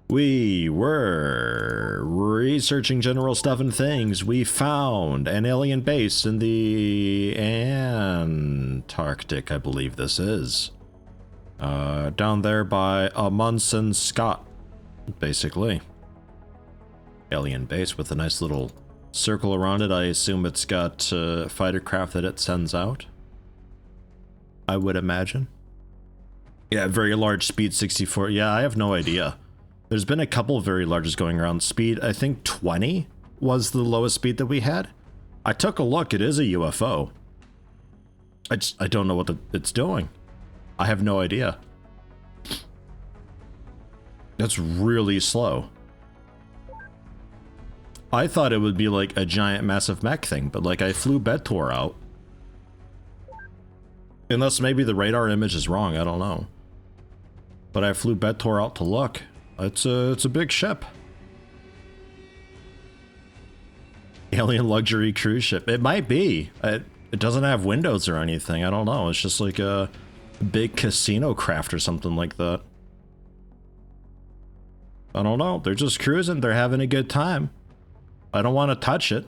We were researching general stuff and things. We found an alien base in the Antarctic, I believe this is. Down there by Amundsen Scott, basically. Alien base with a nice little circle around it. I assume it's got fighter craft that it sends out. I would imagine. Yeah, very large speed 64. Yeah, I have no idea. There's been a couple of very larges going around. Speed, I think 20 was the lowest speed that we had. I took a look. It is a UFO. I don't know what it's doing. I have no idea. That's really slow. I thought it would be like a giant massive mech thing, but like I flew Betor out. Unless maybe the radar image is wrong, I don't know. But I flew Betor out to look. It's a big ship. Alien luxury cruise ship. It might be. It doesn't have windows or anything. I don't know. It's just like a big casino craft or something like that. I don't know. They're just cruising. They're having a good time. I don't want to touch it.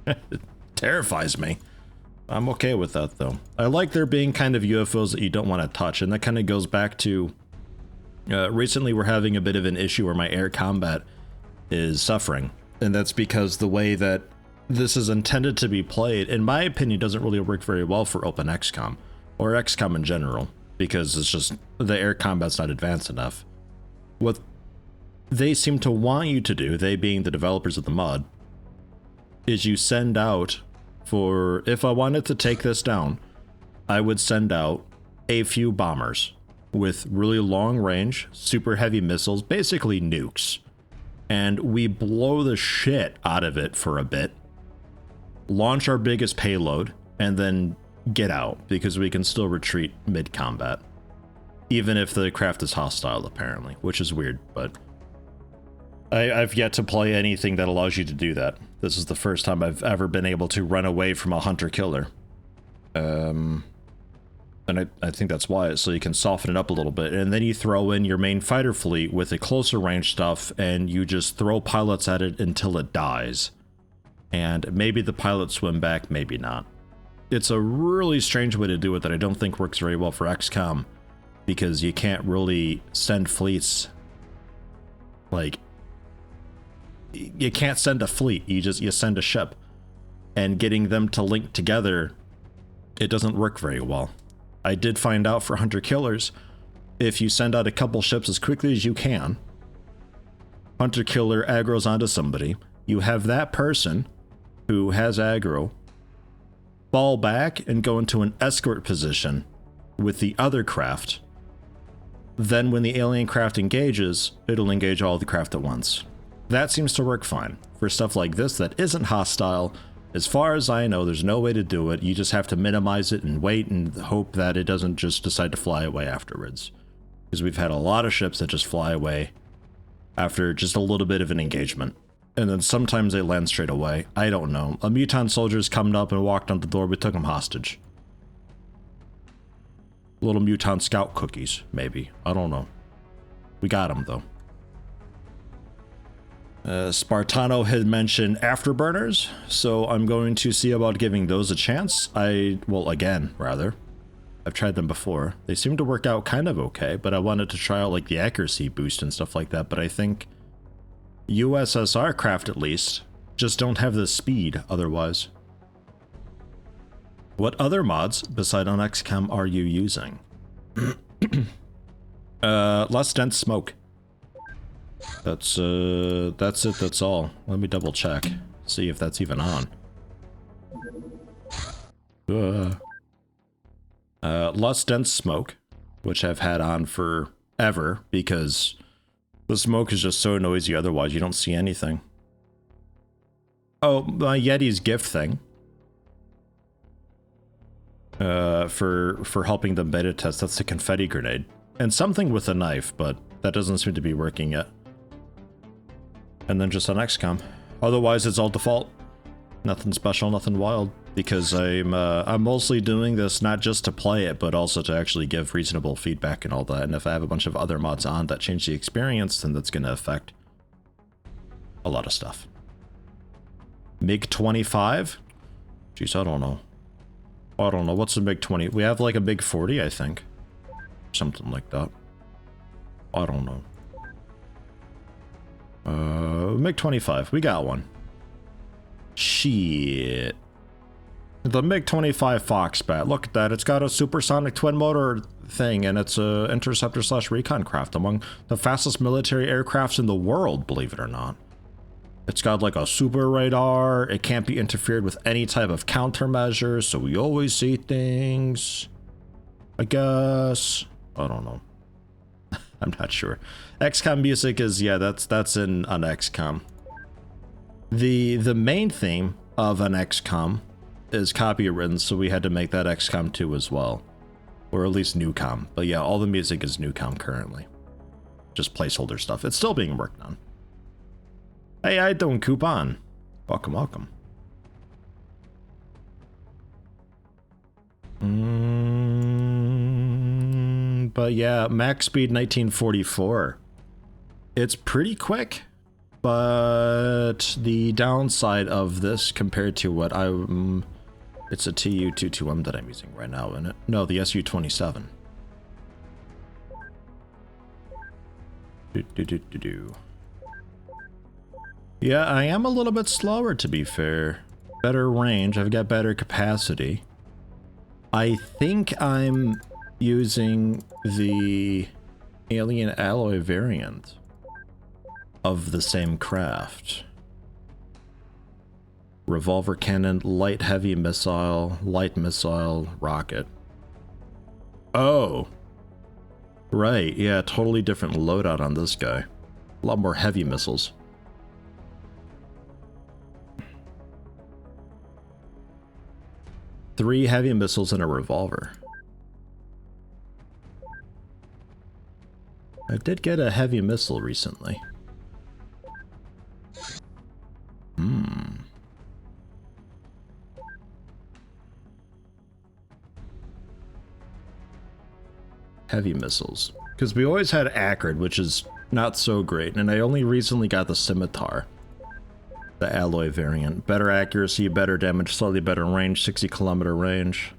It terrifies me. I'm okay with that though. I like there being kind of UFOs that you don't want to touch, and that kind of goes back to recently we're having a bit of an issue where my air combat is suffering, and that's because the way that this is intended to be played, in my opinion, doesn't really work very well for OpenXCOM or XCOM in general, because it's just the air combat's not advanced enough. What they seem to want you to do, they being the developers of the mod, is you send out for, if I wanted to take this down, I would send out a few bombers with really long range, super heavy missiles, basically nukes. And we blow the shit out of it for a bit, launch our biggest payload, and then get out, because we can still retreat mid-combat. Even if the craft is hostile, apparently, which is weird, but I've yet to play anything that allows you to do that. This is the first time I've ever been able to run away from a hunter-killer. And I think that's why, so you can soften it up a little bit. And then you throw in your main fighter fleet with the closer range stuff, and you just throw pilots at it until it dies. And maybe the pilots swim back, maybe not. It's a really strange way to do it that I don't think works very well for XCOM, because you can't really send fleets, like, you can't send a fleet, you send a ship, and getting them to link together, it doesn't work very well. I did find out for hunter killers, if you send out a couple ships as quickly as you can, hunter killer aggro's onto somebody, you have that person who has aggro fall back and go into an escort position with the other craft. Then when the alien craft engages, it'll engage all the craft at once. That seems to work fine. For stuff like this that isn't hostile, as far as I know, there's no way to do it. You just have to minimize it and wait and hope that it doesn't just decide to fly away afterwards. Because we've had a lot of ships that just fly away after just a little bit of an engagement. And then sometimes they land straight away. I don't know. A mutant soldier's come up and walked on the door. We took him hostage. Little mutant scout cookies, maybe. I don't know. We got him, though. Spartano had mentioned afterburners, so I'm going to see about giving those a chance. Well, again, rather. I've tried them before. They seem to work out kind of okay, but I wanted to try out like the accuracy boost and stuff like that, but I think USSR craft, at least, just don't have the speed otherwise. What other mods, beside on XCOM, are you using? Less dense smoke. That's it, that's all. Let me double check, see if that's even on. Less dense smoke, which I've had on forever, because the smoke is just so noisy otherwise you don't see anything. Oh, my Yeti's gift thing. For helping them beta test, that's the confetti grenade. And something with a knife, but that doesn't seem to be working yet. And then just on XCOM. Otherwise, it's all default. Nothing special, nothing wild. because I'm mostly doing this not just to play it, but also to actually give reasonable feedback and all that. And if I have a bunch of other mods on that change the experience, then that's going to affect a lot of stuff. MiG-25? Jeez, I don't know. I don't know. What's a MiG-20? We have like a MiG-40, I think. Something like that. I don't know. MiG-25. We got one. Shit. The MiG-25 Foxbat. Look at that. It's got a supersonic twin motor thing, and it's a interceptor slash recon craft, among the fastest military aircrafts in the world, believe it or not. It's got like a super radar. It can't be interfered with any type of countermeasures, so we always see things. I guess. I don't know. I'm not sure. XCOM music is, yeah, that's in an XCOM. The main theme of an XCOM is copywritten, so we had to make that XCOM 2 as well. Or at least NewCom. But yeah, all the music is NewCom currently. Just placeholder stuff. It's still being worked on. Hey, I don't coupon. Welcome, welcome. But yeah, max speed 1944. It's pretty quick, but the downside of this compared to what it's a TU-22M that I'm using right now, isn't it? No, the SU-27. Yeah, I am a little bit slower, to be fair. Better range, I've got better capacity. I think I'm using the alien alloy variant of the same craft. Revolver cannon, light heavy missile, light missile, rocket. Oh. Right, yeah, totally different loadout on this guy. A lot more heavy missiles. Three heavy missiles and a revolver. I did get a heavy missile recently. Heavy missiles. Because we always had Acrid, which is not so great, and I only recently got the Scimitar. The alloy variant. Better accuracy, better damage, slightly better range, 60-kilometer range.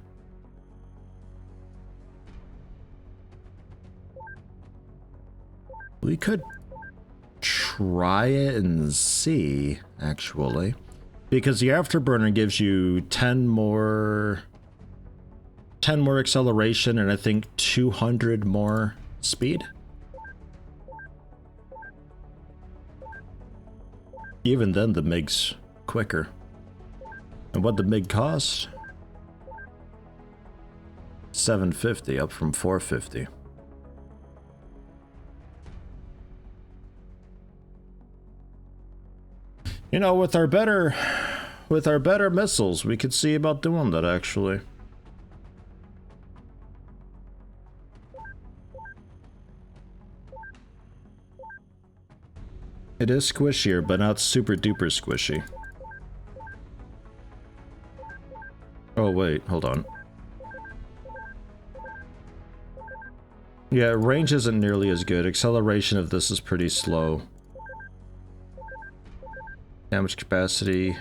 We could try it and see, actually. Because the Afterburner gives you 10 more acceleration and I think 200 more speed. Even then, the MiG's quicker. And what the MiG cost? $750 up from $450. You know, with our better missiles, we could see about doing that actually. It is squishier, but not super duper squishy. Oh wait, hold on. Yeah, range isn't nearly as good. Acceleration of this is pretty slow. Damage capacity.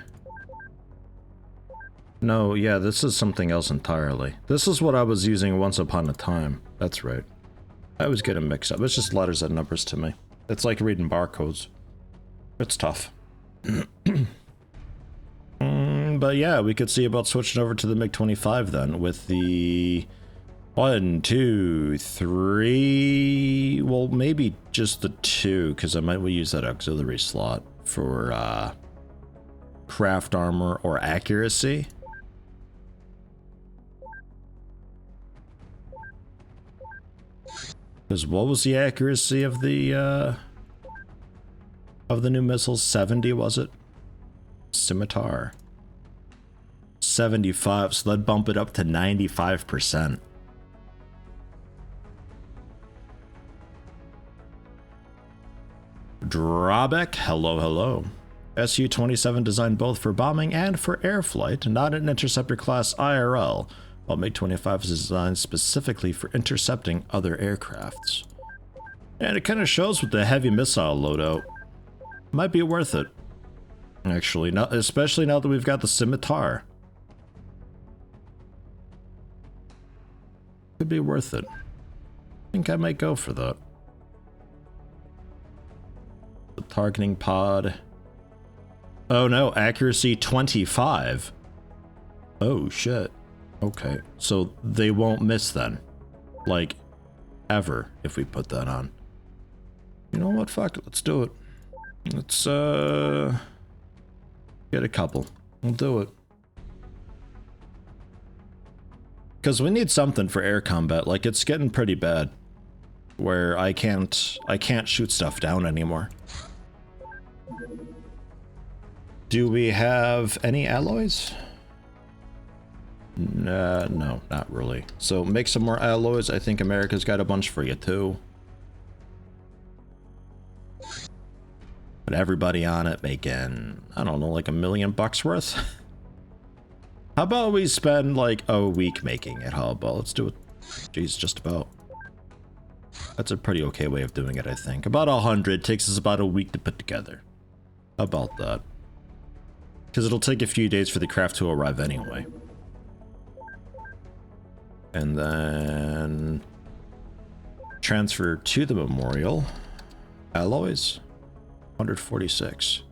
No, yeah, this is something else entirely. This is what I was using once upon a time. That's right. I always get a mix up. It's just letters and numbers to me. It's like reading barcodes. It's tough. But yeah, we could see about switching over to the MiG-25 then with the 1, 2, 3. Well, maybe just the 2, because I might use that auxiliary slot for craft armor or accuracy. Because what was the accuracy of the new missiles? 70, was it? Scimitar. 75, so that'd bump it up to 95%. Drawback, hello, hello. Su-27 designed both for bombing and for air flight, not an interceptor class IRL, while MiG-25 is designed specifically for intercepting other aircrafts. And it kind of shows with the heavy missile loadout. Might be worth it. Actually, not, especially now that we've got the Scimitar. Could be worth it. I think I might go for that. The targeting pod. Oh no, accuracy 25. Oh shit. Okay, so they won't miss then. Like, ever, if we put that on. You know what, fuck it, let's do it. Let's, get a couple. We'll do it. Because we need something for air combat, like, it's getting pretty bad. Where I can't shoot stuff down anymore. Do we have any alloys? No, not really. So make some more alloys. I think America's got a bunch for you too. But everybody on it making, I don't know, like $1 million worth? How about we spend like a week making it? How about, let's do it. Geez, just about. That's a pretty okay way of doing it, I think. About 100, takes us about a week to put together. How about that? Because it'll take a few days for the craft to arrive anyway. And then transfer to the memorial. Alloys, 146.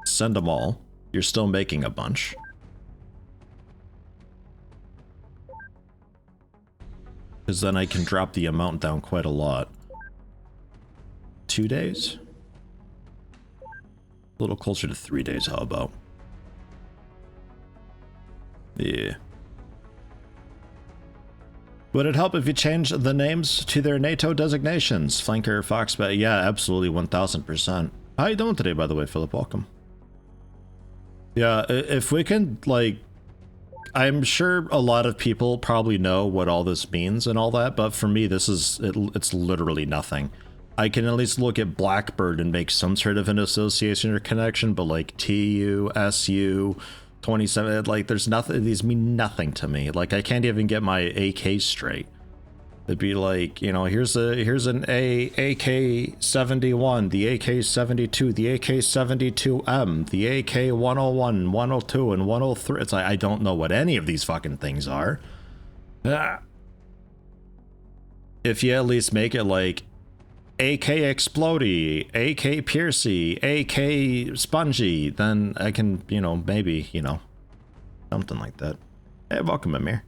Send them all. You're still making a bunch. Because then I can drop the amount down quite a lot. 2 days? A little closer to 3 days, how about? Yeah. Would it help if you change the names to their NATO designations? Flanker, Foxbat, yeah, absolutely, 1000%. How you doing today, by the way, Philip? Welcome. Yeah, if we can, like, I'm sure a lot of people probably know what all this means and all that, but for me, this is, it's literally nothing. I can at least look at Blackbird and make some sort of an association or connection, but like TU, SU, 27, like there's nothing, these mean nothing to me. Like I can't even get my AK straight. It'd be like, you know, here's an AK-71, the AK-72, the AK-72M, the AK-101, 102, and 103. It's like, I don't know what any of these fucking things are. If you at least make it like AK Explodey, AK Piercy, AK Spongy, then I can, you know, maybe, you know, something like that. Hey, welcome, Amir.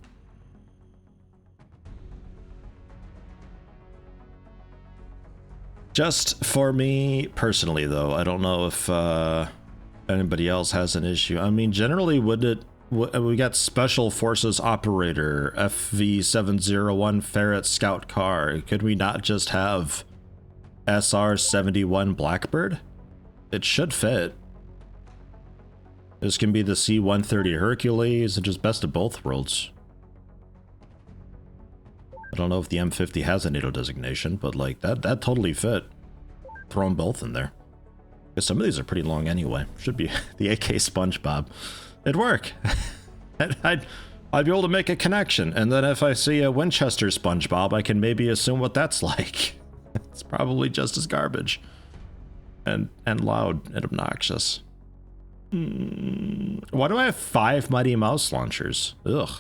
Just for me personally, though, I don't know if anybody else has an issue. I mean, generally, we got Special Forces Operator, FV-701 Ferret Scout Car. Could we not just have SR-71 Blackbird? It should fit. This can be the C-130 Hercules, and just best of both worlds. I don't know if the M50 has a NATO designation, but like that totally fit. Throw them both in there. Because some of these are pretty long anyway. Should be the AK SpongeBob. It'd work. I'd be able to make a connection, and then if I see a Winchester SpongeBob, I can maybe assume what that's like. It's probably just as garbage. And loud and obnoxious. Why do I have 5 Mighty Mouse launchers? Ugh.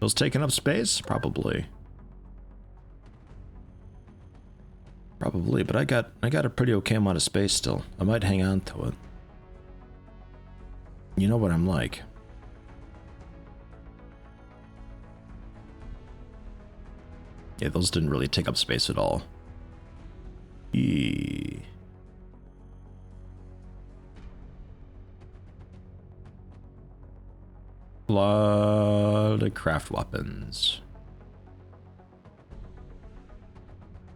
Those taking up space? Probably. Probably, but I got a pretty okay amount of space still. I might hang on to it. You know what I'm like. Yeah, those didn't really take up space at all. Eee. Lot of craft weapons.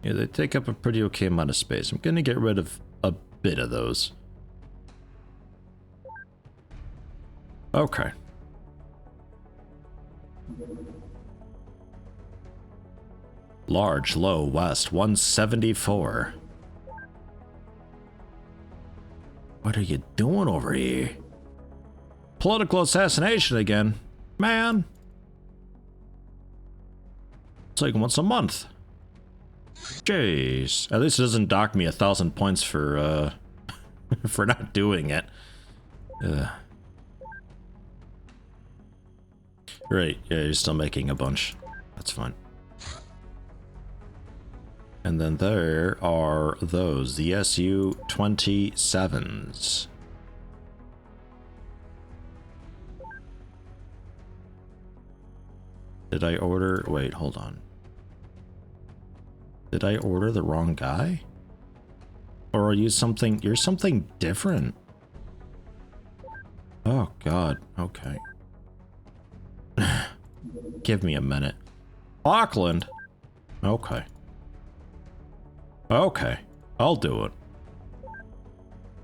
Yeah, they take up a pretty okay amount of space. I'm gonna get rid of a bit of those. Okay. Large, low, west, 174. What are you doing over here? Political assassination again. Man. It's like once a month. Jeez. At least it doesn't dock me 1,000 points for, for not doing it. Right, yeah, you're still making a bunch. That's fine. And then there are those, the SU-27s. Did I order? Wait, hold on. Did I order the wrong guy? Or are you something? You're something different. Oh, God. Okay. Give me a minute. Auckland? Okay. Okay. I'll do it.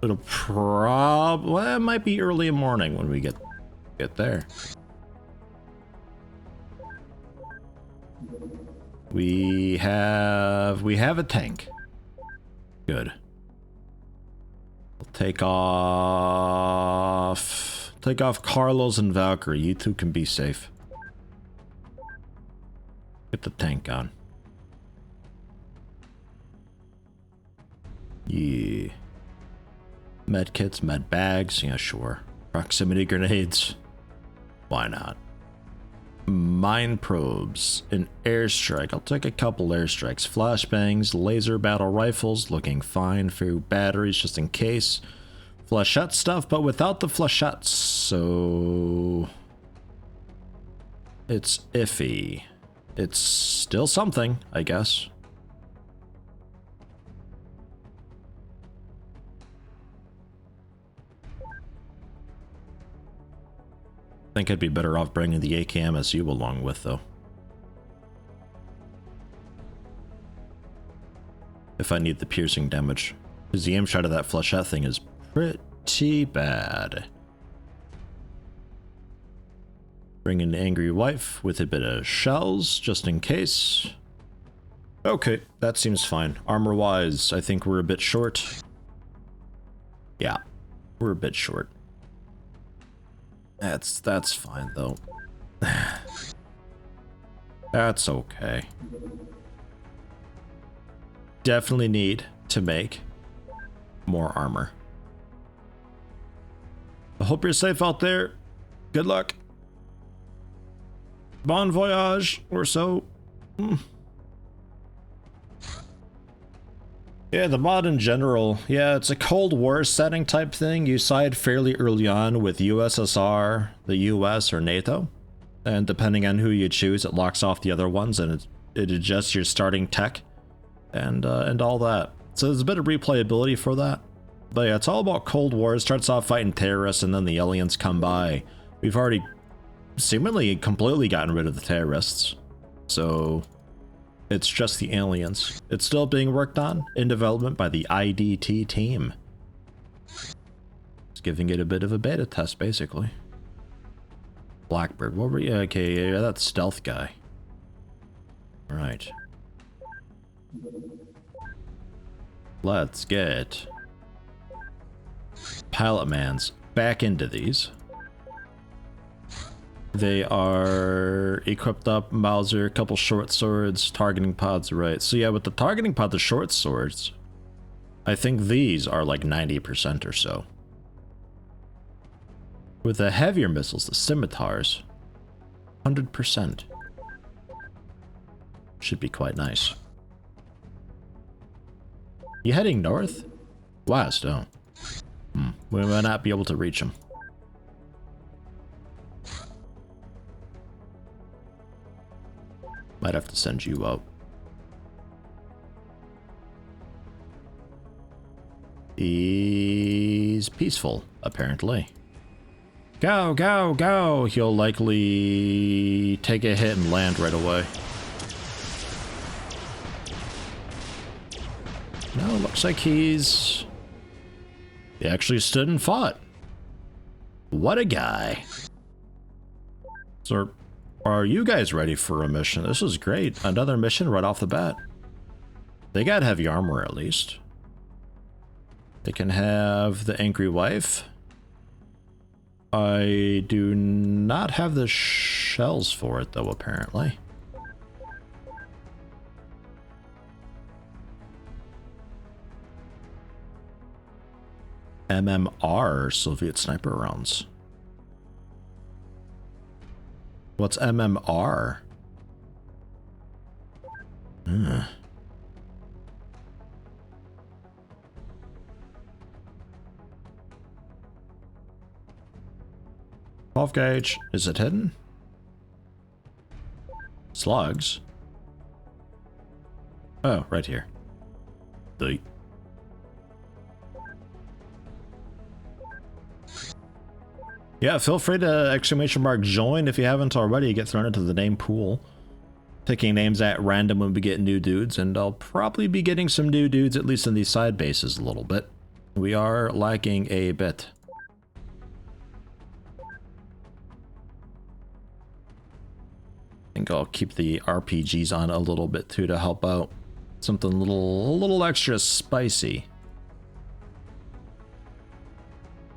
It'll well, it might be early in the morning when we get there. We have a tank. Good. We'll take off Carlos and Valkyrie. You two can be safe. Get the tank on. Yeah. Med kits, med bags, yeah, sure. Proximity grenades. Why not? Mine probes, an airstrike. I'll take a couple airstrikes. Flashbangs, laser battle rifles, looking fine. Few batteries just in case. Flechette stuff, but without the flechettes, so it's iffy. It's still something, I guess. I think I'd be better off bringing the AKMSU along with, though. If I need the piercing damage. Because the aim shot of that flechette thing is pretty bad. Bring an angry wife with a bit of shells, just in case. Okay, that seems fine. Armor-wise, I think we're a bit short. Yeah, we're a bit short. That's fine, though. That's okay. Definitely need to make more armor. I hope you're safe out there. Good luck. Bon voyage, or so. Yeah, the mod in general, yeah, it's a Cold War setting type thing. You side fairly early on with USSR, the US, or NATO. And depending on who you choose, it locks off the other ones and it adjusts your starting tech and all that. So there's a bit of replayability for that. But yeah, it's all about Cold War. It starts off fighting terrorists and then the aliens come by. We've already seemingly completely gotten rid of the terrorists. So it's just the aliens. It's still being worked on in development by the IDT team. It's giving it a bit of a beta test, basically. Blackbird, what were you? Okay, yeah, that's stealth guy. Right. Let's get pilot mans back into these. They are equipped up, Mauser, a couple short swords, targeting pods, right. So yeah, with the targeting pod, the short swords, I think these are like 90% or so. With the heavier missiles, the scimitars, 100%. Should be quite nice. You heading north? West, oh. We might not be able to reach them. Might have to send you out. He's peaceful, apparently. Go, go, go! He'll likely take a hit and land right away. No, looks like he actually stood and fought. What a guy. So, are you guys ready for a mission? This is great. Another mission right off the bat. They got heavy armor at least. They can have the angry wife. I do not have the shells for it though, apparently. MMR, Soviet sniper rounds. What's MMR? 12 gauge. Is it hidden? Slugs. Oh, right here. The. Yeah, feel free to exclamation mark join if you haven't already. You get thrown into the name pool. Picking names at random when we get new dudes, and I'll probably be getting some new dudes, at least in these side bases a little bit. We are lacking a bit. I think I'll keep the RPGs on a little bit too to help out. Something a little extra spicy.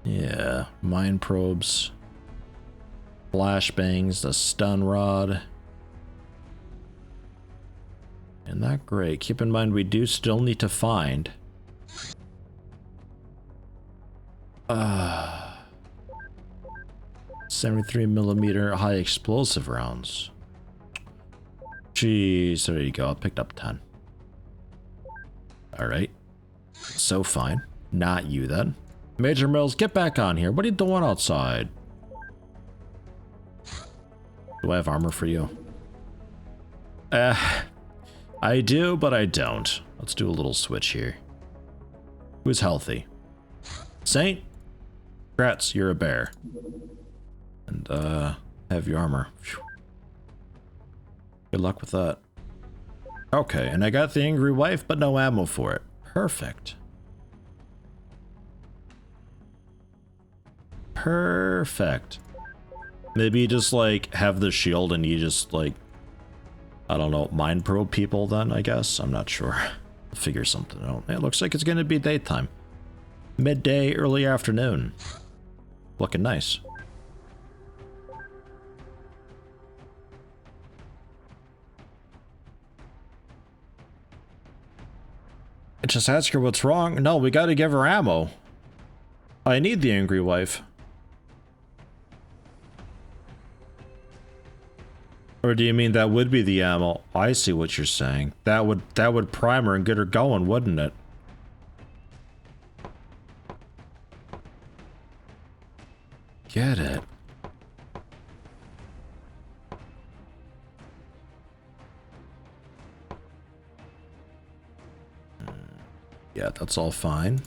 Yeah, mine probes, flashbangs, the stun rod. And that great. Keep in mind we do still need to find 73mm high explosive rounds. Jeez, there you go. I picked up 10. Alright. So fine. Not you then. Major Mills, get back on here. What are you doing outside? Do I have armor for you? I do, but I don't. Let's do a little switch here. Who's healthy? Saint? Congrats, you're a bear. And, have your armor. Whew. Good luck with that. Okay, and I got the angry wife, but no ammo for it. Perfect. Perfect. Maybe you just, like, have the shield and you just, like, I don't know, mind probe people then, I guess? I'm not sure. I'll figure something out. It looks like it's gonna be daytime. Midday, early afternoon. Looking nice. Just ask her what's wrong. No, we gotta give her ammo. I need the angry wife. Or do you mean that would be the ammo? I see what you're saying. That would prime her and get her going, wouldn't it? Get it. Yeah, that's all fine.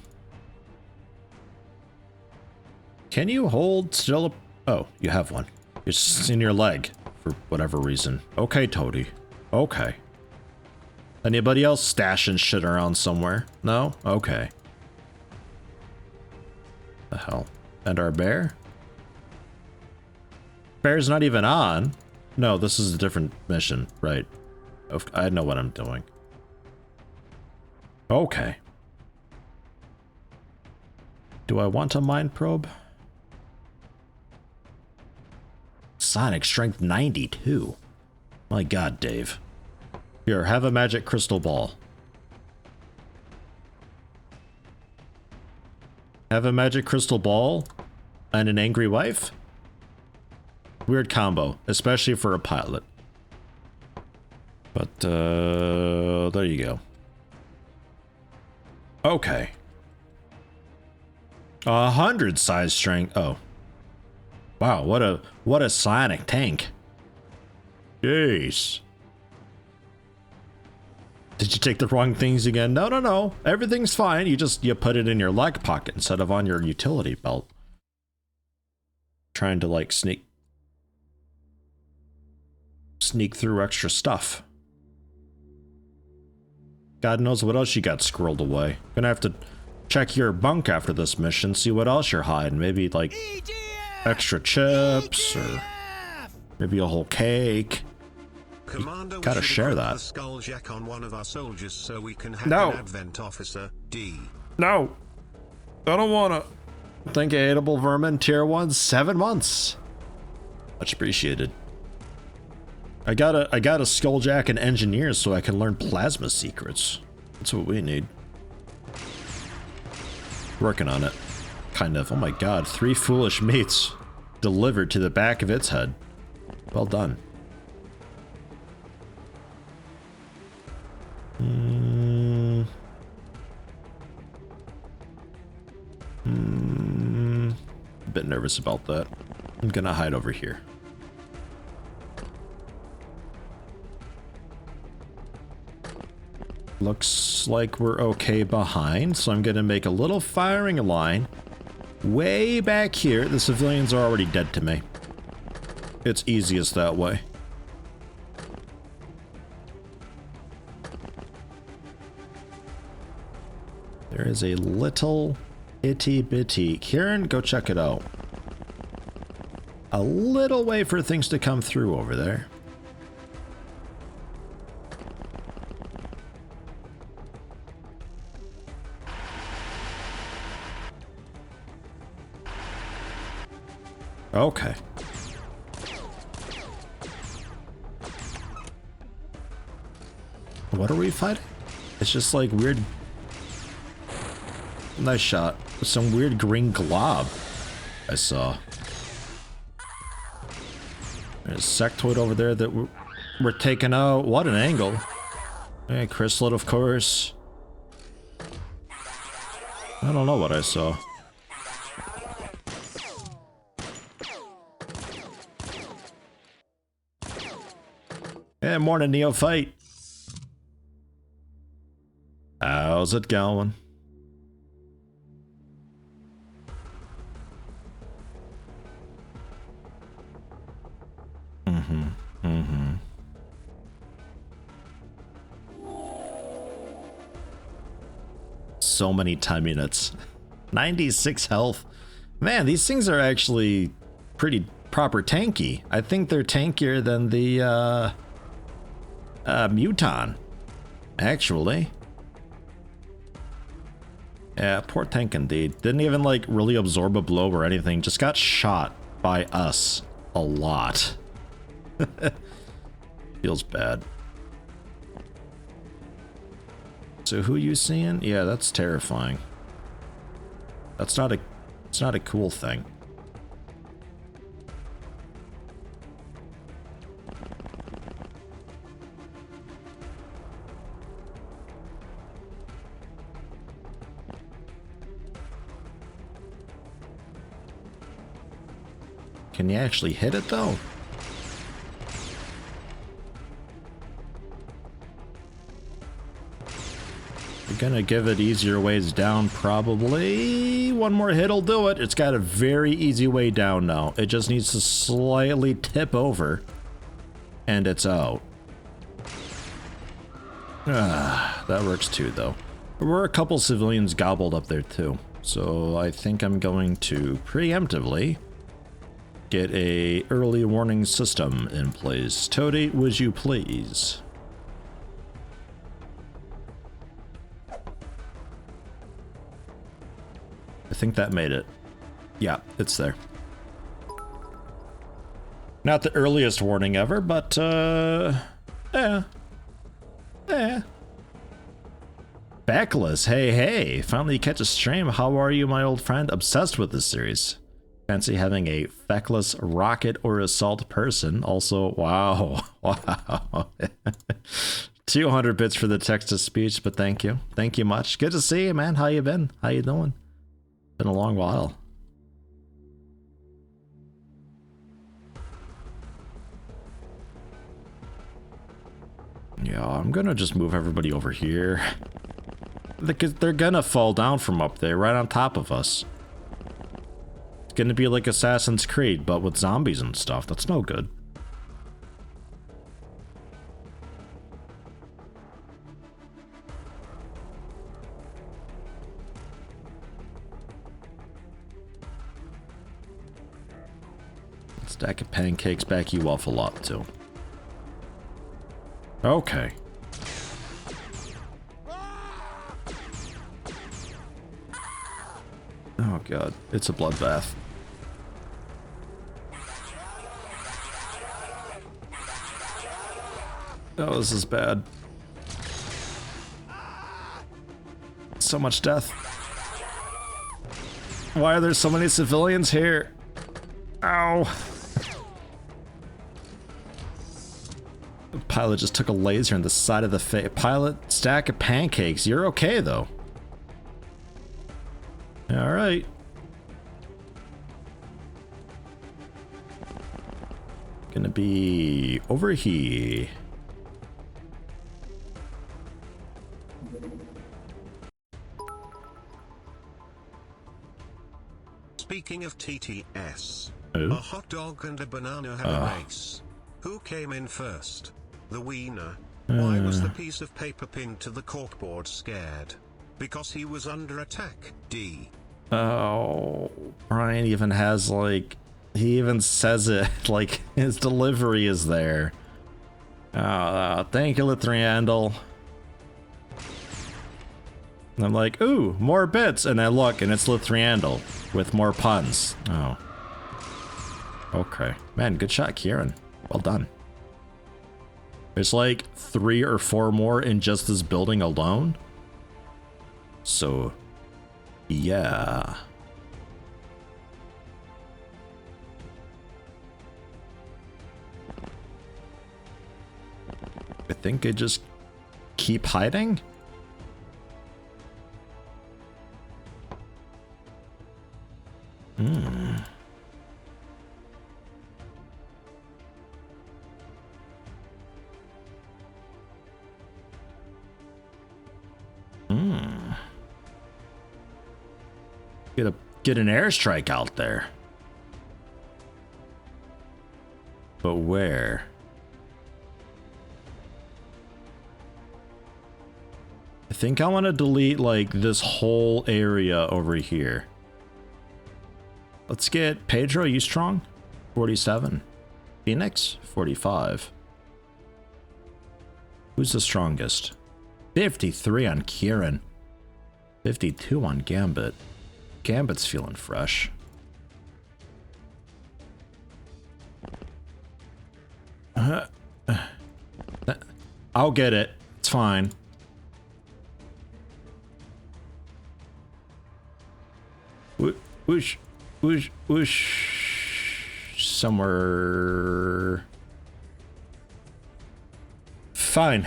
Can you hold still? Oh, you have one. It's in your leg for whatever reason. Okay, Toady. Okay. Anybody else stashing shit around somewhere? No? Okay. The hell? And our bear? Bear's not even on. No, this is a different mission. Right. I know what I'm doing. Okay. Do I want a mind probe? Sonic strength 92. My god, Dave. Here, have a magic crystal ball. Have a magic crystal ball and an angry wife? Weird combo, especially for a pilot. But, there you go. Okay. 100 size strength. Oh. Wow, what a sonic tank. Jeez. Did you take the wrong things again? No, no, no. Everything's fine. You put it in your leg pocket instead of on your utility belt. Trying to like sneak through extra stuff. God knows what else you got squirreled away. Gonna have to check your bunk after this mission, see what else you're hiding. Maybe like extra chips or maybe a whole cake. Commander, gotta share that. The skulljack on one of our soldiers so we can have No. an advent officer. D. No. I don't wanna. Thank you, Hateable Vermin, tier 1, 7 months. Much appreciated. I got a skulljack and engineer so I can learn plasma secrets. That's what we need. Working on it. Kind of. Oh my god, 3 foolish mates delivered to the back of its head. Well done. A bit nervous about that. I'm gonna hide over here. Looks like we're okay behind, so I'm gonna make a little firing line way back here. The civilians are already dead to me. It's easiest that way. There is a little itty bitty. Kieran, go check it out. A little way for things to come through over there. Okay. What are we fighting? It's just like weird. Nice shot. Some weird green glob I saw. There's a sectoid over there that we're taking out. What an angle. Hey, chrysalid, of course. I don't know what I saw. Hey, morning, neophyte. How's it going? So many time units. 96 health. Man, these things are actually pretty proper tanky. I think they're tankier than the Muton, actually. Yeah, poor tank indeed. Didn't even like really absorb a blow or anything. Just got shot by us a lot. Feels bad. So who you seeing? Yeah, that's terrifying. It's not a cool thing. Can you actually hit it though? We're gonna give it easier ways down probably. One more hit'll do it. It's got a very easy way down now. It just needs to slightly tip over and it's out. That works too though. There were a couple civilians gobbled up there too. So I think I'm going to preemptively get a early warning system in place. Toady, would you please? I think that made it. Yeah, it's there. Not the earliest warning ever, but yeah. Backless, hey, finally catch a stream. How are you, my old friend? Obsessed with this series. Fancy having a feckless rocket or assault person. Also, wow. 200 bits for the text-to-speech, but thank you. Thank you much. Good to see you, man. How you been? How you doing? Been a long while. Yeah, I'm gonna just move everybody over here. Because they're gonna fall down from up there, right on top of us. It's gonna be like Assassin's Creed, but with zombies and stuff. That's no good. Stack of pancakes back you off a lot too. Okay. Oh god, it's a bloodbath. Oh, this is bad. So much death. Why are there so many civilians here? Ow. The pilot just took a laser in the side of the face. Pilot, stack of pancakes. You're okay, though. All right. Gonna be over here. Speaking of TTS, Oh. a hot dog and a banana had a race. Who came in first? The wiener. Why was the piece of paper pinned to the corkboard scared? Because he was under attack. D. Oh, Brian even has, like, he even says it, like, his delivery is there. Thank you, Lithrandel. And I'm like, ooh, more bits, and I look, and it's Lithrandel with more puns. Oh. Okay. Man, good shot, Kieran. Well done. There's like 3 or 4 more in just this building alone. So, yeah. I think I just keep hiding. Get an airstrike out there. But where? I think I want to delete like this whole area over here. Let's get Pedro, you strong? 47. Phoenix, 45. Who's the strongest? 53 on Kieran. 52 on Gambit. Gambit's feeling fresh. I'll get it. It's fine. Whoosh, whoosh, whoosh. Somewhere. Fine.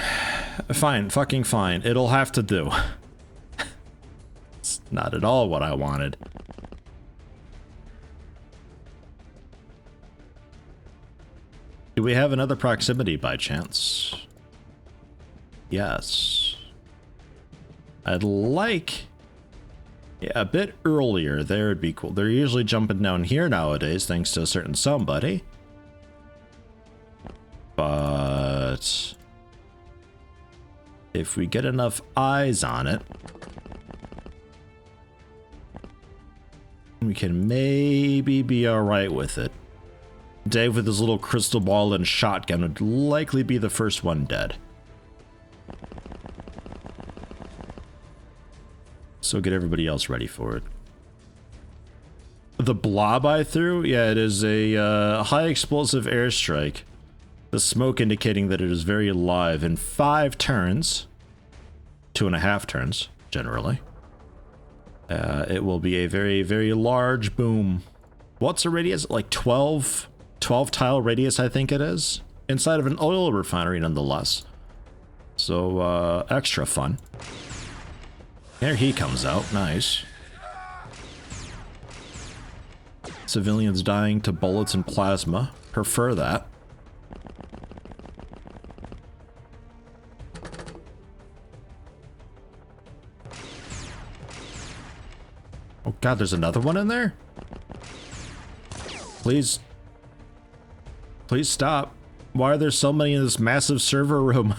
Fine. Fucking fine. It'll have to do. It's not at all what I wanted. Do we have another proximity by chance? Yes. I'd like... yeah, a bit earlier. There would be cool. They're usually jumping down here nowadays, thanks to a certain somebody. But... if we get enough eyes on it, we can maybe be alright with it. Dave with his little crystal ball and shotgun would likely be the first one dead. So get everybody else ready for it. The blob I threw? Yeah, it is a high explosive airstrike. The smoke indicating that it is very live in 5 turns. 2.5 turns, generally. It will be a very, very large boom. What's the radius? Like 12 tile radius, I think it is. Inside of an oil refinery, nonetheless. So, extra fun. There he comes out. Nice. Civilians dying to bullets and plasma. Prefer that. Oh god, there's another one in there? Please. Please stop. Why are there so many in this massive server room?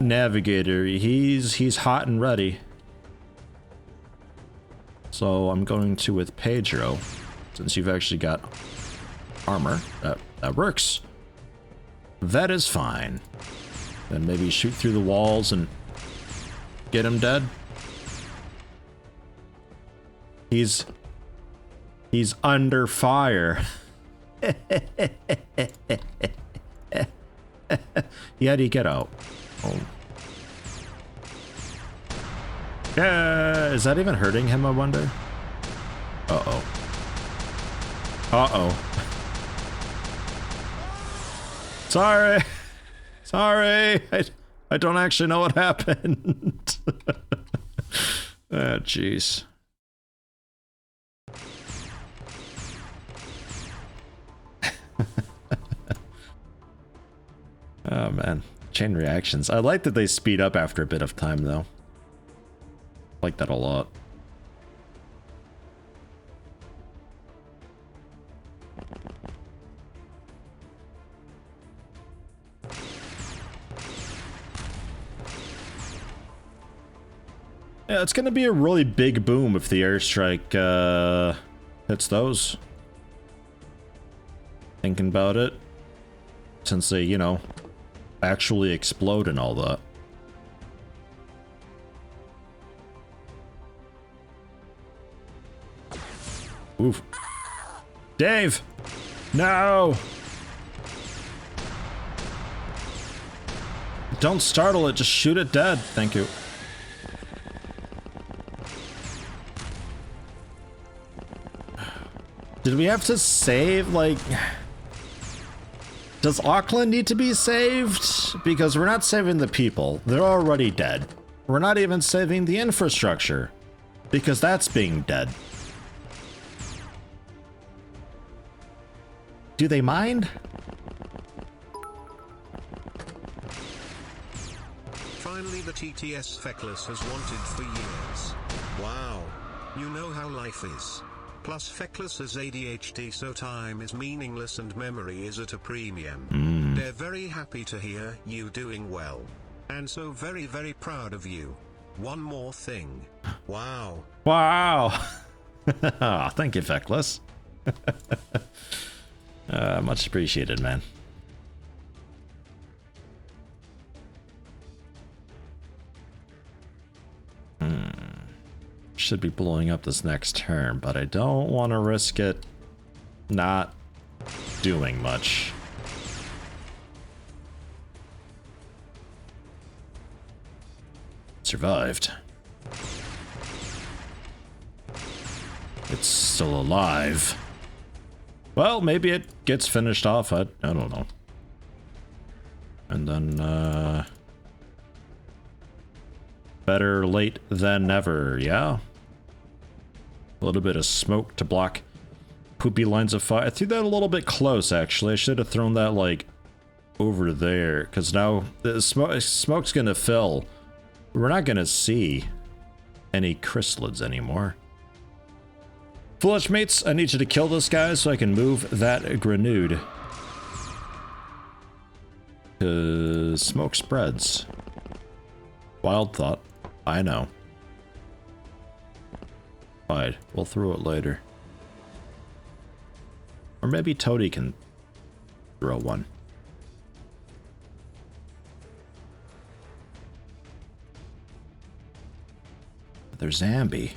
Navigator, he's hot and ready. So I'm going to with Pedro, since you've actually got armor. That works. That is fine. Then maybe shoot through the walls and get him dead. He's under fire. Yeti, get out. Oh. Yeah, is that even hurting him, I wonder? Uh-oh. Uh-oh. Sorry. Sorry. I don't actually know what happened. Ah, jeez. Oh man, chain reactions. I like that they speed up after a bit of time though. I like that a lot. Yeah, it's gonna be a really big boom if the airstrike hits those. Thinking about it, since they, you know, actually explode and all that. Oof. Dave! No! Don't startle it, just shoot it dead. Thank you. Did we have to save, like... Does Auckland need to be saved? Because we're not saving the people. They're already dead. We're not even saving the infrastructure. Because that's being dead. Do they mind? Finally the TTS Feckless has wanted for years. Wow. You know how life is. Plus Feckless has ADHD, so time is meaningless and memory is at a premium. They're very happy to hear you doing well. And so very, very proud of you. One more thing. Wow. Wow. Oh, thank you, Feckless. Much appreciated, man. Should be blowing up this next turn, but I don't want to risk it not doing much. Survived. It's still alive. Well, maybe it gets finished off. I don't know. And then, better late than never, yeah? A little bit of smoke to block poopy lines of fire. I threw that a little bit close, actually. I should have thrown that, like, over there. Because now the smoke's gonna fill. We're not gonna see any chrysalids anymore. Foolish mates, I need you to kill this guy so I can move that grenade. Cause smoke spreads. Wild thought. I know. Fine, we'll throw it later. Or maybe Toady can throw one. There's Zambi.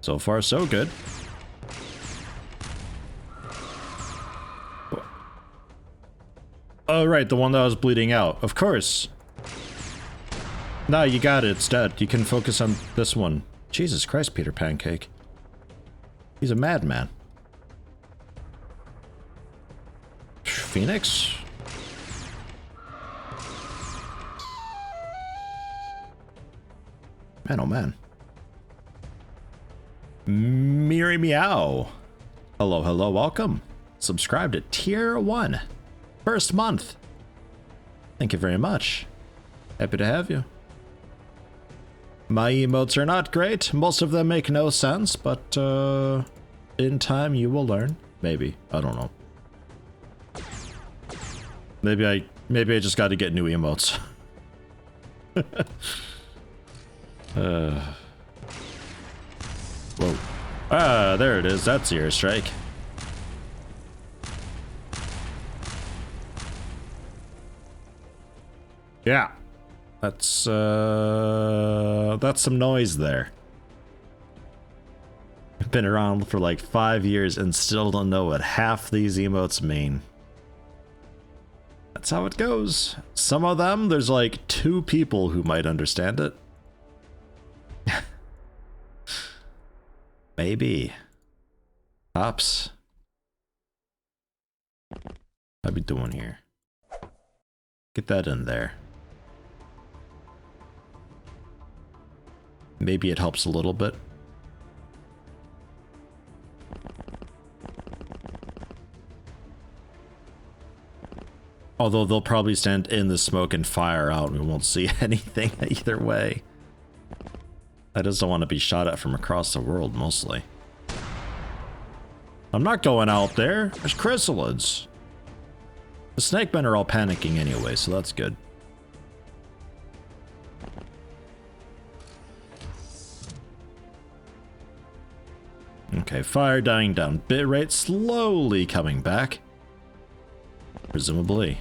So far, so good. Oh, right, the one that was bleeding out. Of course. No, you got it. It's dead. You can focus on this one. Jesus Christ, Peter Pancake. He's a madman. Phoenix? Man, oh man. Miri Meow. Hello, hello, welcome. Subscribe to Tier 1. First month. Thank you very much. Happy to have you. My emotes are not great. Most of them make no sense, but in time you will learn. Maybe. I don't know. Maybe I just got to get new emotes. Whoa. Ah, there it is. That's the airstrike. Yeah. That's some noise there. I've been around for like 5 years and still don't know what half these emotes mean. That's how it goes. Some of them, there's like 2 people who might understand it. Maybe. Ops. What be doing here? Get that in there. Maybe it helps a little bit. Although they'll probably stand in the smoke and fire out and we won't see anything either way. I just don't want to be shot at from across the world, mostly. I'm not going out there. There's chrysalids. The snake men are all panicking anyway, so that's good. Okay, fire dying down. Bitrate slowly coming back. Presumably.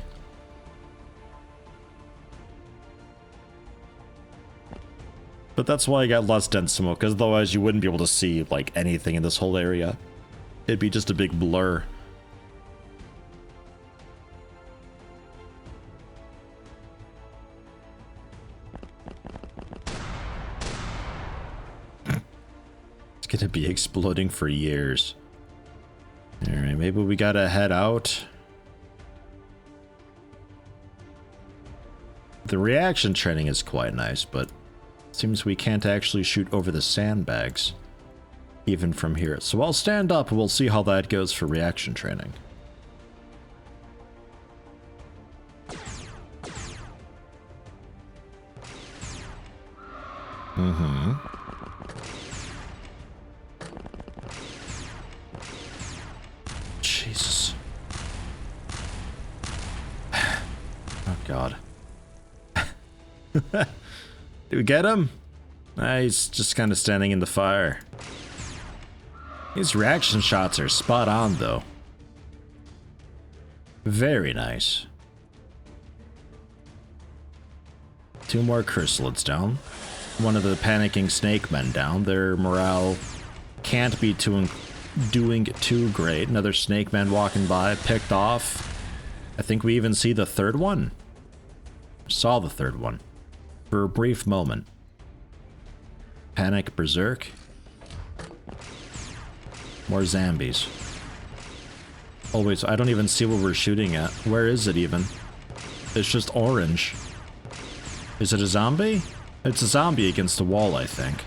But that's why I got less dense smoke, because otherwise you wouldn't be able to see like anything in this whole area. It'd be just a big blur. It's gonna be exploding for years. Alright, maybe we gotta head out. The reaction training is quite nice, but seems we can't actually shoot over the sandbags, even from here. So I'll stand up and we'll see how that goes for reaction training. Jesus. Oh God. Do we get him? He's just kind of standing in the fire. These reaction shots are spot on, though. Very nice. 2 more chrysalids down. One of the panicking snake men down. Their morale can't be doing too great. Another snake man walking by, picked off. I think we even see the 3rd one. Saw the 3rd one. For a brief moment. Panic berserk. More zombies. Always, I don't even see what we're shooting at. Where is it even? It's just orange. Is it a zombie? It's a zombie against the wall, I think.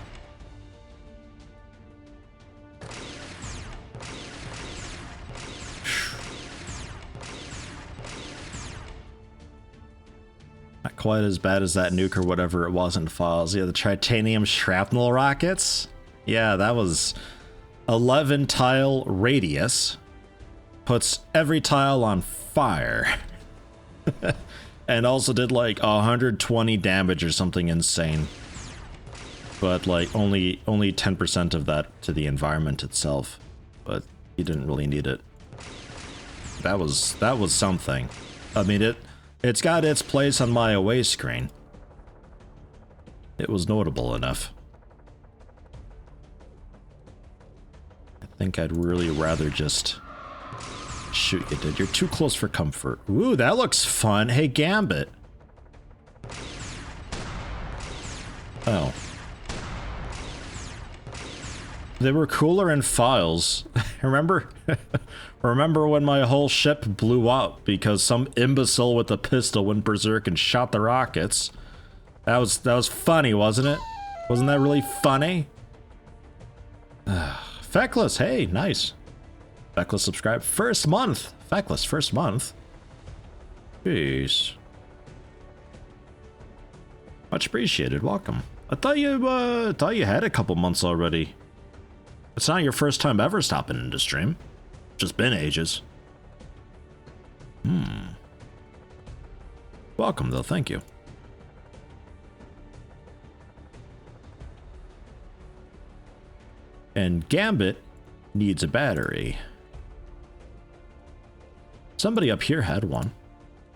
Not quite as bad as that nuke or whatever it was in Files. Yeah, the titanium shrapnel rockets. Yeah, that was 11 tile radius. Puts every tile on fire. And also did like 120 damage or something insane. But like only 10% of that to the environment itself. But you didn't really need it. That was something. I mean, it's got its place on my away screen. It was notable enough. I think I'd really rather just shoot you, dude. You're too close for comfort. Ooh, that looks fun. Hey, Gambit. Oh. They were cooler in Files. Remember? Remember when my whole ship blew up because some imbecile with a pistol went berserk and shot the rockets? That was funny, wasn't it? Wasn't that really funny? Feckless, hey, nice. Feckless subscribe. First month. Feckless, first month. Jeez. Much appreciated. Welcome. I thought you had a couple months already. It's not your first time ever stopping into stream. Just been ages. Welcome, though. Thank you. And Gambit needs a battery. Somebody up here had one.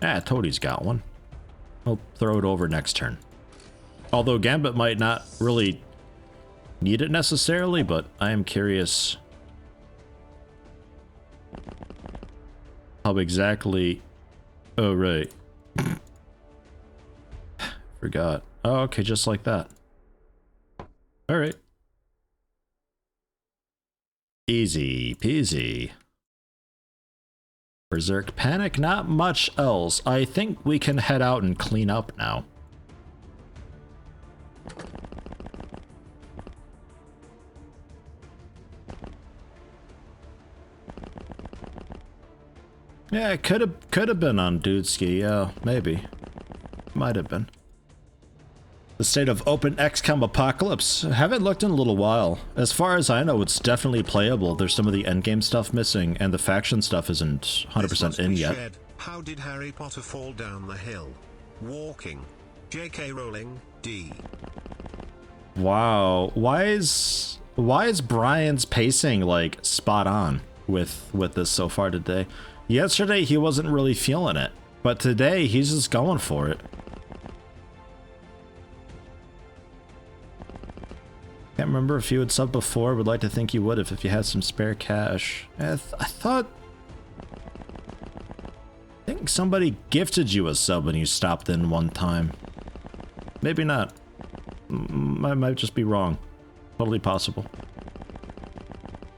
Ah, Toadie's got one. We'll throw it over next turn. Although Gambit might not really need it necessarily, but I am curious how exactly... Oh, right. Forgot. Oh, okay, just like that. All right. Easy peasy. Berserk Panic, not much else. I think we can head out and clean up now. Yeah, it could have been on Dudeski, yeah, maybe. Might have been. The state of OpenXCOM Apocalypse. Haven't looked in a little while. As far as I know, it's definitely playable. There's some of the endgame stuff missing, and the faction stuff isn't 100% in yet. Shared. How did Harry Potter fall down the hill? Walking. J.K. Rowling, D. Wow, why is Brian's pacing like spot on with this so far today? Yesterday he wasn't really feeling it, but today he's just going for it. Can't remember if you had subbed before. Would like to think you would if you had some spare cash. I think somebody gifted you a sub when you stopped in one time. Maybe not. I might just be wrong. Totally possible.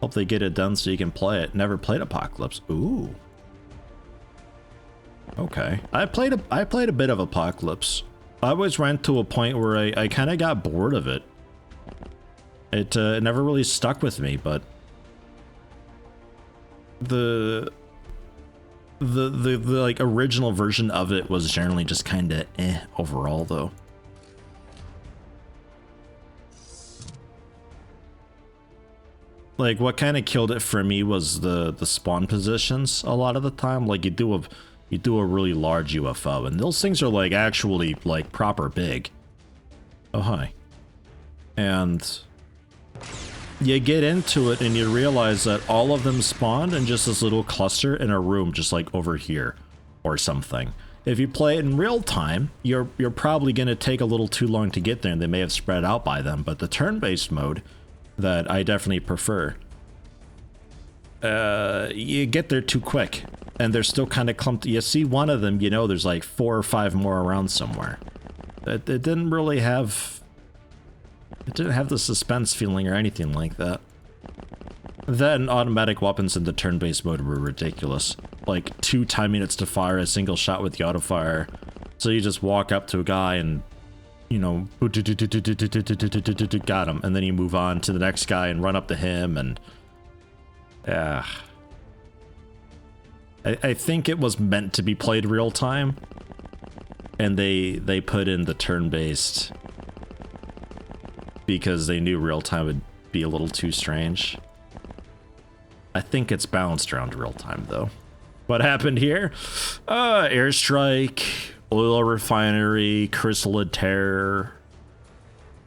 Hope they get it done so you can play it. Never played Apocalypse. Ooh. Okay. I played a bit of Apocalypse. I always ran to a point where I kind of got bored of it. It never really stuck with me, but the like original version of it was generally just kind of overall though. Like what kind of killed it for me was the spawn positions a lot of the time. Like you do a really large UFO and those things are like actually like proper big. Oh hi. And you get into it and you realize that all of them spawned in just this little cluster in a room just like over here or something. If you play it in real time, you're probably going to take a little too long to get there and they may have spread out by them, but the turn-based mode that I definitely prefer, you get there too quick and they're still kind of clumped. You see one of them, you know there's like 4 or 5 more around somewhere. It didn't really have... It didn't have the suspense feeling or anything like that. Then automatic weapons in the turn-based mode were ridiculous. Like 2 time units to fire a single shot with the auto-fire. So you just walk up to a guy and, you know, got him. And then you move on to the next guy and run up to him and... Yeah. I think it was meant to be played real time. And they put in the turn-based... because they knew real time would be a little too strange. I think it's balanced around real time though. What happened here? Airstrike, oil refinery, chrysalid tear.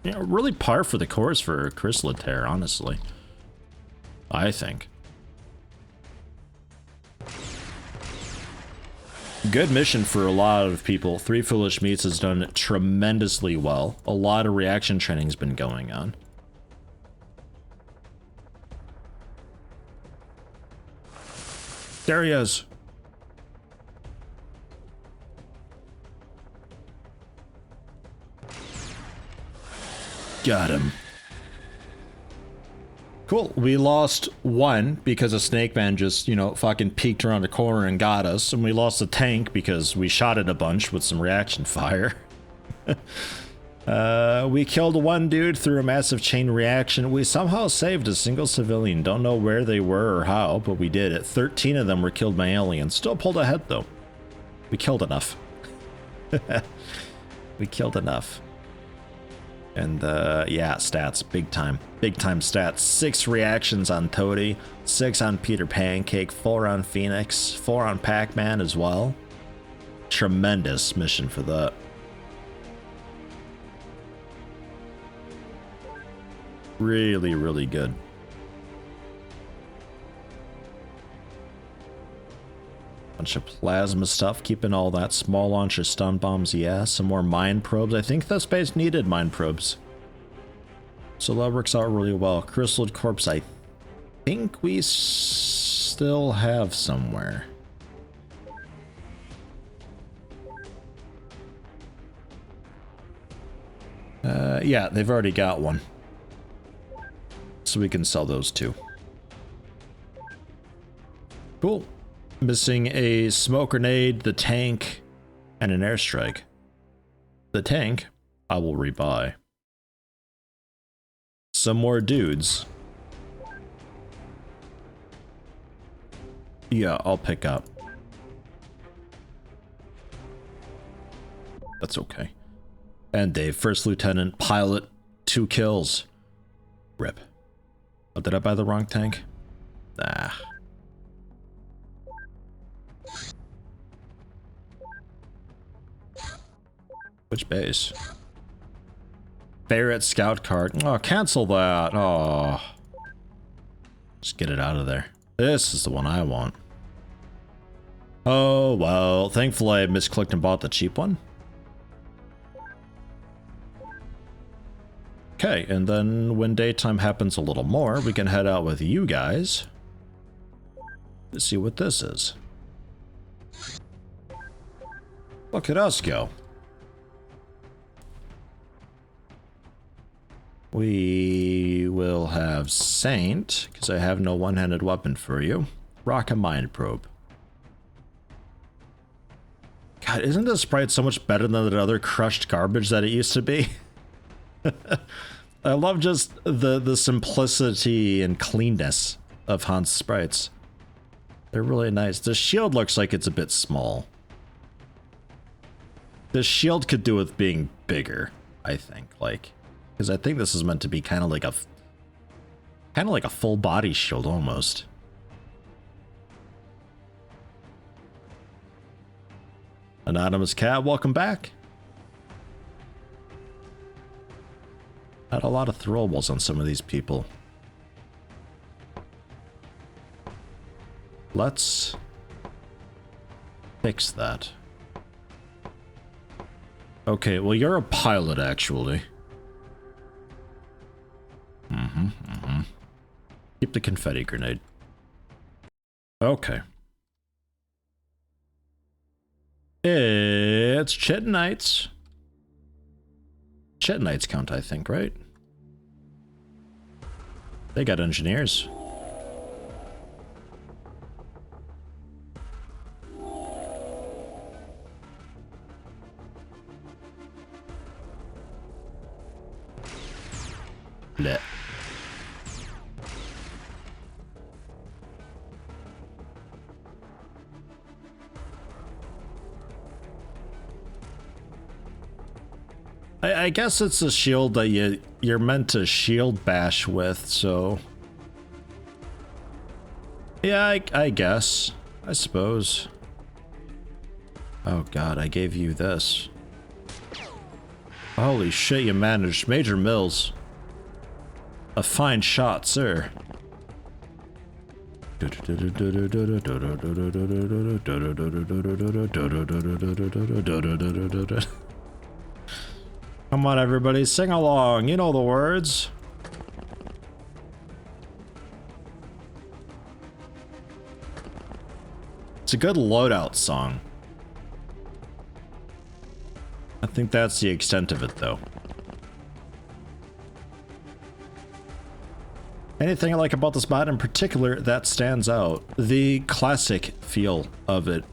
You know, really par for the course for chrysalid tear, honestly. I think. Good mission for a lot of people. 3 Foolish Meats has done tremendously well. A lot of reaction training's been going on. There he is. Got him. Cool. We lost 1 because a Snake Man just, you know, fucking peeked around the corner and got us. And we lost a tank because we shot it a bunch with some reaction fire. We killed 1 dude through a massive chain reaction. We somehow saved a single civilian. Don't know where they were or how, but we did it. 13 of them were killed by aliens. Still pulled ahead, though. We killed enough. We killed enough. And, yeah, stats. Big time. Big time stats. 6 reactions on Toady, 6 on Peter Pancake, 4 on Phoenix, 4 on Pac-Man as well. Tremendous mission for that. Really, really good. Bunch of plasma stuff, keeping all that. Small launcher stun bombs, yeah. Some more mine probes. I think this base needed mine probes. So that works out really well. Chrysalid corpse, I think we still have somewhere. Yeah, they've already got one. So we can sell those too. Cool. Missing a smoke grenade, the tank, and an airstrike. The tank, I will rebuy. Some more dudes. Yeah, I'll pick up. That's okay. And Dave, first lieutenant, pilot, 2 kills. Rip. Oh, did I buy the wrong tank? Nah. Which base? Barrett scout card. Oh, cancel that. Oh. Just get it out of there. This is the one I want. Oh, well. Thankfully I misclicked and bought the cheap one. Okay, and then when daytime happens a little more, we can head out with you guys to see what this is. Look at us go. We will have Saint, because I have no one-handed weapon for you. Rock a mine probe. God, isn't this sprite so much better than the other crushed garbage that it used to be? I love just the simplicity and cleanness of Hans sprites. They're really nice. The shield looks like it's a bit small. The shield could do with being bigger, I think. Like, because I think this is meant to be kind of like a full body shield almost. Anonymous Cat, welcome back. Had a lot of throwables on some of these people. Let's fix that. Okay, well, you're a pilot, actually. Keep the confetti grenade. Okay. It's Chitonites. Chitonites count, I think, right? They got engineers. Blech. I guess it's a shield that you're meant to shield bash with, so yeah, I guess. I suppose. Oh god, I gave you this. Holy shit, you managed. Major Mills. A fine shot, sir. Come on, everybody, sing along. You know the words. It's a good loadout song. I think that's the extent of it, though. Anything I like about this mod in particular that stands out, the classic feel of it.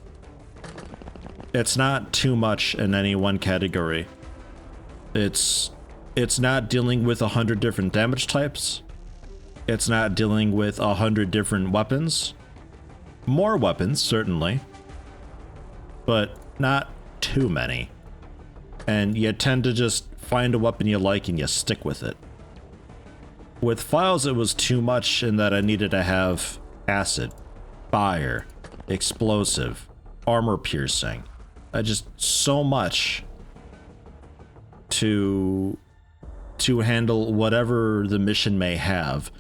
It's not too much in any one category. It's not dealing with 100 different damage types. It's not dealing with 100 different weapons. More weapons, certainly, but not too many. And you tend to just find a weapon you like and you stick with it. With files, it was too much in that I needed to have acid, fire, explosive, armor piercing. Just so much to handle whatever the mission may have.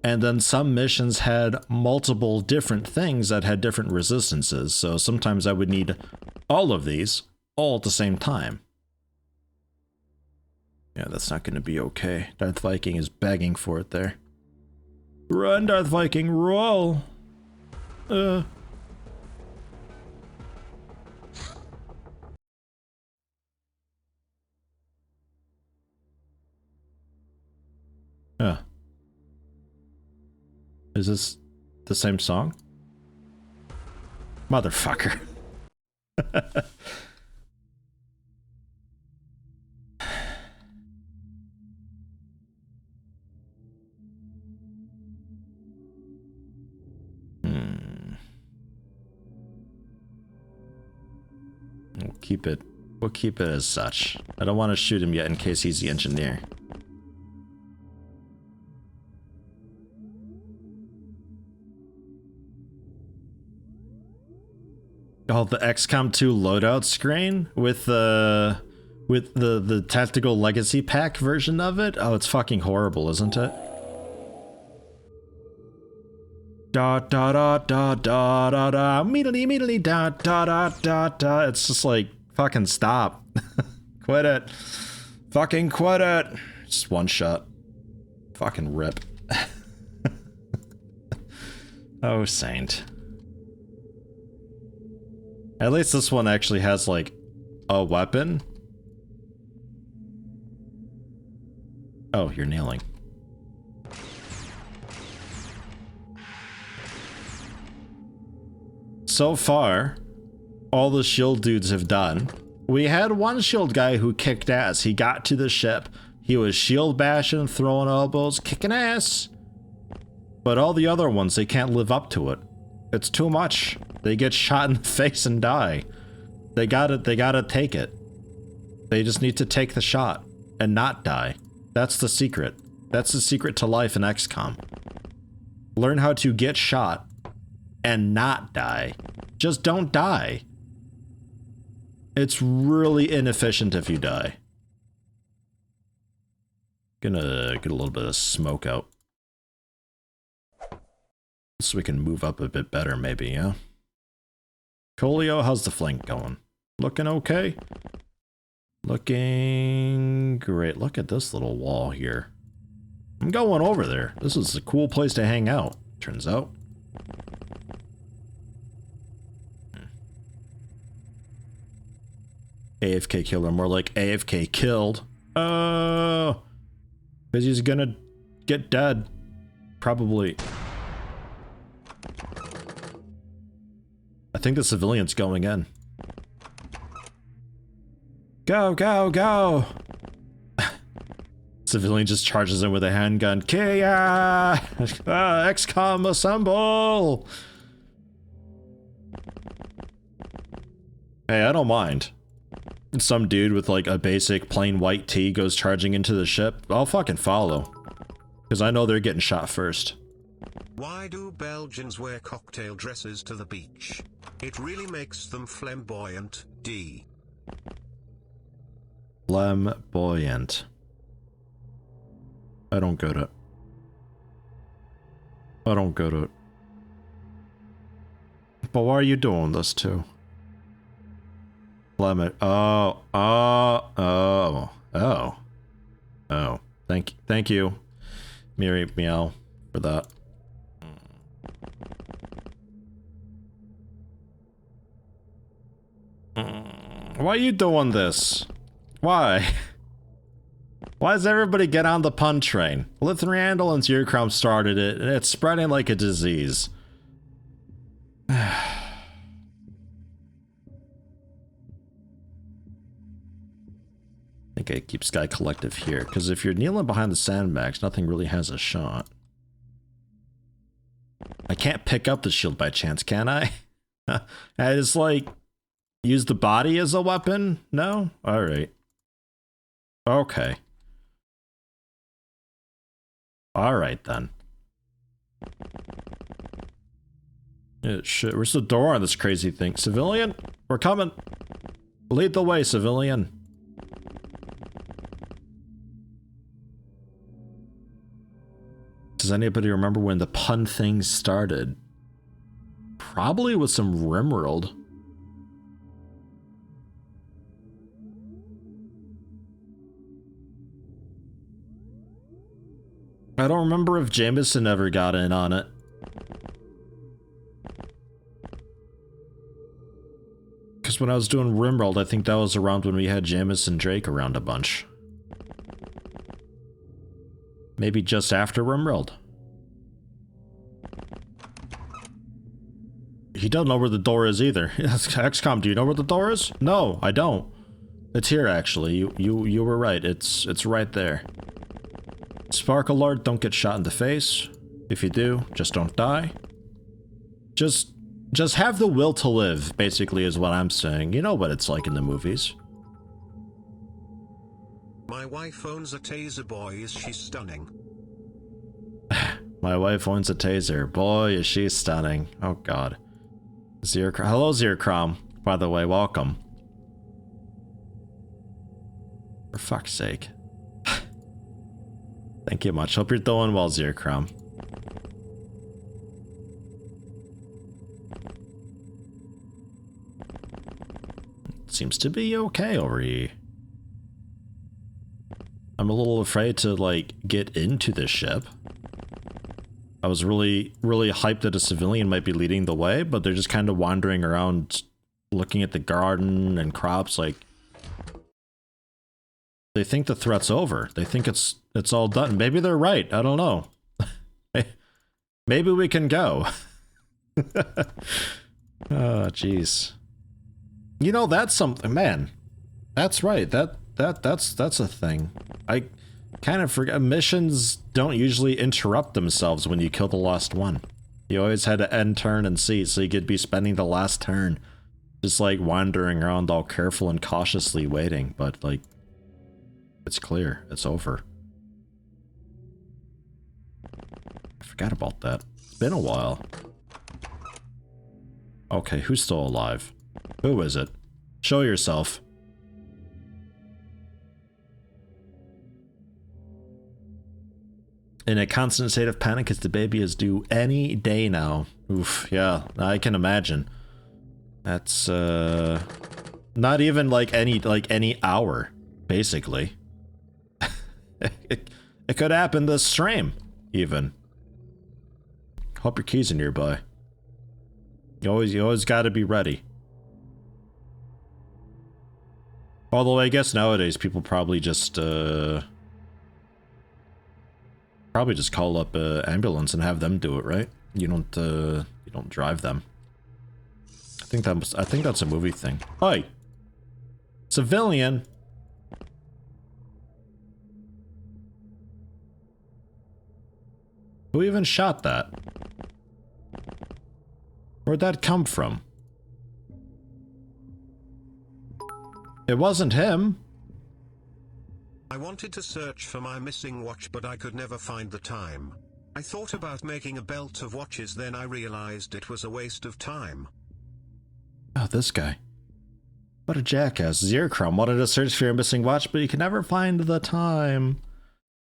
And then some missions had multiple different things that had different resistances. So sometimes I would need all of these all at the same time. Yeah, that's not going to be okay. Darth Viking is begging for it there. Run, Darth Viking, roll! Is this the same song? Motherfucker. We'll keep it as such. I don't want to shoot him yet in case he's the engineer. Oh, the XCOM 2 loadout screen with the tactical legacy pack version of it. Oh, it's fucking horrible, isn't it? Da da da da da da da immediately da da da da da. It's just like fucking stop. Quit it. Fucking quit it. Just one shot. Fucking rip. Oh, saint. At least this one actually has, like, a weapon. Oh, you're kneeling. So far, all the shield dudes have done. We had one shield guy who kicked ass. He got to the ship. He was shield bashing, throwing elbows, kicking ass. But all the other ones, they can't live up to it. It's too much. They get shot in the face and die. They gotta take it. They just need to take the shot and not die. That's the secret. That's the secret to life in XCOM. Learn how to get shot and not die. Just don't die. It's really inefficient if you die. Gonna get a little bit of smoke out. So we can move up a bit better, maybe, yeah? Colio, how's the flank going? Looking okay? Looking great. Look at this little wall here. I'm going over there. This is a cool place to hang out, turns out. AFK killer, more like AFK killed. Oh, because he's gonna get dead. Probably. I think the civilian's going in. Go, go, go! Civilian just charges in with a handgun. Kia! XCOM assemble! Hey, I don't mind. Some dude with like a basic plain white tee goes charging into the ship. I'll fucking follow. Because I know they're getting shot first. Why do Belgians wear cocktail dresses to the beach? It really makes them flamboyant. D. Flamboyant. I don't get it. I don't get it. But why are you doing this too? Flamboyant. Oh. Thank you, Miri Meow, for that. Why are you doing this? Why? Why does everybody get on the pun train? Lithuanian and Zercrom started it, and it's spreading like a disease. I think I keep Sky Collective here, because if you're kneeling behind the sandbags, nothing really has a shot. I can't pick up the shield by chance, can I? I just like use the body as a weapon? No? Alright. Okay. Alright then. Yeah, shit, where's the door on this crazy thing? Civilian? We're coming! Lead the way, civilian. Does anybody remember when the pun thing started? Probably with some Rimworld. I don't remember if Jameson ever got in on it. Because when I was doing Rimworld, I think that was around when we had Jameson Drake around a bunch. Maybe just after Rimworld. He doesn't know where the door is either. XCOM, do you know where the door is? No, I don't. It's here actually. You were right. It's right there. Sparkle Lord, don't get shot in the face. If you do, just don't die. Just have the will to live, basically, is what I'm saying. You know what it's like in the movies. My wife owns a taser, boy, is she stunning. My wife owns a taser. Boy, is she stunning. Oh god. Hello, Zercrom. By the way, welcome. For fuck's sake. Thank you much. Hope you're doing well, Zercrom. Seems to be okay over here. I'm a little afraid to, like, get into this ship. I was really hyped that a civilian might be leading the way, but they're just kind of wandering around looking at the garden and crops like... They think the threat's over. They think it's all done. Maybe they're right. I don't know. Maybe we can go. Oh, jeez. You know, that's something, man. That's right. That's a thing. I kind of forget. Missions don't usually interrupt themselves when you kill the last one. You always had to end turn and see, so you could be spending the last turn just like wandering around all careful and cautiously waiting, but like it's clear. It's over. I forgot about that. It's been a while. Okay, who's still alive? Who is it? Show yourself. In a constant state of panic as the baby is due any day now. Oof, yeah, I can imagine. That's, not even like any hour, basically. It could happen this stream, even. Hope your keys are nearby. You always gotta be ready. Although I guess nowadays people probably just call up an ambulance and have them do it, right? You don't drive them. I think that's a movie thing. Hi, civilian. Who even shot that? Where'd that come from? It wasn't him. I wanted to search for my missing watch, but I could never find the time. I thought about making a belt of watches, then I realized it was a waste of time. Oh, this guy. What a jackass. Zercrom wanted to search for your missing watch, but you can never find the time.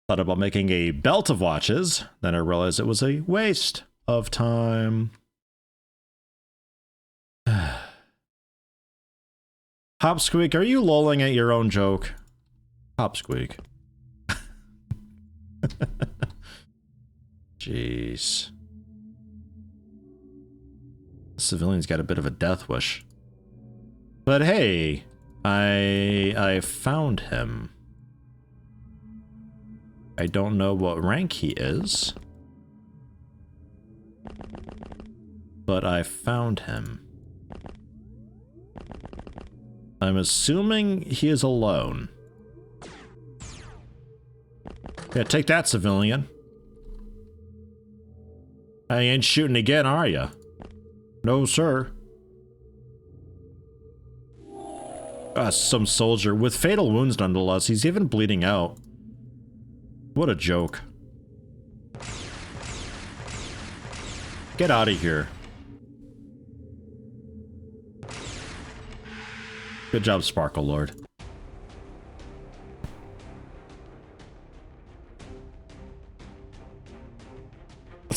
Thought about making a belt of watches, then I realized it was a waste of time. Hopsqueak, are you lolling at your own joke? Hopsqueak. Jeez. The civilian's got a bit of a death wish. But hey, I found him. I don't know what rank he is, but I found him. I'm assuming he is alone. Yeah, take that, civilian. I ain't shooting again, are ya? No, sir. Some soldier with fatal wounds nonetheless. He's even bleeding out. What a joke. Get out of here. Good job, Sparkle Lord.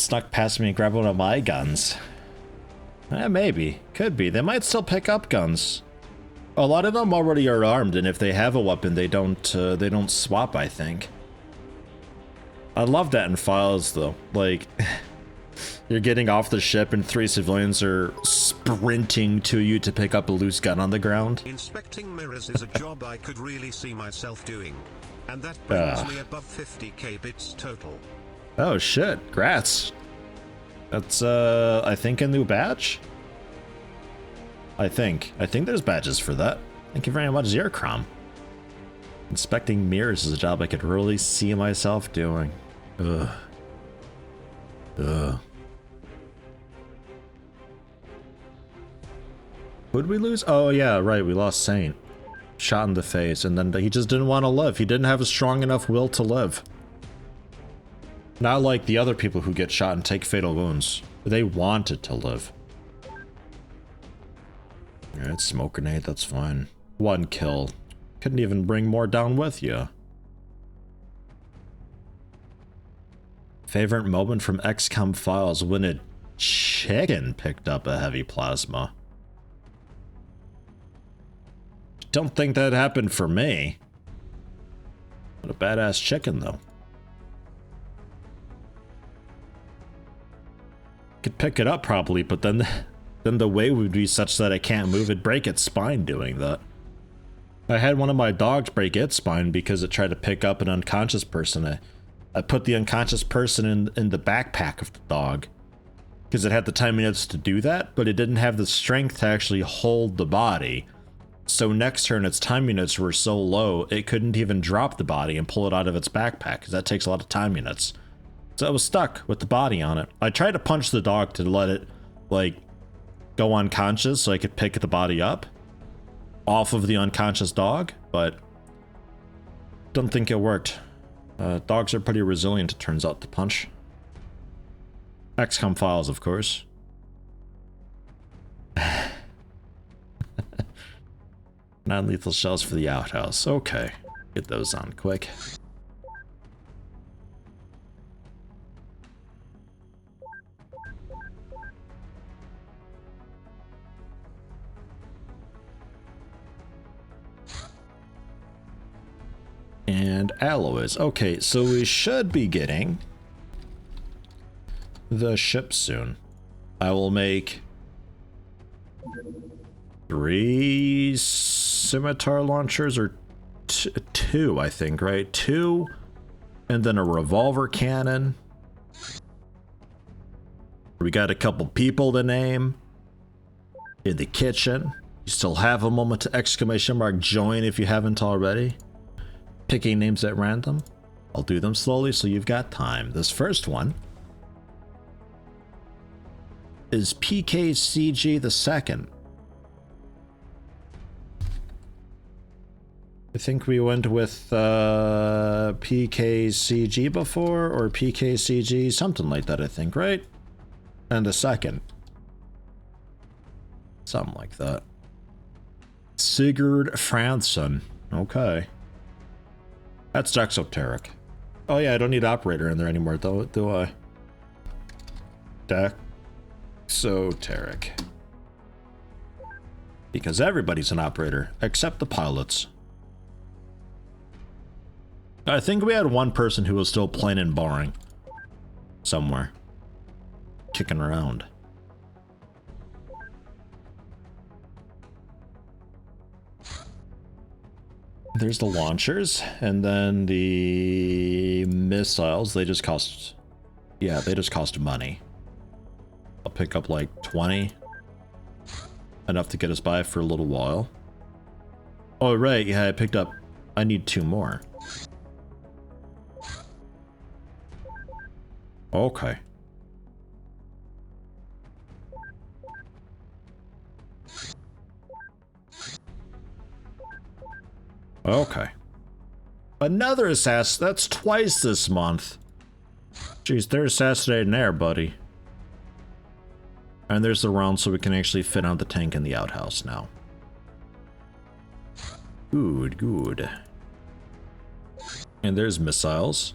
snuck past me and grabbed one of my guns. Maybe. Could be. They might still pick up guns. A lot of them already are armed, and if they have a weapon, they don't swap, I think. I love that in files, though. Like, you're getting off the ship and 3 civilians are sprinting to you to pick up a loose gun on the ground. Inspecting mirrors is a job I could really see myself doing. And that brings me above 50k bits total. Oh shit, grats. That's, I think a new badge? I think there's badges for that. Thank you very much, Zercrom. Inspecting mirrors is a job I could really see myself doing. Ugh. Ugh. Who'd we lose? Oh yeah, right, we lost Saint. Shot in the face, and then he just didn't want to live. He didn't have a strong enough will to live. Not like the other people who get shot and take fatal wounds. They wanted to live. Alright, smoke grenade, that's fine. 1 kill. Couldn't even bring more down with you. Favorite moment from XCOM files when a chicken picked up a heavy plasma. Don't think that happened for me. What a badass chicken, though. Could pick it up probably, but then the weight would be such that I can't move it, break its spine doing that. I had one of my dogs break its spine because it tried to pick up an unconscious person. I put the unconscious person in the backpack of the dog because it had the time minutes to do that, but it didn't have the strength to actually hold the body. So next turn, its time units were so low, it couldn't even drop the body and pull it out of its backpack, because that takes a lot of time units. So I was stuck with the body on it. I tried to punch the dog to let it, like, go unconscious so I could pick the body up off of the unconscious dog, but don't think it worked. Dogs are pretty resilient, it turns out, to punch. XCOM files, of course. Non-lethal shells for the outhouse. Okay. Get those on quick. And alloys. Okay, so we should be getting the ship soon. I will make 3 scimitar launchers, or 2, I think, right? 2, and then a revolver cannon. We got a couple people to name in the kitchen. You still have a moment to ! Join if you haven't already. Picking names at random. I'll do them slowly so you've got time. This first one is PKCG the second. I think we went with PKCG before, or PKCG, something like that, I think, right? And the second. Something like that. Sigurd Fransson. Okay. That's exoteric. Oh yeah, I don't need operator in there anymore, though, do I? Exoteric. Because everybody's an operator, except the pilots. I think we had one person who was still plain and boring. Somewhere. Kicking around. There's the launchers, and then the missiles, they just cost... Yeah, they just cost money. I'll pick up like 20. Enough to get us by for a little while. Oh, right, yeah, I picked up... I need 2 more. Okay. Okay. Another assassin. That's twice this month. Jeez, they're assassinating air, buddy. And there's the round so we can actually fit on the tank in the outhouse now. Good, good. And there's missiles.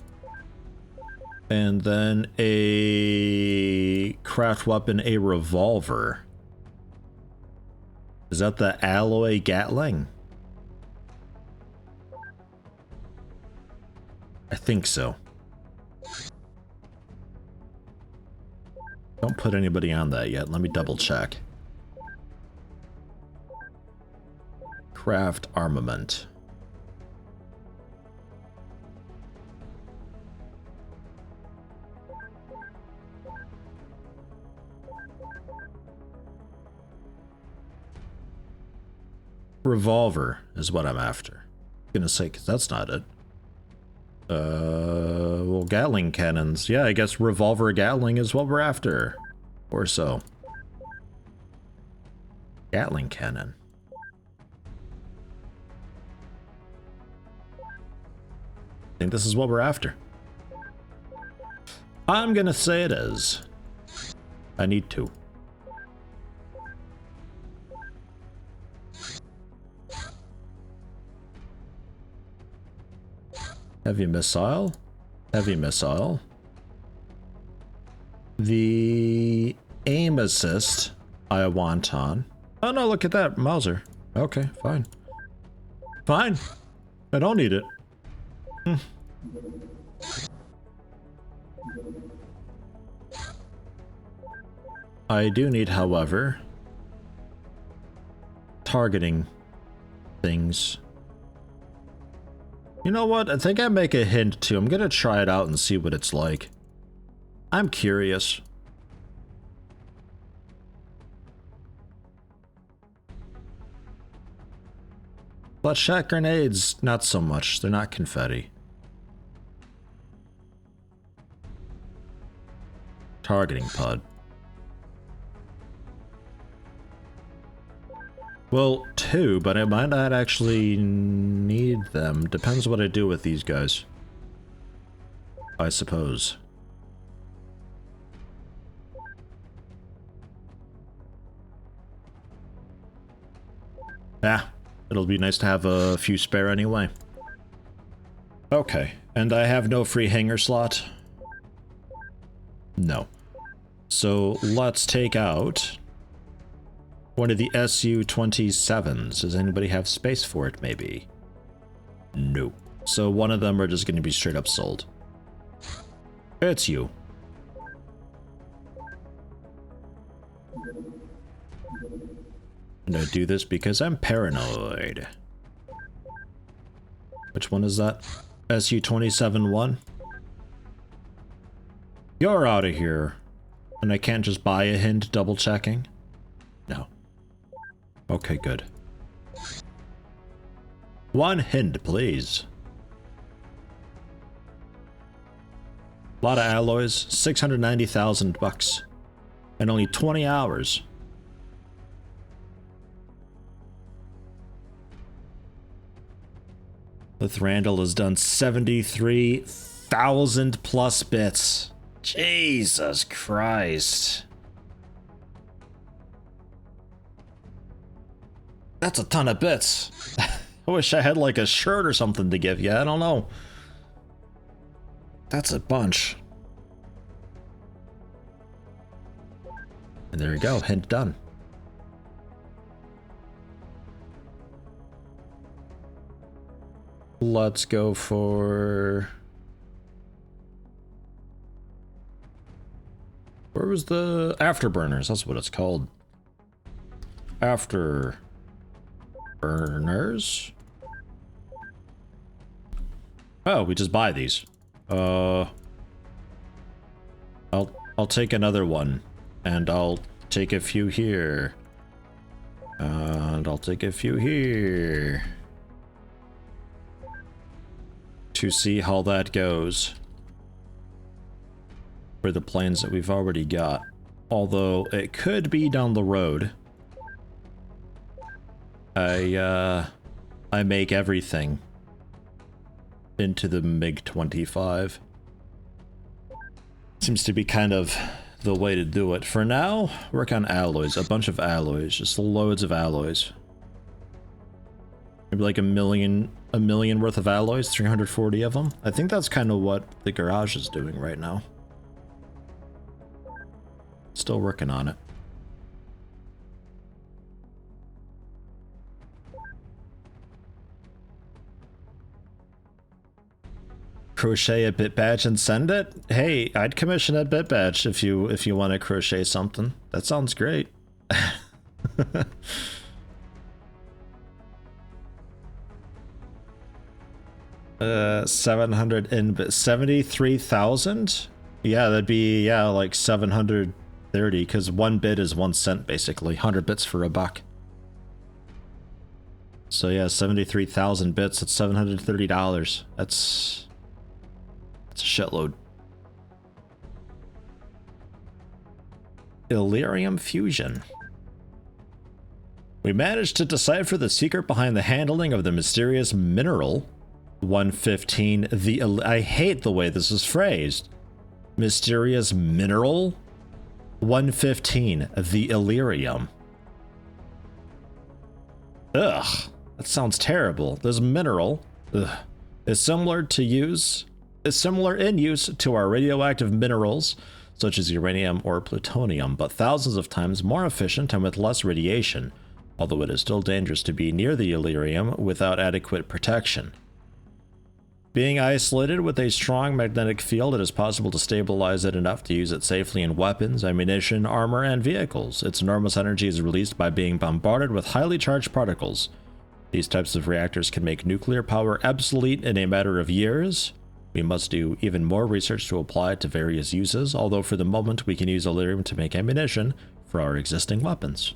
And then a craft weapon, a revolver. Is that the alloy Gatling? I think so. Don't put anybody on that yet. Let me double check. Craft armament. Revolver is what I'm after. I'm gonna say, because that's not it. Well, Gatling cannons. Yeah, I guess revolver Gatling is what we're after. Or so. Gatling cannon. I think this is what we're after. I'm gonna say it is. I need to. Heavy missile. Heavy missile. The aim assist I want on. Oh no, look at that. Mauser. Okay, fine. Fine. I don't need it. I do need, however, targeting things. You know what? I think I make a hint too. I'm gonna try it out and see what it's like. I'm curious. But shot grenades, not so much. They're not confetti. Targeting pod. Well, 2, but I might not actually need them. Depends what I do with these guys. I suppose. Yeah, it'll be nice to have a few spare anyway. Okay, and I have no free hanger slot? No. So let's take out one of the Su-27s. Does anybody have space for it, maybe? No. So one of them are just going to be straight up sold. It's you. And I do this because I'm paranoid. Which one is that? Su-27-1? You're out of here. And I can't just buy a hint double checking? No. Okay, good. One hint, please. A lot of alloys, 690,000 bucks. And only 20 hours. Lithrandal has done 73,000 plus bits. Jesus Christ. That's a ton of bits. I wish I had like a shirt or something to give you. I don't know. That's a bunch. And there you go. Hint done. Let's go for... Where was the afterburners? That's what it's called. Afterburners. Oh, we just buy these. I'll take another one, and I'll take a few here, and I'll take a few here to see how that goes. For the planes that we've already got. Although it could be down the road. I make everything into the MiG-25. Seems to be kind of the way to do it. For now, work on alloys. A bunch of alloys. Just loads of alloys. Maybe like a million 1 million worth of alloys, 340 of them. I think that's kind of what the garage is doing right now. Still working on it. Crochet a bit badge and send it? Hey, I'd commission a bit badge if you want to crochet something. That sounds great. 700 in 73,000? Yeah, that'd be like 730 because 1 bit is 1 cent basically. 100 bits for $1. So yeah, 73,000 bits. That's $730. That's a shitload. Illyrium fusion. We managed to decipher the secret behind the handling of the mysterious mineral 115. I hate the way this is phrased. Mysterious mineral 115, the Illyrium. Ugh, that sounds terrible. This mineral is similar in use to our radioactive minerals, such as uranium or plutonium, but thousands of times more efficient and with less radiation, although it is still dangerous to be near the Illyrium without adequate protection. Being isolated with a strong magnetic field, it is possible to stabilize it enough to use it safely in weapons, ammunition, armor, and vehicles. Its enormous energy is released by being bombarded with highly charged particles. These types of reactors can make nuclear power obsolete in a matter of years. We must do even more research to apply it to various uses, although for the moment we can use Illyrium to make ammunition for our existing weapons.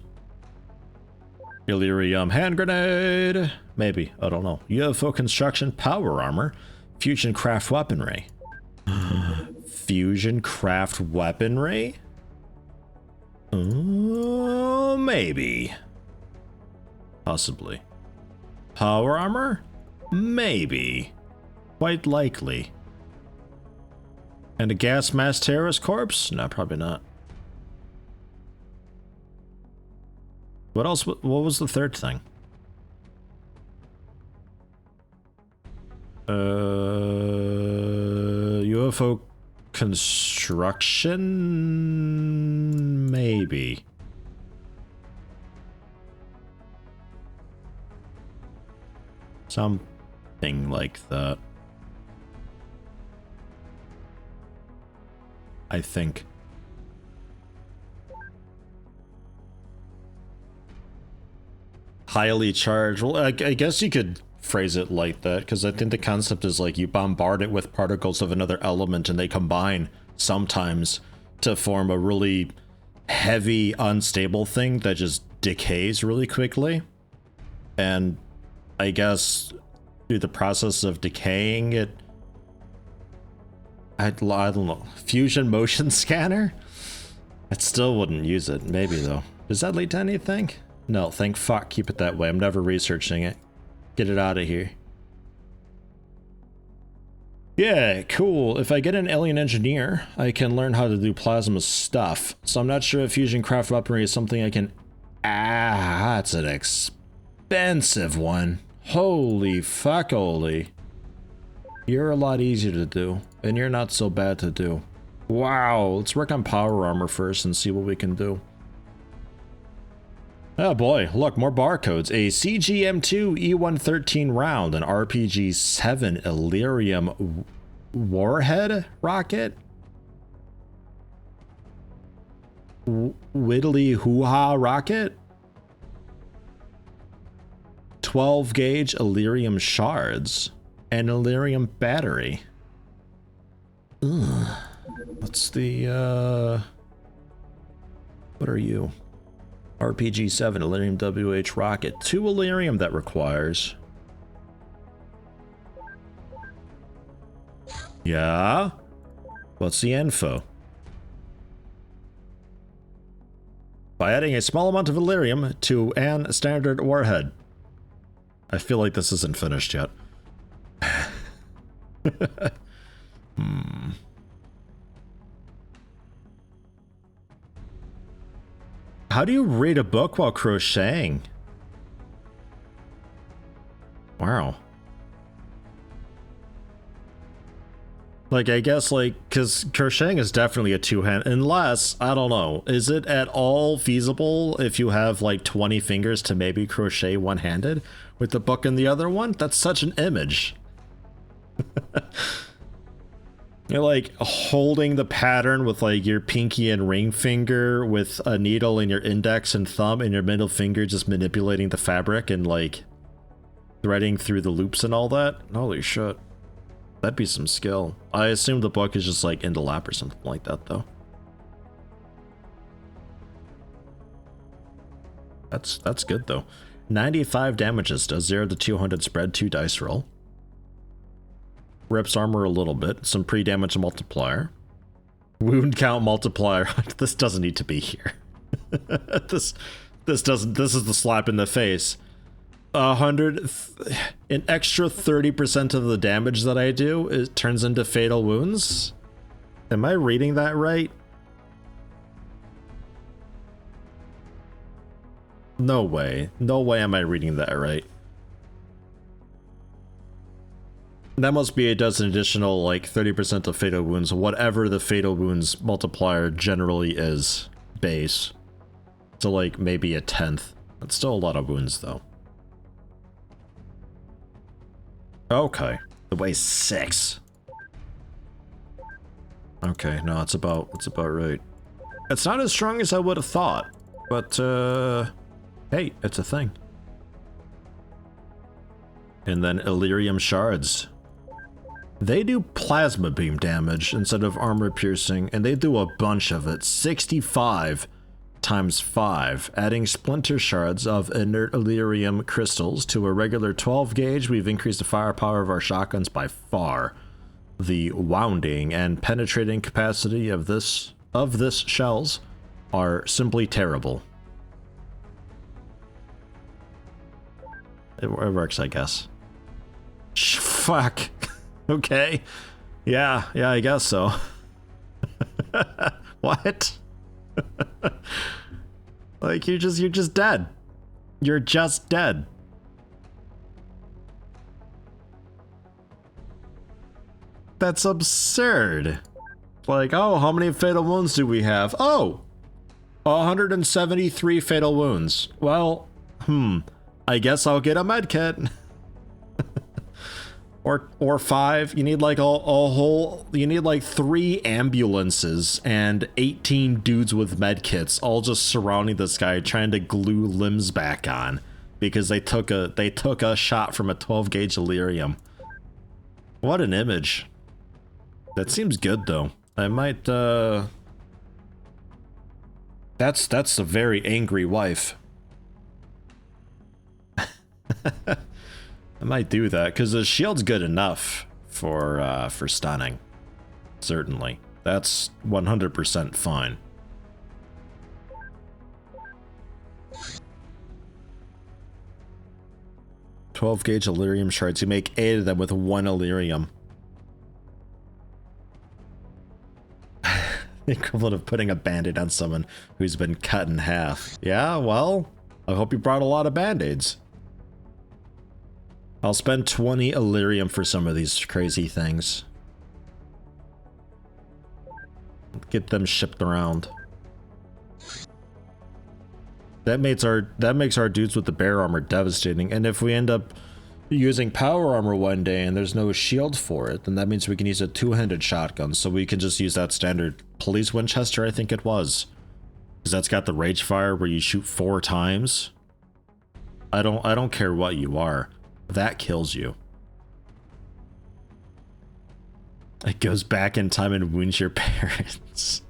Illyrium hand grenade! Maybe, I don't know. UFO construction power armor. Fusion craft weaponry. Fusion craft weaponry? Maybe. Possibly. Power armor? Maybe. Quite likely. And a gas mask terrorist corpse? No, probably not. What else? What was the third thing? UFO construction? Maybe. Something like that. I think. Highly charged. Well, I guess you could phrase it like that, because I think the concept is like you bombard it with particles of another element and they combine sometimes to form a really heavy, unstable thing that just decays really quickly. And I guess through the process of decaying it, I don't know, fusion motion scanner? I still wouldn't use it, maybe though. Does that lead to anything? No, thank fuck, keep it that way. I'm never researching it. Get it out of here. Yeah, cool. If I get an alien engineer, I can learn how to do plasma stuff. So I'm not sure if fusion craft weaponry is something I can... Ah, that's an expensive one. Holy fuck, holy. You're a lot easier to do, and you're not so bad to do. Wow, let's work on power armor first and see what we can do. Oh boy, look, more barcodes. A CGM-2 E-113 round, an RPG-7 Illyrium warhead rocket, Whittly Hoo-Ha rocket, 12 gauge Illyrium shards, and Illyrium battery. Ugh. What's the, what are you? RPG-7 Illyrium WH rocket. 2 Illyrium that requires. Yeah? What's the info? By adding a small amount of Illyrium to an standard warhead. I feel like this isn't finished yet. How do you read a book while crocheting? Wow. Like, I guess, like, because crocheting is definitely a two-hand, unless, I don't know, is it at all feasible if you have, like, 20 fingers to maybe crochet one-handed with the book in the other one? That's such an image. You're, like, holding the pattern with, like, your pinky and ring finger with a needle in your index and thumb and your middle finger just manipulating the fabric and, like, threading through the loops and all that. Holy shit. That'd be some skill. I assume the book is just like in the lap or something like that, though. That's good, though. 95 damages, does 0 to 200 spread, 2 dice roll. Rips armor a little bit, some pre-damage multiplier. Wound count multiplier. This doesn't need to be here. This is the slap in the face. 100, an extra 30% of the damage that I do, it turns into fatal wounds. Am I reading that right? No way. No way am I reading that right. That must be it does an additional like 30% of fatal wounds, whatever the fatal wounds multiplier generally is base. So like maybe a 10th. That's still a lot of wounds though. Okay, it weighs 6. Okay, no, it's about right. It's not as strong as I would have thought, but hey, it's a thing. And then Illyrium shards. They do plasma beam damage instead of armor piercing, and they do a bunch of it. 65 times 5, adding splinter shards of inert Illyrium crystals to a regular 12 gauge. We've increased the firepower of our shotguns by far. The wounding and penetrating capacity of this shells are simply terrible. It works, I guess. Fuck. Okay. Yeah, I guess so. What? Like you're just dead. You're just dead. That's absurd. Like, oh, how many fatal wounds do we have? Oh, 173 fatal wounds. Well, I guess I'll get a med kit. Or 5. You need like a whole, you need like 3 ambulances and 18 dudes with med kits all just surrounding this guy trying to glue limbs back on because they took a shot from a 12 gauge Illyrium. What an image. That seems good though. I might that's a very angry wife. I might do that, because the shield's good enough for stunning. Certainly. That's 100% fine. "12 gauge Illyrium shards. You make 8 of them with 1 Illyrium. The equivalent of putting a band-aid on someone who's been cut in half. Yeah, well, I hope you brought a lot of band-aids. I'll spend 20 Illyrium for some of these crazy things. Get them shipped around. That makes our dudes with the bear armor devastating, and if we end up using power armor one day and there's no shield for it, then that means we can use a 2-handed shotgun, so we can just use that standard police Winchester, I think it was. Because that's got the rage fire where you shoot 4 times. I don't care what you are. That kills you. It goes back in time and wounds your parents.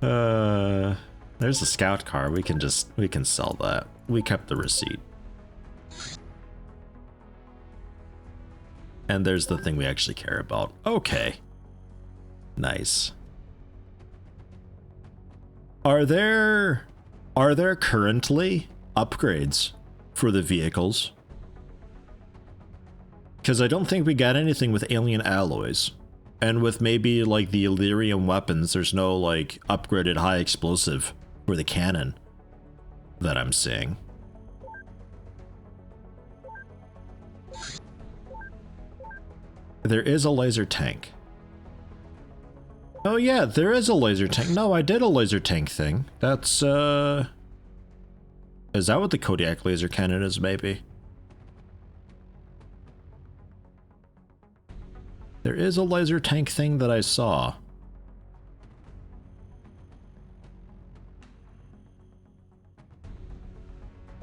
There's a scout car. We can sell that. We kept the receipt. And there's the thing we actually care about. Okay. Nice. Are there currently upgrades for the vehicles? Because I don't think we got anything with alien alloys. And with maybe like the Illyrium weapons, there's no like upgraded high explosive for the cannon that I'm seeing. There is a laser tank. Oh yeah, there is a laser tank. No, I did a laser tank thing. That's, is that what the Kodiak laser cannon is, maybe? There is a laser tank thing that I saw.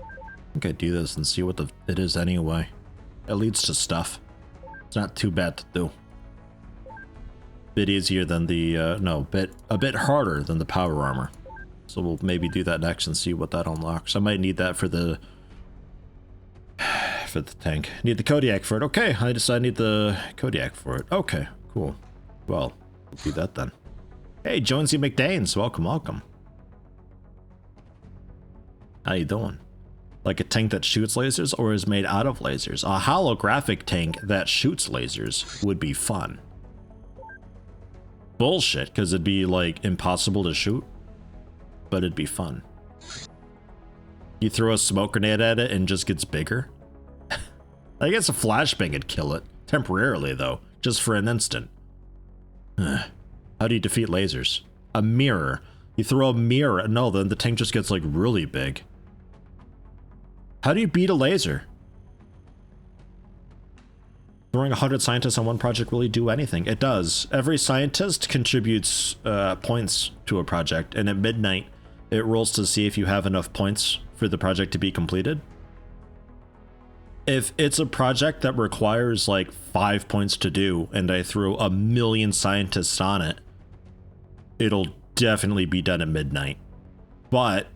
I think I do this and see what it is anyway. It leads to stuff. It's not too bad to do. Bit easier than the, no, a bit harder than the power armor. So we'll maybe do that next and see what that unlocks. I might need that for the tank. Need the Kodiak for it. Okay, I decide I need the Kodiak for it. Okay, cool. Well, we'll do that then. Hey, Jonesy McDanes, welcome, welcome. How you doing? Like a tank that shoots lasers or is made out of lasers? A holographic tank that shoots lasers would be fun. Bullshit, because it'd be like impossible to shoot, but it'd be fun. You throw a smoke grenade at it and it just gets bigger. I guess a flashbang would kill it, temporarily though, just for an instant. How do you defeat lasers? A mirror. You throw a mirror, no, then the tank just gets like really big. How do you beat a laser? Throwing 100 scientists on one project really do anything? It does. Every scientist contributes points to a project, and at midnight, it rolls to see if you have enough points for the project to be completed. If it's a project that requires like 5 points to do, and I throw 1,000,000 scientists on it, it'll definitely be done at midnight. But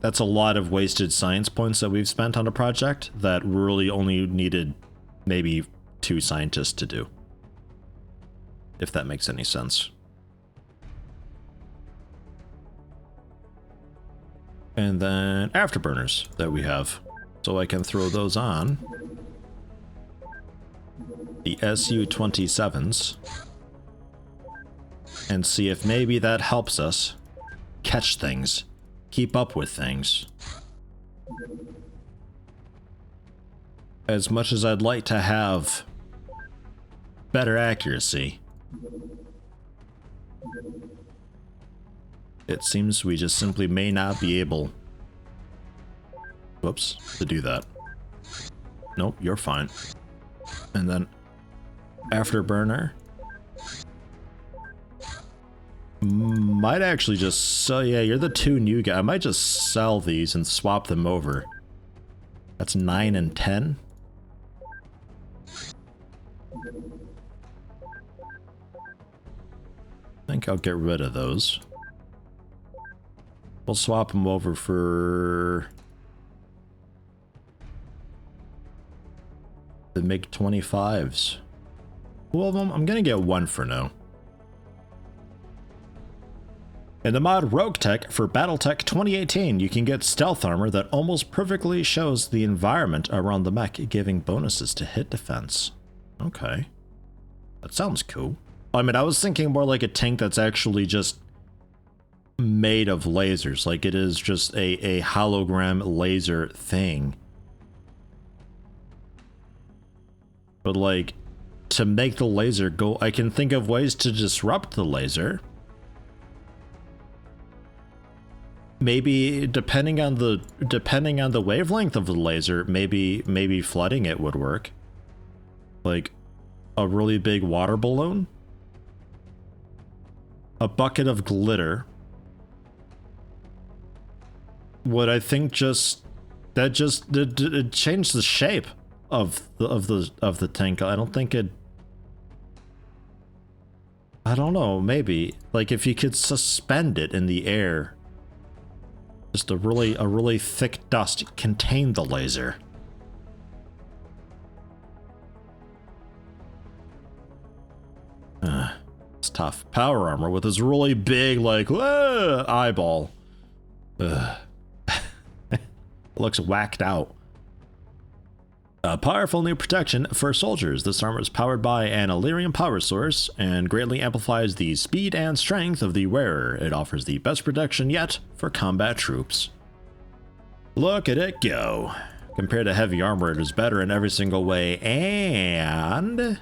that's a lot of wasted science points that we've spent on a project that really only needed maybe 2 scientists to do. If that makes any sense. And then afterburners that we have. So I can throw those on. The SU-27s. And see if maybe that helps us catch things. Keep up with things. As much as I'd like to have better accuracy, it seems we just simply may not be able, whoops, to do that. Nope, you're fine. And then afterburner. Might actually just sell, yeah, you're the 2 new guys. I might just sell these and swap them over. That's 9 and 10. I think I'll get rid of those. We'll swap them over for the MiG-25s. 2 of them? I'm gonna get 1 for now. In the mod Rogue Tech for Battletech 2018, you can get stealth armor that almost perfectly shows the environment around the mech, giving bonuses to hit defense. Okay. That sounds cool. I mean, I was thinking more like a tank that's actually just made of lasers, like it is just a hologram laser thing. But like, to make the laser go, I can think of ways to disrupt the laser. Maybe depending on the wavelength of the laser, maybe flooding it would work. Like a really big water balloon, a bucket of glitter would, I think, it changed the shape of the tank. I don't think it. I don't know. Maybe like if you could suspend it in the air. Just a really thick dust contained the laser. It's tough. Power armor with this really big, like, eyeball. Looks whacked out. A powerful new protection for soldiers. This armor is powered by an Illyrium power source and greatly amplifies the speed and strength of the wearer. It offers the best protection yet for combat troops. Look at it go. Compared to heavy armor, it is better in every single way, and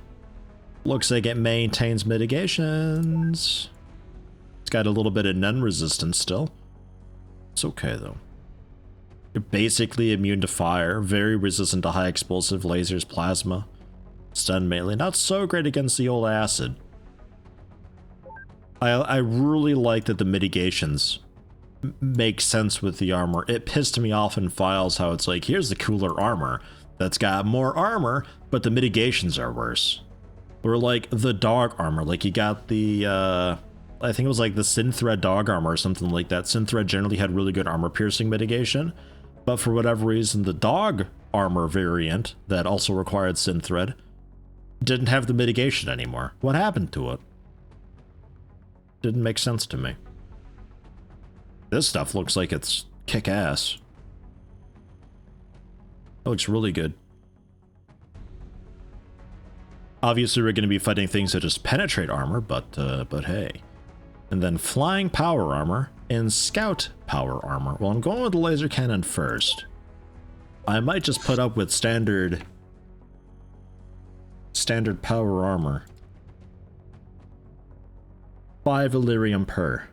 Looks like it maintains mitigations. It's got a little bit of non-resistance still. It's okay though. You're basically immune to fire, very resistant to high explosive, lasers, plasma, stun melee. Not so great against the old acid. I really like that the mitigations make sense with the armor. It pissed me off in files how it's like, here's the cooler armor that's got more armor, but the mitigations are worse. Or like the dog armor, like you got the, I think it was like the Synthread dog armor or something like that. Synthread generally had really good armor piercing mitigation, but for whatever reason, the dog armor variant that also required Synthread didn't have the mitigation anymore. What happened to it? Didn't make sense to me. This stuff looks like it's kick-ass. It looks really good. Obviously, we're going to be fighting things that just penetrate armor, but hey. And then flying power armor and scout power armor. Well, I'm going with the laser cannon first. I might just put up with standard power armor. 5 Illyrium per.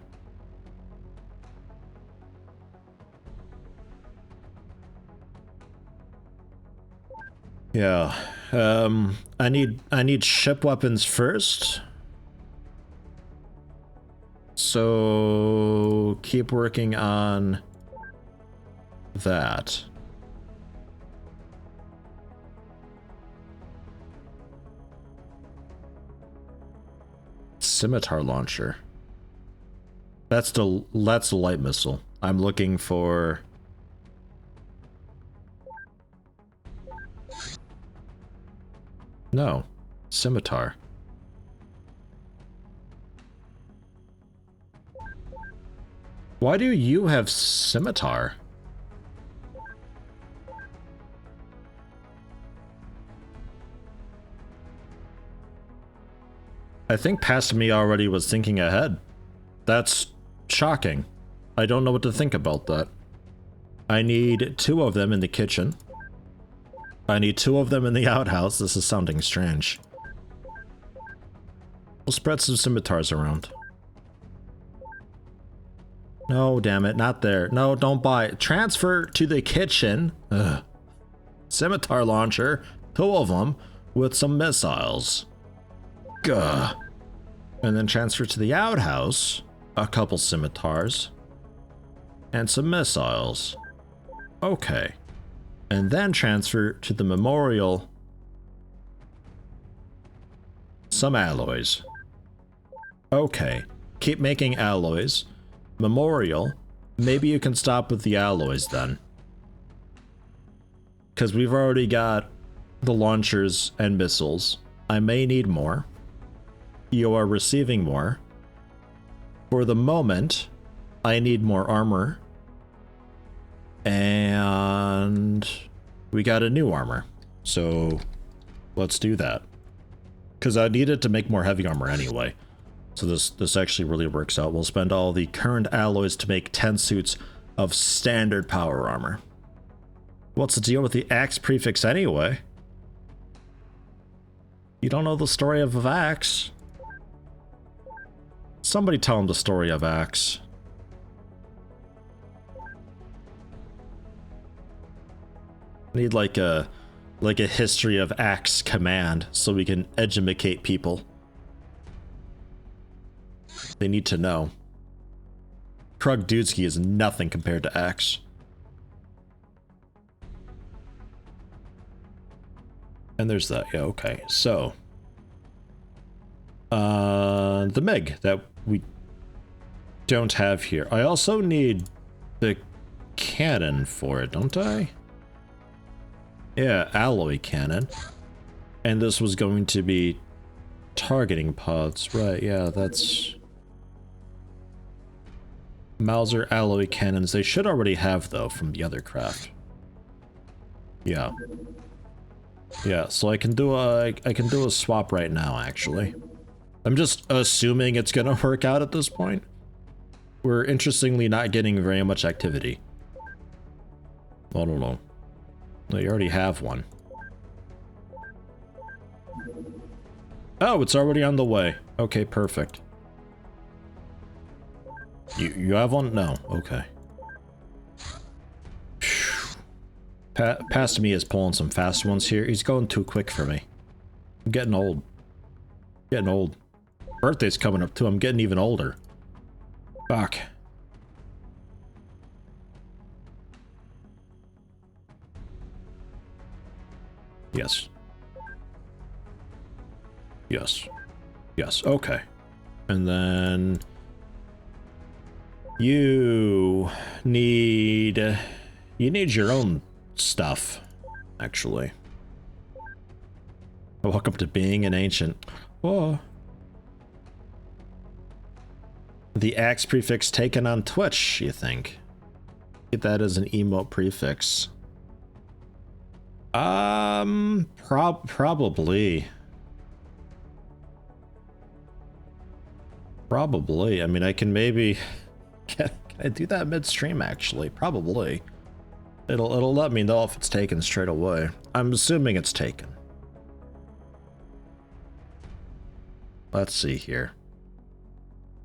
Yeah. I need ship weapons first. So keep working on that. Scimitar launcher. That's the light missile. I'm looking for no, scimitar. Why do you have scimitar? I think past me already was thinking ahead. That's shocking. I don't know what to think about that. I need 2 of them in the kitchen. I need 2 of them in the outhouse. This is sounding strange. We'll spread some scimitars around. No, damn it, not there. No, don't buy it. Transfer to the kitchen. Ugh. Scimitar launcher, 2 of them, with some missiles. Gah. And then transfer to the outhouse, a couple scimitars, and some missiles. Okay. And then transfer to the memorial some alloys. Okay. Keep making alloys. Memorial. Maybe you can stop with the alloys then. Because we've already got the launchers and missiles. I may need more. You are receiving more. For the moment, I need more armor. And we got a new armor. So let's do that. Because I needed to make more heavy armor anyway. So this actually really works out. We'll spend all the current alloys to make 10 suits of standard power armor. What's the deal with the axe prefix anyway? You don't know the story of Axe? Somebody tell him the story of Axe. I need like a history of Axe command so we can educate people. They need to know. Krug Dudesky is nothing compared to Axe. And there's that. Yeah, okay. So the Meg that we don't have here. I also need the cannon for it, don't I? Yeah, alloy cannon. And this was going to be targeting pods. Right, yeah, that's Mauser alloy cannons. They should already have though from the other craft. Yeah. Yeah, so I can do a swap right now actually. I'm just assuming it's gonna work out at this point. We're interestingly not getting very much activity. I don't know. No, you already have one. Oh, it's already on the way. Okay, perfect. You have one? No. Okay. Past me is pulling some fast ones here. He's going too quick for me. I'm getting old. Getting old. Birthday's coming up too. I'm getting even older. Fuck. Yes. Yes. Yes. Okay. And then you need your own stuff, actually. Welcome to being an ancient. Whoa. The axe prefix taken on Twitch, you think? Get that as an emote prefix. Probably. Probably. I mean, I can maybe... Can I do that midstream, actually? Probably. It'll let me know if it's taken straight away. I'm assuming it's taken. Let's see here.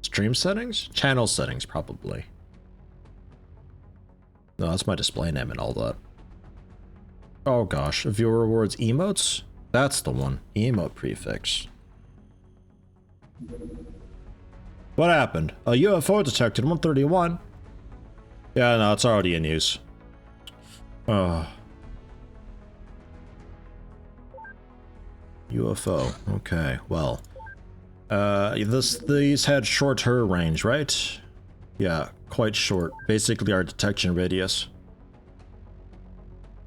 Stream settings? Channel settings, probably. No, that's my display name and all that. Oh gosh, viewer rewards emotes? That's the one. Emote prefix. What happened? A UFO detected 131. Yeah, no, it's already in use. UFO. Okay, well. These had shorter range, right? Yeah, quite short. Basically our detection radius.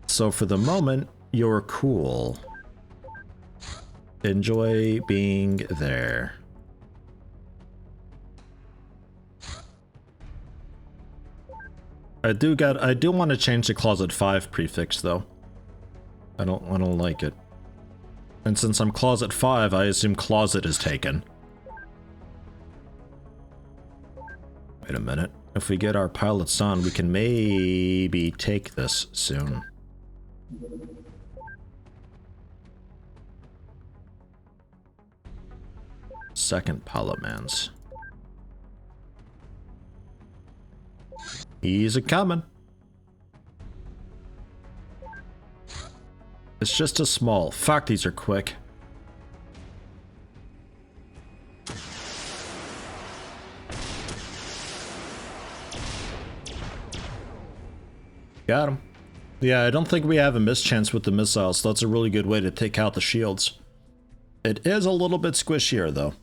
So for the moment, you're cool. Enjoy being there. I do want to change the Closet 5 prefix though. I don't like it. And since I'm Closet 5, I assume Closet is taken. Wait a minute. If we get our pilots on, we can maybe take this soon. Second pilot man's. He's a-coming. It's just a small. Fuck, these are quick. Got him. Yeah, I don't think we have a mischance with the missiles, so that's a really good way to take out the shields. It is a little bit squishier, though.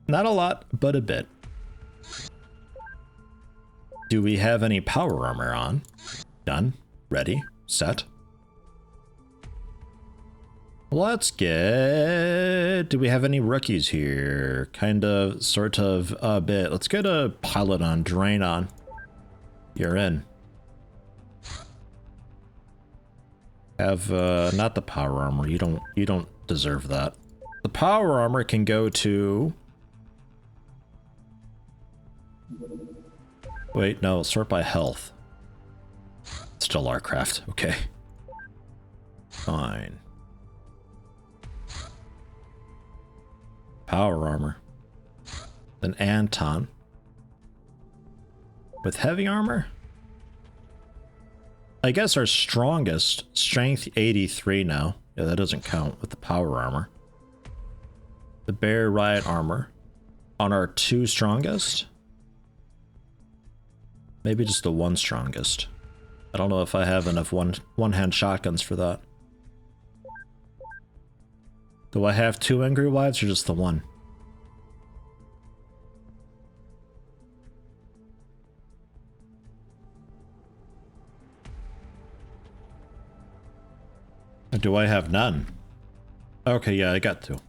Not a lot, but a bit. Do we have any power armor on? Done. Ready. Set. Let's get... Do we have any rookies here? Kind of, sort of, a bit. Let's get a pilot on. Drain on. You're in. Have, not the power armor. You don't deserve that. The power armor can go to... Wait, no, sort by health. Still our craft, okay. Fine. Power armor. Then Anton. With heavy armor? I guess our strongest, strength 83 now. Yeah, that doesn't count with the power armor. The bear riot armor. On our two strongest? Maybe just the one strongest. I don't know if I have enough one-hand shotguns for that. Do I have two angry wives or just the one? Or do I have none? Okay, yeah, I got two.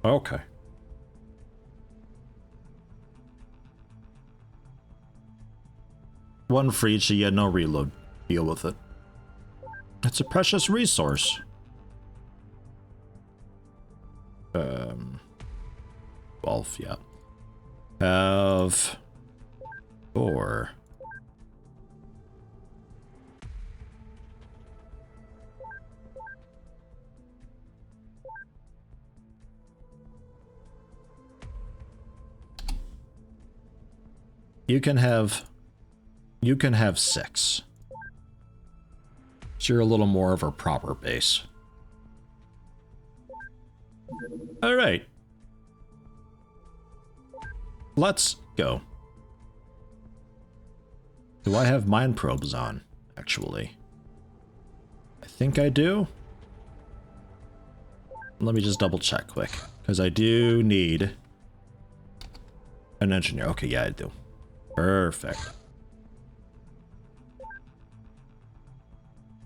Okay. One for each, yeah, no reload. Deal with it. It's a precious resource. 12, yeah. Have 4. You can have 6. So you're a little more of a proper base. All right. Let's go. Do I have mine probes on, actually? I think I do. Let me just double check quick, because I do need an engineer. Okay, yeah, I do. Perfect.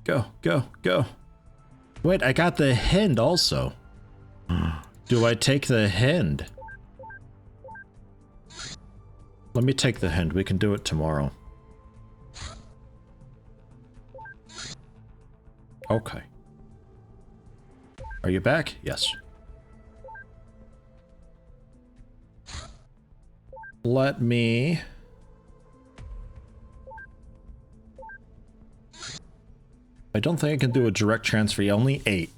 Go, go, go. Wait, I got the Hind also. Do I take the Hind? Let me take the Hind. We can do it tomorrow. Okay. Are you back? Yes. Let me... I don't think I can do a direct transfer. Only 8.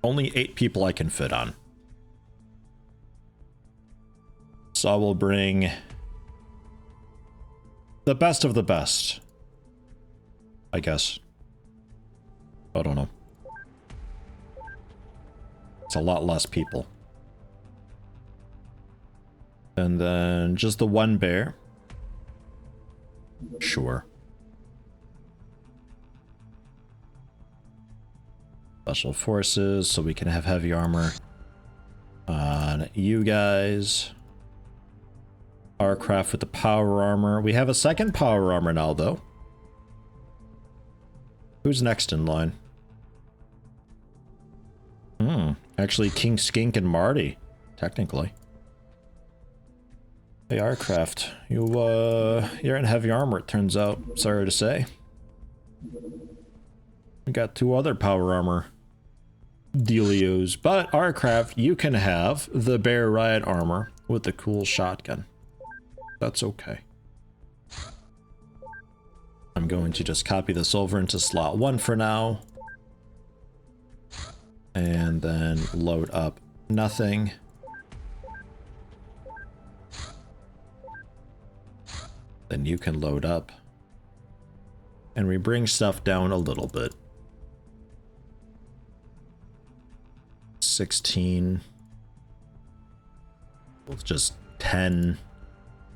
Only 8 people I can fit on. So I will bring the best of the best, I guess. I don't know. It's a lot less people. And then just the one bear. Sure. Special forces, so we can have heavy armor on you guys. Aircraft with the power armor. We have a second power armor now, though. Who's next in line? Actually, King Skink and Marty, technically. Hey, aircraft, you're in heavy armor, it turns out. Sorry to say. We got 2 other power armor dealios, but aircraft, you can have the bear riot armor with the cool shotgun. That's okay. I'm going to just copy this over into slot 1 for now. And then load up nothing. Then you can load up. And we bring stuff down a little bit. 16. With just 10.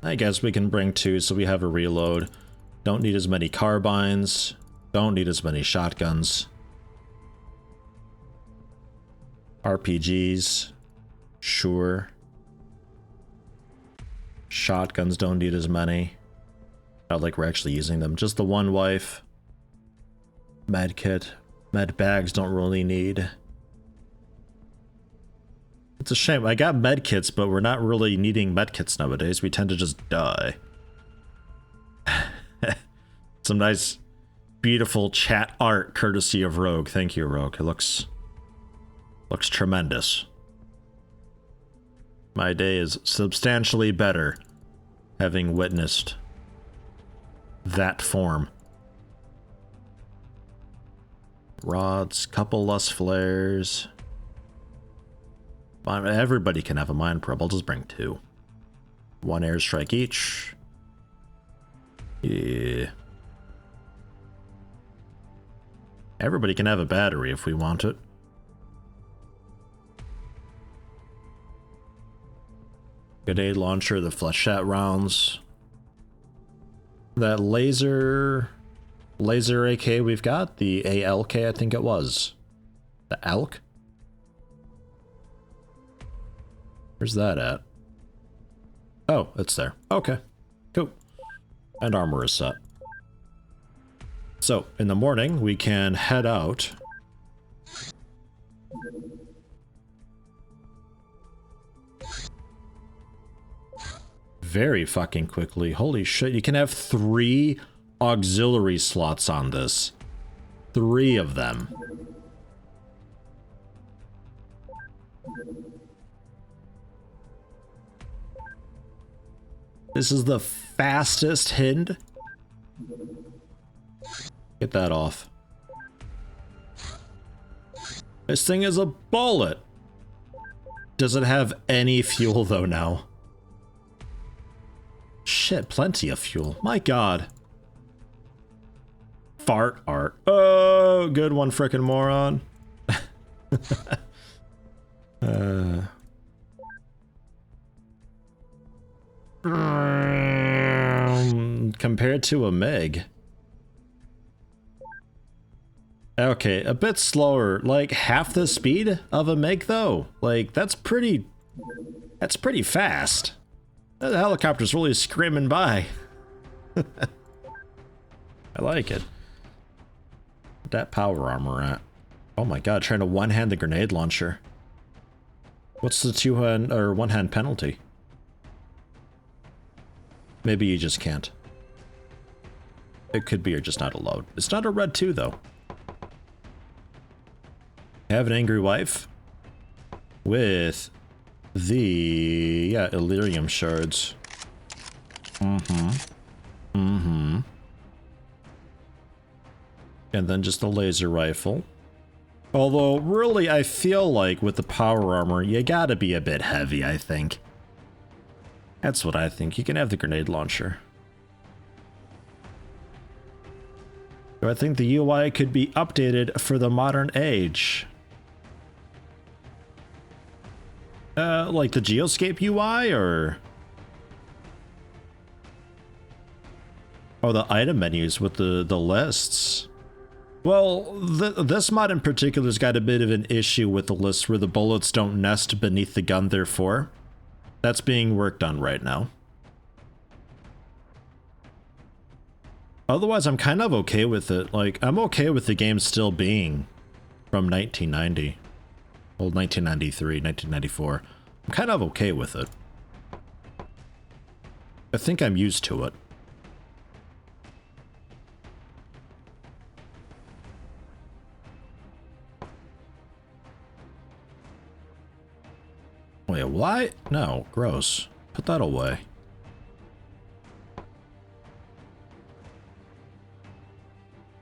I guess we can bring 2 so we have a reload. Don't need as many carbines. Don't need as many shotguns. RPGs. Sure. Shotguns don't need as many. Not like we're actually using them. Just the one wife. Med kit. Med bags don't really need. It's a shame. I got med kits, but we're not really needing med kits nowadays. We tend to just die. Some nice, beautiful chat art courtesy of Rogue. Thank you, Rogue. It looks tremendous. My day is substantially better having witnessed that form. Rods, couple less flares. Everybody can have a mine probe. I'll just bring 2. 1 airstrike each. Yeah. Everybody can have a battery if we want it. Grenade launcher, the flechette rounds. That laser AK we've got, the ALK I think it was. The ALK? Where's that at? Oh, it's there. Okay. Cool. And armor is set. So, in the morning, we can head out. Very fucking quickly. Holy shit, you can have 3 auxiliary slots on this. 3 of them. This is the fastest hind. Get that off. This thing is a bullet. Does it have any fuel though now? Shit, plenty of fuel. My god. Fart art. Oh, good one, frickin' moron. Compared to a Meg. Okay, a bit slower, like half the speed of a Meg though. Like that's pretty fast. That helicopter's really screaming by. I like it. That power armor at. Oh my god, trying to one-hand the grenade launcher. What's the two-hand or one-hand penalty? Maybe you just can't. It could be you're just not allowed. It's not a red 2 though. Have an angry wife with the Illyrium shards. And then just a laser rifle. Although really I feel like with the power armor you gotta be a bit heavy, I think. That's what I think. You can have the grenade launcher. Do I think the UI could be updated for the modern age? Like the Geoscape UI, or? Oh, the item menus with the lists. Well, this mod in particular has got a bit of an issue with the list where the bullets don't nest beneath the gun, therefore. That's being worked on right now. Otherwise, I'm kind of okay with it. Like, I'm okay with the game still being from 1990. Well, 1993, 1994. I'm kind of okay with it. I think I'm used to it. Wait, why? No, gross. Put that away.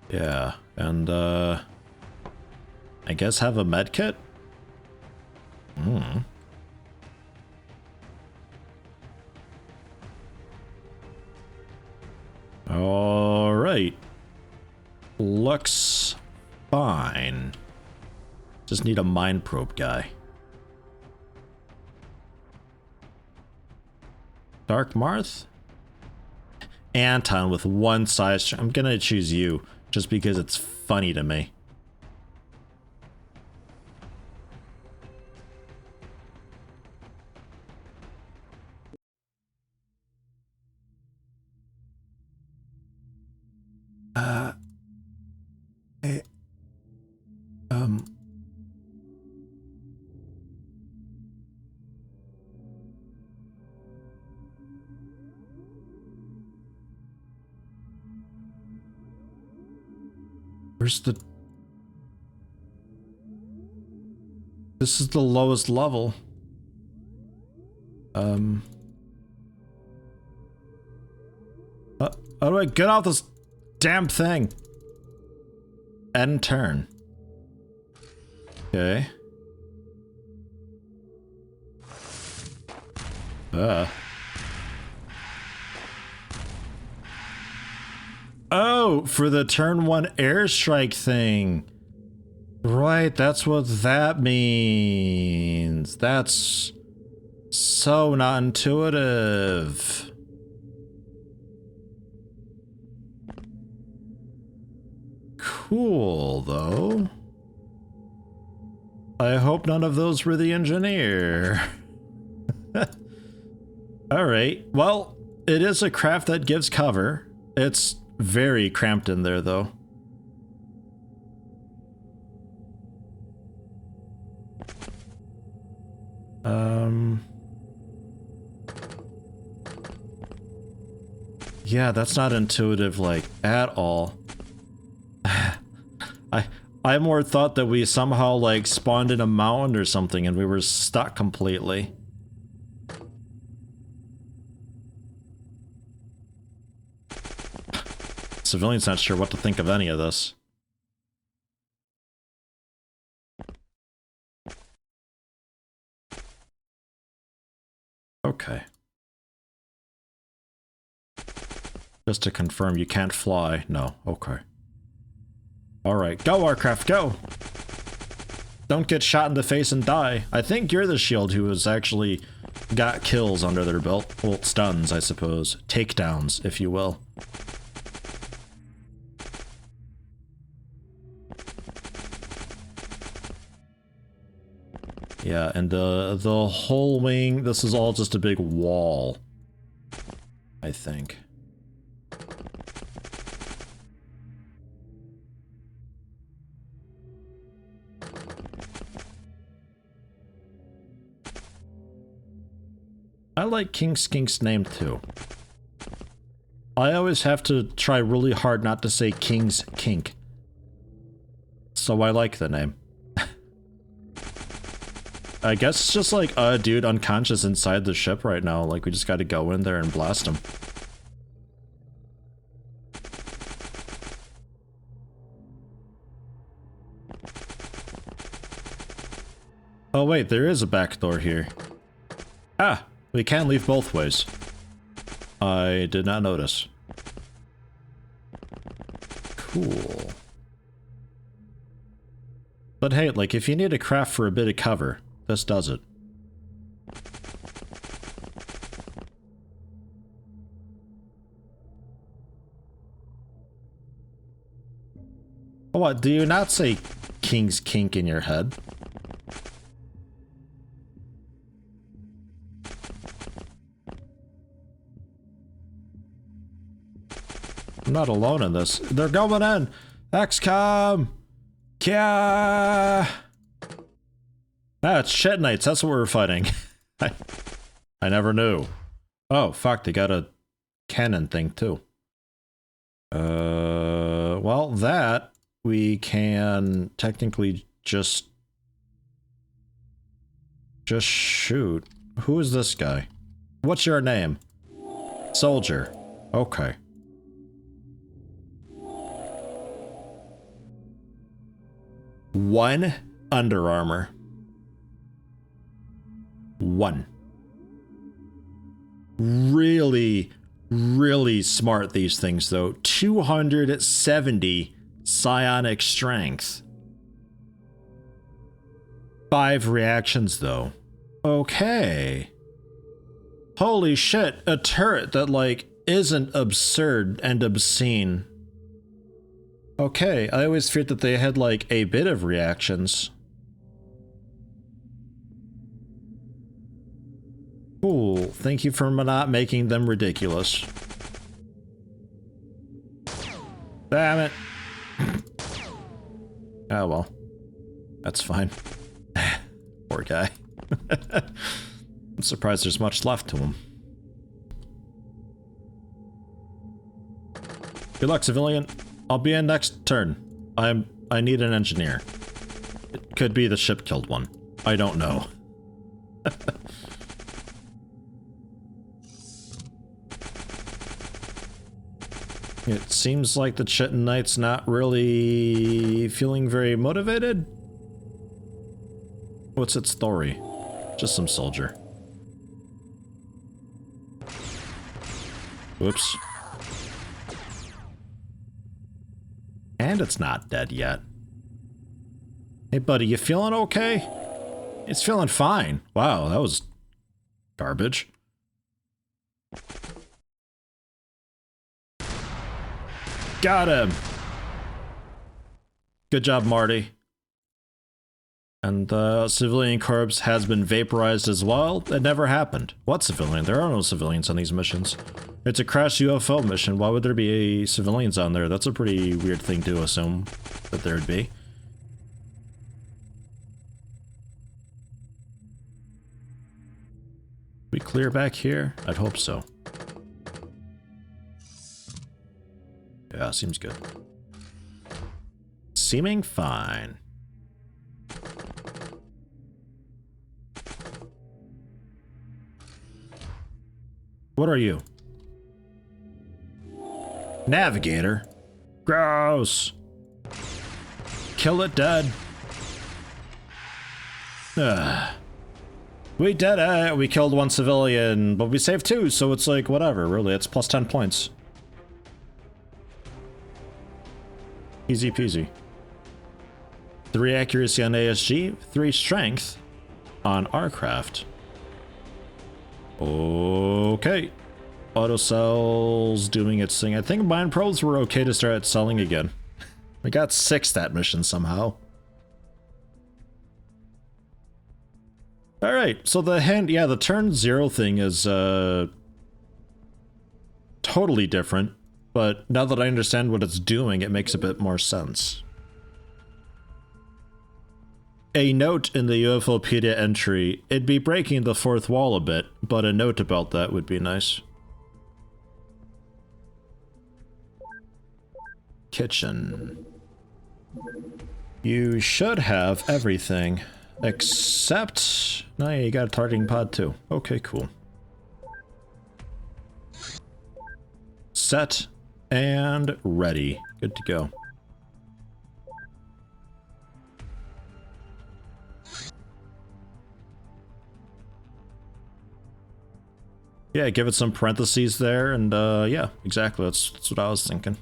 Yeah, and I guess have a med kit? Alright. Looks fine. Just need a mind probe guy. Dark Marth? Anton with one size. I'm gonna choose you just because it's funny to me. Where's the... This is the lowest level. How do I get off this damn thing? End turn. Okay. Oh, for the turn 1 airstrike thing. Right, that's what that means. That's so not intuitive. Cool, though. I hope none of those were the engineer. Alright, well, it is a craft that gives cover. It's very cramped in there, though. Yeah, that's not intuitive, like, at all. I more thought that we somehow, like, spawned in a mountain or something and we were stuck completely. Civilians not sure what to think of any of this. Okay. Just to confirm, you can't fly. No, okay. Alright, go Warcraft, go! Don't get shot in the face and die. I think you're the shield who has actually got kills under their belt. Well, stuns, I suppose. Takedowns, if you will. Yeah, and the whole wing, this is all just a big wall, I think. I like King Skink's name too. I always have to try really hard not to say King's Kink. So I like the name. I guess it's just like a dude unconscious inside the ship right now. Like we just gotta go in there and blast him. Oh wait, there is a back door here. Ah! We can leave both ways. I did not notice. Cool. But hey, like, if you need a craft for a bit of cover, this does it. Oh, what? Do you not say King's Kink in your head? I'm not alone in this. They're going in! XCOM! Kya! Ah, it's Chet Knights, that's what we're fighting. I never knew. Oh, fuck, they got a cannon thing too. Well, that we can technically just shoot. Who is this guy? What's your name? Soldier. Okay. One under armor. One. Really, really smart, these things, though. 270 psionic strength. 5 reactions, though. Okay. Holy shit, a turret that, like, isn't absurd and obscene. Okay, I always feared that they had, like, a bit of reactions. Cool, thank you for not making them ridiculous. Damn it. Oh well. That's fine. Poor guy. I'm surprised there's much left to him. Good luck, civilian. I'll be in next turn. I need an engineer. It could be the ship killed one. I don't know. It seems like the Chitin Knight's not really feeling very motivated. What's its story? Just some soldier. Whoops. And it's not dead yet. Hey buddy, you feeling okay? It's feeling fine. Wow, that was garbage. Got him! Good job, Marty. And the civilian corpse has been vaporized as well. It never happened. What civilian? There are no civilians on these missions. It's a crashed UFO mission. Why would there be civilians on there? That's a pretty weird thing to assume that there'd be. We clear back here? I'd hope so. Yeah, seems good. Seeming fine. What are you? Navigator? Gross. Kill it dead. We did it. We killed one civilian, but we saved two, so it's like, whatever, really. It's plus 10 points. Easy peasy. 3 accuracy on ASG, 3 strength on aircraft. Okay. Auto cells doing its thing. I think mine probes were okay to start selling again. We got 6 that mission somehow. Alright, so the turn 0 thing is totally different, but now that I understand what it's doing, it makes a bit more sense. A note in the UFOpedia entry, it'd be breaking the fourth wall a bit, but a note about that would be nice. Kitchen. You should have everything, except... No, you got a targeting pod too. Okay, cool. Set and ready. Good to go. Yeah, give it some parentheses there, and yeah, exactly. That's what I was thinking.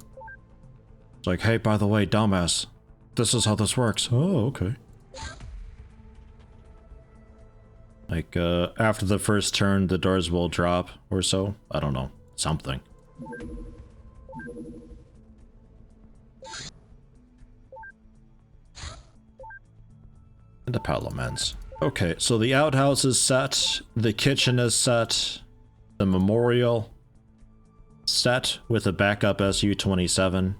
It's like, hey, by the way, dumbass, this is how this works. Oh, okay. Like, after the first turn, the doors will drop, or so. I don't know. Something. And the parliaments. Okay, so the outhouse is set, the kitchen is set, the memorial set with a backup Su-27.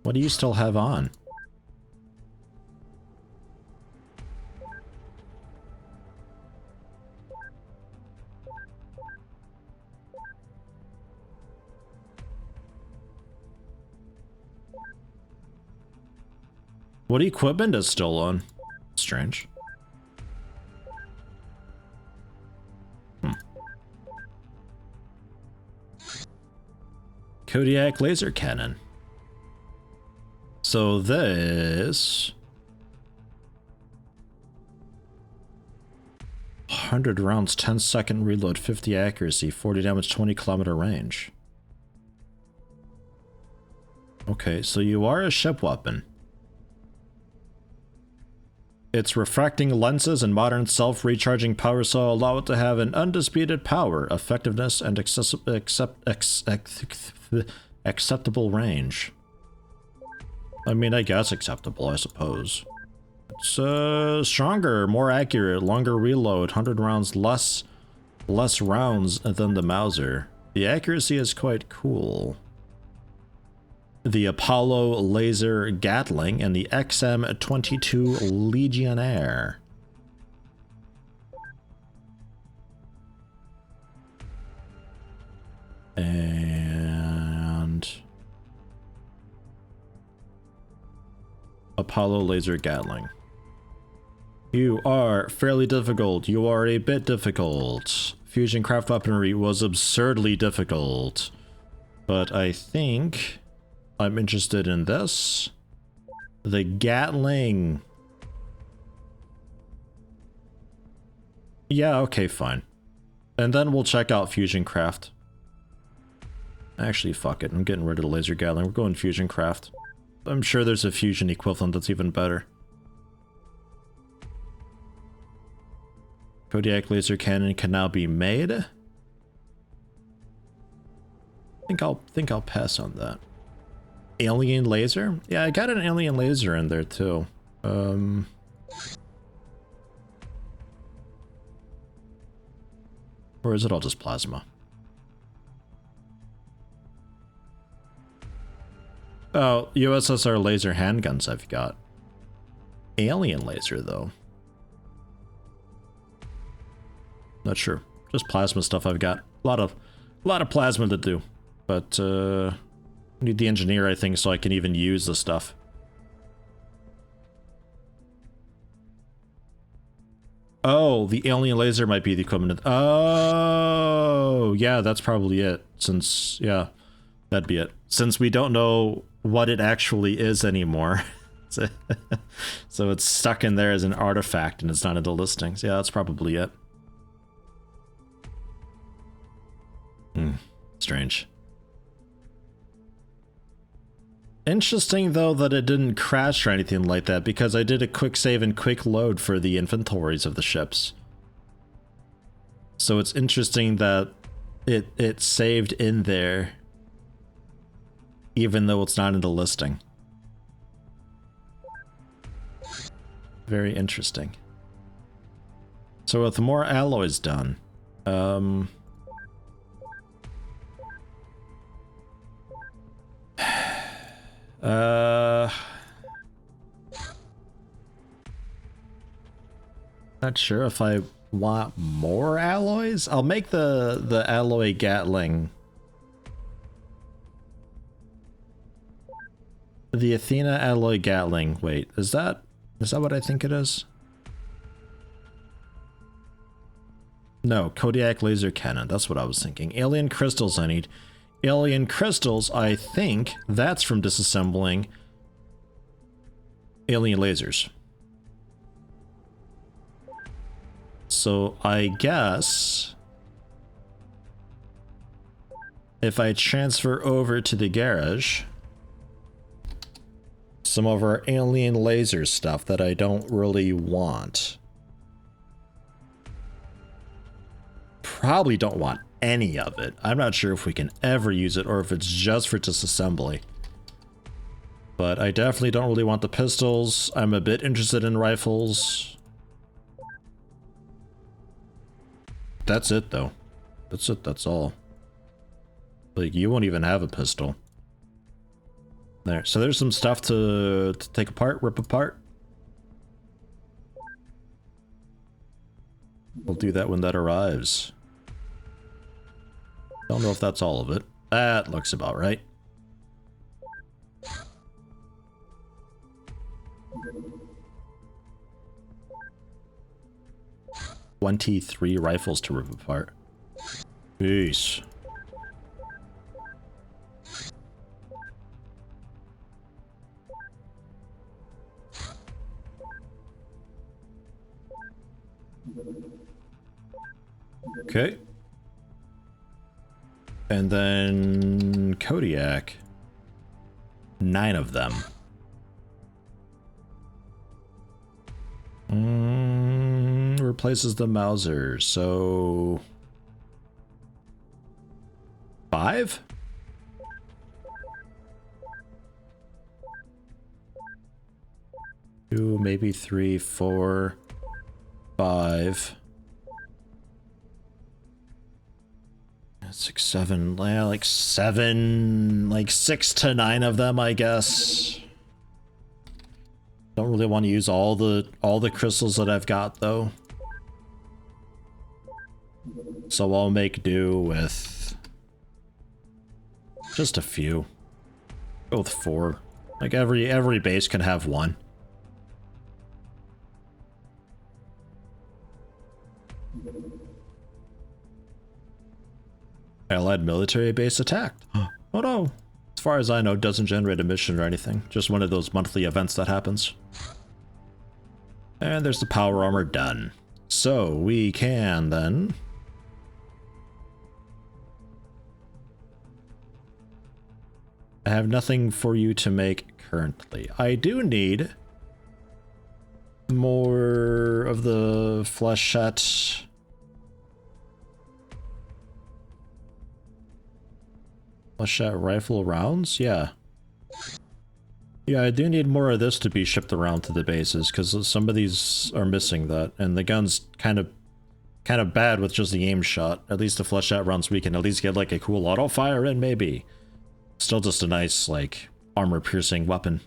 What do you still have on? What equipment is still on? Strange. Kodiak laser cannon. So this... 100 rounds, 10-second reload, 50 accuracy, 40 damage, 20-kilometer range. Okay, so you are a ship weapon. Its refracting lenses and modern self-recharging power cell allow it to have an undisputed power, effectiveness, and acceptable range. I mean, I guess acceptable, I suppose. It's stronger, more accurate, longer reload, 100 rounds, less rounds than the Mauser. The accuracy is quite cool. The Apollo Laser Gatling and the XM-22 Legionnaire. And... Apollo Laser Gatling. You are fairly difficult. You are a bit difficult. Fusion craft weaponry was absurdly difficult. But I think... I'm interested in this. The Gatling. Yeah, okay, fine. And then we'll check out Fusion Craft. Actually, fuck it. I'm getting rid of the Laser Gatling. We're going Fusion Craft. I'm sure there's a Fusion equivalent that's even better. Kodiak laser cannon can now be made. I think I'll pass on that. Alien laser? Yeah, I got an alien laser in there too. Or is it all just plasma? Oh, USSR laser handguns I've got. Alien laser though. Not sure. Just plasma stuff I've got. A lot of plasma to do. But need the engineer, I think, so I can even use the stuff. Oh, the alien laser might be the equipment. Oh, yeah, that's probably it. Since, yeah, That'd be it. Since we don't know what it actually is anymore. So it's stuck in there as an artifact and it's not in the listings. Yeah, that's probably it. Strange. Interesting, though, that it didn't crash or anything like that, because I did a quick save and quick load for the inventories of the ships. So it's interesting that it saved in there, even though it's not in the listing. Very interesting. So with more alloys done, not sure if I want more alloys. I'll make the alloy Gatling. The Athena alloy Gatling. Wait, is that what I think it is? No, Kodiak laser cannon. That's what I was thinking. Alien crystals I need. Alien crystals, I think that's from disassembling alien lasers. So I guess if I transfer over to the garage some of our alien laser stuff that I don't really want. Probably don't want any of it. I'm not sure if we can ever use it or if it's just for disassembly. But I definitely don't really want the pistols. I'm a bit interested in rifles. That's it though. That's it, that's all. Like, you won't even have a pistol. There, so there's some stuff to take apart, rip apart. We'll do that when that arrives. Don't know if that's all of it. That looks about right. $23 rifles to rip apart. Peace. Okay. And then Kodiak. 9 of them. Replaces the Mauser, so 5? Two, maybe 3, 4, 5. 6, 7, yeah, like 7, like 6 to 9 of them, I guess. Don't really want to use all the crystals that I've got though. So I'll make do with just a few. Go with 4. Like every base can have 1. Allied military base attacked. Oh no. As far as I know, it doesn't generate a mission or anything. Just one of those monthly events that happens. And there's the power armor done. So we can then... I have nothing for you to make currently. I do need more of the flechette. Flechette rifle rounds? Yeah. Yeah, I do need more of this to be shipped around to the bases, because some of these are missing that, and the gun's kind of bad with just the aim shot. At least the flechette rounds we can at least get like a cool auto fire in, maybe. Still just a nice, like, armor-piercing weapon.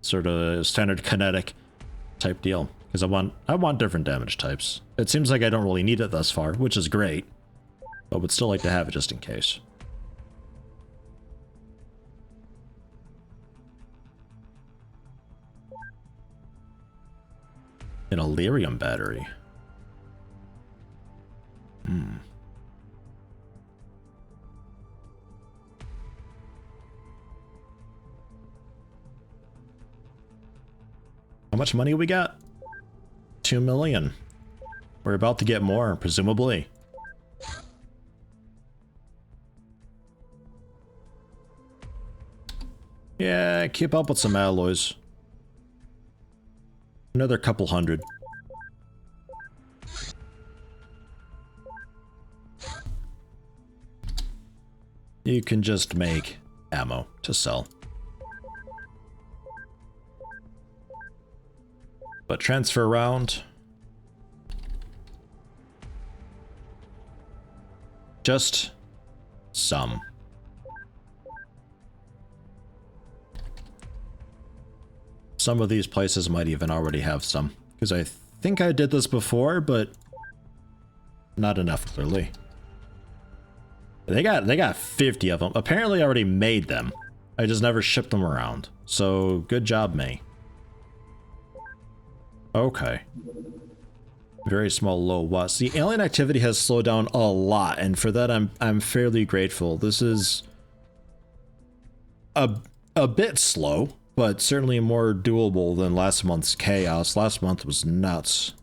Sort of standard kinetic type deal. Because I want different damage types. It seems like I don't really need it thus far, which is great. But would still like to have it just in case. An Illyrium battery. much money we got? 2 million. We're about to get more, presumably. Yeah, keep up with some alloys. Another couple hundred. You can just make ammo to sell. But transfer around. Just some. Some of these places might even already have some, because I think I did this before, but not enough, clearly. They got 50 of them. Apparently I already made them. I just never shipped them around. So good job, me. Okay. Very small low watts. The alien activity has slowed down a lot, and for that I'm fairly grateful. This is a bit slow, but certainly more doable than last month's chaos. Last month was nuts.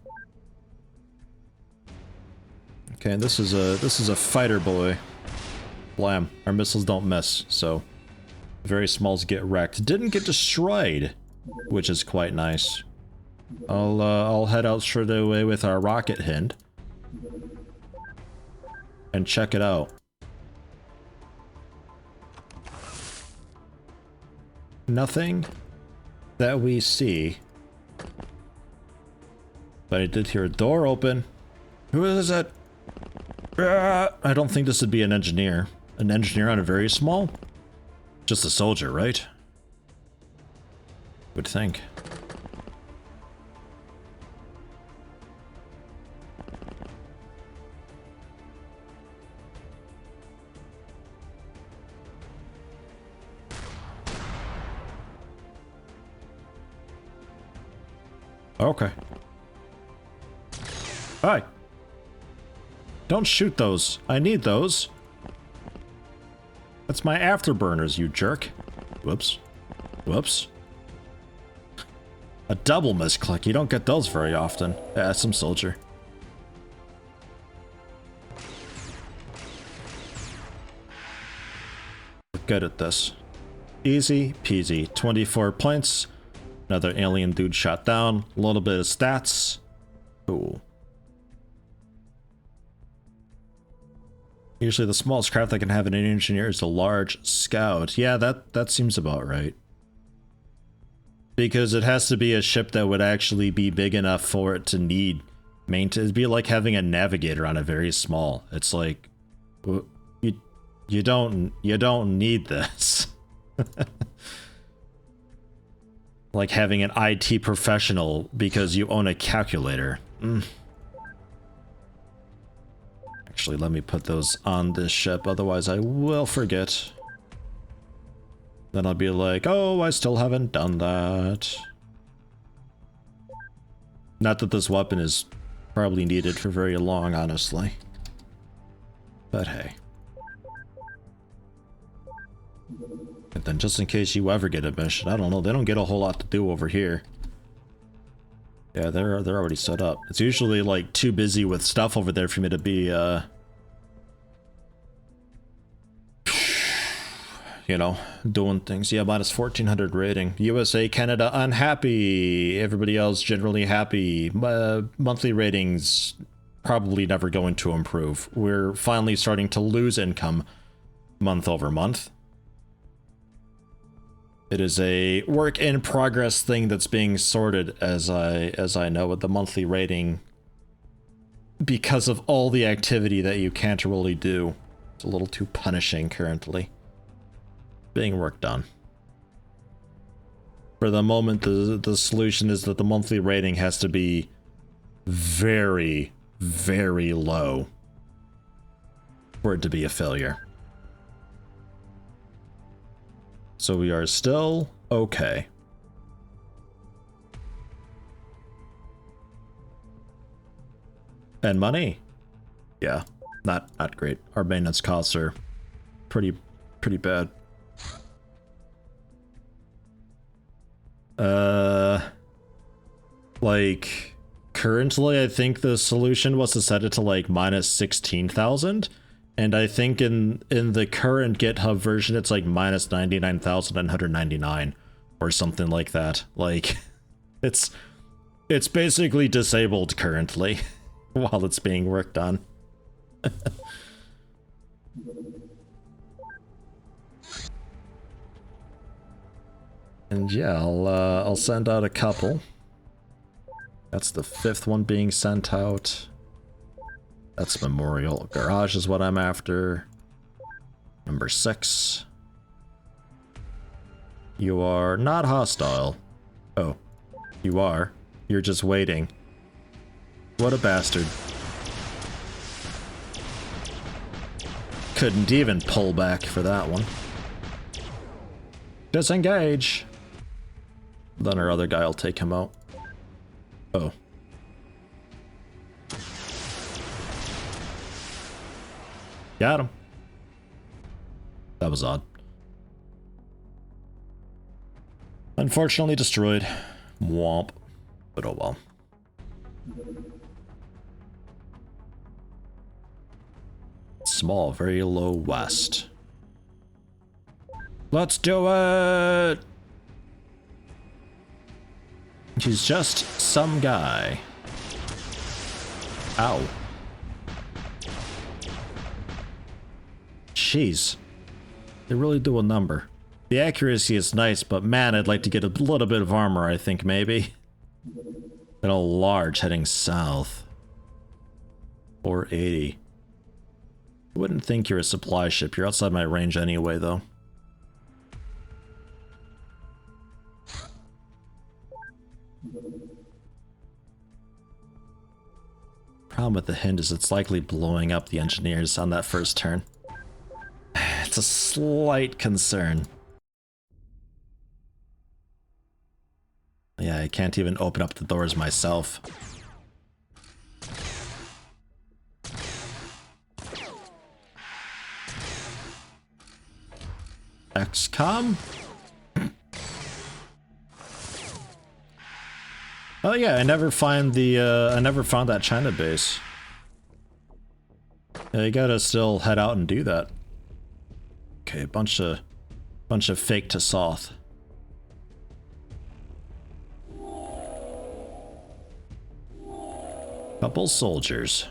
Okay, this is a fighter boy. Blam. Our missiles don't miss, so very smalls get wrecked. Didn't get destroyed, which is quite nice. I'll head out straight away with our rocket hind and check it out. Nothing that we see, but I did hear a door open. Who is it? I don't think this would be an engineer. An engineer on a very small? Just a soldier, right? Would think. Okay. Hi. Don't shoot those. I need those. That's my afterburners, you jerk. Whoops. Whoops. A double misclick. You don't get those very often. Yeah, some soldier. We're good at this. Easy peasy. 24 points. Another alien dude shot down. A little bit of stats. Cool. Usually the smallest craft I can have in an engineer is a large scout. Yeah, that seems about right. Because it has to be a ship that would actually be big enough for it to need maintenance. It'd be like having a navigator on a very small. It's like, you don't need this. Like having an IT professional because you own a calculator. Actually, let me put those on this ship, otherwise I will forget. Then I'll be like, oh, I still haven't done that. Not that this weapon is probably needed for very long, honestly. But hey. And then just in case you ever get a mission, I don't know, they don't get a whole lot to do over here. Yeah, they're already set up. It's usually like too busy with stuff over there for me to be you know, doing things. Yeah, minus 1400 rating. USA, Canada unhappy. Everybody else generally happy. Monthly ratings probably never going to improve. We're finally starting to lose income month over month. It is a work in progress thing that's being sorted as I know with the monthly rating, because of all the activity that you can't really do. It's a little too punishing currently. Being worked on. For the moment, the solution is that the monthly rating has to be very, very low for it to be a failure. So we are still okay. And money? Yeah, not great. Our maintenance costs are pretty bad. Like, currently, I think the solution was to set it to like minus 16,000. And I think in the current GitHub version, it's like minus 99,999 or something like that. Like, it's basically disabled currently while it's being worked on. And yeah, I'll send out a couple. That's the 5th one being sent out. That's Memorial Garage is what I'm after. Number 6. You are not hostile. Oh, you are. You're just waiting. What a bastard. Couldn't even pull back for that one. Disengage. Then our other guy will take him out. Oh. Got him. That was odd. Unfortunately destroyed. Womp. But oh well. Small, very low west. Let's do it! He's just some guy. Ow. Jeez. They really do a number. The accuracy is nice, but man, I'd like to get a little bit of armor, I think, maybe. And a large heading south. 480. I wouldn't think you're a supply ship. You're outside my range anyway, though. Problem with the hint is it's likely blowing up the engineers on that first turn. It's a slight concern. Yeah, I can't even open up the doors myself. XCOM? Oh yeah, I never found that China base. Yeah, you gotta still head out and do that. Okay, bunch of fake to Soth. Couple soldiers.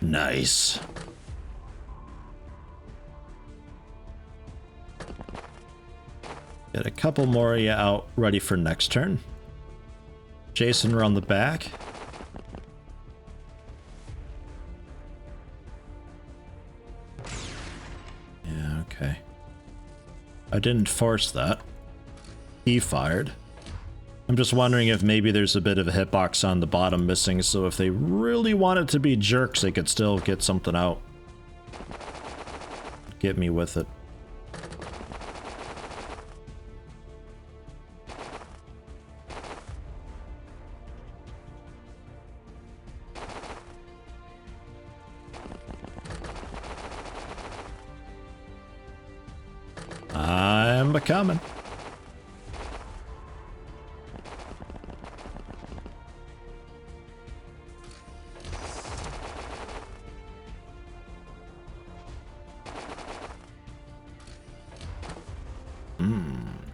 Nice. Get a couple more out ready for next turn. Jason around the back. Yeah, okay. I didn't force that. He fired. I'm just wondering if maybe there's a bit of a hitbox on the bottom missing, so if they really wanted to be jerks, they could still get something out. Get me with it. I'm a-coming.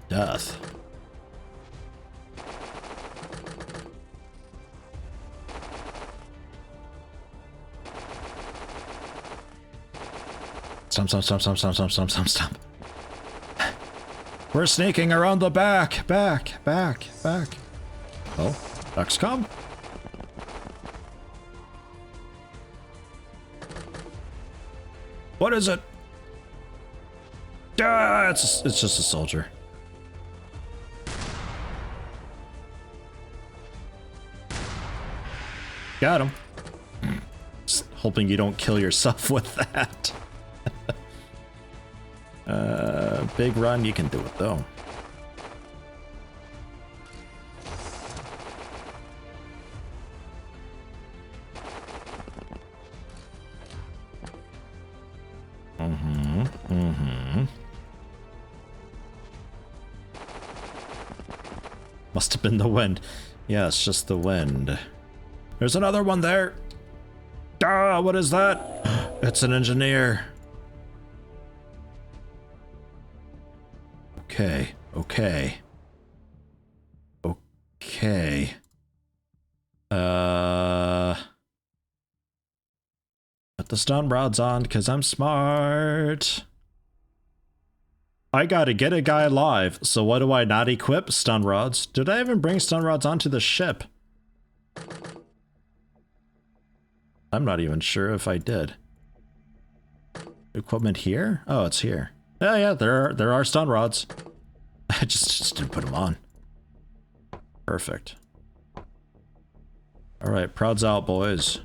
Death. Stop. We're sneaking around the back. Back. Oh, XCOM? What is it? Ah, it's just a soldier. Got him. hoping you don't kill yourself with that. Big run, you can do it though. Must have been the wind. Yeah, it's just the wind. There's another one there. Ah, what is that? It's an engineer. Okay, okay. Okay. Put the stun rods on, because I'm smart. I gotta get a guy alive, so what do I not equip? Stun rods. Did I even bring stun rods onto the ship? I'm not even sure if I did. Equipment here? Oh, it's here. Oh yeah, there are stun rods. I just didn't put them on. Perfect. Alright, prods out, boys.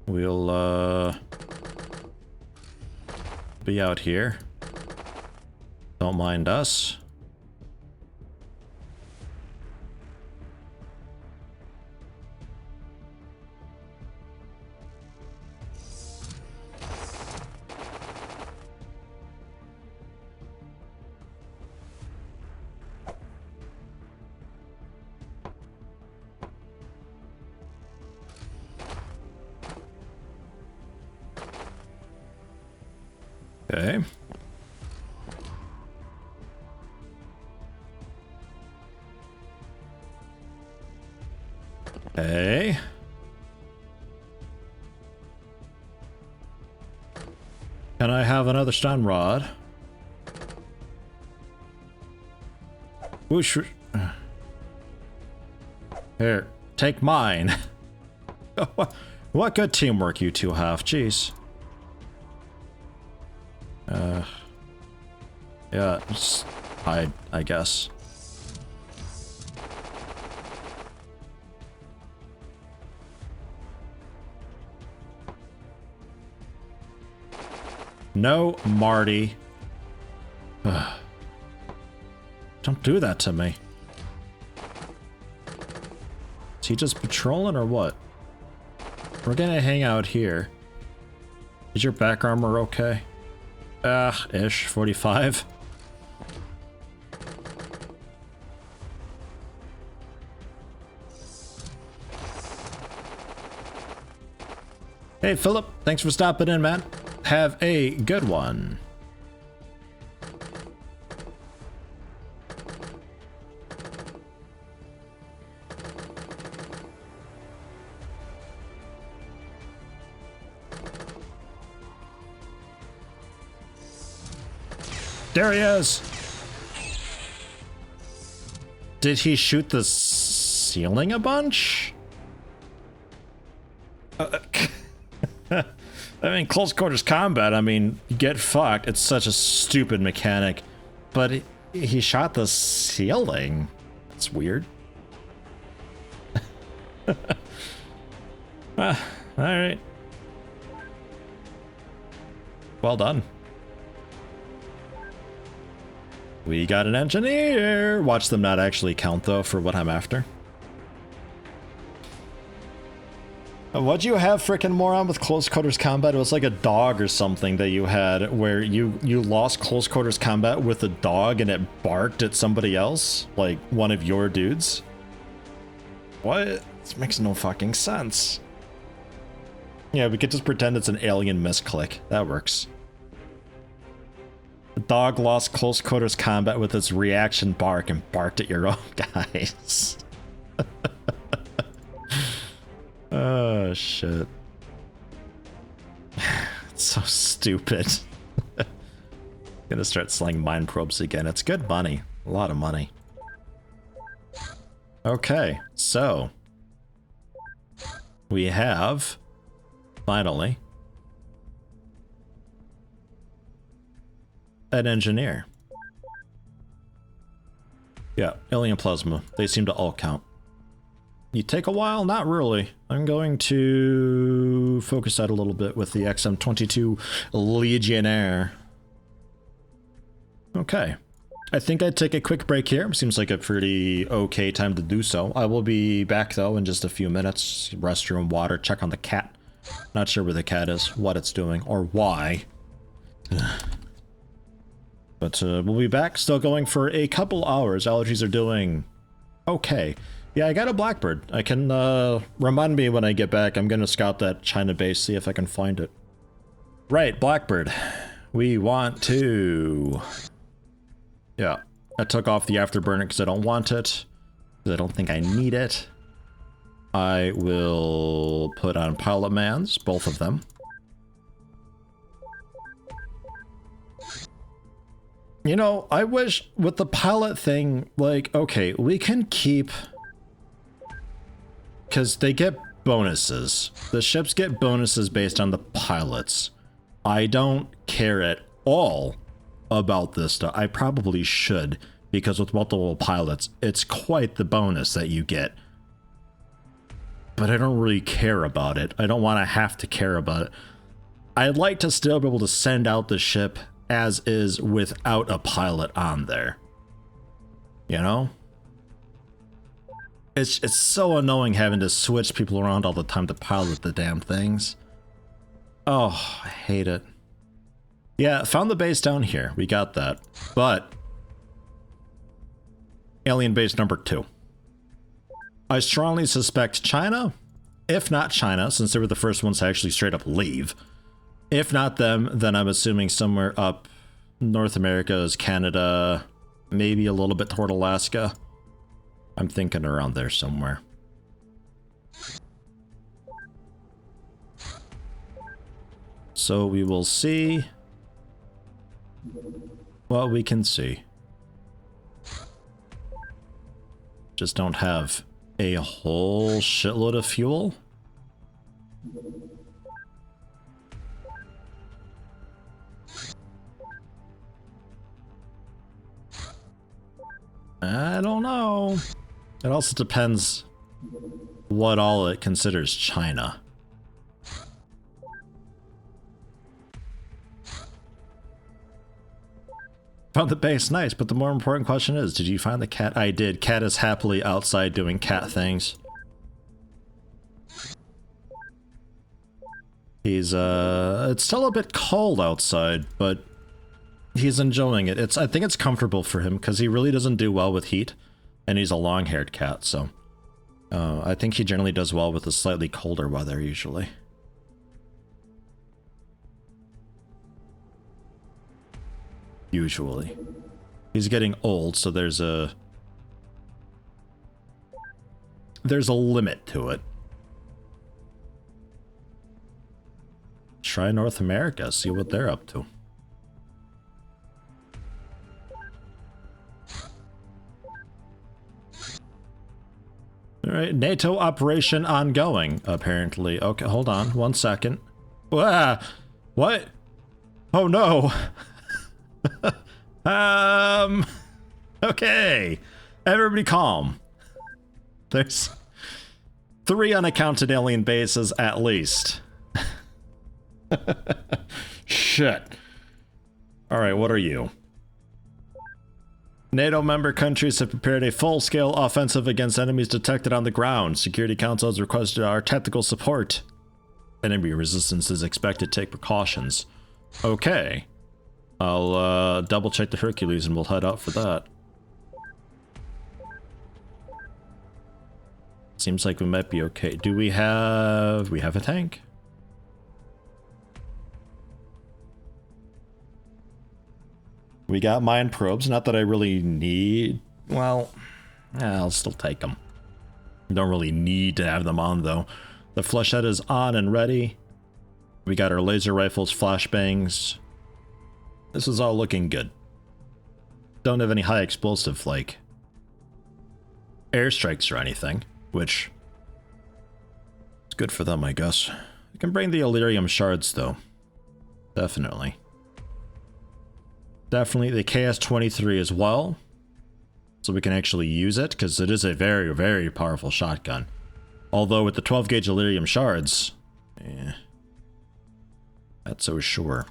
We'll, be out here. Don't mind us. Okay. Okay. Can I have another stun rod? Whoosh. Here, take mine. What good teamwork you two have, jeez. Yeah, just hide, I guess. No, Marty. Ugh. Don't do that to me. Is he just patrolling or what? We're gonna hang out here. Is your back armor okay? Ish, 45. Hey, Philip, thanks for stopping in, man. Have a good one. There he is! Did he shoot the ceiling a bunch? I mean, close quarters combat, I mean, get fucked. It's such a stupid mechanic. But he shot the ceiling. That's weird. Alright. Well done. We got an engineer! Watch them not actually count, though, for what I'm after. What'd you have, frickin' moron, with close quarters combat? It was like a dog or something that you had, where you lost close quarters combat with a dog and it barked at somebody else? Like, one of your dudes? What? This makes no fucking sense. Yeah, we could just pretend it's an alien misclick. That works. The dog lost close quarters combat with its reaction bark and barked at your own guys. Oh, shit. It's so stupid. Gonna start selling mine probes again. It's good money. A lot of money. Okay, so we have finally an engineer. Yeah, alien plasma. They seem to all count. You take a while? Not really. I'm going to focus that a little bit with the XM22 Legionnaire. Okay. I think I'd take a quick break here. Seems like a pretty okay time to do so. I will be back though in just a few minutes. Restroom, water, check on the cat. Not sure where the cat is, what it's doing, or why. But we'll be back, still going for a couple hours. Allergies are doing okay. Yeah, I got a Blackbird. I can remind me when I get back. I'm gonna scout that China base, see if I can find it. Right, Blackbird. We want to... Yeah, I took off the afterburner because I don't want it. Because I don't think I need it. I will put on pilot mans, both of them. You know, I wish with the pilot thing, like, okay, we can keep... Because they get bonuses. The ships get bonuses based on the pilots. I don't care at all about this stuff. I probably should, because with multiple pilots, it's quite the bonus that you get. But I don't really care about it. I don't want to have to care about it. I'd like to still be able to send out the ship as is without a pilot on there. You know? It's so annoying having to switch people around all the time to pilot the damn things. Oh, I hate it. Yeah, found the base down here. We got that. But alien base number 2. I strongly suspect China. If not China, since they were the first ones to actually straight up leave. If not them, then I'm assuming somewhere up North America is Canada, maybe a little bit toward Alaska. I'm thinking around there somewhere. So we will see what we can see. Just don't have a whole shitload of fuel. I don't know. It also depends what all it considers China. Found the base, nice, but the more important question is, did you find the cat? I did. Cat is happily outside doing cat things. He's, it's still a bit cold outside, but he's enjoying it. I think it's comfortable for him, because he really doesn't do well with heat, and he's a long-haired cat, so... I think he generally does well with the slightly colder weather, usually. Usually. He's getting old, so there's a limit to it. Try North America, see what they're up to. Alright, NATO operation ongoing, apparently. Okay, hold on, 1 second. Ah, what? Oh no! Okay. Everybody calm. There's 3 unaccounted alien bases at least. Shit. Alright, what are you? NATO member countries have prepared a full-scale offensive against enemies detected on the ground. Security Council has requested our tactical support. Enemy resistance is expected to take precautions. Okay. I'll double check the Hercules and we'll head out for that. Seems like we might be okay. Do we have a tank? We got mine probes, not that I really need, well, I'll still take them. Don't really need to have them on though. The flechette is on and ready. We got our laser rifles, flashbangs. This is all looking good. Don't have any high explosive like airstrikes or anything, which is good for them, I guess. We can bring the Illyrium shards though. Definitely. Definitely the KS-23 as well, so we can actually use it, because it is a very, very powerful shotgun. Although with the 12 gauge Illyrium shards, not so sure.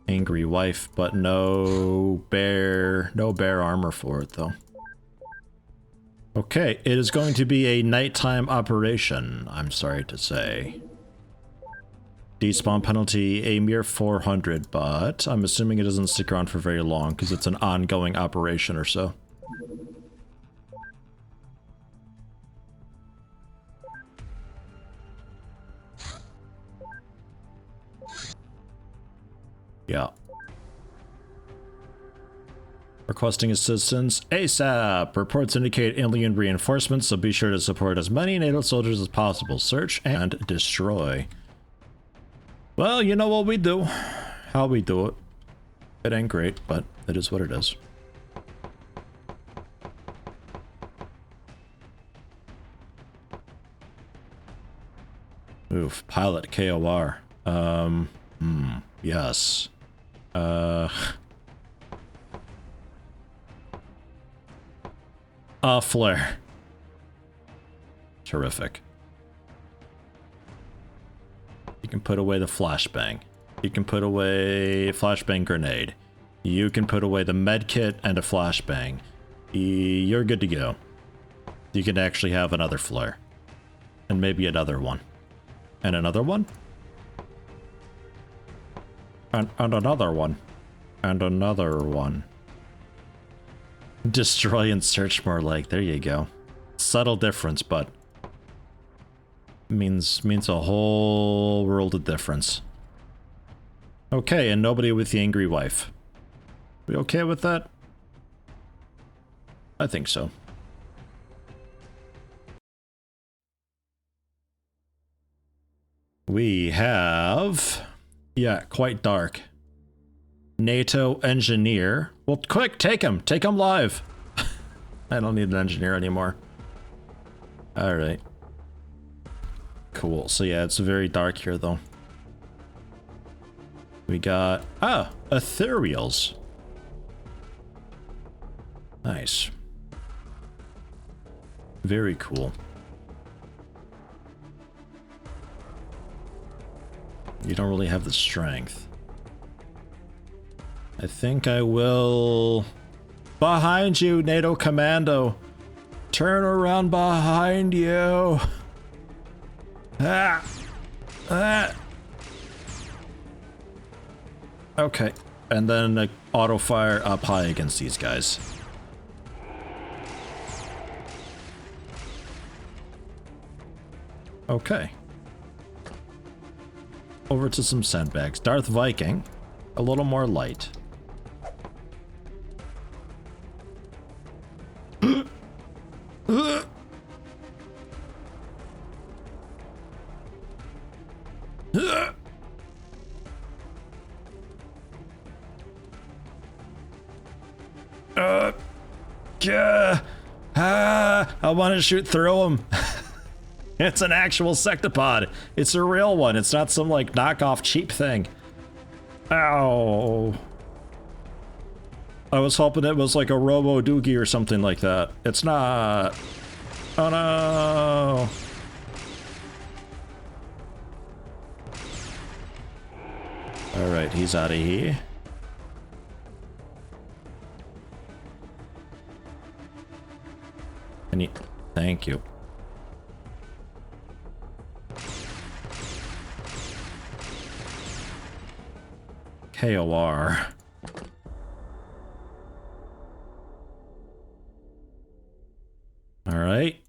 Angry wife, but no bear armor for it though. Okay, it is going to be a nighttime operation, I'm sorry to say. Despawn penalty, a mere 400, but I'm assuming it doesn't stick around for very long because it's an ongoing operation or so. Yeah. Requesting assistance ASAP. Reports indicate alien reinforcements, so be sure to support as many NATO soldiers as possible. Search and destroy. Well, you know what we do. How we do it. It ain't great, but it is what it is. Oof. Pilot KOR. Yes. Flare. Terrific. You can put away the flashbang. You can put away a flashbang grenade. You can put away the medkit and a flashbang. You're good to go. You can actually have another flare. And maybe another one. And another one? And another one. And another one. Destroy and search more like, there you go. Subtle difference, but means a whole world of difference. Okay, and nobody with the angry wife. We okay with that? I think so. We have, yeah, quite dark. NATO engineer. Well, quick, take him live. I don't need an engineer anymore. All right. Cool. So yeah, it's very dark here though. We got, ethereals. Nice. Very cool. You don't really have the strength. I think I will... Behind you, NATO commando! Turn around behind you! Ah! Ah! Okay. And then auto fire up high against these guys. Okay. Over to some sandbags. Darth Viking. A little more light. I want to shoot through him. It's an actual sectopod. It's a real one. It's not some like knockoff cheap thing. Ow. I was hoping it was like a Robo Doogie or something like that. It's not. Oh no. All right, he's out of here. Thank you. KOR. All right.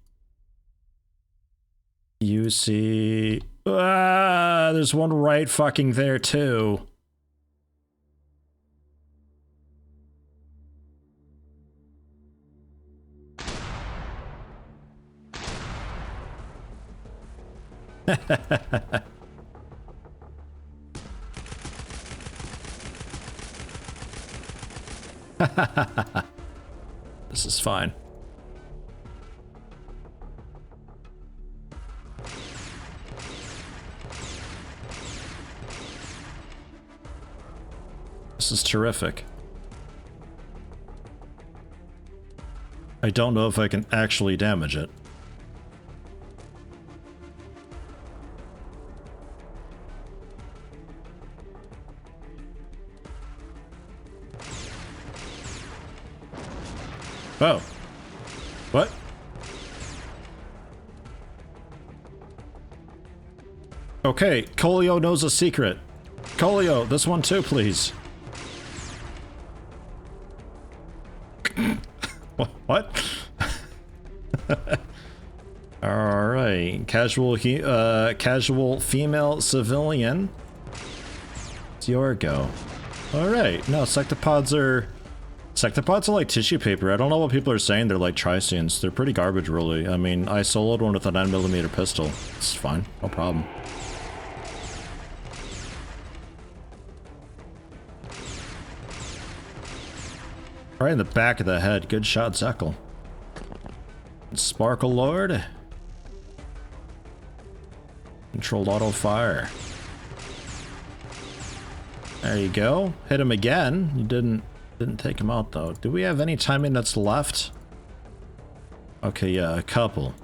You see... there's one right fucking there too. This is fine. This is terrific. I don't know if I can actually damage it. Oh. What? Okay, Colio knows a secret. Colio, this one too, please. What? Alright, casual female civilian. It's your go. Alright, no, sectopods are like tissue paper. I don't know what people are saying, they're like triscenes. They're pretty garbage, really. I mean, I soloed one with a 9mm pistol. It's fine, no problem. Right in the back of the head. Good shot, Zekel. Sparkle Lord. Controlled auto fire. There you go. Hit him again. You didn't take him out though. Do we have any timing that's left? Okay, yeah, a couple.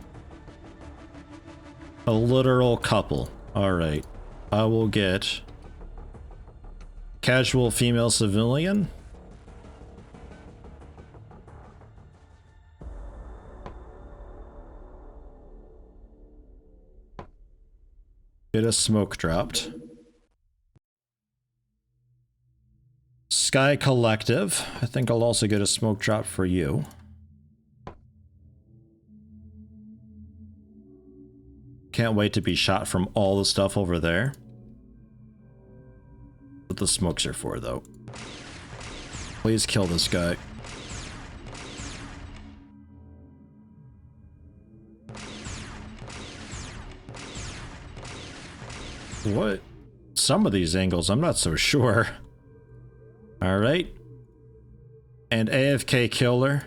A literal couple. Alright. I will get casual female civilian. Get a smoke dropped. Sky Collective. I think I'll also get a smoke drop for you. Can't wait to be shot from all the stuff over there. What the smokes are for, though. Please kill this guy. What? Some of these angles, I'm not so sure. Alright. And AFK Killer.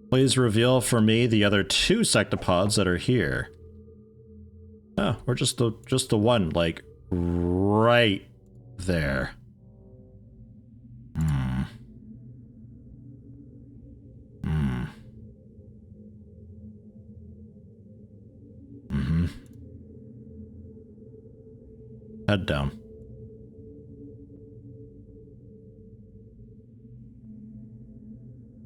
Please reveal for me the other 2 sectopods that are here. Oh, we're just the one, like, right there. Head down.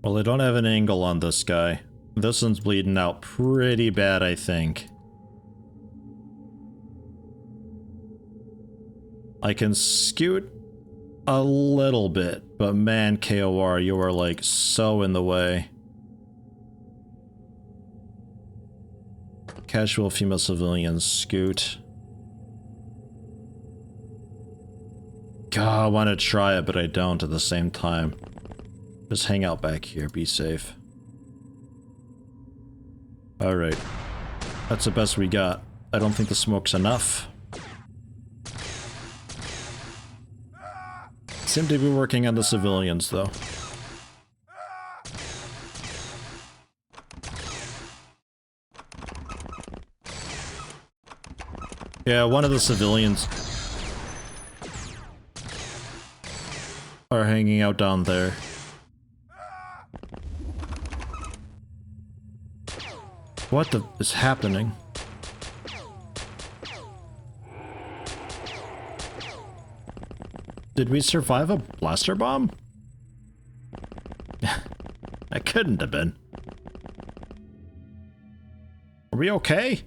Well, I don't have an angle on this guy. This one's bleeding out pretty bad, I think. I can scoot a little bit, but man, KOR, you are like so in the way. Casual female civilians, scoot. God, I want to try it, but I don't at the same time. Just hang out back here, be safe. Alright. That's the best we got. I don't think the smoke's enough. Seem to be working on the civilians, though. Yeah, one of the civilians are hanging out down there. What the is happening? Did we survive a blaster bomb? I couldn't have been. Are we okay?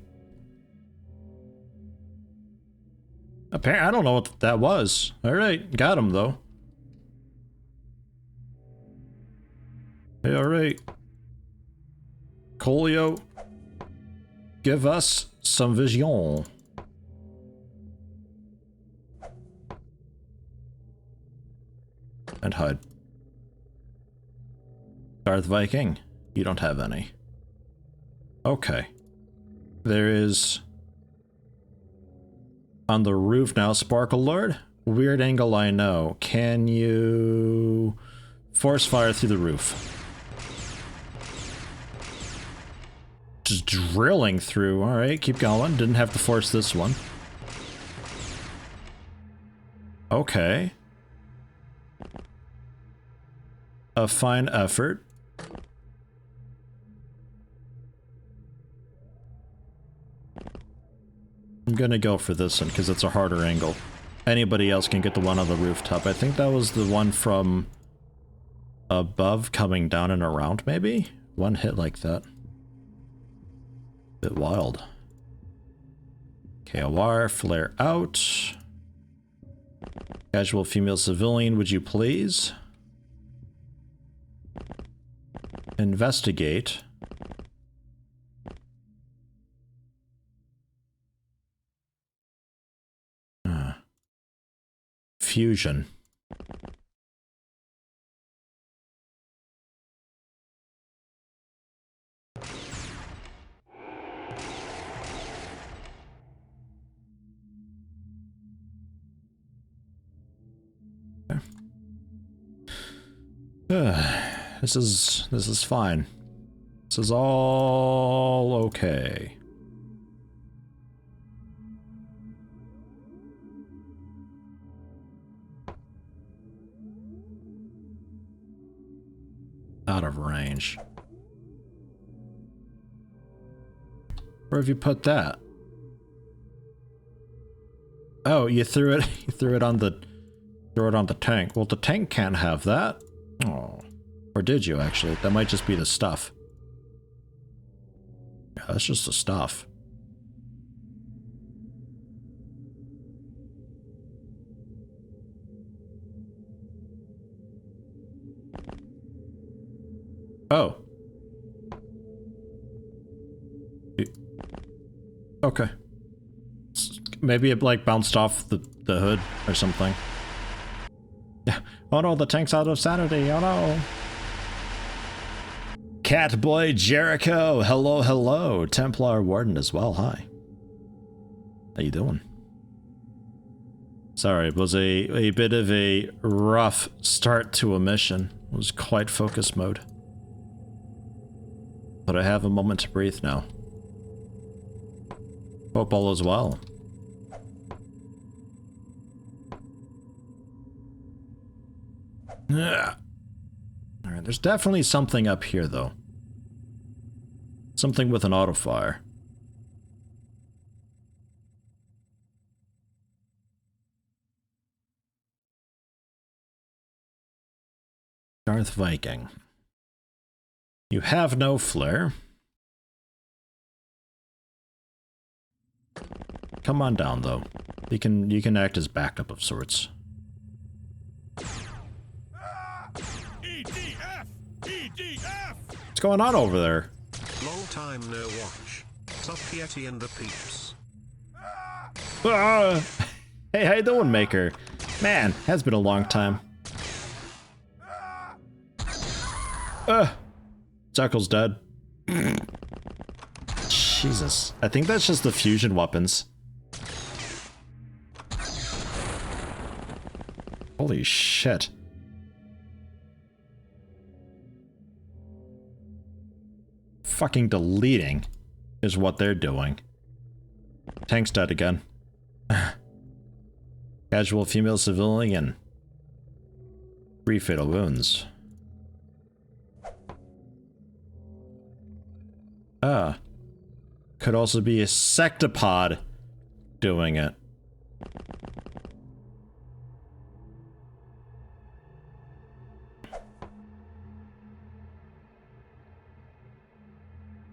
Apparently, I don't know what that was. Alright, got him though. Hey, alright. Colio, give us some vision. And hide. Darth Viking, you don't have any. Okay. There is... on the roof now, Sparkle Lord. Weird angle, I know. Can you... force fire through the roof? Just drilling through. Alright, keep going. Didn't have to force this one. Okay. A fine effort. I'm gonna go for this one because it's a harder angle. Anybody else can get the one on the rooftop. I think that was the one from above coming down and around, maybe? One hit like that. Bit wild. KOR, flare out. Casual female civilian, would you please? Investigate. Fusion. This is fine. This is all okay. Out of range. Where have you put that? Oh, you threw it. You threw it on the tank. Well, the tank can't have that. Oh, or did you actually? That might just be the stuff. Yeah, that's just the stuff. Oh. Okay. Maybe it like bounced off the hood or something. Yeah. Oh no, the tank's out of sanity. Oh no. Catboy Jericho. Hello, hello. Templar Warden as well. Hi. How you doing? Sorry, it was a bit of a rough start to a mission. It was quite focus mode. But I have a moment to breathe now. Hope all is well. Yeah. Alright, there's definitely something up here though. Something with an auto fire. Darth Viking. You have no flare. Come on down though. You can act as backup of sorts. What's going on over there? Long time no watch. ClosetYeti and the peeps. Ah! Hey, how you doing, Maker? Man, has been a long time. Jekyll's dead. Jesus. I think that's just the fusion weapons. Holy shit. Fucking deleting is what they're doing. Tank's dead again. Casual female civilian. 3 fatal wounds. Could also be a sectopod doing it.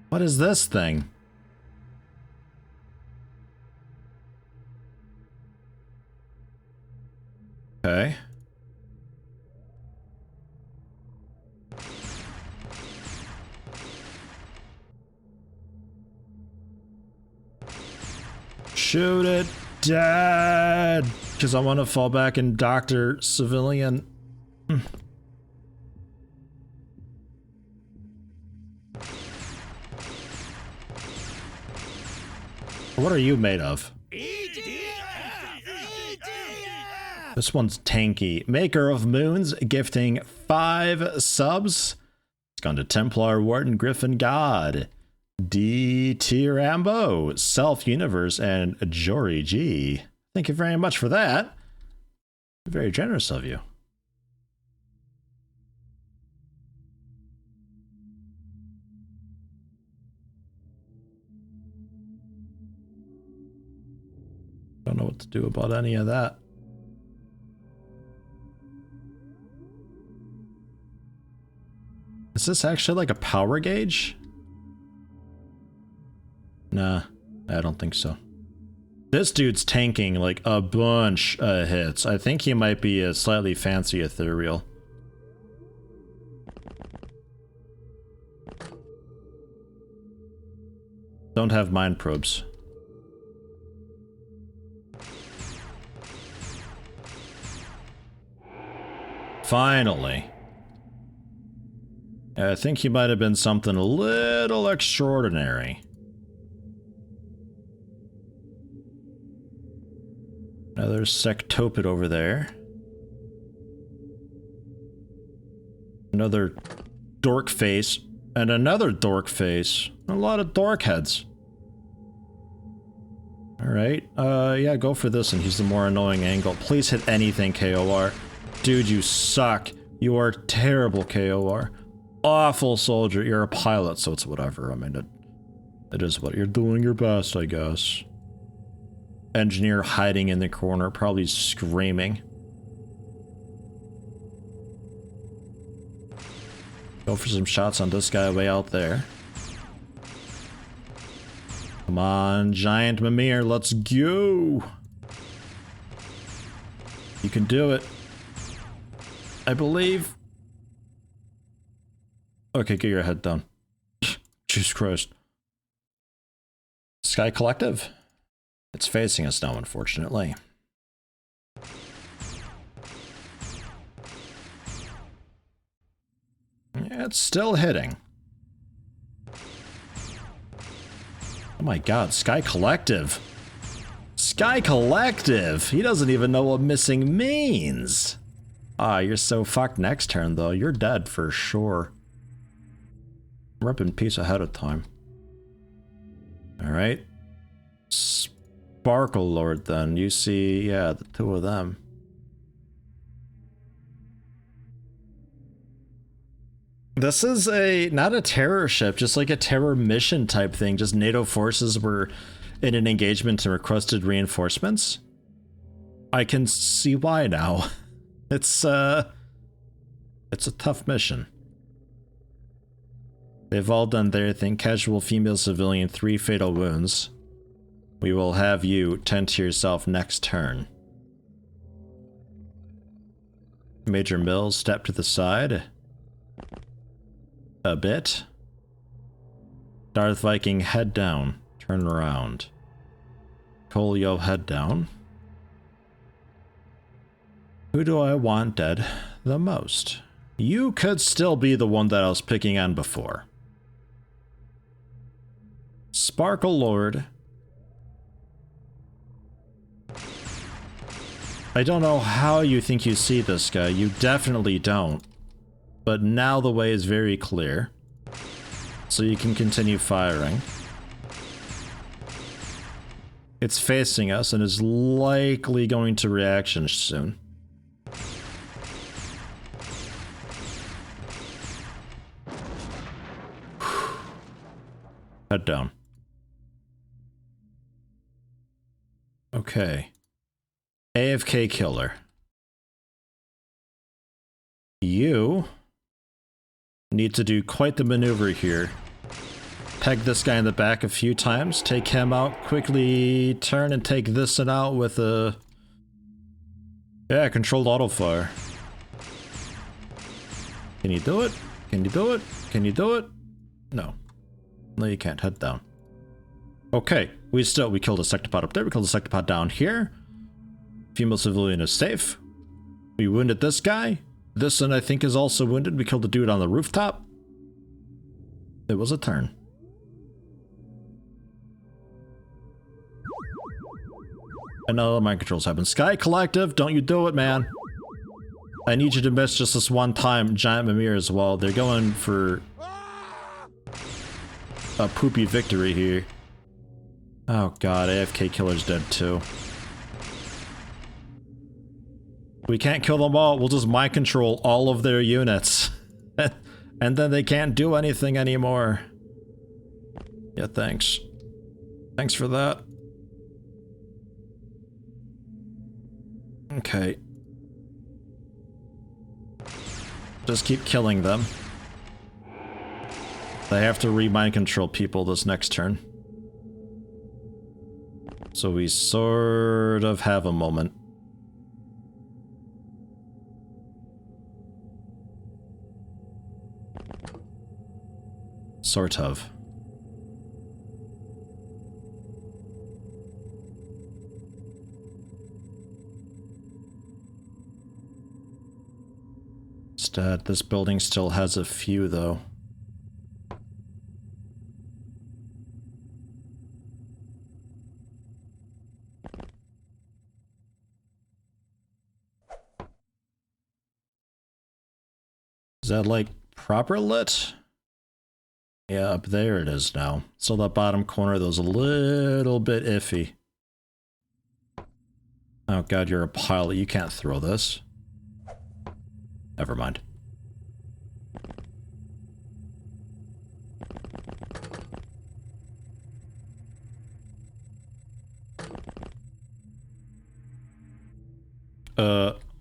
What is this thing? Okay. Shoot it dead! Because I want to fall back and Dr. Civilian. What are you made of? This one's tanky. Maker of Moons, gifting 5 subs. It's gone to Templar Warden Griffin God, D.T. Rambo, Self Universe, and Jory G. Thank you very much for that. Very generous of you. Don't know what to do about any of that. this actually like a power gauge? Nah, I don't think so. This dude's tanking like a bunch of hits. I think he might be a slightly fancy ethereal. Don't have mind probes. Finally. I think he might have been something a little extraordinary. Another sectopid over there. Another dork face. And another dork face. A lot of dork heads. Alright, yeah, go for this and he's the more annoying angle. Please hit anything, KOR. Dude, you suck. You are terrible, KOR. Awful soldier. You're a pilot, so it's whatever. I mean, it is what you're doing your best, I guess. Engineer hiding in the corner, probably screaming. Go for some shots on this guy way out there. Come on, giant Mimir, let's go! You can do it. I believe. Okay, get your head down. Jesus Christ. Sky Collective? It's facing us now, unfortunately. Yeah, it's still hitting. Oh my god, Sky Collective. Sky Collective! He doesn't even know what missing means. Ah, you're so fucked next turn, though. You're dead for sure. Rip in peace ahead of time. Alright. Sparkle Lord, then. You see, yeah, the two of them. This is not a terror ship, just like a terror mission type thing. Just NATO forces were in an engagement and requested reinforcements. I can see why now. It's a tough mission. They've all done their thing. Casual female civilian, 3 fatal wounds. We will have you tend to yourself next turn. Major Mills, step to the side. A bit. Darth Viking, head down. Turn around. Kolio, head down. Who do I want dead the most? You could still be the one that I was picking on before. Sparkle Lord. I don't know how you think you see this guy. You definitely don't. But now the way is very clear. So you can continue firing. It's facing us and is likely going to reaction soon. Head down. Okay. AFK killer. You need to do quite the maneuver here. Peg this guy in the back a few times, take him out, quickly turn and take this one out with a... yeah, controlled auto-fire. Can you do it? Can you do it? Can you do it? No. No, you can't. Head down. Okay, we killed a sectopod up there, we killed a sectopod down here. Female civilian is safe. We wounded this guy. This one I think is also wounded. We killed the dude on the rooftop. It was a turn. And now the mind controls happen. Sky Collective, don't you do it, man. I need you to miss just this one time. Giant Mimir as well. They're going for a poopy victory here. Oh god, AFK killer's dead too. We can't kill them all, we'll just mind control all of their units. And then they can't do anything anymore. Yeah, thanks. Thanks for that. Okay. Just keep killing them. They have to re-mind control people this next turn. So we sort of have a moment. Sort of. Instead, this building still has a few, though. Is that, like, proper lit? Yeah, up there it is now. So that bottom corner, though, is a little bit iffy. Oh god, you're a pilot. You can't throw this. Never mind.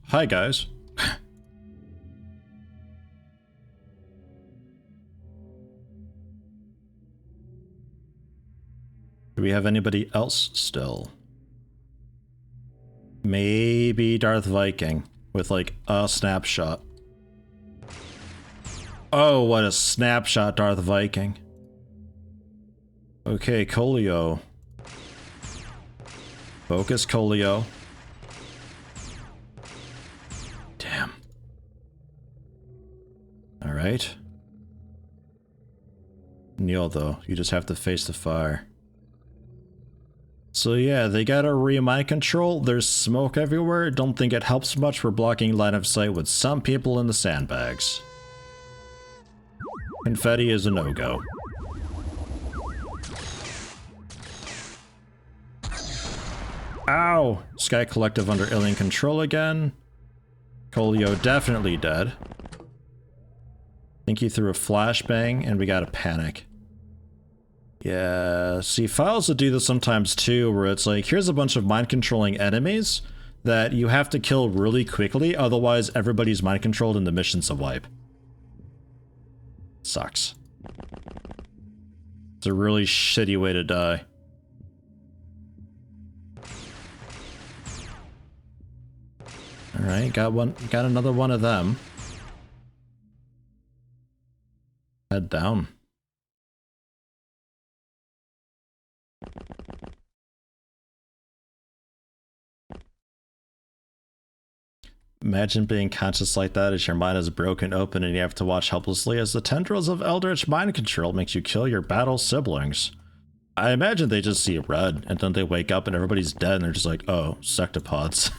Hi guys. Do we have anybody else still? Maybe Darth Viking with like a snapshot. Oh, what a snapshot, Darth Viking. Okay, Colio. Focus, Colio. Damn. Alright. Neil, though, you just have to face the fire. So yeah, they got a re-mind control. There's smoke everywhere. Don't think it helps much for blocking line of sight with some people in the sandbags. Confetti is a no-go. Ow! Sky Collective under alien control again. Colio definitely dead. Think he threw a flashbang and we got a panic. Yeah, see, files will do this sometimes too, where it's like, here's a bunch of mind-controlling enemies that you have to kill really quickly, otherwise everybody's mind-controlled and the mission's a wipe. Sucks. It's a really shitty way to die. Alright, got another one of them. Head down. Imagine being conscious like that as your mind is broken open and you have to watch helplessly as the tendrils of eldritch mind control makes you kill your battle siblings. I imagine they just see red and then they wake up and everybody's dead and they're just like, oh, sectopods.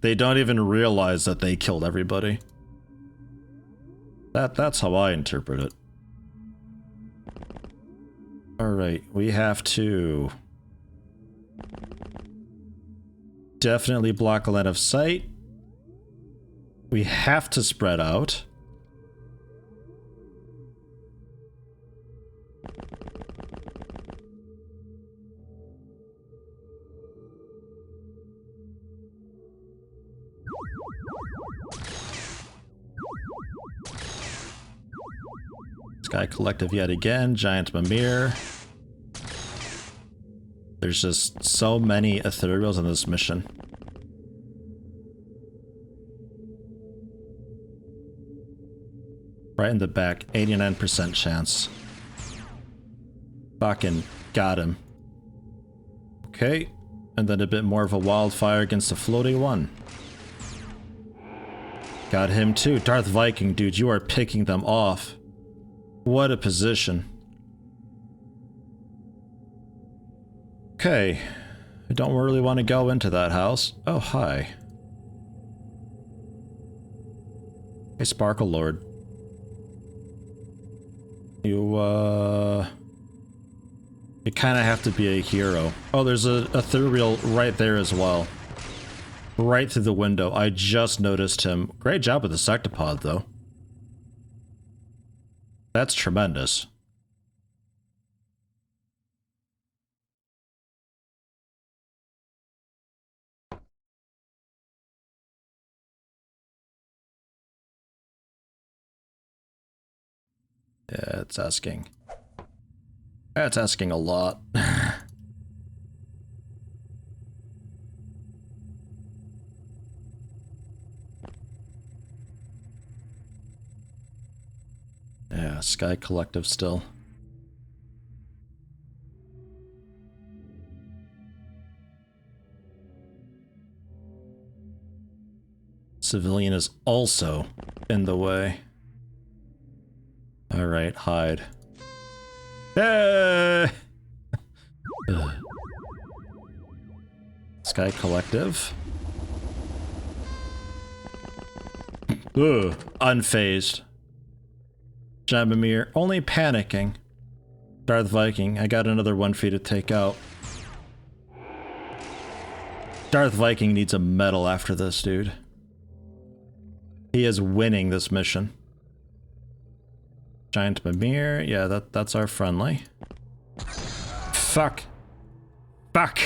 they don't even realize that they killed everybody. That's how I interpret it. Alright, we have to definitely block a line of sight. We have to spread out. Sky Collective yet again, Giant Mimir. There's just so many ethereals on this mission. Right in the back, 89% chance. Fucking got him. Okay, and then a bit more of a wildfire against the floating one. Got him too. Darth Viking, dude, you are picking them off. What a position. Okay, I don't really want to go into that house. Oh, hi. Hey, Sparkle Lord. You kind of have to be a hero. Oh, there's a ethereal right there as well. Right through the window. I just noticed him. Great job with the sectopod, though. That's tremendous. Yeah, it's asking. It's asking a lot. Yeah, Sky Collective still. Civilian is also in the way. Alright, hide. Hey! Sky Collective. Ugh, unfazed. Jabamir, only panicking. Darth Viking, I got another one for you to take out. Darth Viking needs a medal after this, dude. He is winning this mission. Giant Mimir, yeah, that's our friendly. Fuck. Fuck.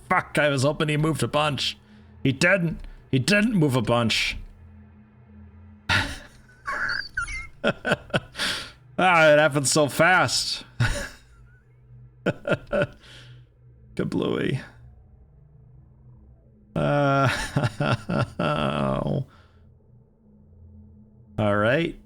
Fuck, I was hoping he moved a bunch. He didn't. He didn't move a bunch. Ah, it happened so fast. Kablooey. Oh. All right.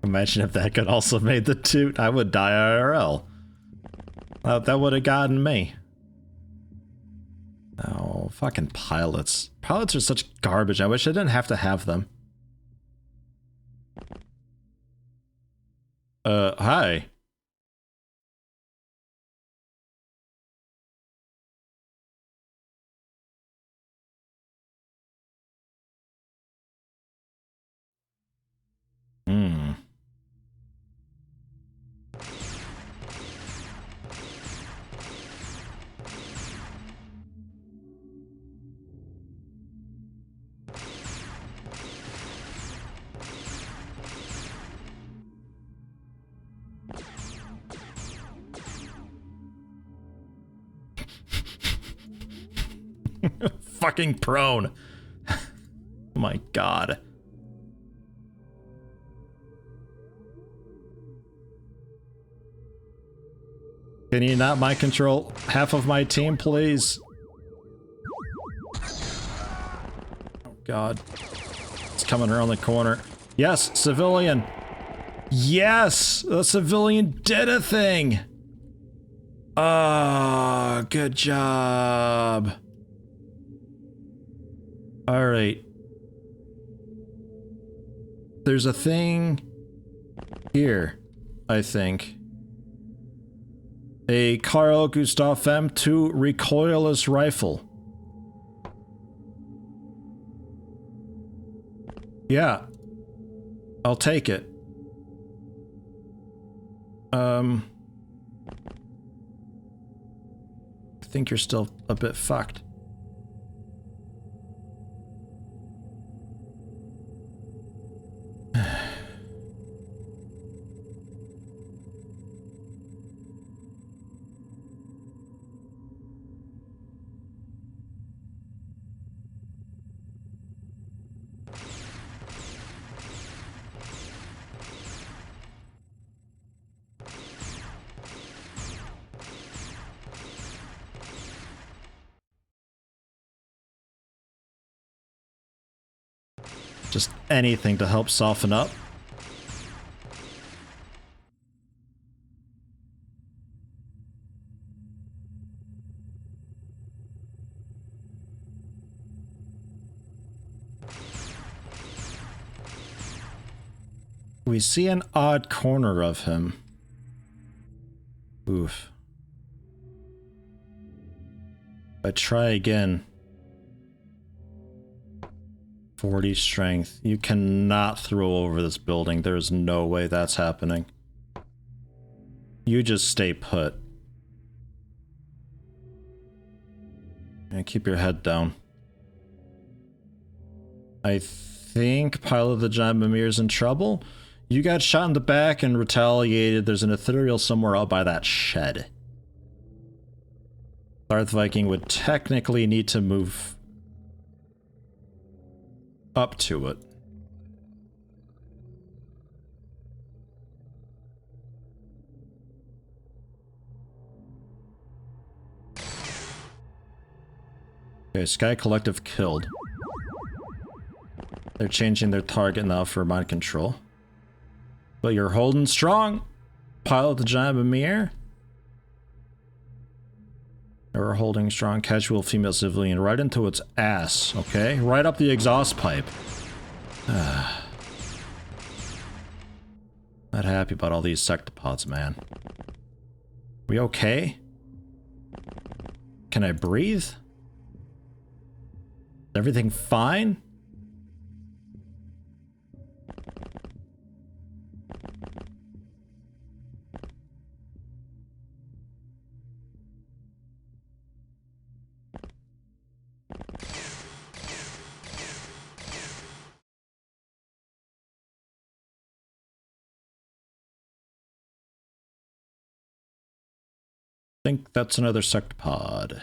Imagine if that could also made the toot. I would die IRL. That would have gotten me. Oh, fucking pilots. Pilots are such garbage. I wish I didn't have to have them. Hi. Hmm. Fucking prone. Oh my god. Can you not mind control half of my team, please? Oh god. It's coming around the corner. Yes, civilian. Yes! The civilian did a thing! Ah, good job. Alright. There's a thing here, I think. A Carl Gustav M2 recoilless rifle. Yeah. I'll take it. I think you're still a bit fucked. Just anything to help soften up. We see an odd corner of him. Oof. I try again. 40 strength. You cannot throw over this building. There's no way that's happening. You just stay put. And keep your head down. I think Pilot of the Giant Mimir's in trouble. You got shot in the back and retaliated. There's an ethereal somewhere out by that shed. Darth Viking would technically need to move up to it. Okay, Sky Collective killed. They're changing their target now for mind control. But you're holding strong. Pilot the giant Mimir. We're holding strong. Casual female civilian right into its ass, okay? Right up the exhaust pipe. Not happy about all these sectopods, man. We okay? Can I breathe? Is everything fine? I think that's another sectopod.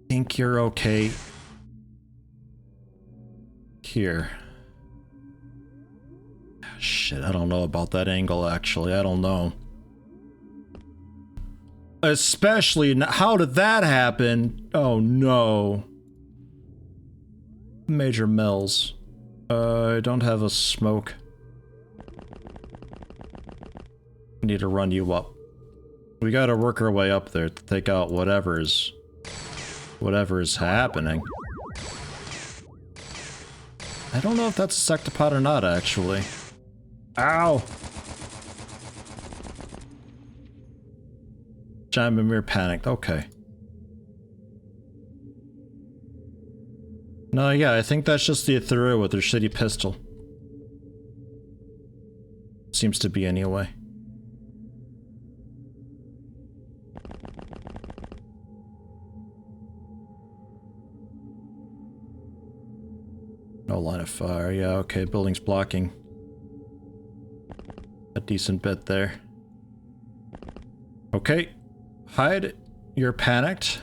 Think you're okay here. Shit, I don't know about that angle, actually. I don't know. Especially, how did that happen? Oh no. Major Mills. I don't have a smoke. We need to run you up. We gotta work our way up there to take out whatever is happening. I don't know if that's a sectopod or not, actually. Ow! Giant Mimir panicked. Okay. No, yeah, I think that's just the Ethereal with their shitty pistol. Seems to be anyway. No line of fire. Yeah, okay, building's blocking a decent bit there. Okay. Hide. You're panicked.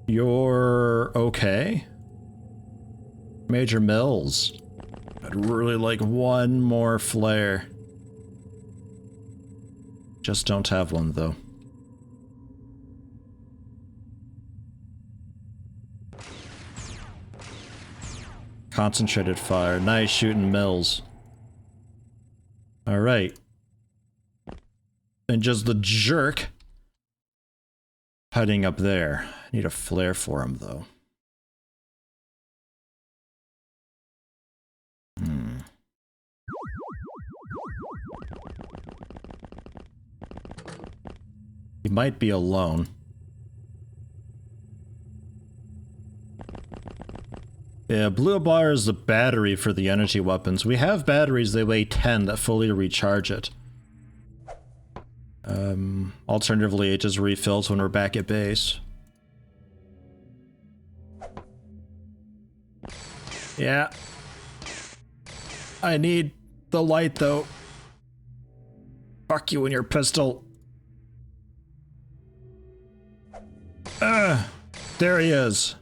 You're okay. Major Mills. I'd really like one more flare. Just don't have one, though. Concentrated fire. Nice shooting Mills. Alright. And just the jerk hiding up there. I need a flare for him, though. He might be alone. Yeah, blue bar is the battery for the energy weapons. We have batteries, they weigh 10 that fully recharge it. Alternatively, it just refills when we're back at base. Yeah. I need the light, though. Fuck you and your pistol. There he is.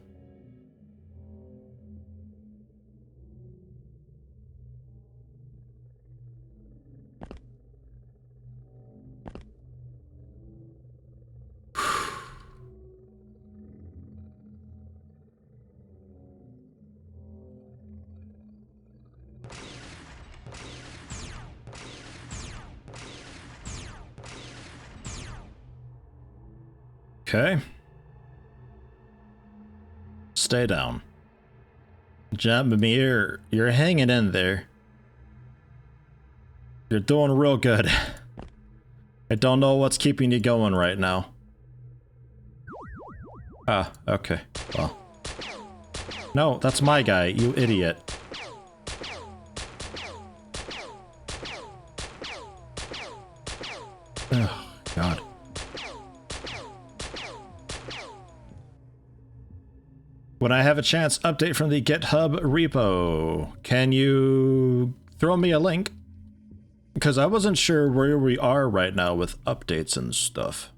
Okay. Stay down. Giant Mimir, you're hanging in there. You're doing real good. I don't know what's keeping you going right now. Ah, okay. Well. No, that's my guy, you idiot. Oh, God. When I have a chance, update from the GitHub repo. Can you throw me a link? Because I wasn't sure where we are right now with updates and stuff.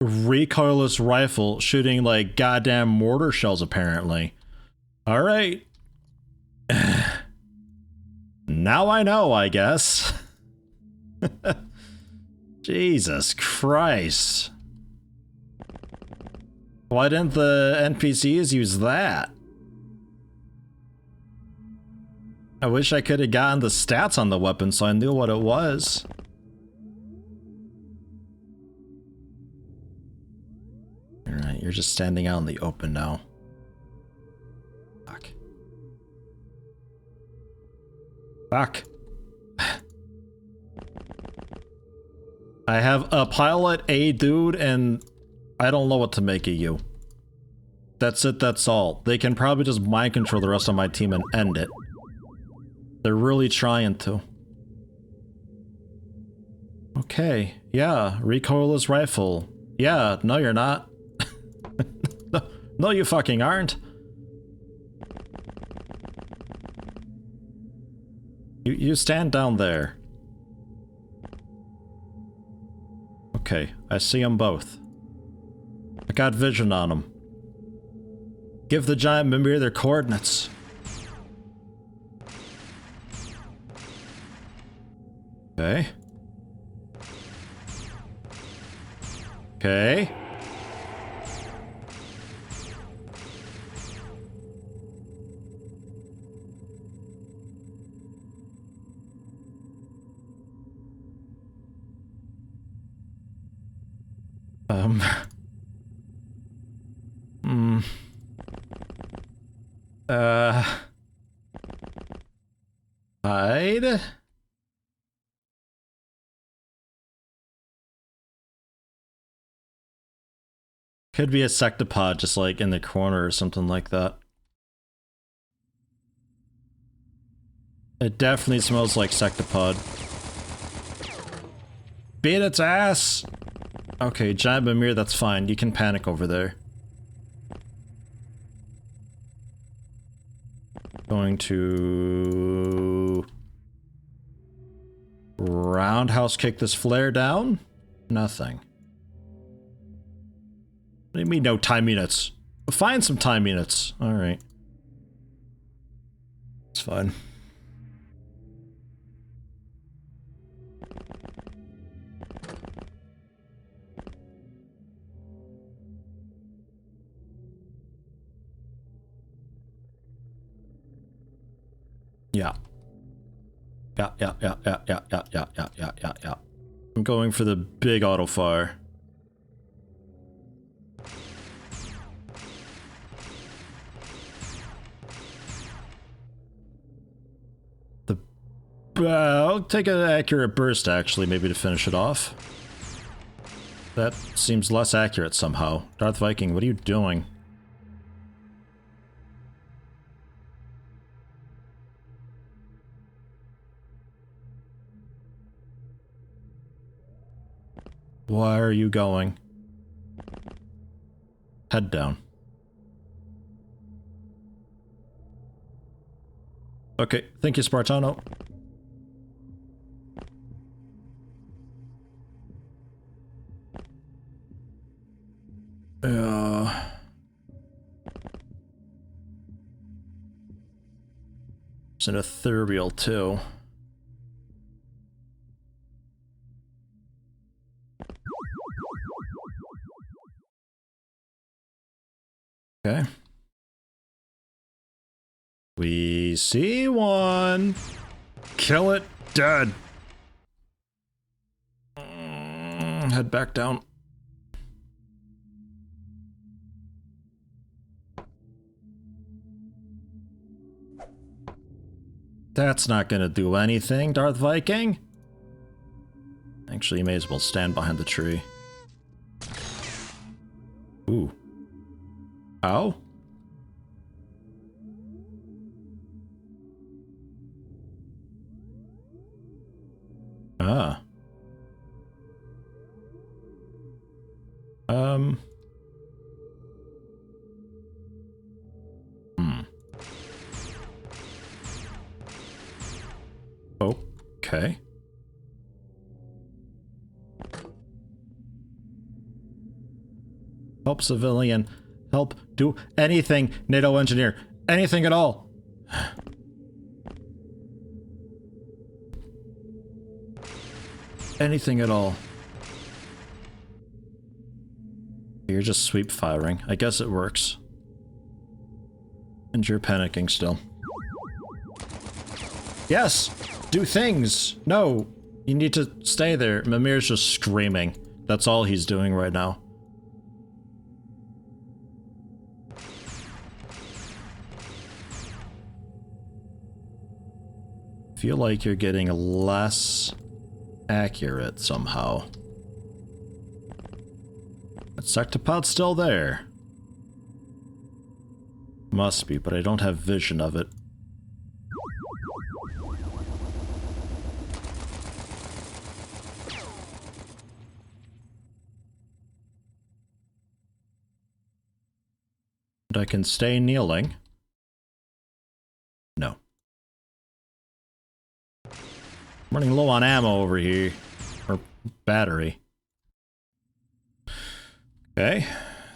Recoilless rifle shooting like goddamn mortar shells, apparently. All right. Now I know, I guess. Jesus Christ. Why didn't the NPCs use that? I wish I could have gotten the stats on the weapon so I knew what it was. Alright, you're just standing out in the open now. Fuck. Fuck. I have a pilot, a dude, and I don't know what to make of you. That's it, that's all. They can probably just mind control the rest of my team and end it. They're really trying to. Okay, yeah, recoilless rifle. Yeah, no you're not. No, you fucking aren't. You stand down there. Okay, I see them both. I got vision on them. Give the giant Mimir their coordinates. Okay. Okay. Hide? Could be a sectopod just like in the corner or something like that. It definitely smells like sectopod. Beat its ass! Okay, giant Mimir, that's fine. You can panic over there. Going to roundhouse kick this flare down? Nothing. What do you mean no time units? Find some time units. Alright. It's fine. Yeah. Yeah. I'm going for the big auto fire. I'll take an accurate burst, actually, maybe to finish it off. That seems less accurate somehow. Darth Viking, what are you doing? Why are you going? Head down. Okay, thank you, Spartano. It's an ethereal too. Okay. We see one. Kill it dead. Head back down. That's not gonna do anything, Darth Viking. Actually, you may as well stand behind the tree. Ooh. Ow? Hmm. Okay. Help civilian. Help. Do anything, NATO engineer. Anything at all. Anything at all. You're just sweep firing. I guess it works. And you're panicking still. Yes! Do things! No! You need to stay there. Mimir's just screaming. That's all he's doing right now. Feel like you're getting less accurate somehow. That sectopod's still there. Must be, but I don't have vision of it. And I can stay kneeling. No. I'm running low on ammo over here. Or battery. Okay.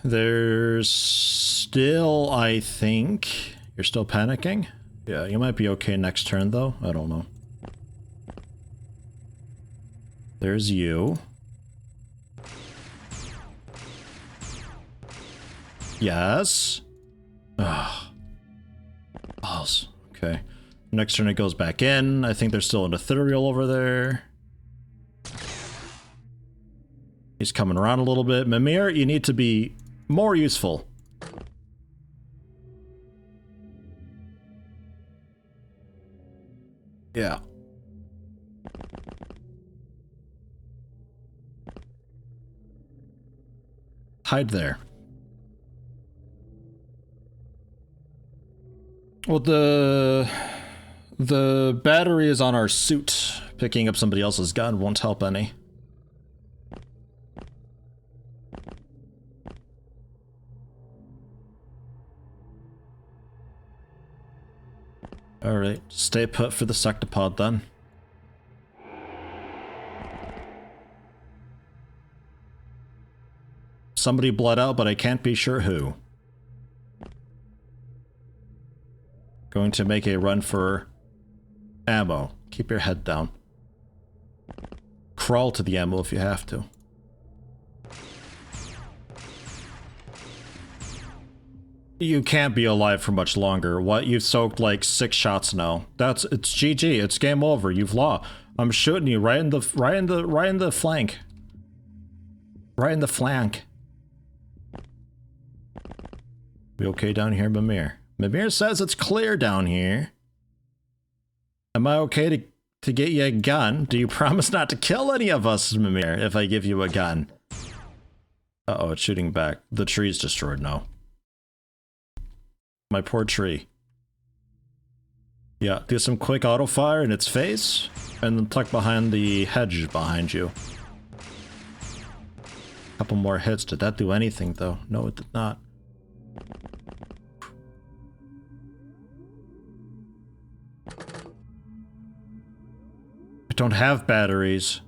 There's still, I think... You're still panicking? Yeah, you might be okay next turn, though. I don't know. There's you. Yes. Ugh. Balls. Okay. Next turn it goes back in. I think there's still an ethereal over there. He's coming around a little bit. Mimir, you need to be more useful. Yeah. Hide there. Well, the battery is on our suit. Picking up somebody else's gun won't help any. Alright, stay put for the sectopod then. Somebody bled out, but I can't be sure who. Going to make a run for ammo. Keep your head down. Crawl to the ammo if you have to. You can't be alive for much longer. What? You've soaked like 6 shots now. It's GG. It's game over. You've lost. I'm shooting you right in the flank. Right in the flank. We okay down here, Mimir? Mimir says it's clear down here. Am I okay to get you a gun? Do you promise not to kill any of us, Mimir, if I give you a gun? Uh-oh, it's shooting back. The tree's destroyed now. My poor tree. Yeah, do some quick auto fire in its face, and then tuck behind the hedge behind you. Couple more hits. Did that do anything, though? No, it did not. I don't have batteries.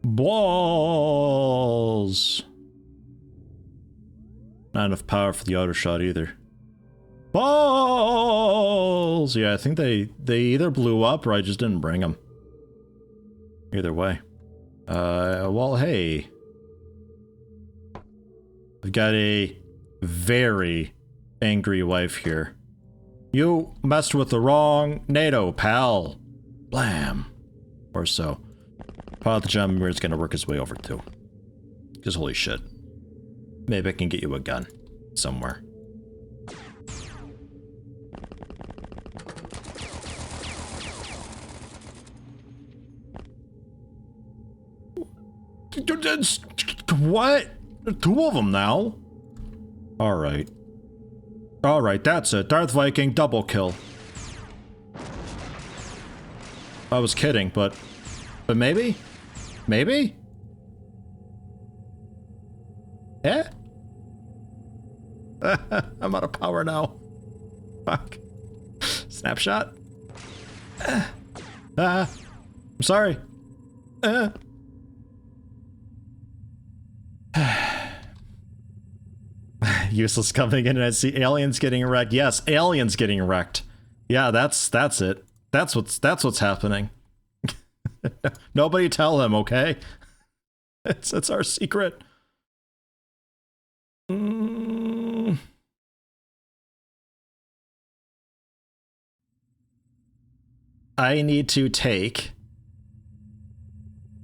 Balls! Not enough power for the auto shot either. Balls! Yeah, I think they either blew up or I just didn't bring them. Either way. Well, hey. We've got a very angry wife here. You messed with the wrong NATO, pal. Blam. Or so. Probably the John Muir's gonna work his way over too. Because holy shit. Maybe I can get you a gun. Somewhere. What? 2 of them now? Alright. Alright, that's it. Darth Viking double kill. I was kidding, but maybe? Maybe? Eh? I'm out of power now. Fuck. Snapshot. I'm sorry. Useless coming in and I see aliens getting wrecked. Yes, aliens getting wrecked. Yeah, that's it. That's what's happening. Nobody tell him, okay? It's our secret. I need to take...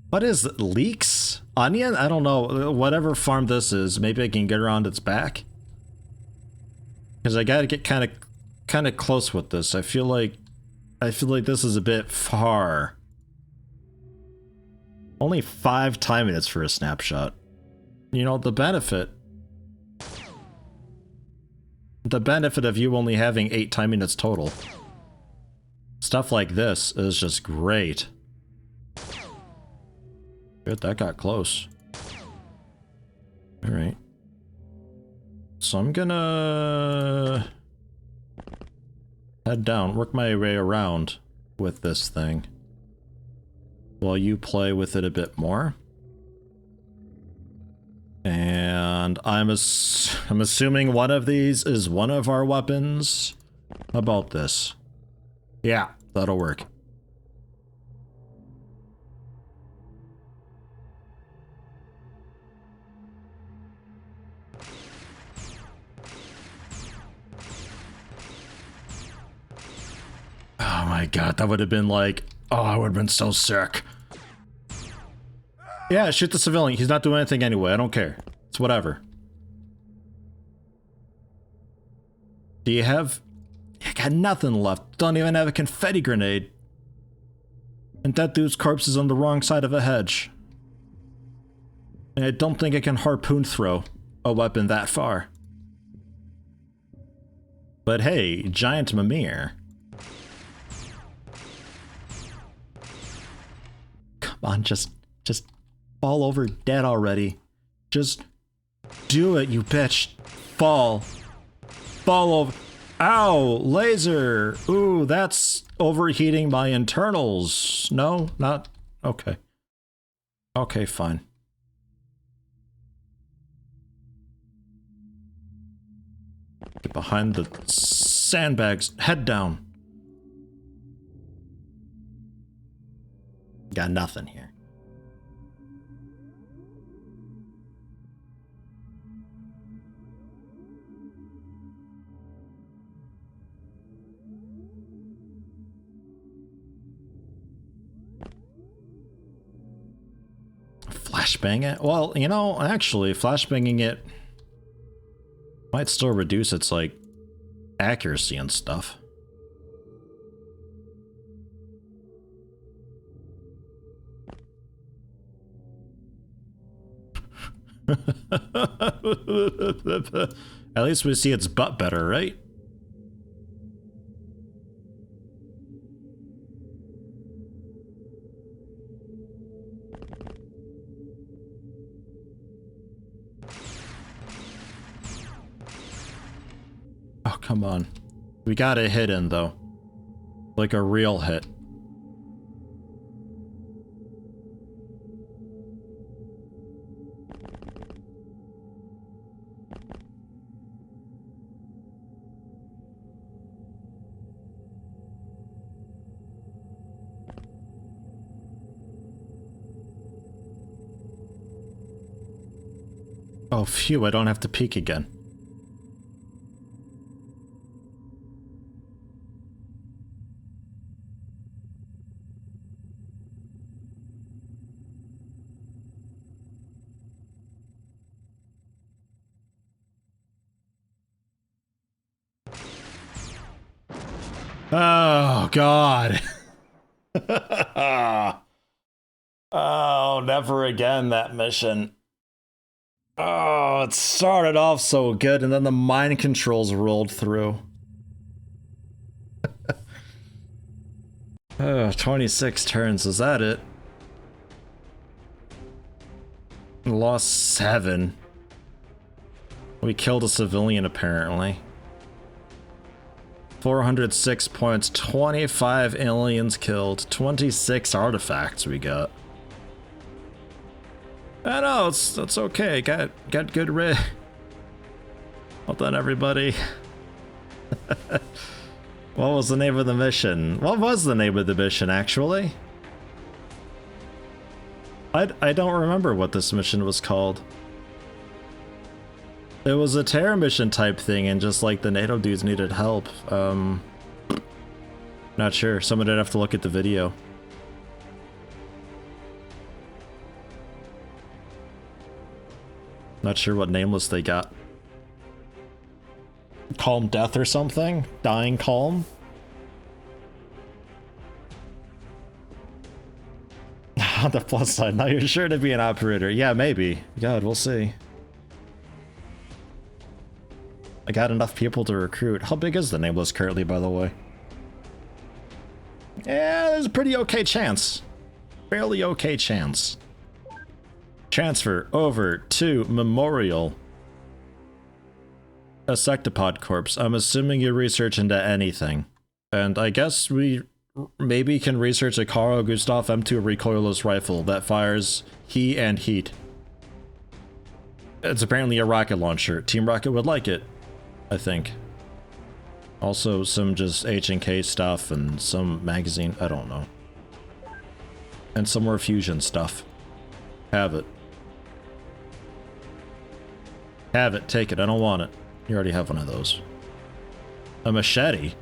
What is it? Leeks? Onion? I don't know. Whatever farm this is, maybe I can get around its back. Because I gotta get kind of close with this. I feel like this is a bit far. Only 5 time minutes for a snapshot. You know, the benefit of you only having 8 time minutes total. Stuff like this is just great. Good, that got close. Alright. So I'm gonna head down, work my way around with this thing while you play with it a bit more. And I'm assuming one of these is one of our weapons. How about this? Yeah, that'll work. Oh my god, that would have been like... Oh, I would have been so sick. Yeah, shoot the civilian. He's not doing anything anyway. I don't care. It's whatever. Do you have... You got nothing left. Don't even have a confetti grenade. And that dude's corpse is on the wrong side of a hedge. And I don't think I can harpoon throw a weapon that far. But hey, giant Mimir. Come on, just fall over dead already. Just do it, you bitch. Fall over. Ow, laser. Ooh, that's overheating my internals. No, not okay. Okay, fine. Get behind the sandbags. Head down. Got nothing here. Flashbang it? Well, you know, actually, flashbanging it might still reduce its, like, accuracy and stuff. At least we see its butt better, right? Oh, come on. We got a hit in, though. Like a real hit. Oh, phew, I don't have to peek again. Oh, God. Oh, never again, that mission. Oh, it started off so good, and then the mind controls rolled through. Oh, 26 turns, is that it? Lost 7. We killed a civilian, apparently. 406 points, 25 aliens killed, 26 artifacts we got. I know, that's okay. Got good rid. Well done, everybody. What was the name of the mission? What was the name of the mission, actually? I don't remember what this mission was called. It was a terror mission type thing, and just like the NATO dudes needed help. Not sure. Someone did have to look at the video. Not sure what nameless they got. Calm death or something? Dying calm? On the plus side, now you're sure to be an operator. Yeah, maybe. God, we'll see. I got enough people to recruit. How big is the nameless currently, by the way? Yeah, there's a pretty okay chance. Fairly okay chance. Transfer over to Memorial. A Sectopod corpse. I'm assuming you research into anything. And I guess we maybe can research a Carl Gustav M2 recoilless rifle that fires heat and heat. It's apparently a rocket launcher. Team Rocket would like it, I think. Also some just H&K stuff and some magazine, I don't know. And some more fusion stuff. Have it. Have it, take it, I don't want it. You already have one of those. A machete?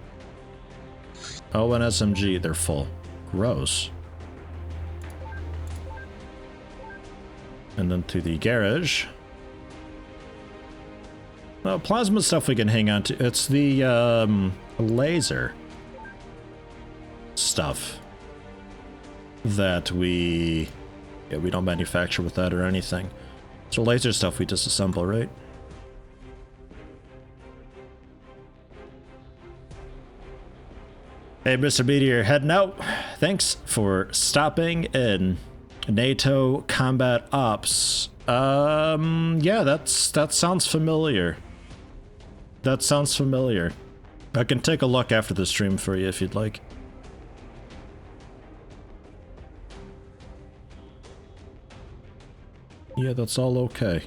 Oh, an SMG, they're full. Gross. And then to the garage. Oh, plasma stuff we can hang on to. It's the laser stuff that we don't manufacture with that or anything. So laser stuff we disassemble, right? Hey, Mr. Meteor, heading out. Thanks for stopping in. NATO Combat Ops. Yeah, that sounds familiar. That sounds familiar. I can take a look after the stream for you if you'd like. Yeah, that's all okay.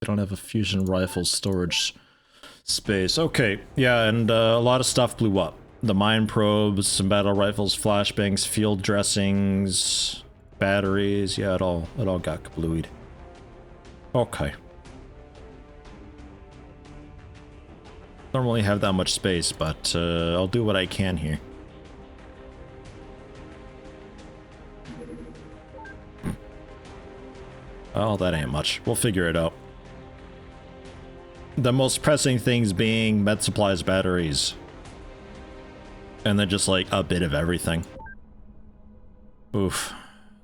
They don't have a fusion rifle storage space. Okay, yeah, and a lot of stuff blew up. The mine probes, some battle rifles, flashbangs, field dressings, batteries. Yeah, it all got kablooied. Okay. Don't really have that much space, but I'll do what I can here. Oh, that ain't much. We'll figure it out. The most pressing things being med supplies, batteries. And then just like a bit of everything. Oof.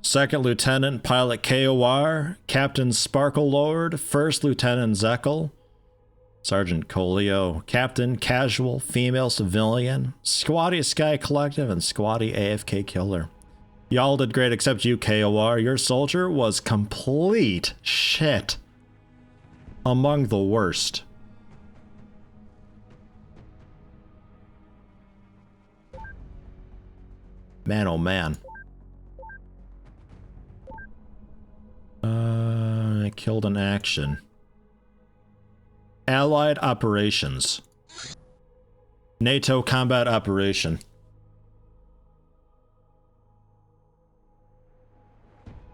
Second Lieutenant Pilot KOR, Captain Sparkle Lord, First Lieutenant Zekel, Sergeant Colio, Captain Casual, Female Civilian, Squatty Sky Collective, and Squatty AFK Killer. Y'all did great except you, KOR. Your soldier was complete shit. Among the worst. Man, oh man. Killed in action. Allied operations. NATO combat operation.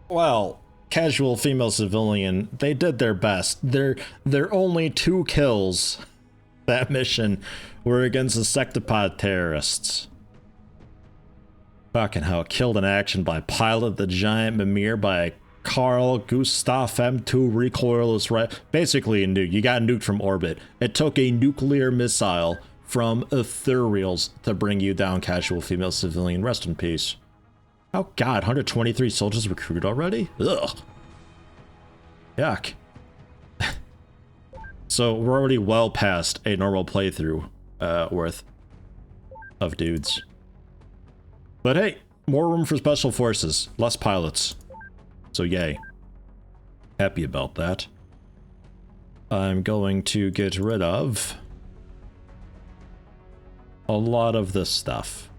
Well, casual female civilian, they did their best. Their only 2 kills that mission were against the Sectopod terrorists. Fucking hell, killed in action by Pilot the Giant Mimir by Carl Gustav M2 recoilless rifle. Basically a nuke. You got nuked from orbit. It took a nuclear missile from ethereals to bring you down, casual female civilian. Rest in peace. Oh god, 123 soldiers recruited already? Ugh. Yuck. So we're already well past a normal playthrough worth of dudes. But hey, More room for special forces, less pilots. So yay. Happy about that. I'm going to get rid of a lot of this stuff.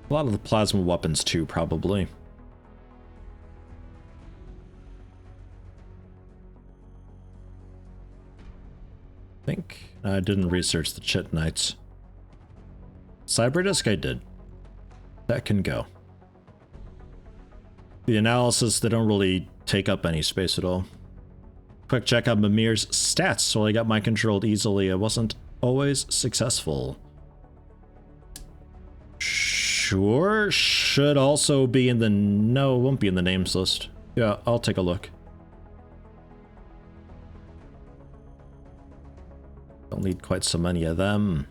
A lot of the plasma weapons too, probably. I think I didn't research the chit knights. Cyberdisk I did. That can go. The analysis, they don't really take up any space at all. Quick check on Mimir's stats, so I got mine controlled easily. I wasn't always successful. Sure, should also be in the... No, it won't be in the names list. Yeah, I'll take a look. Don't need quite so many of them.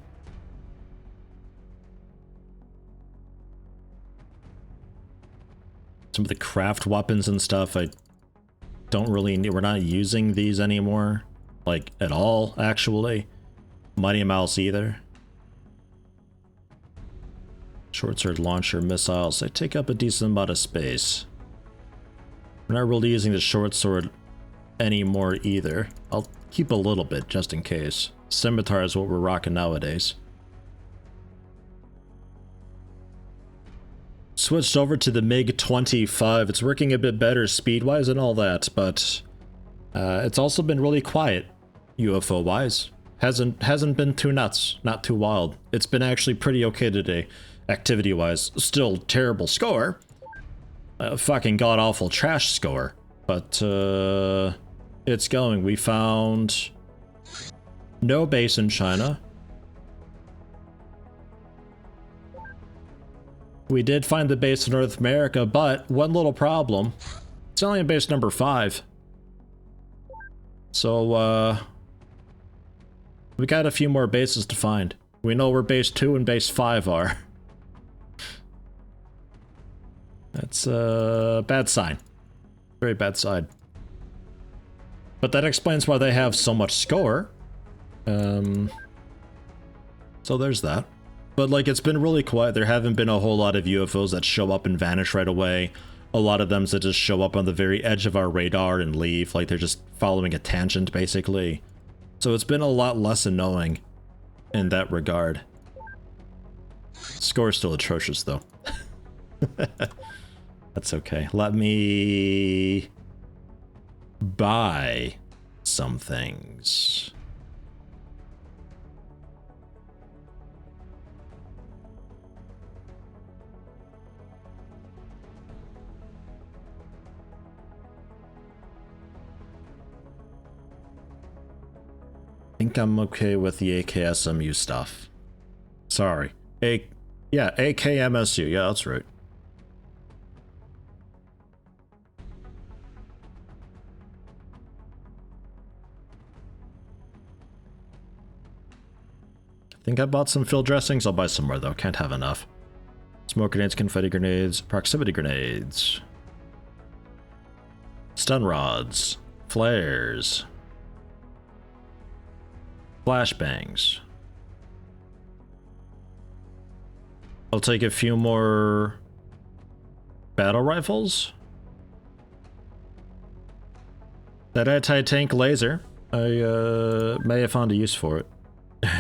Some of the craft weapons and stuff, I don't really need. We're not using these anymore. Like, at all, actually. Mighty Mouse either. Short sword launcher missiles, they take up a decent amount of space. We're not really using the short sword anymore either. I'll keep a little bit just in case. Scimitar is what we're rocking nowadays. Switched over to the MiG-25. It's working a bit better speed-wise and all that, but it's also been really quiet UFO-wise. Hasn't been too nuts, not too wild. It's been actually pretty okay today, activity-wise. Still terrible score. Fucking god-awful trash score. But it's going. We found no base in China. We did find the base in North America, but one little problem. It's only in base number 5. So, we got a few more bases to find. We know where base 2 and base 5 are. That's a bad sign. Very bad sign. But that explains why they have so much score. So there's that. But, like, it's been really quiet. There haven't been a whole lot of UFOs that show up and vanish right away. A lot of them that just show up on the very edge of our radar and leave. Like, they're just following a tangent, basically. So it's been a lot less annoying in that regard. Score's still atrocious, though. That's okay. Let me buy some things. I think I'm okay with the AKSMU stuff. Sorry. Yeah, AKMSU. Yeah, that's right. I think I bought some field dressings. I'll buy some more, though. Can't have enough. Smoke grenades, confetti grenades, proximity grenades. Stun rods. Flares. Flashbangs. I'll take a few more battle rifles. That anti-tank laser, I may have found a use for it.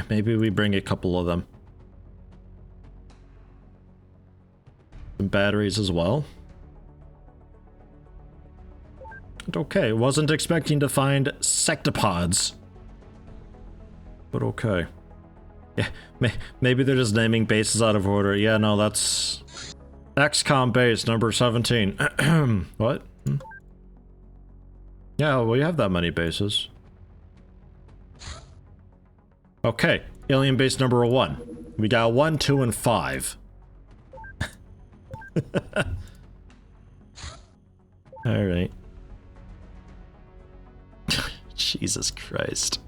Maybe we bring a couple of them. Some batteries as well. And okay, wasn't expecting to find sectopods. But okay. Yeah, maybe they're just naming bases out of order. Yeah, no, that's XCOM base number 17. What? Yeah, well, you have that many bases. Okay, alien base number 1. We got 1, 2, and 5. Alright. Jesus Christ.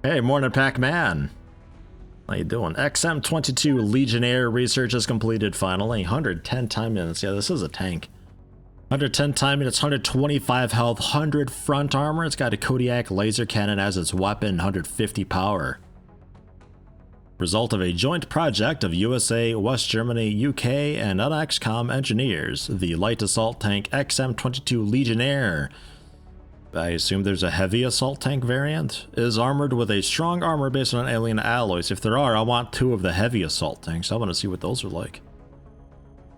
Hey, morning, Pac-Man. How you doing? XM22 Legionnaire research is completed finally. 110 time minutes. Yeah, this is a tank. 110 timing, it's 125 health, 100 front armor. It's got a Kodiak laser cannon as its weapon, 150 power. Result of a joint project of USA, West Germany, UK, and UNEXCOM engineers. The light assault tank XM-22 Legionnaire, I assume there's a heavy assault tank variant, is armored with a strong armor based on alien alloys. If there are, I want 2 of the heavy assault tanks. I want to see what those are like.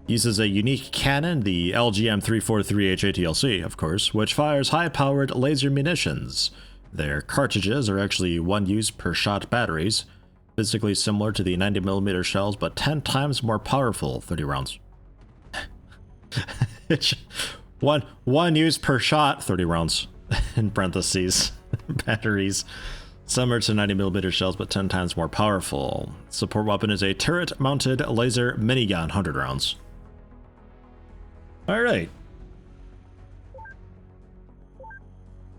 Uses a unique cannon, the LGM-343 HATLC, of course, which fires high-powered laser munitions. Their cartridges are actually 1 use per shot batteries, physically similar to the 90mm shells, but 10 times more powerful, 30 rounds. one use per shot, 30 rounds, in parentheses, batteries. Similar to 90mm shells, but 10 times more powerful. Support weapon is a turret-mounted laser minigun, 100 rounds. Alright.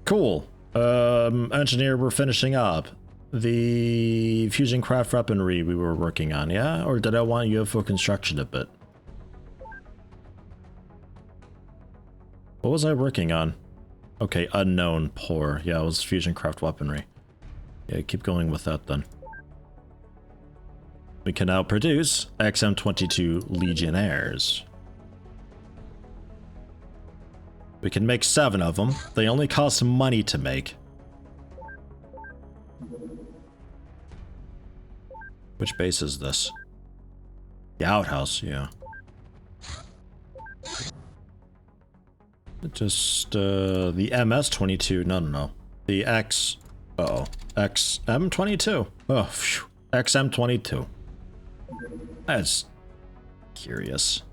Cool. Engineer, we're finishing up. The fusion craft weaponry we were working on, yeah? Or did I want UFO construction a bit? What was I working on? Okay, unknown, poor. Yeah, it was fusion craft weaponry. Yeah, keep going with that then. We can now produce XM-22 Legionnaires. We can make 7 of them. They only cost money to make. Which base is this? The outhouse, yeah. Just, the MS-22, no. The XM-22. Oh, phew. XM-22. That's curious.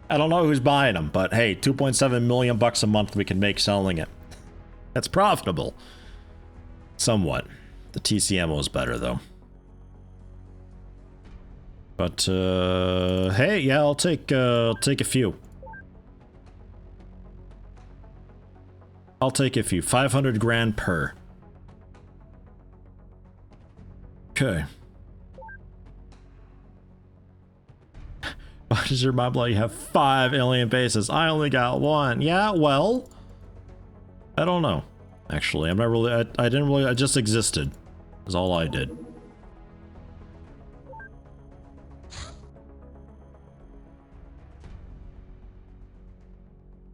I don't know who's buying them, but hey, 2.7 million bucks a month we can make selling it. That's profitable. Somewhat. The TCMO is better though. But hey, yeah, I'll take a few. I'll take a few. 500 grand per. Okay. Why does your mom let you have 5 alien bases? I only got 1. Yeah, well, I don't know. Actually, I'm not really. I didn't really. I just existed. Is all I did.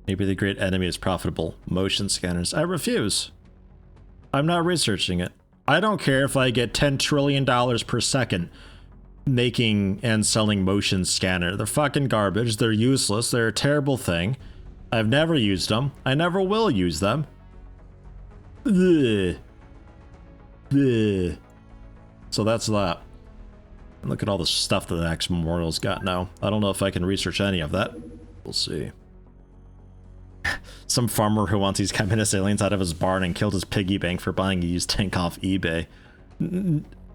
Maybe the great enemy is profitable. Motion scanners. I refuse. I'm not researching it. I don't care if I get $10 trillion per second making and selling motion scanner. They're fucking garbage. They're useless. They're a terrible thing. I've never used them. I never will use them. Ugh. Ugh. So that's that. And look at all the stuff that the Axe Memorial's got now. I don't know if I can research any of that. We'll see. Some farmer who wants these communist aliens out of his barn and killed his piggy bank for buying a used tank off eBay.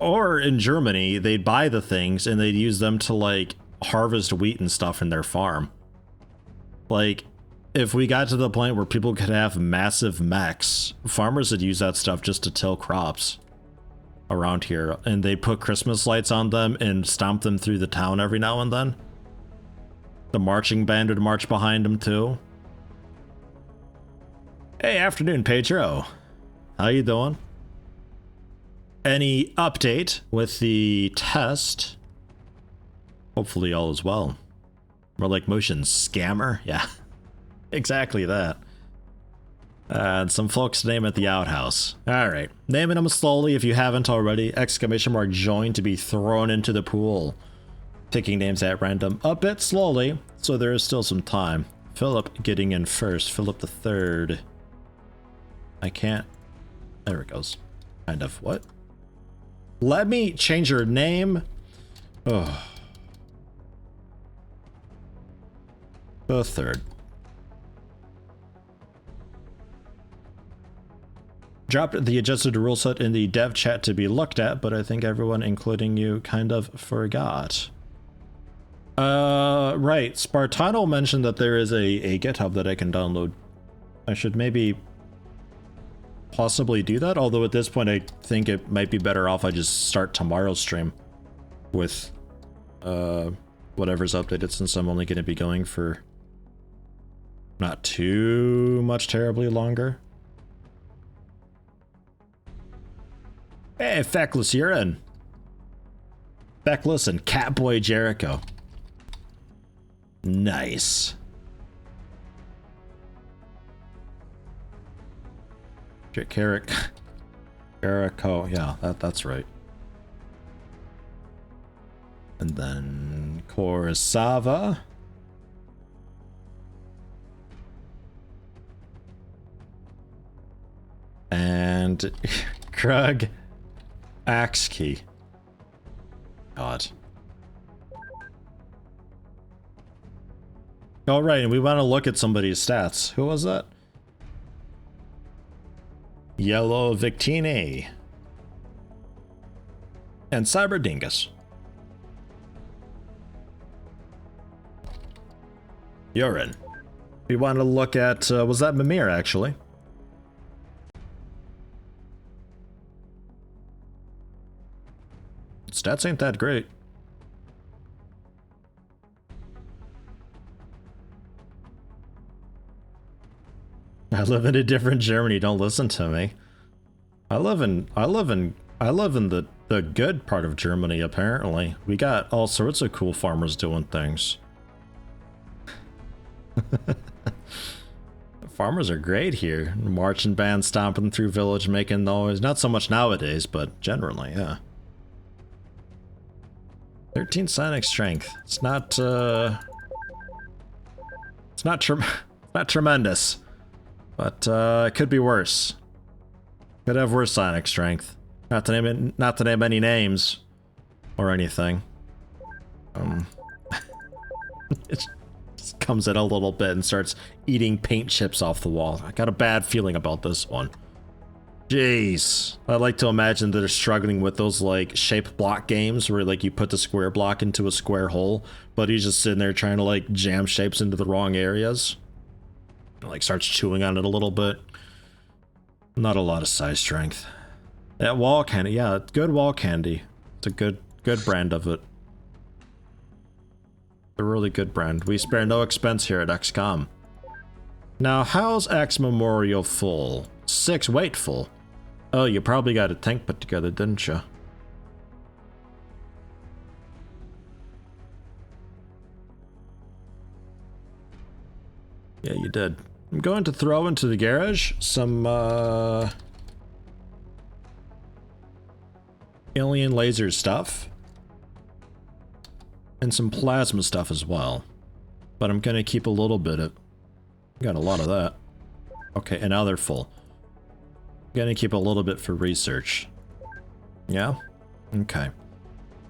Or in Germany, they'd buy the things and they'd use them to like harvest wheat and stuff in their farm. Like, if we got to the point where people could have massive mechs, farmers would use that stuff just to till crops around here, and they put Christmas lights on them and stomp them through the town every now and then. The marching band would march behind them too. Hey, afternoon, Pedro. How you doing? Any update with the test? Hopefully all is well. More like motion scammer? Yeah, exactly that. And some folks name it the outhouse. Alright, naming them slowly if you haven't already. Exclamation mark join to be thrown into the pool. Picking names at random a bit slowly, so there is still some time. Philip getting in first. Philip the third. I can't. There it goes. Kind of. What? Let me change your name. Oh. The third. Dropped the adjusted rule set in the dev chat to be looked at, but I think everyone, including you, kind of forgot. Right. Spartano mentioned that there is a GitHub that I can download. I should maybe possibly do that, although at this point I think it might be better off I just start tomorrow's stream with whatever's updated, since I'm only going to be going for Not too much terribly longer. Hey, Feckless, you're in. Feckless and Catboy Jericho. Nice. Jericho, yeah, that's right. And then Kurosawa. And Krug Axe Key. God. All right, and we want to look at somebody's stats. Who was that? Yellow Victini. And Cyber Dingus. You're in. We want to look at, was that Mimir actually? Stats ain't that great. I live in a different Germany, don't listen to me. I live in the good part of Germany, apparently. We got all sorts of cool farmers doing things. Farmers are great here. Marching band stomping through village making noise. Not so much nowadays, but generally, yeah. 13 psionic strength. It's not tremendous. But it could be worse. Could have worse psionic strength. Not to name any names or anything. It just comes in a little bit and starts eating paint chips off the wall. I got a bad feeling about this one. Jeez. I like to imagine that they're struggling with those like shape block games where like you put the square block into a square hole, but he's just sitting there trying to like jam shapes into the wrong areas. Like starts chewing on it a little bit. Not a lot of size strength. That wall candy, yeah, it's good wall candy. It's a good brand of it. A really good brand. We spare no expense here at XCOM. Now, how's X Memorial full? 6 weight full. Oh, you probably got a tank put together, didn't you? Yeah, you did. I'm going to throw into the garage some alien laser stuff and some plasma stuff as well, but I'm gonna keep a little bit of, got a lot of that. Okay, and now they're full. Gonna keep a little bit for research. Yeah, okay.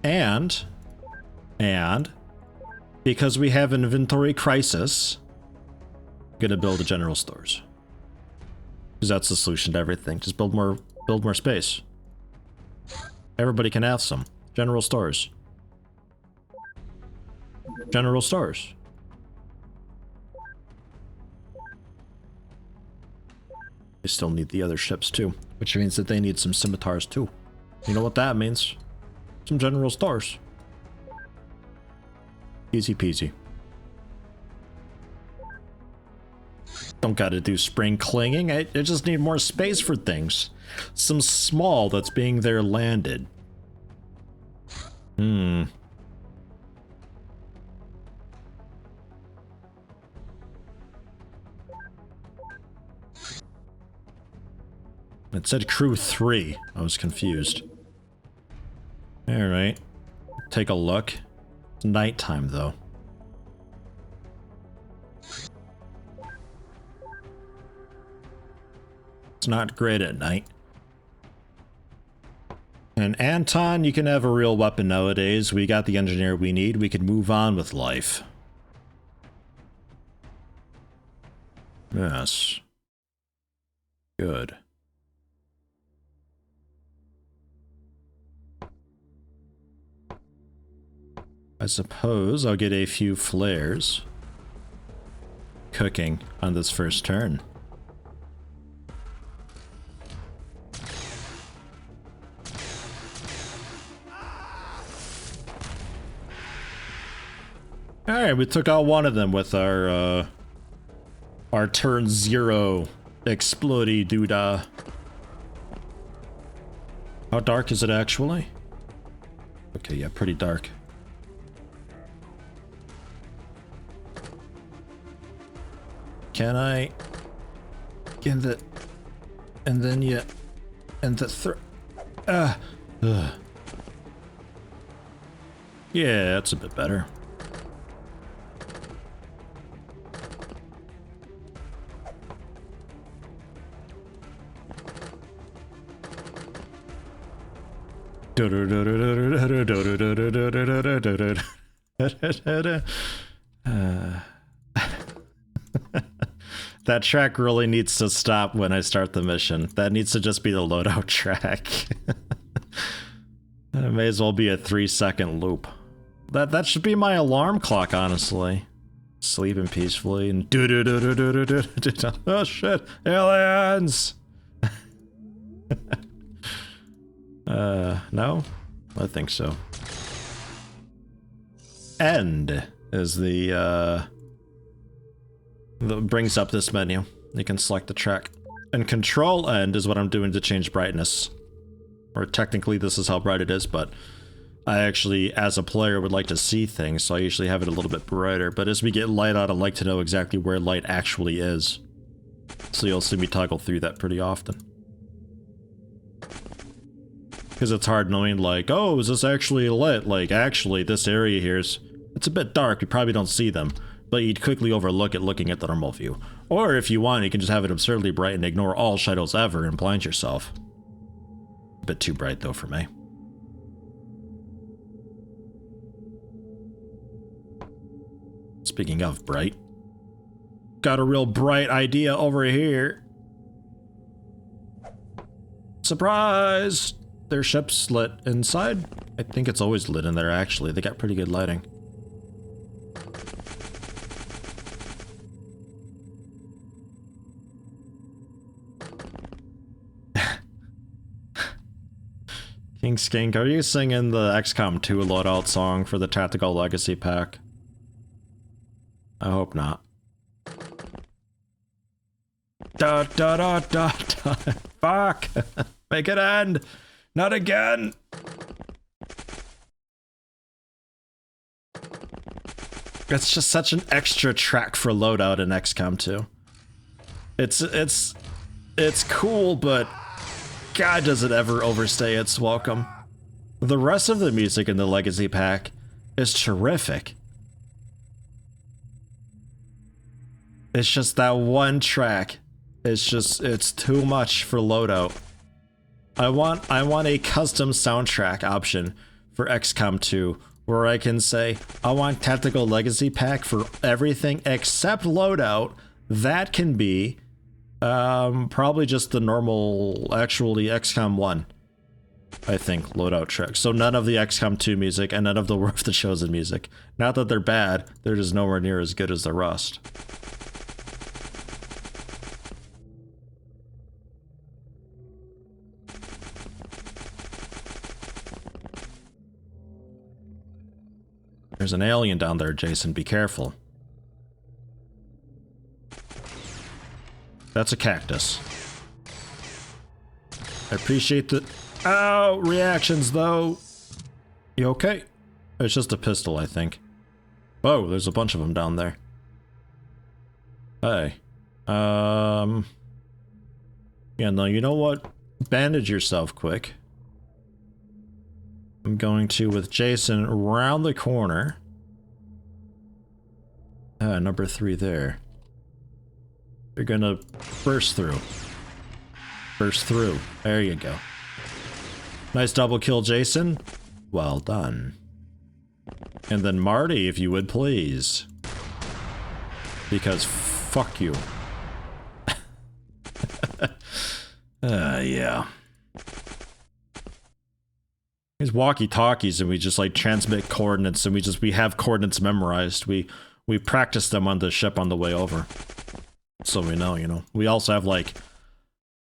And because we have an inventory crisis, gonna build a general stores, because that's the solution to everything. Just build more space. Everybody can have some general stores. General stores. They still need the other ships too, which means that they need some scimitars too. You know what that means? Some general stores. Easy peasy. Don't gotta do spring clinging, I just need more space for things. Some small that's being there landed. It said crew 3. I was confused. Alright. Take a look. It's nighttime though. It's not great at night. And Anton, you can have a real weapon nowadays. We got the engineer we need. We can move on with life. Yes. Good. I suppose I'll get a few flares cooking on this first turn. Alright, we took out one of them with our Our turn 0. Explodey doodah. How dark is it actually? Okay, yeah, pretty dark. Can I get the... And then you... And the yeah, that's a bit better. That track really needs to stop when I start the mission. That needs to just be the loadout track. It may as well be a 3-second loop. That should be my alarm clock, honestly. Sleeping peacefully and oh shit, aliens! No? I think so. End is the that brings up this menu. You can select the track. And control end is what I'm doing to change brightness. Or technically this is how bright it is, but I actually, as a player, would like to see things, so I usually have it a little bit brighter. But as we get light out, I like to know exactly where light actually is. So you'll see me toggle through that pretty often. Because it's hard knowing, like, oh, is this actually lit? Like, actually, this area here's... It's a bit dark, you probably don't see them. But you'd quickly overlook it looking at the normal view. Or if you want, you can just have it absurdly bright and ignore all shadows ever and blind yourself. A bit too bright, though, for me. Speaking of bright, got a real bright idea over here. Surprise! Their ship's lit inside. I think it's always lit in there, actually. They got pretty good lighting. King Skink, are you singing the XCOM 2 loadout song for the Tactical Legacy pack? I hope not. Da da da da da. Fuck! Make it end! Not again! It's just such an extra track for loadout in XCOM 2. It's cool, but God, does it ever overstay its welcome. The rest of the music in the Legacy pack is terrific. It's just that one track. It's too much for loadout. I want a custom soundtrack option for XCOM 2 where I can say, I want Tactical Legacy pack for everything except loadout. That can be probably just the normal, actually XCOM 1, I think, loadout track. So none of the XCOM 2 music and none of the War of the Chosen music. Not that they're bad, they're just nowhere near as good as the rest. There's an alien down there, Jason. Be careful. That's a cactus. I appreciate the... Ow! Reactions, though. You okay? It's just a pistol, I think. Oh, there's a bunch of them down there. Hey. Yeah, no, you know what? Bandage yourself quick. I'm going to, with Jason, around the corner. Number 3 there. You're gonna burst through. Burst through. There you go. Nice double kill, Jason. Well done. And then Marty, if you would please. Because fuck you. Yeah. These walkie-talkies, and we just like transmit coordinates, and we have coordinates memorized. We practice them on the ship on the way over. So we know, you know. We also have, like,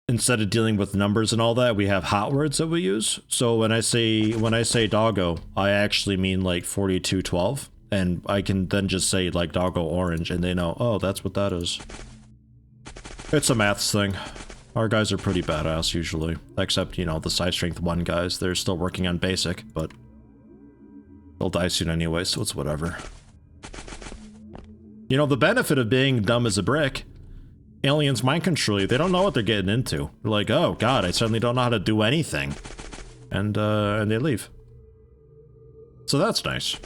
instead of dealing with numbers and all that, we have hot words that we use. So when I say doggo, I actually mean like 4212, and I can then just say like doggo orange, and they know, oh, that's what that is. It's a maths thing. Our guys are pretty badass usually. Except, you know, the side strength 1 guys, they're still working on basic, but they'll die soon anyway, so it's whatever. You know, the benefit of being dumb as a brick, aliens mind control you. They don't know what they're getting into. They're like, oh god, I suddenly don't know how to do anything. And they leave. So that's nice.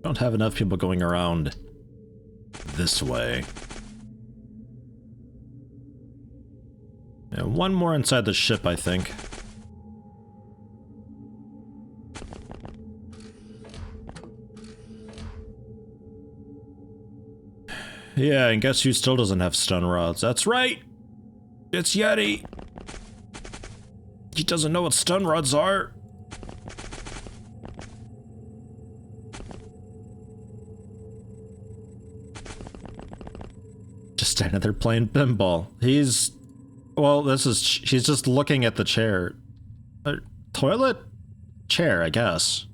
Don't have enough people going around this way. Yeah, 1 more inside the ship, I think. Yeah, and guess who still doesn't have stun rods? That's right! It's Yeti! He doesn't know what stun rods are! Just standing there playing pinball. He's... well, she's just looking at the chair. Toilet? Chair, I guess.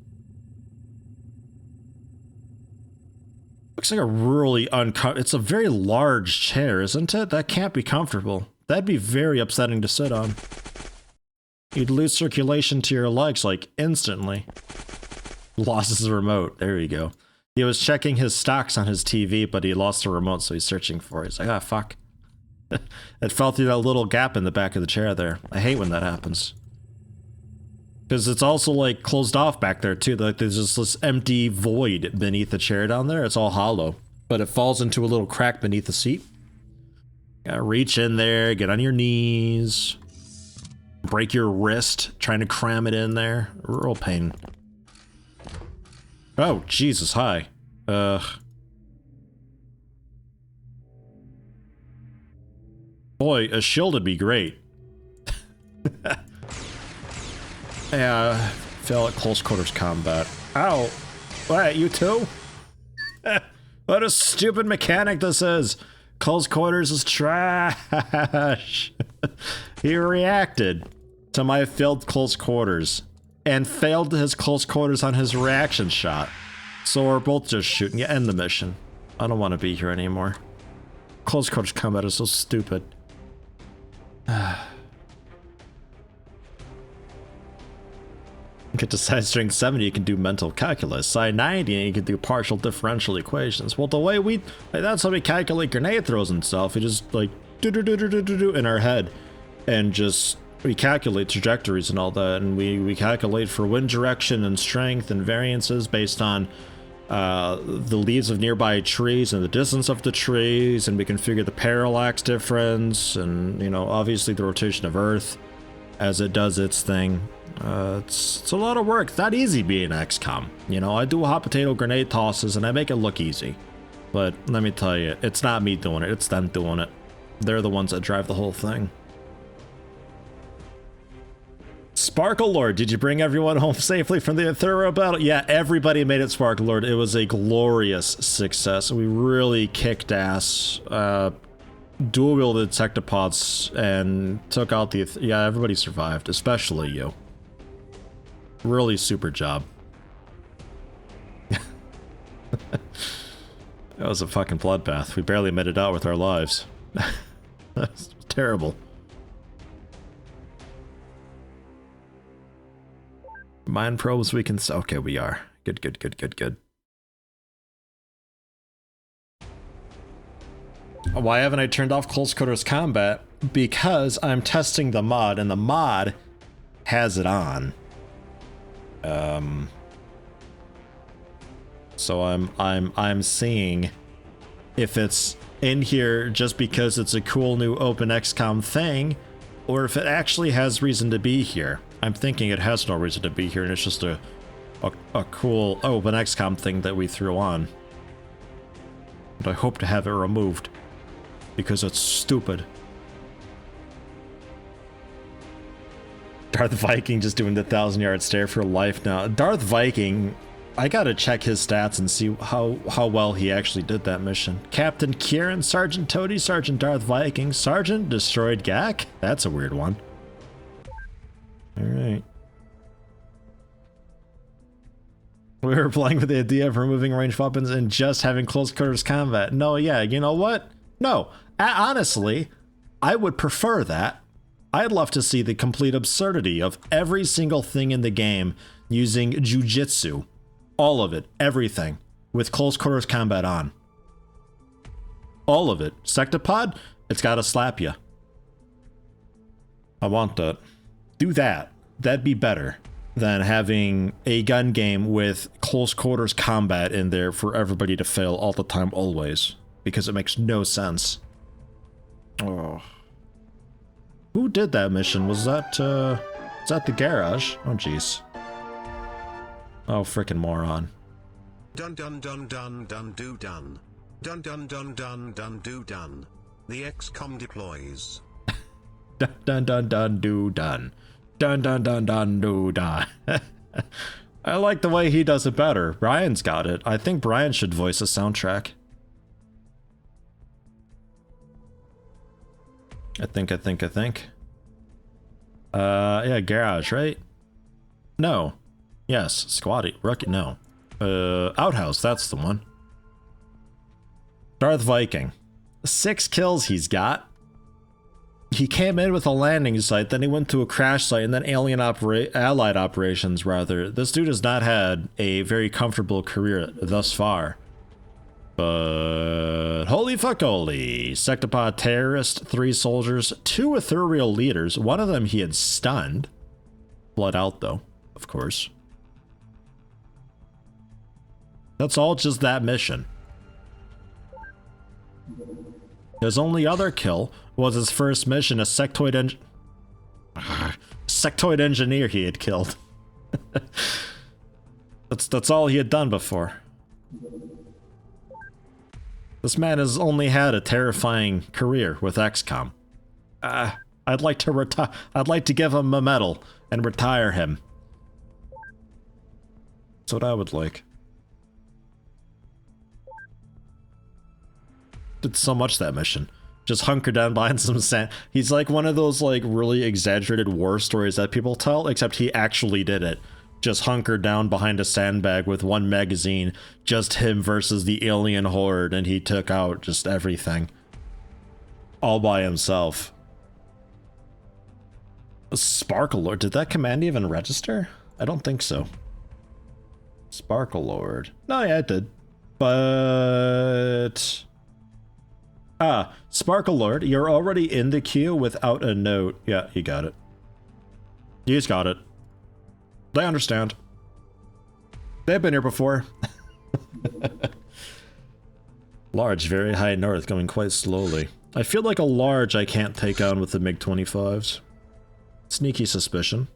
Looks like a really it's a very large chair, isn't it? That can't be comfortable. That'd be very upsetting to sit on. You'd lose circulation to your legs, like, instantly. Lost his remote. There you go. He was checking his stocks on his TV, but he lost the remote, so he's searching for it. He's like, ah, fuck. It fell through that little gap in the back of the chair there. I hate when that happens. Because it's also, like, closed off back there, too. Like, there's just this empty void beneath the chair down there. It's all hollow. But it falls into a little crack beneath the seat. Gotta reach in there, get on your knees. Break your wrist, trying to cram it in there. Real pain. Oh, Jesus, hi. Boy, a shield would be great. Yeah, fail at close quarters combat. Ow! What, you too? What a stupid mechanic this is! Close quarters is trash! He reacted to my failed close quarters. And failed his close quarters on his reaction shot. So we're both just shooting. Yeah, end the mission. I don't want to be here anymore. Close quarters combat is so stupid. Get to side strength 70, you can do mental calculus. Side 90, you can do partial differential equations. Well, the way that's how we calculate grenade throws and stuff. We just, like, do in our head. And just... we calculate trajectories and all that, and we calculate for wind direction and strength and variances based on the leaves of nearby trees and the distance of the trees, and we can figure the parallax difference and, you know, obviously the rotation of Earth as it does its thing. It's a lot of work. It's not easy being XCOM. You know, I do hot potato grenade tosses and I make it look easy. But let me tell you, it's not me doing it, it's them doing it. They're the ones that drive the whole thing. Sparkle Lord, did you bring everyone home safely from the thorough battle? Yeah, everybody made it, Sparkle Lord. It was a glorious success. We really kicked ass, dual-wielded sectopods, and took out the... yeah, everybody survived, especially you. Really super job. That was a fucking bloodbath. We barely made it out with our lives. That's terrible. Mind probes we can... okay, we are. Good, good, good, good, good. Why haven't I turned off close quarters combat? Because I'm testing the mod, and the mod has it on. So I'm seeing if it's in here just because it's a cool new OpenXCOM thing, or if it actually has reason to be here. I'm thinking it has no reason to be here, and it's just a cool OpenXCOM thing that we threw on. And I hope to have it removed, because it's stupid. Darth Viking just doing the 1,000-yard stare for life now. Darth Viking, I gotta check his stats and see how well he actually did that mission. Captain Kieran, Sergeant Toady, Sergeant Darth Viking, Sergeant destroyed Gak? That's a weird one. Alright. We were playing with the idea of removing ranged weapons and just having close quarters combat. No, yeah, you know what? No, honestly, I would prefer that. I'd love to see the complete absurdity of every single thing in the game using jujitsu. All of it, everything, with close quarters combat on. All of it. Sectopod, it's gotta slap you. I want that. Do that. That'd be better than having a gun game with close quarters combat in there for everybody to fail all the time, always. Because it makes no sense. Oh. Who did that mission? Was that the garage? Oh, jeez. Oh, frickin' moron. Dun dun dun dun dun do dun. Dun dun dun dun dun do dun. The XCOM deploys. Dun dun dun dun do dun. Dun dun dun dun do dun. I like the way he does it better. Brian's got it. I think Brian should voice a soundtrack. I think. Yeah, garage, right? No. Yes, squatty. Rookie, no. Outhouse, that's the one. Darth Viking. 6 kills he's got. He came in with a landing site, then he went to a crash site, and then allied operations, rather. This dude has not had a very comfortable career thus far. But holy fuck holy. Sectopod terrorist, 3 soldiers, 2 ethereal leaders. One of them he had stunned. Blood out though, of course. That's all just that mission. His only other kill was his first mission, a sectoid engineer he had killed. That's all he had done before. This man has only had a terrifying career with XCOM. I'd like to give him a medal and retire him. That's what I would like. Did so much that mission. Just hunker down behind some sand. He's like one of those like really exaggerated war stories that people tell, except he actually did it. Just hunkered down behind a sandbag with 1 magazine, just him versus the alien horde, and he took out just everything. All by himself. Sparkle Lord, did that command even register? I don't think so. Sparkle Lord. No, yeah, it did. But... Sparkle Lord, you're already in the queue without a note. Yeah, he got it. He's got it. They understand. They've been here before. Large, very high north, going quite slowly. I feel like a large I can't take on with the MiG-25s. Sneaky suspicion.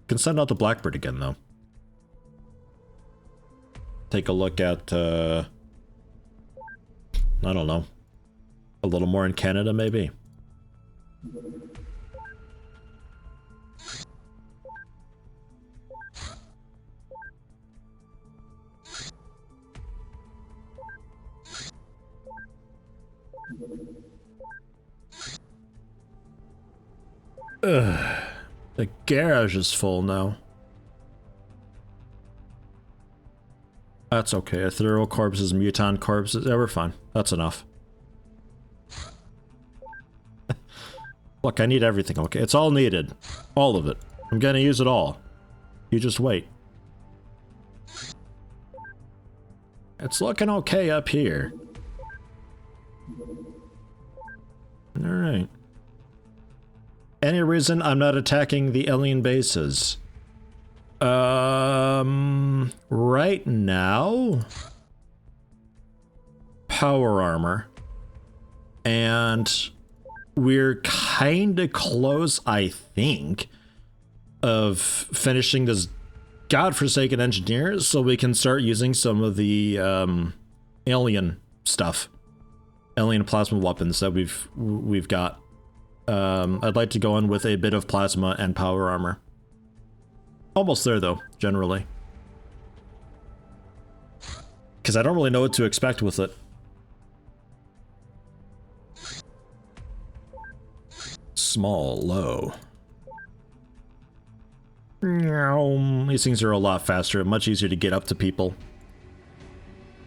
Can send out the Blackbird again, though. Take a look at, I don't know. A little more in Canada, maybe. Ugh. The garage is full now. That's okay. Ethereal corpses, mutant corpses. Yeah, we're fine. That's enough. Look, I need everything, okay? It's all needed. All of it. I'm gonna use it all. You just wait. It's looking okay up here. Alright. Any reason I'm not attacking the alien bases? Right now... power armor. And... we're kinda close, I think, of finishing this godforsaken engineer so we can start using some of the alien stuff. Alien plasma weapons that we've got. I'd like to go in with a bit of plasma and power armor. Almost there, though, generally. Because I don't really know what to expect with it. Small, low. These things are a lot faster, much easier to get up to people.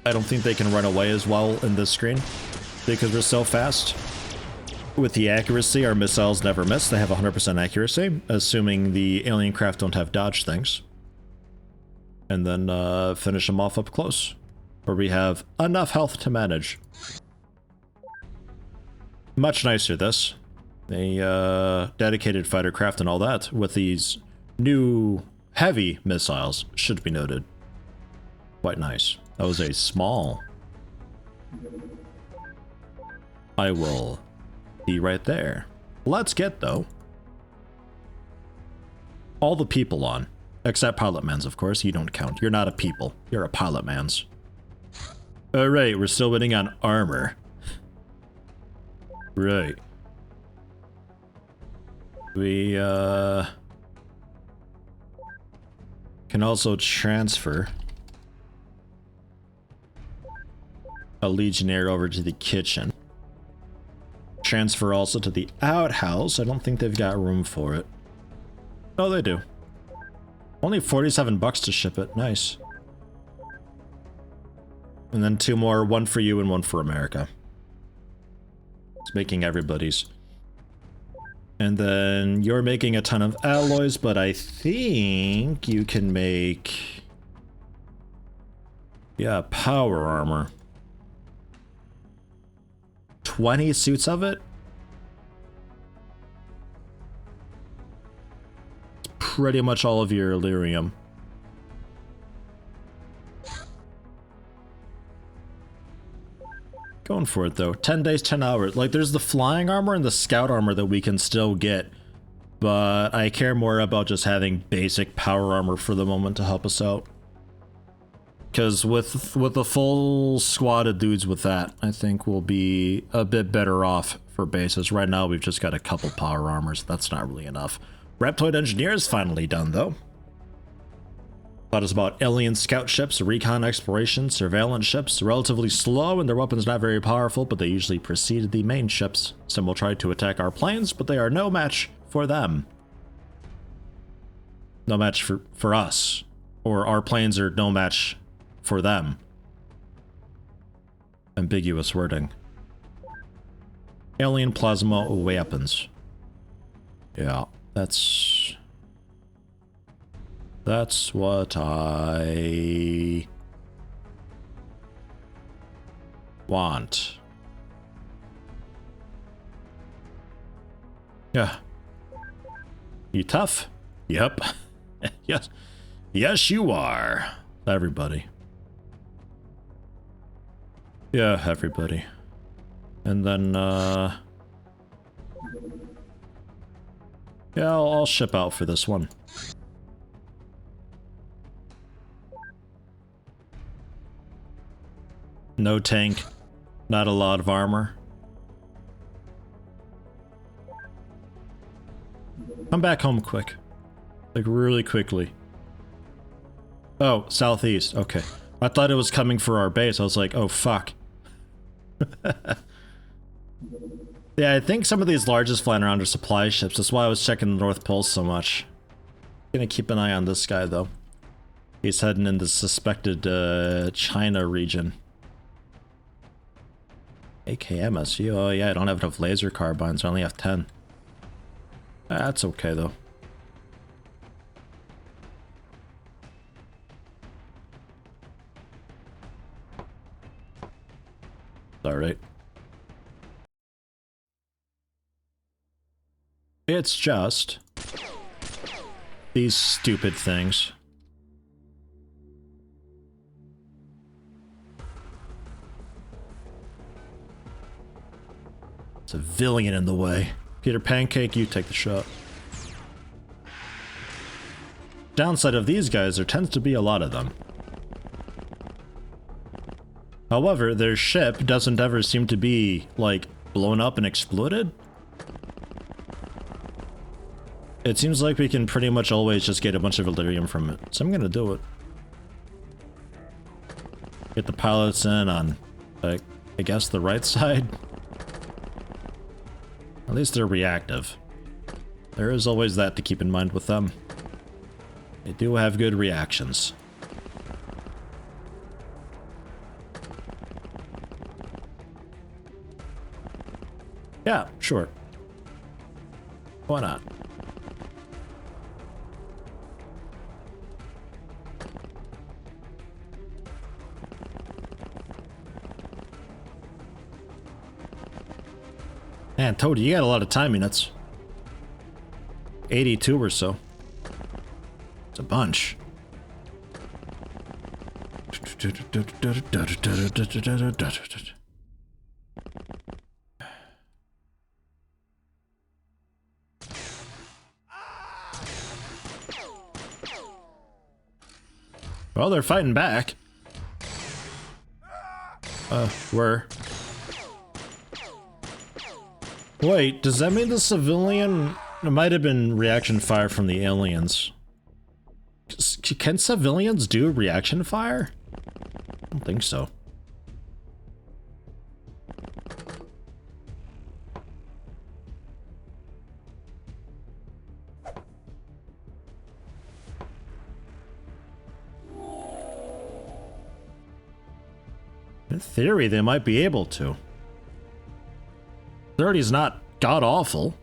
I don't think they can run away as well in this screen because we're so fast. With the accuracy, our missiles never miss. They have 100% accuracy, assuming the alien craft don't have dodge things. And then finish them off up close, where we have enough health to manage. Much nicer, this. A dedicated fighter craft and all that, with these new heavy missiles, should be noted. Quite nice. That was a small. I will be right there. Let's get, though, all the people on. Except pilot mans, of course. You don't count. You're not a people. You're a pilot mans. Alright, we're still waiting on armor. Right. We, can also transfer a legionnaire over to the kitchen. Transfer also to the outhouse. I don't think they've got room for it. Oh, they do. Only 47 bucks to ship it. Nice. And then 2 more, 1 for you and 1 for America. It's making everybody's. And then you're making a ton of alloys, but I think you can make... yeah, power armor. 20 suits of it? It's pretty much all of your Illyrium. Going for it, though. 10 days, 10 hours. Like, there's the flying armor and the scout armor that we can still get, but I care more about just having basic power armor for the moment to help us out. Because with the full squad of dudes with that, I think we'll be a bit better off for bases. Right now, we've just got a couple power armors. That's not really enough. Reptoid Engineer is finally done, though. That is about alien scout ships, recon exploration, surveillance ships. Relatively slow and their weapons not very powerful, but they usually precede the main ships. Some will try to attack our planes, but they are no match for them. No match for us. Or our planes are no match for them. Ambiguous wording. Alien plasma weapons. Yeah, that's what I want. Yeah. You tough? Yep. Yes. Yes, you are. Everybody. Yeah, everybody. And then, yeah, I'll ship out for this one. No tank, not a lot of armor. Come back home quick. Like, really quickly. Oh, southeast. Okay. I thought it was coming for our base. I was like, oh, fuck. Yeah, I think some of these largest flying around are supply ships. That's why I was checking the North Pole so much. Gonna keep an eye on this guy, though. He's heading in the suspected China region. AKMSU. Oh yeah, I don't have enough laser carbines. I only have 10. That's okay, though. Alright. It's just these stupid things. Civilian in the way. Peter Pancake, you take the shot. Downside of these guys, there tends to be a lot of them. However, their ship doesn't ever seem to be, like, blown up and exploded. It seems like we can pretty much always just get a bunch of Illyrium from it, so I'm gonna do it. Get the pilots in on, I guess, the right side. At least they're reactive. There is always that to keep in mind with them. They do have good reactions. Yeah, sure. Why not? Man, Toady, you got a lot of time units. 82 or so. It's a bunch. Well, they're fighting back. Where? Wait, does that mean the civilian... It might have been reaction fire from the aliens. Can civilians do reaction fire? I don't think so. In theory, they might be able to. 30's not god-awful.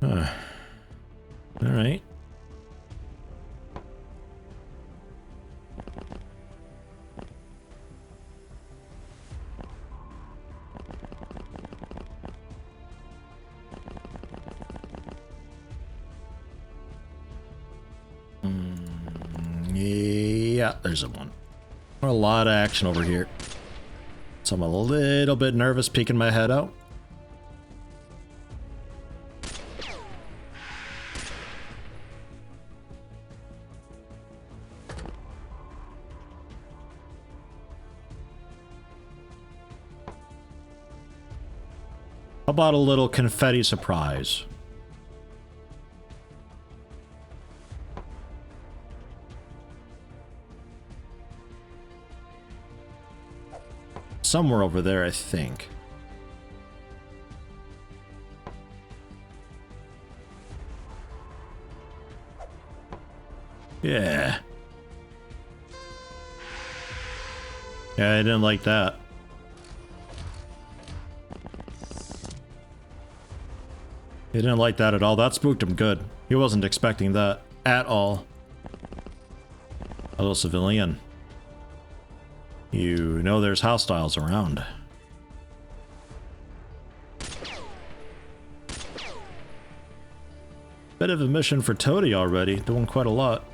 Alright. Yeah, there's a one. A lot of action over here. So I'm a little bit nervous peeking my head out. How about a little confetti surprise? Somewhere over there, I think. Yeah. Yeah, I didn't like that. He didn't like that at all. That spooked him good. He wasn't expecting that at all. Hello, civilian. You know there's hostiles around. Bit of a mission for Toady already, doing quite a lot.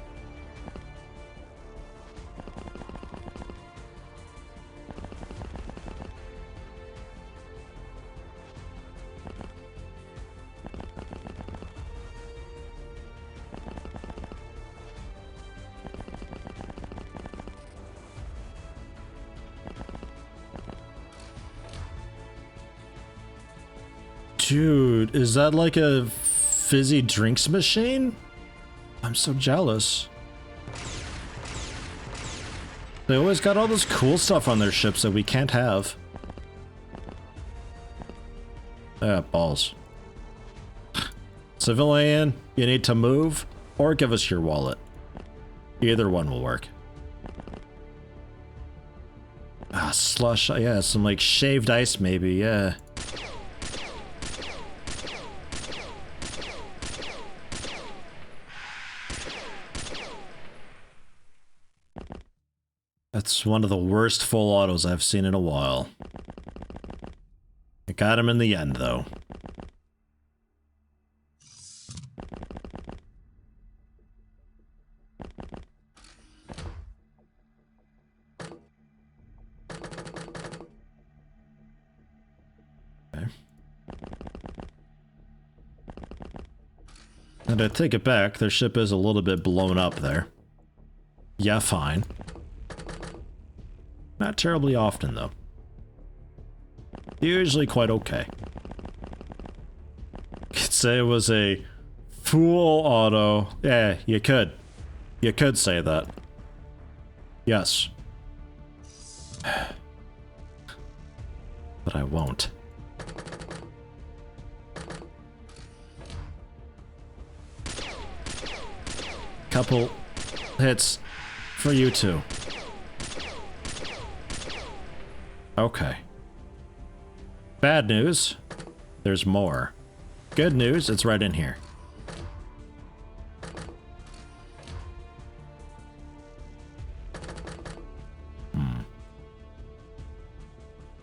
Dude, is that like a fizzy drinks machine? I'm so jealous. They always got all this cool stuff on their ships that we can't have. Ah, balls. Civilian, you need to move or give us your wallet. Either one will work. Ah, slush. Yeah, some like shaved ice maybe, yeah. That's one of the worst full autos I've seen in a while. I got him in the end, though. Okay. And I take it back, their ship is a little bit blown up there. Yeah, fine. Not terribly often, though. Usually quite okay. Could say it was a full auto. Yeah, you could. You could say that. Yes. But I won't. Couple hits for you two. Okay. Bad news, there's more. Good news, it's right in here.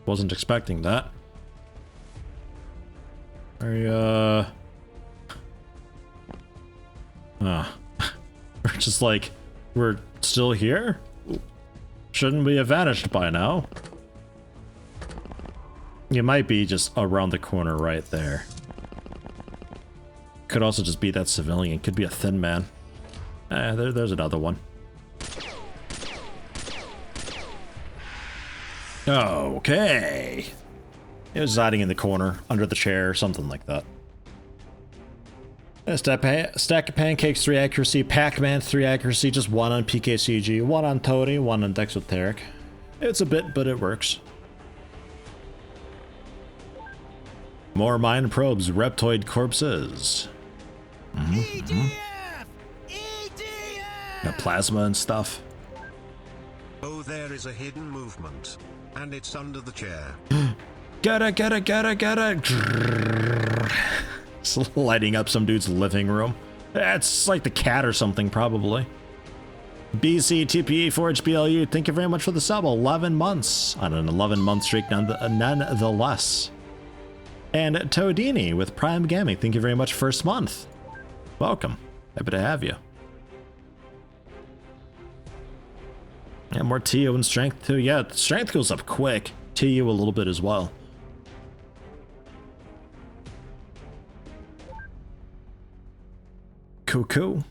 Wasn't expecting that. We're just like, we're still here? Shouldn't we have vanished by now? You might be just around the corner right there. Could also just be that civilian. Could be a thin man. There's another one. Okay. It was hiding in the corner, under the chair, something like that. A stack of pancakes, 3 accuracy. Pac-Man, 3 accuracy. Just 1 on PKCG, 1 on Tony, 1 on Dexoteric. It's a bit, but it works. More mine probes, reptoid corpses. EDF! Got plasma and stuff. Oh, there is a hidden movement, and it's under the chair. Get it! It's lighting up some dude's living room. It's like the cat or something, probably. BC TPE for HBLU, thank you very much for the sub. 11 months on an 11-month streak, nonetheless. And Toadini with Prime Gaming, thank you very much. First month. Welcome. Happy to have you. Yeah, more TU and strength too. Yeah, strength goes up quick. TU a little bit as well. Cool.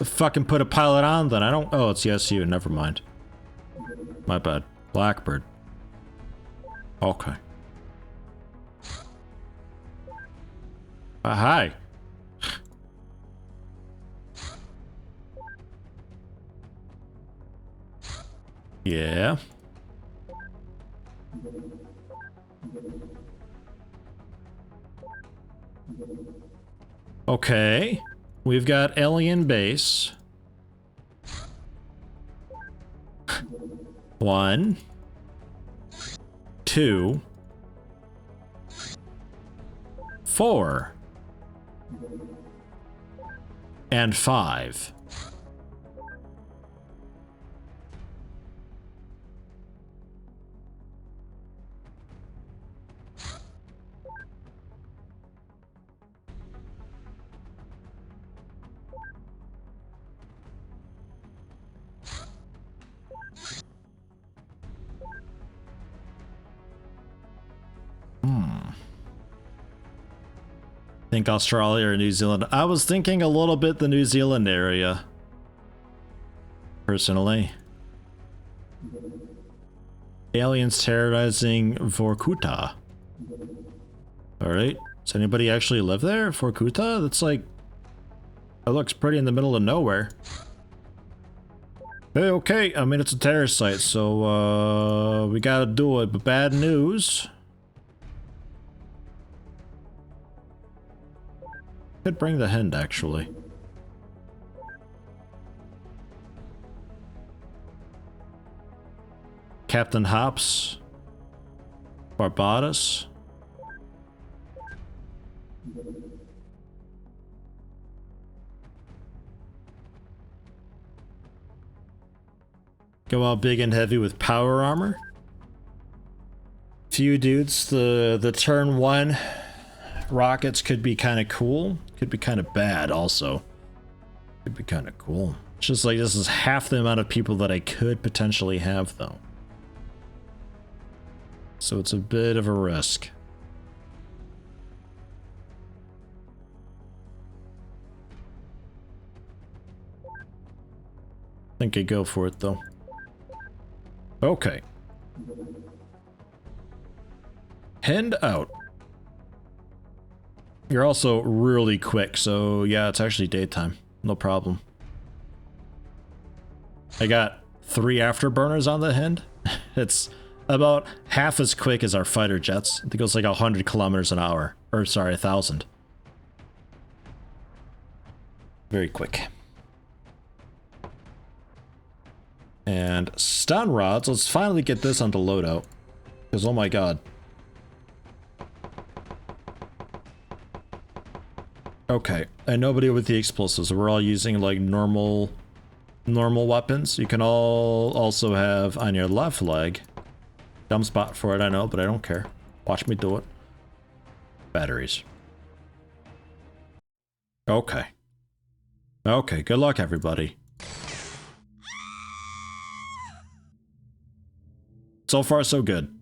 Fucking put a pilot on then. I don't. Oh, it's the SU. Never mind. My bad. Blackbird. Okay. Hi. Yeah. Okay. We've got alien base. 1, 2, 4, and 5. Think Australia or New Zealand. I was thinking a little bit the New Zealand area. Personally. Aliens terrorizing Vorkuta. Alright. Does anybody actually live there? Vorkuta? That's like... That looks pretty in the middle of nowhere. Hey, okay. I mean, it's a terrorist site, so, we gotta do it. But bad news... Could bring the Hind, actually. Captain Hops. Barbados. Go out big and heavy with power armor. Few dudes, the turn 1 rockets could be kind of cool. Could be kind of bad also. Could be kind of cool. It's just like this is half the amount of people that I could potentially have though. so it's a bit of a risk. I think I go for it though. Okay. Hand out. You're also really quick, so yeah, it's actually daytime. No problem. I got 3 afterburners on the Hind. It's about half as quick as our fighter jets. It goes like 100 kilometers an hour. Or sorry, 1,000. Very quick. And stun rods. Let's finally get this onto loadout. Because oh my god. Okay, and nobody with the explosives. We're all using like normal weapons. You can all also have on your left leg. Dumb spot for it, I know, but I don't care. Watch me do it. Batteries. Okay. Okay, good luck everybody. So far so good.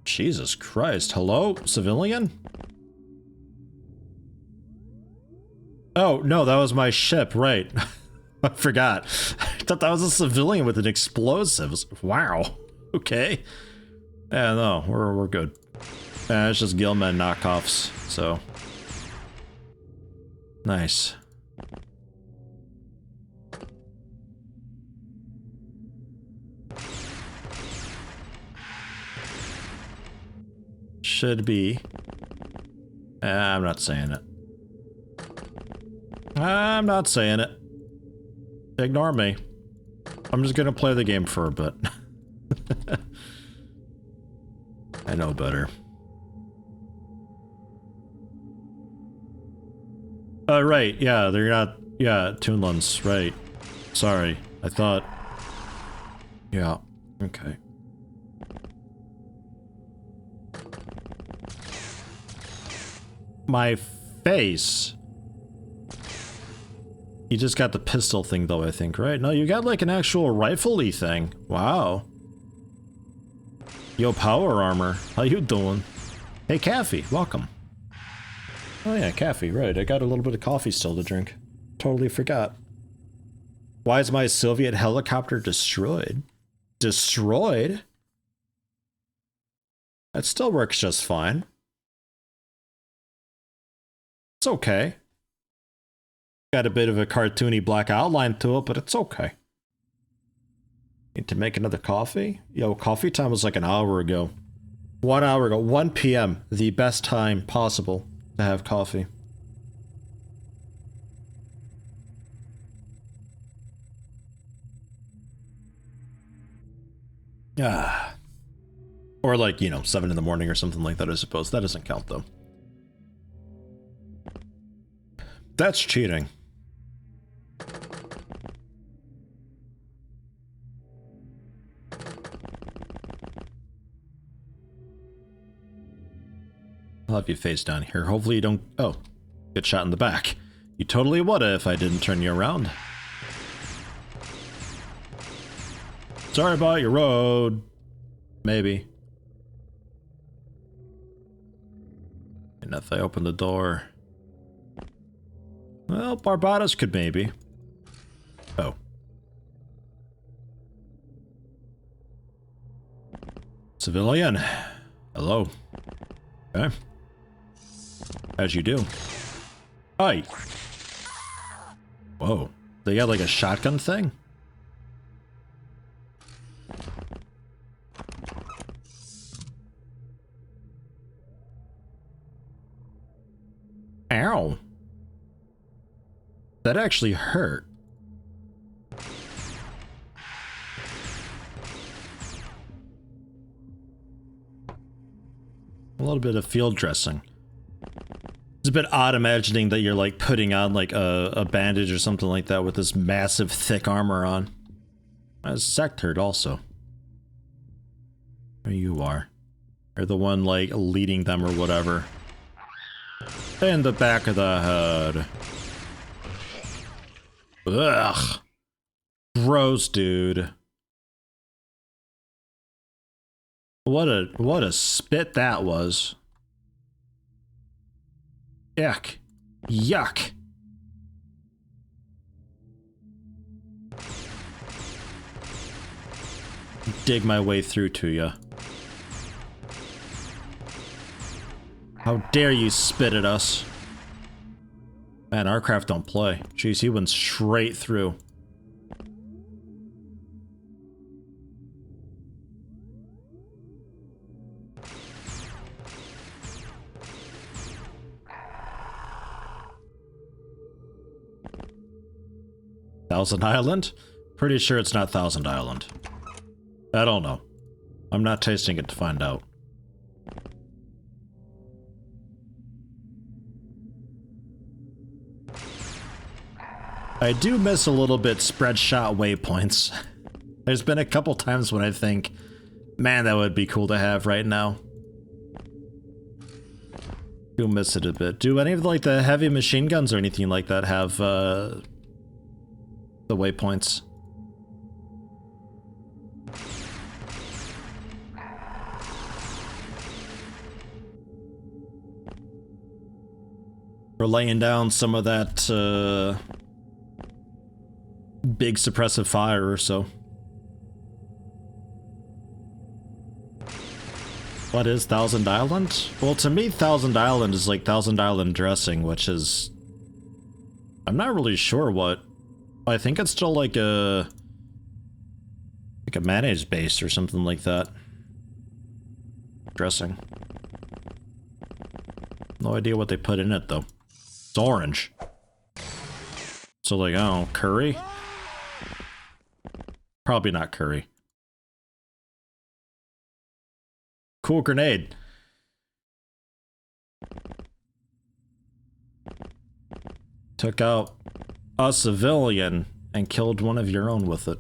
Jesus Christ. Hello, civilian? Oh, no, that was my ship, right. I forgot. I thought that was a civilian with an explosive. Wow. Okay. Yeah, no, we're good. It's just Gilman knockoffs, so. Nice. Should be. I'm not saying it. I'm not saying it. Ignore me. I'm just gonna play the game for a bit. I know better. Right, yeah, they're not, yeah, Toonlands, right. Sorry, I thought. Yeah, okay. My face. You just got the pistol thing though, I think, right? No, you got like an actual rifle-y thing. Wow. Yo, power armor. How you doing? Hey, Caffey, welcome. Oh yeah, Caffey, right. I got a little bit of coffee still to drink. Totally forgot. Why is my Soviet helicopter destroyed? Destroyed? That still works just fine. It's okay. Got a bit of a cartoony black outline to it, but it's okay. Need to make another coffee? Yo, coffee time was like an hour ago. 1 hour ago. 1 p.m. The best time possible to have coffee. Ah. Or like, you know, 7 in the morning or something like that, I suppose. That doesn't count, though. That's cheating. I'll have you face down here. Hopefully you don't... Oh, get shot in the back. You totally woulda if I didn't turn you around. Sorry about your road. Maybe. And if I open the door... Well, Barbados could maybe. Oh. Civilian. Hello. Okay. As you do. Hi. Whoa. They got like a shotgun thing? Ow. That actually hurt. A little bit of field dressing. It's a bit odd imagining that you're like putting on like a bandage or something like that with this massive thick armor on. Sect hurt also. There you are. Or the one, like, leading them or whatever. In the back of the head. Ugh. Gross, dude. What a spit that was. Yuck. Yuck. Dig my way through to you. How dare you spit at us? Man, our craft don't play. Jeez, he went straight through. Thousand Island? Pretty sure it's not Thousand Island. I don't know. I'm not tasting it to find out. I do miss a little bit spread shot waypoints. There's been a couple times when I think, man, that would be cool to have right now. Do miss it a bit. Do any of like the heavy machine guns or anything like that have the waypoints? We're laying down some of that big suppressive fire or so. What is Thousand Island? Well, to me, Thousand Island is like Thousand Island dressing, which is... I'm not really sure what... I think it's still like a mayonnaise base or something like that. Dressing. No idea what they put in it, though. It's orange. So like, oh, curry? Probably not curry. Cool grenade. Took out a civilian and killed one of your own with it.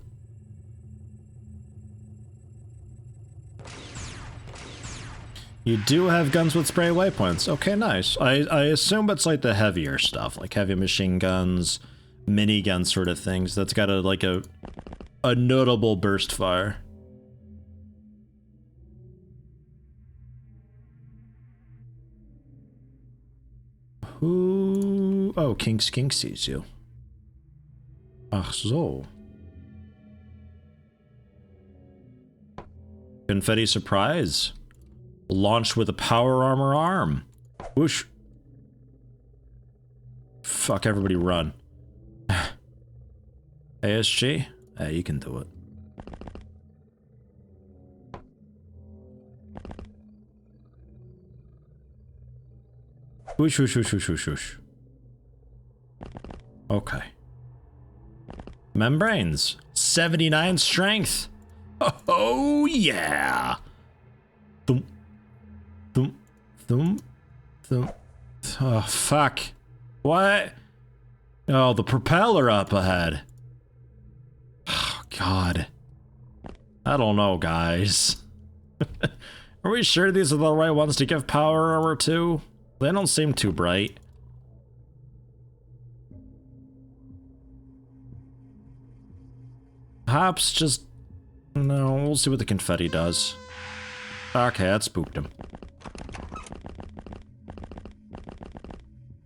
You do have guns with spray waypoints. Okay, nice. I assume it's like the heavier stuff, like heavy machine guns, minigun sort of things. That's got a notable burst fire. Who? Oh, King Skink sees you. Ach so. Confetti surprise. Launched with a power armor arm. Whoosh. Fuck, everybody run. ASG? Hey, you can do it. Whoosh, whoosh, whoosh, whoosh, whoosh, whoosh. Okay. Membranes. 79 strength. Oh, yeah. Thump. Thump. Thump. Thump. Oh, fuck. What? Oh, the propeller up ahead. Oh, God. I don't know, guys. Are we sure these are the right ones to give power armor to? They don't seem too bright. Perhaps just... No, we'll see what the confetti does. Okay, that spooked him.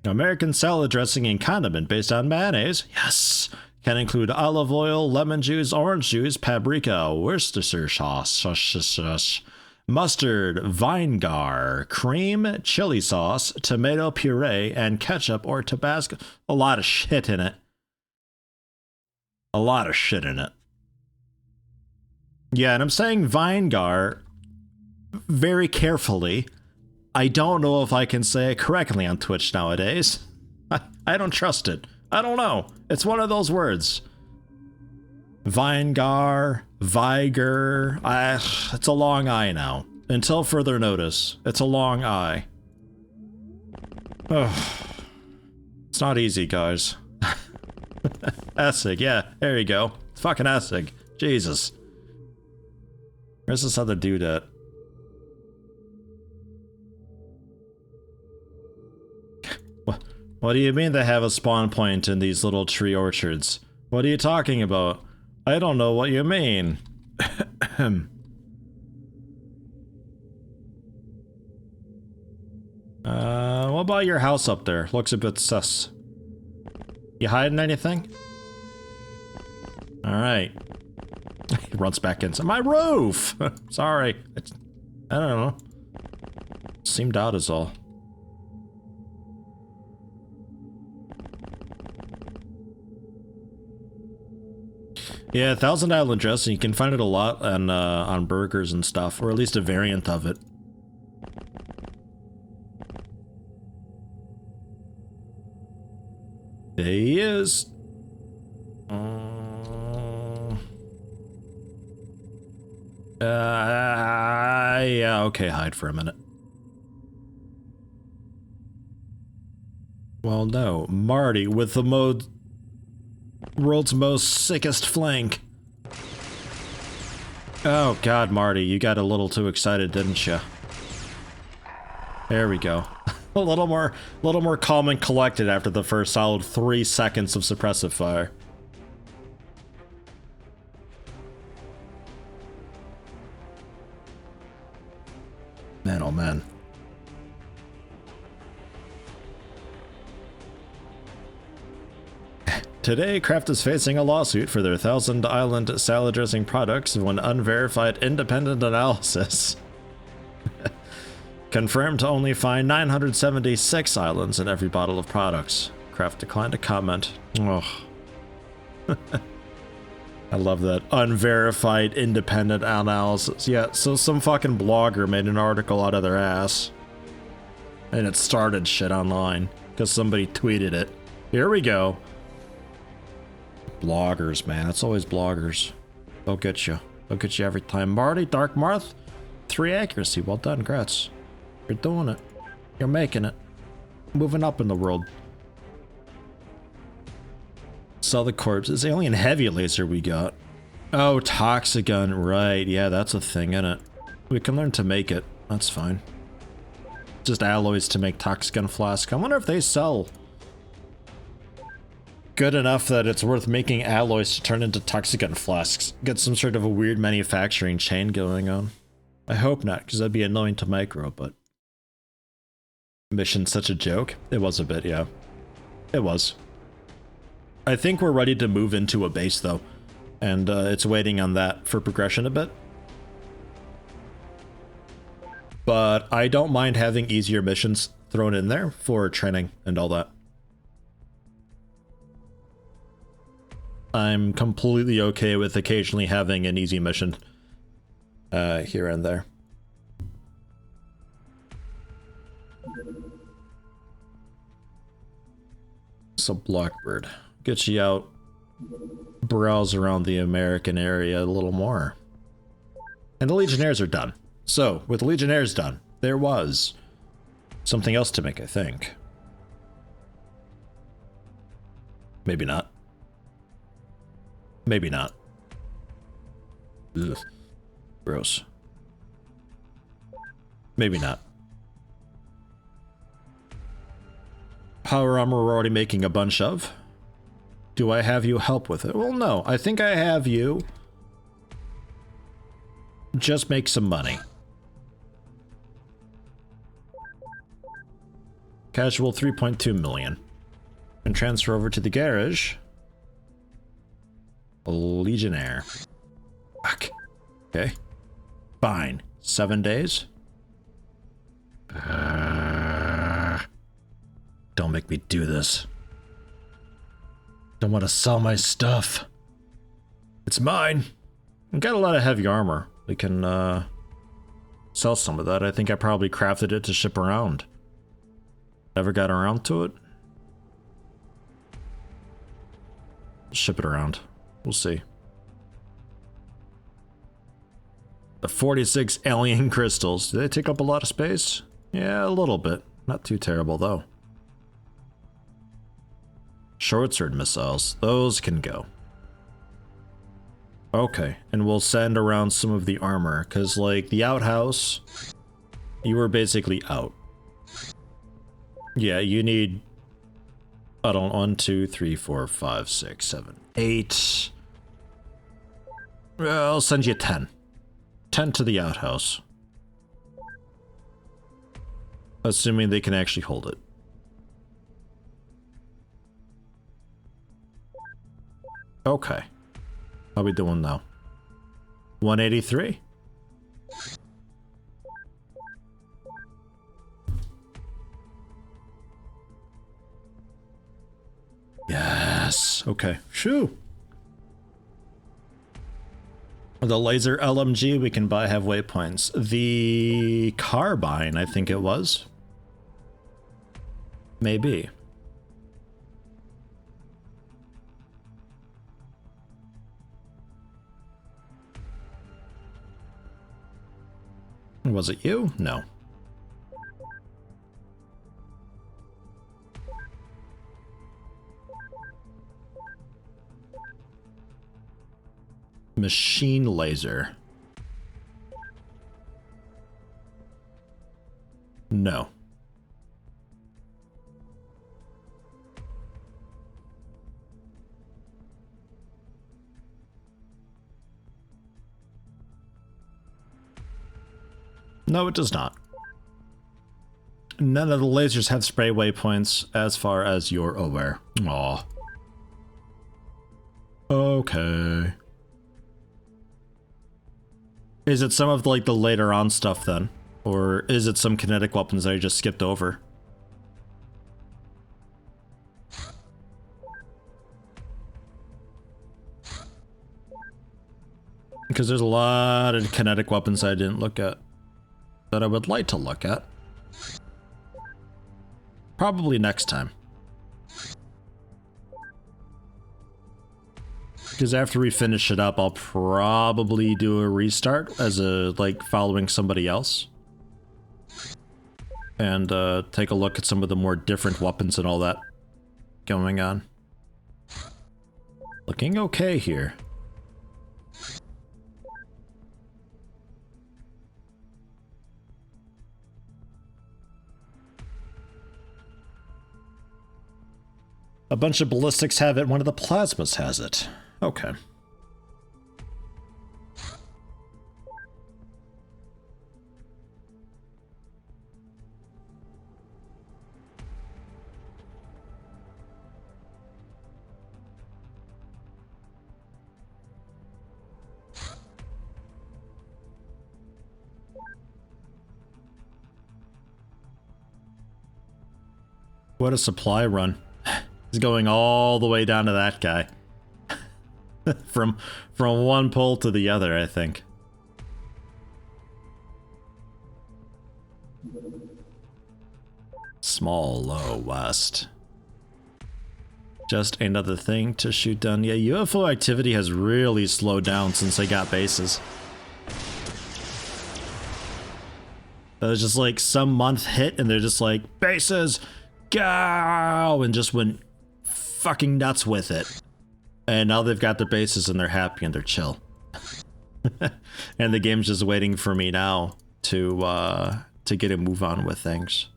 American salad dressing and condiment based on mayonnaise. Yes! Can include olive oil, lemon juice, orange juice, paprika, Worcestershire sauce, mustard, vinegar, cream, chili sauce, tomato puree, and ketchup or Tabasco. A lot of shit in it. A lot of shit in it. Yeah, and I'm saying vinegar very carefully. I don't know if I can say it correctly on Twitch nowadays. I don't trust it. I don't know. It's one of those words. Vinegar, Viger. It's a long I now. Until further notice, it's a long I. It's not easy, guys. Essig, yeah, there you go. It's fucking Essig. Jesus. Where's this other dude at? What do you mean they have a spawn point in these little tree orchards? What are you talking about? I don't know what you mean. What about your house up there? Looks a bit sus. You hiding anything? Alright. He runs back into my roof! Sorry. I don't know. Seemed odd is all. Yeah, Thousand Island dressing, you can find it a lot on burgers and stuff, or at least a variant of it. There he is. Yeah, okay, hide for a minute. Well, no, Marty with the world's most sickest flank. Oh God, Marty, you got a little too excited, didn't you? There we go. A little more calm and collected after the first solid 3 seconds of suppressive fire. Man, oh man. Today, Kraft is facing a lawsuit for their Thousand Island salad dressing products when unverified independent analysis confirmed to only find 976 islands in every bottle of products. Kraft declined to comment. Oh. I love that. Unverified independent analysis. Yeah, so some fucking blogger made an article out of their ass. And it started shit online. Because somebody tweeted it. Here we go. Bloggers, man. It's always bloggers. They'll get you. They'll get you every time. Marty, Dark Marth, 3 accuracy. Well done, Gratz. You're doing it. You're making it. Moving up in the world. Saw the corpses. Alien heavy laser we got. Oh, Toxigun. Right. Yeah, that's a thing, isn't it? We can learn to make it. That's fine. Just alloys to make Toxigun flask. I wonder if they sell good enough that it's worth making alloys to turn into Toxigun flasks. Get some sort of a weird manufacturing chain going on. I hope not, because that'd be annoying to micro, but... Mission's such a joke? It was a bit, yeah. It was. I think we're ready to move into a base, though. And it's waiting on that for progression a bit. But I don't mind having easier missions thrown in there for training and all that. I'm completely okay with occasionally having an easy mission here and there. So Blackbird, get you out, browse around the American area a little more. And the Legionnaires are done. So, with the Legionnaires done, there was something else to make, I think. Maybe not. Maybe not. Ugh. Gross. Maybe not. Power armor we're already making a bunch of. Do I have you help with it? Well, no. I think I have you just make some money. Casual 3.2 million. And transfer over to the garage. Legionnaire. Fuck. Okay. Fine. 7 days? Don't make me do this. Don't want to sell my stuff. It's mine. I've got a lot of heavy armor. We can sell some of that. I think I probably crafted it to ship around. Never got around to it. Ship it around. We'll see. The 46 alien crystals. Do they take up a lot of space? Yeah, a little bit. Not too terrible, though. Short sword missiles. Those can go. Okay, and we'll send around some of the armor, because, like, the outhouse, you were basically out. Yeah, you need I don't. 1, 2, 3, 4, 5, 6, 7, 8. I'll send you 10. 10 to the outhouse. Assuming they can actually hold it. Okay. How we doing now? 183? Yes. Okay. Shoo. The laser LMG we can buy have waypoints. The carbine, I think it was. Maybe. Was it you? No. Machine laser. No. No, it does not. None of the lasers have spray waypoints as far as you're aware. Aw. Okay. Is it some of like the later on stuff then? Or is it some kinetic weapons that I just skipped over? Because there's a lot of kinetic weapons I didn't look at that I would like to look at. Probably next time. Because after we finish it up, I'll probably do a restart as a, like, following somebody else. And take a look at some of the more different weapons and all that going on. Looking okay here. A bunch of ballistics have it, one of the plasmas has it. Okay. What a supply run. He's going all the way down to that guy. from one pole to the other, I think. Small, low, west. Just another thing to shoot down. Yeah, UFO activity has really slowed down since they got bases. It was just like some month hit and they're just like, bases, go! And just went fucking nuts with it. And now they've got their bases and they're happy and they're chill. And the game's just waiting for me now to get a move on with things.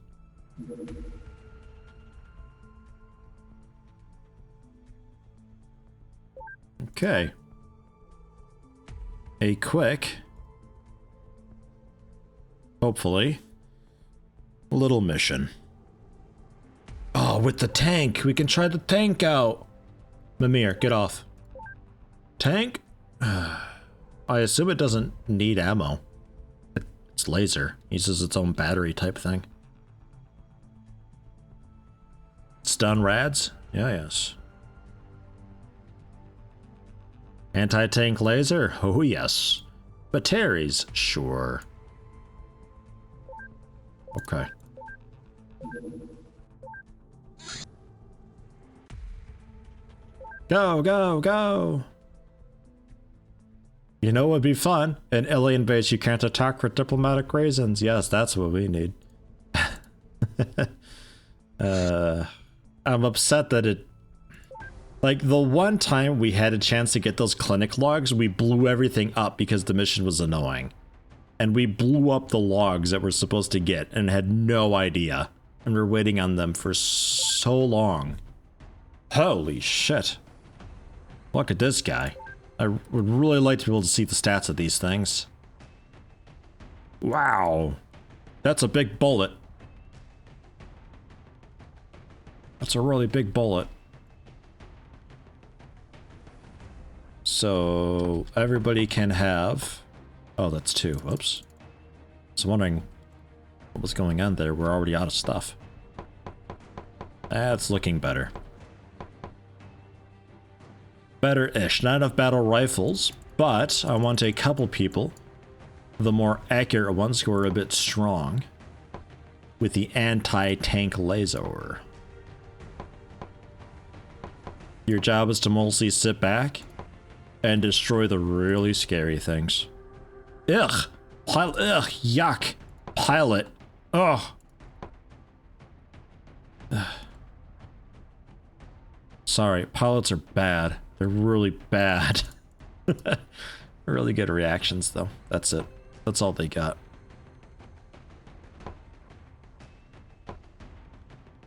Okay. A quick, hopefully, little mission. Oh, with the tank. We can try the tank out. Mimir, get off. Tank? I assume it doesn't need ammo. It's laser. Uses its own battery type thing. Stun rads? Yeah, yes. Anti-tank laser? Oh, yes. Batteries? Sure. Okay. Go, go, go! You know what would be fun? An alien base you can't attack for diplomatic reasons. Yes, that's what we need. I'm upset that it... Like, the one time we had a chance to get those clinic logs, we blew everything up because the mission was annoying. And we blew up the logs that we're supposed to get and had no idea. And we're waiting on them for so long. Holy shit. Look at this guy. I would really like to be able to see the stats of these things. Wow. That's a big bullet. That's a really big bullet. So everybody can have... Oh, that's 2. Whoops. I was wondering what was going on there. We're already out of stuff. That's looking better. Better-ish. Not enough battle rifles, but I want a couple people, the more accurate ones who are a bit strong, with the anti-tank laser. Your job is to mostly sit back and destroy the really scary things. Ugh! Pilot, ugh, yuck! Pilot, ugh! Sorry, pilots are bad. They're really bad. Really good reactions, though. That's it. That's all they got.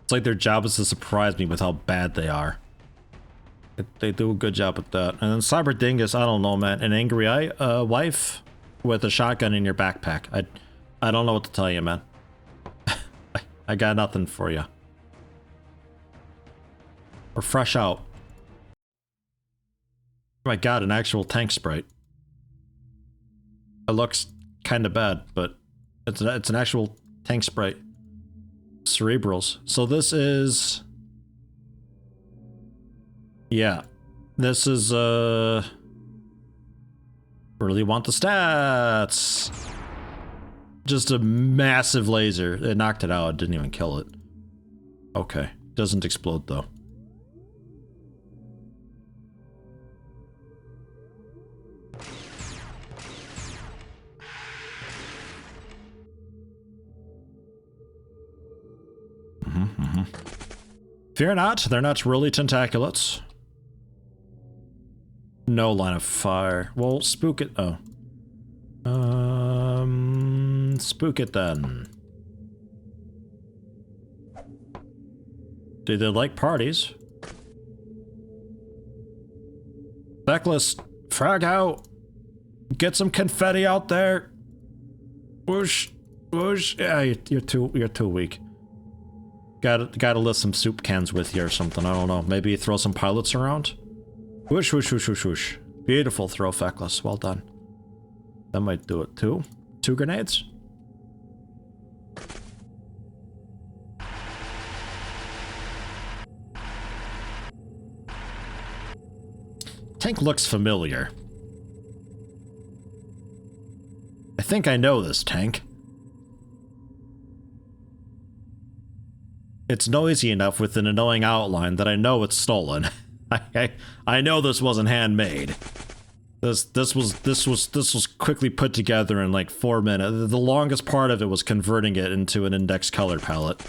It's like their job is to surprise me with how bad they are. They do a good job at that. And then Cyber Dingus, I don't know, man. An angry wife with a shotgun in your backpack. I don't know what to tell you, man. I got nothing for you. We're fresh out. Oh my god, an actual tank sprite. It looks kind of bad, but it's an actual tank sprite. Cerebrals. So this is... Yeah. This is, really want the stats. Just a massive laser. It knocked it out. It didn't even kill it. Okay. Doesn't explode, though. Fear not, they're not really tentaculates. No line of fire. Well, spook it. Oh. Spook it then. Do they like parties? Feckless, frag out. Get some confetti out there. Whoosh, whoosh. Yeah, you're too weak. Gotta lift some soup cans with you or something. I don't know. Maybe throw some pilots around. Whoosh, whoosh, whoosh, whoosh, whoosh. Beautiful throw, Feckless. Well done. That might do it too. 2 grenades. Tank looks familiar. I think I know this tank. It's noisy enough with an annoying outline that I know it's stolen. I know this wasn't handmade. This was quickly put together in like 4 minutes. The longest part of it was converting it into an index color palette.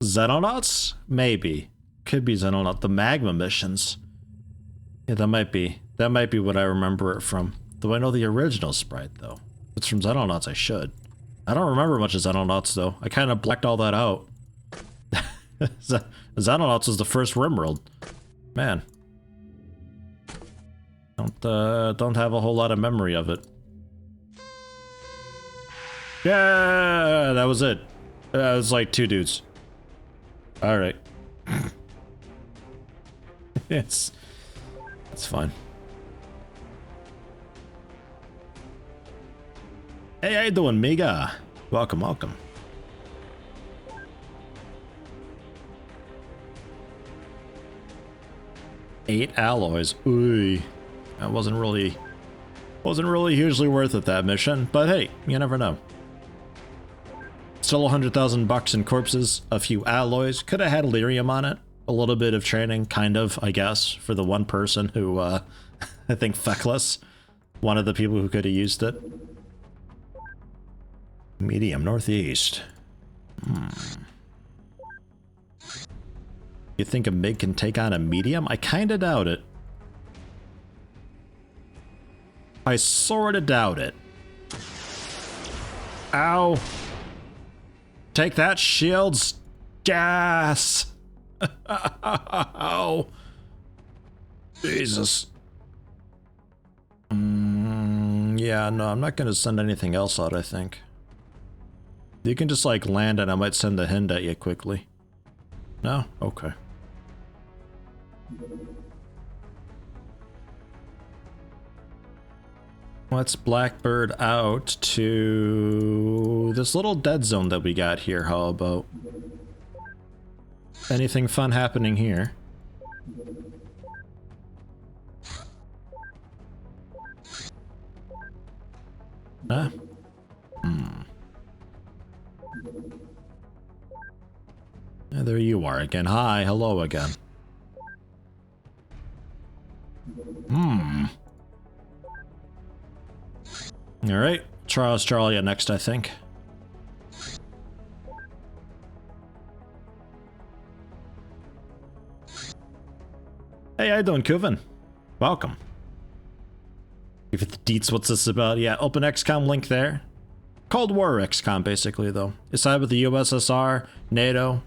Xenonauts? Maybe. Could be Xenonaut. The magma missions. Yeah, that might be what I remember it from. Do I know the original sprite, though? If it's from Xenonauts, I should. I don't remember much of Xenonauts, though. I kind of blacked all that out. Xenonauts was the first RimWorld. Man. Don't have a whole lot of memory of it. Yeah, that was it. It was like 2 dudes. Alright. It's fine. Hey, how you doing, Miga? Welcome, welcome. Eight alloys. Ooh. That wasn't really hugely worth it, that mission, but hey, you never know. Still 100,000 bucks in corpses, a few alloys, could have had lyrium on it, a little bit of training, kind of, I guess, for the one person who, I think Feckless, one of the people who could have used it. Medium, northeast. You think a MiG can take on a medium? I kinda doubt it. I sorta doubt it. Ow. Take that, shields. Gas. Ow. Jesus. Yeah, no, I'm not going to send anything else out, I think. You can just, like, land and I might send the hint at you quickly. No? Okay. Let's Blackbird out to this little dead zone that we got here. How about anything fun happening here? Huh? Yeah, there you are again. Hi, hello again. Alright, try Australia next, I think. Hey, how you doing, Kuvan? Welcome. Give it the deets, what's this about? Yeah, OpenXCOM link there. Cold War XCOM, basically, though. You side with the USSR, NATO,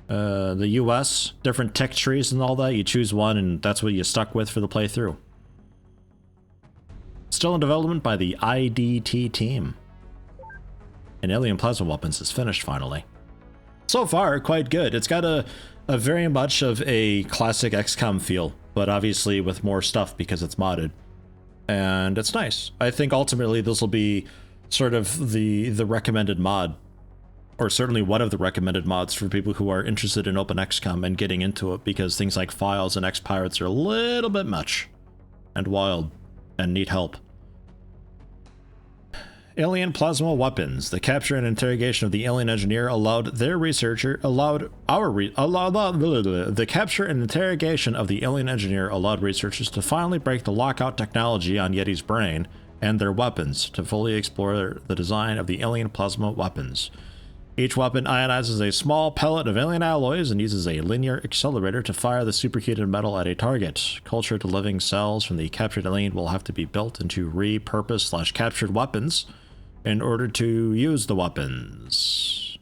the US, different tech trees and all that. You choose one, and that's what you're stuck with for the playthrough. Still in development by the IDT team. And Alien Plasma Weapons is finished, finally. So far, quite good. It's got a very much of a classic XCOM feel, but obviously with more stuff because it's modded. And it's nice. I think ultimately this will be sort of the recommended mod, or certainly one of the recommended mods for people who are interested in OpenXCOM and getting into it, because things like files and X-Pirates are a little bit much and wild and need help. Alien Plasma Weapons. The capture and interrogation of the alien engineer allowed the capture and interrogation of the alien engineer allowed researchers to finally break the lockout technology on Yeti's brain and their weapons to fully explore the design of the alien plasma weapons. Each weapon ionizes a small pellet of alien alloys and uses a linear accelerator to fire the superheated metal at a target. Cultured living cells from the captured alien will have to be built into repurposed/captured weapons in order to use the weapons.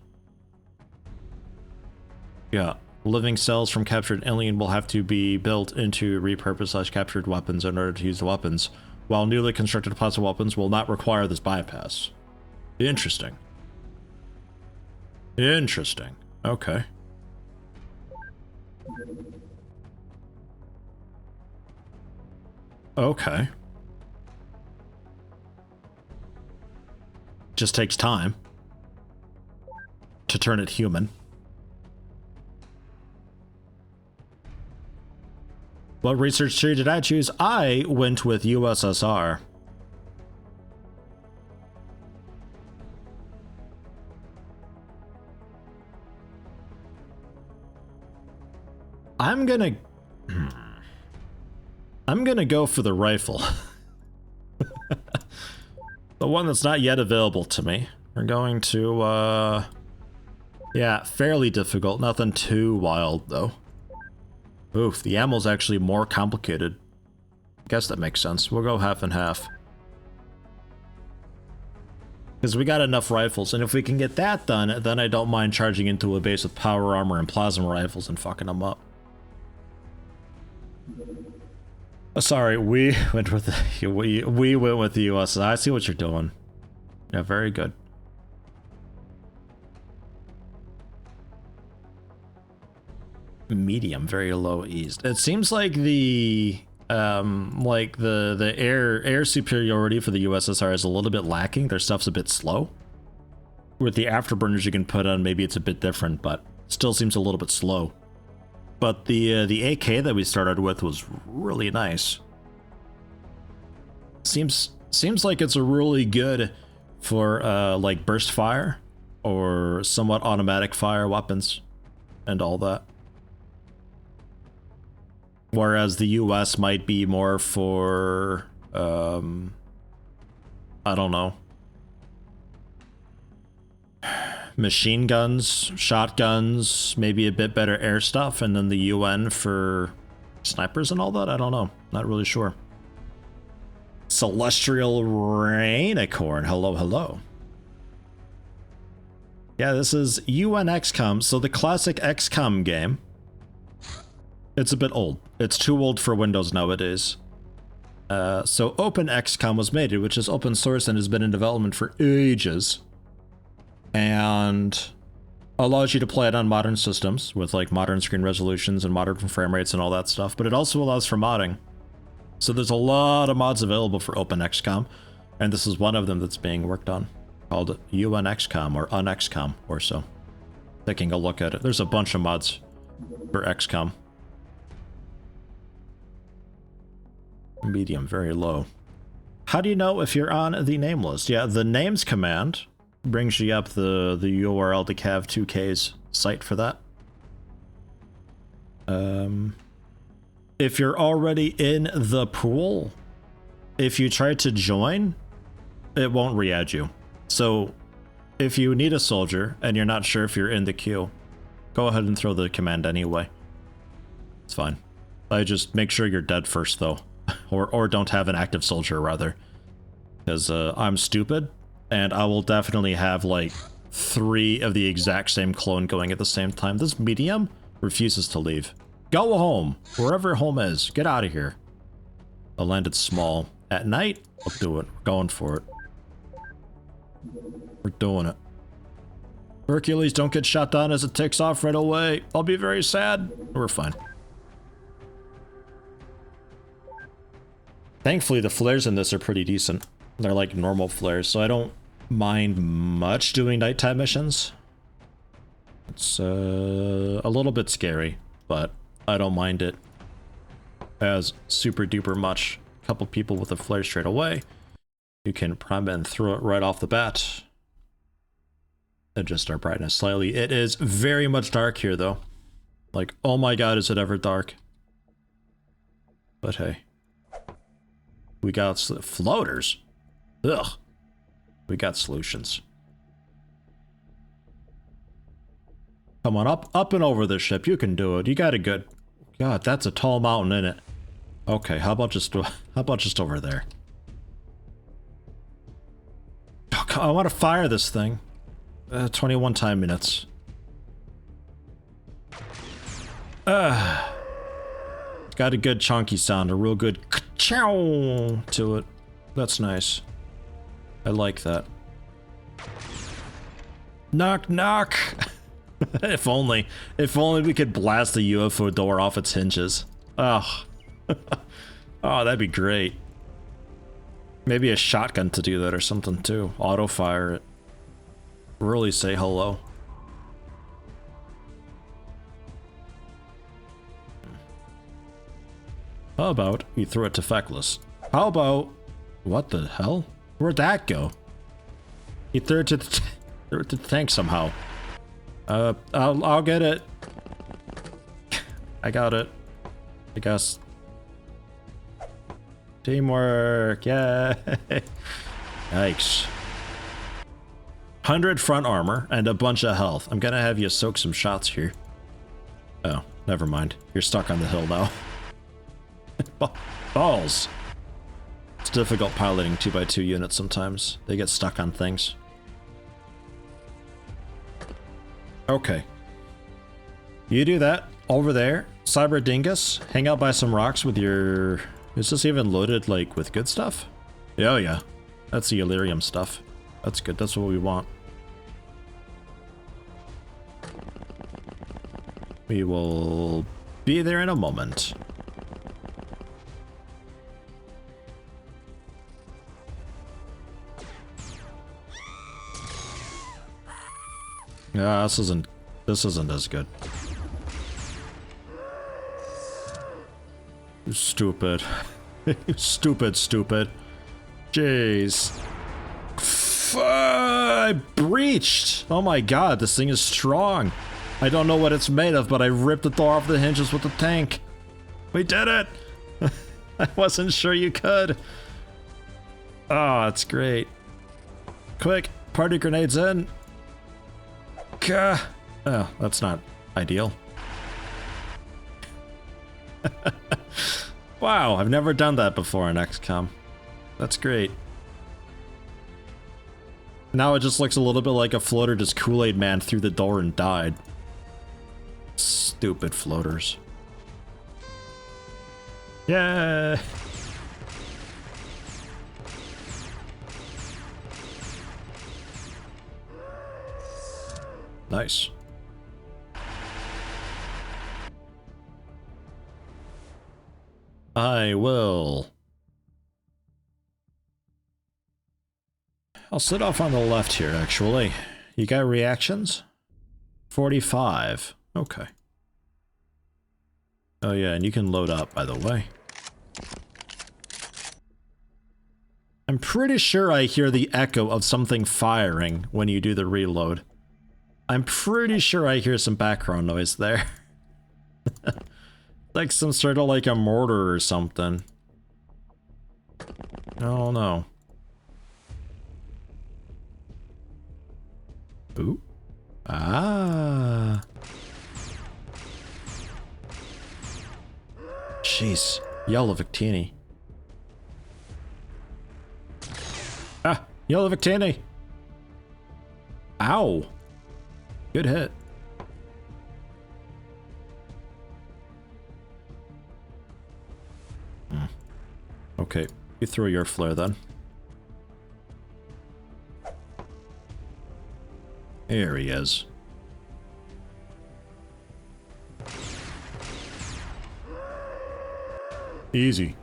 Yeah, living cells from captured alien will have to be built into repurposed/captured weapons in order to use the weapons, while newly constructed plasma weapons will not require this bypass. Interesting. Interesting. Okay. Okay. Just takes time to turn it human. What research tree did I choose? I went with USSR. I'm gonna go for the rifle. The one that's not yet available to me. We're going to, yeah, fairly difficult. Nothing too wild, though. Oof, the ammo's actually more complicated. Guess that makes sense. We'll go half and half. Because we got enough rifles, and if we can get that done, then I don't mind charging into a base with power armor and plasma rifles and fucking them up. Oh, sorry, we went with the we went with the US. I see what you're doing. Yeah, very good. Medium, very low eased. It seems like the air superiority for the USSR is a little bit lacking. Their stuff's a bit slow. With the afterburners you can put on, maybe it's a bit different, but still seems a little bit slow. But the AK that we started with was really nice. Seems like it's a really good for like burst fire or somewhat automatic fire weapons and all that. Whereas the US might be more for I don't know, machine guns, shotguns, maybe a bit better air stuff, and then the UN for snipers and all that. I don't know, not really sure. Celestial Rainicorn, hello, hello. Yeah, this is UNEXCOM, so the classic XCOM game. It's a bit old. It's too old for Windows nowadays. So OpenXCOM was made, which is open source and has been in development for ages. And allows you to play it on modern systems with like modern screen resolutions and modern frame rates and all that stuff, but it also allows for modding. So there's a lot of mods available for OpenXCOM, and this is one of them that's being worked on, called UNEXCOM or UNEXCOM or so. Taking a look at it. There's a bunch of mods for XCOM. Medium, very low. How do you know if you're on the name list? Yeah, the names command brings you up the URL to Cav2K's site for that. If you're already in the pool, if you try to join, it won't re-add you. So if you need a soldier and you're not sure if you're in the queue, go ahead and throw the command anyway. It's fine. I just make sure you're dead first though. Or don't have an active soldier rather. Because I'm stupid. And I will definitely have like 3 of the exact same clone going at the same time. This medium refuses to leave. Go home, wherever home is. Get out of here. I landed small. At night, I'll do it. We're going for it. We're doing it. Hercules, don't get shot down as it takes off right away. I'll be very sad. We're fine. Thankfully, the flares in this are pretty decent. They're like normal flares, so I don't mind much doing nighttime missions. It's a little bit scary, but I don't mind it as super duper much. A couple people with a flare straight away. You can prime it and throw it right off the bat. Adjust our brightness slightly. It is very much dark here though. Like, oh my god, is it ever dark? But hey. We got floaters. Ugh. We got solutions. Come on, up and over this ship. You can do it. You got a good... God, that's a tall mountain, isn't it? Okay, how about just over there? Oh, I want to fire this thing. 21 time minutes. Got a good chunky sound, a real good ka-chow to it. That's nice. I like that. Knock, knock. If only we could blast the UFO door off its hinges. Oh. Oh, that'd be great. Maybe a shotgun to do that or something too. Auto fire it. Really say hello. How about we throw it to Feckless? How about... What the hell? Where'd that go? He threw it to the tank somehow. I'll get it. I got it. I guess. Teamwork, yeah. Yikes. 100 front armor and a bunch of health. I'm gonna have you soak some shots here. Oh, never mind. You're stuck on the hill now. Balls. It's difficult piloting 2x2 units sometimes. They get stuck on things. Okay. You do that over there. Cyber Dingus, hang out by some rocks with your... Is this even loaded, like, with good stuff? Oh, yeah. That's the Illyrium stuff. That's good. That's what we want. We will be there in a moment. Yeah, this isn't as good. You stupid. You stupid. Jeez. I breached! Oh my god, this thing is strong. I don't know what it's made of, but I ripped the door off the hinges with the tank. We did it! I wasn't sure you could. Oh, that's great. Quick, party grenades in. Oh, that's not ideal. Wow, I've never done that before in XCOM. That's great. Now it just looks a little bit like a floater just Kool-Aid man through the door and died. Stupid floaters. Yeah. Nice. I will. I'll sit off on the left here, actually. You got reactions? 45. Okay. Oh yeah, and you can load up, by the way. I'm pretty sure I hear the echo of something firing when you do the reload. I'm pretty sure I hear some background noise there. Like some sort of like a mortar or something. Oh no. Ooh. Ah. Jeez. Yellow Victini. Ah! Yellow Victini! Ow! Good hit. Okay, you throw your flare then. Here he is. Easy.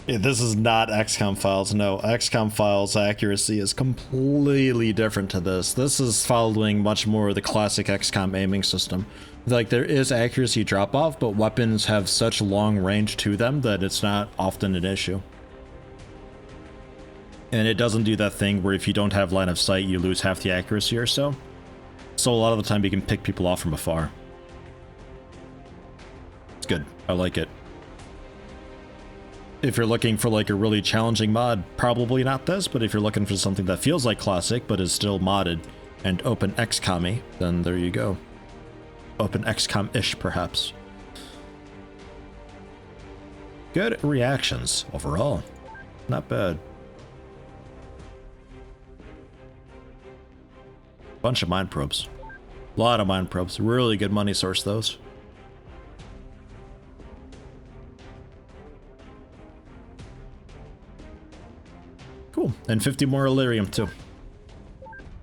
Yeah, this is not XCOM files. No, XCOM files accuracy is completely different to this. This is following much more the classic XCOM aiming system. Like, there is accuracy drop-off, but weapons have such long range to them that it's not often an issue. And it doesn't do that thing where if you don't have line of sight, you lose half the accuracy or so. So a lot of the time you can pick people off from afar. It's good. I like it. If you're looking for like a really challenging mod, probably not this, but if you're looking for something that feels like classic but is still modded and OpenXCOM-y, then there you go. OpenXCOM-ish, perhaps. Good reactions overall. Not bad. Bunch of mine probes. A lot of mine probes. Really good money source, those. Cool. And 50 more Illyrium, too.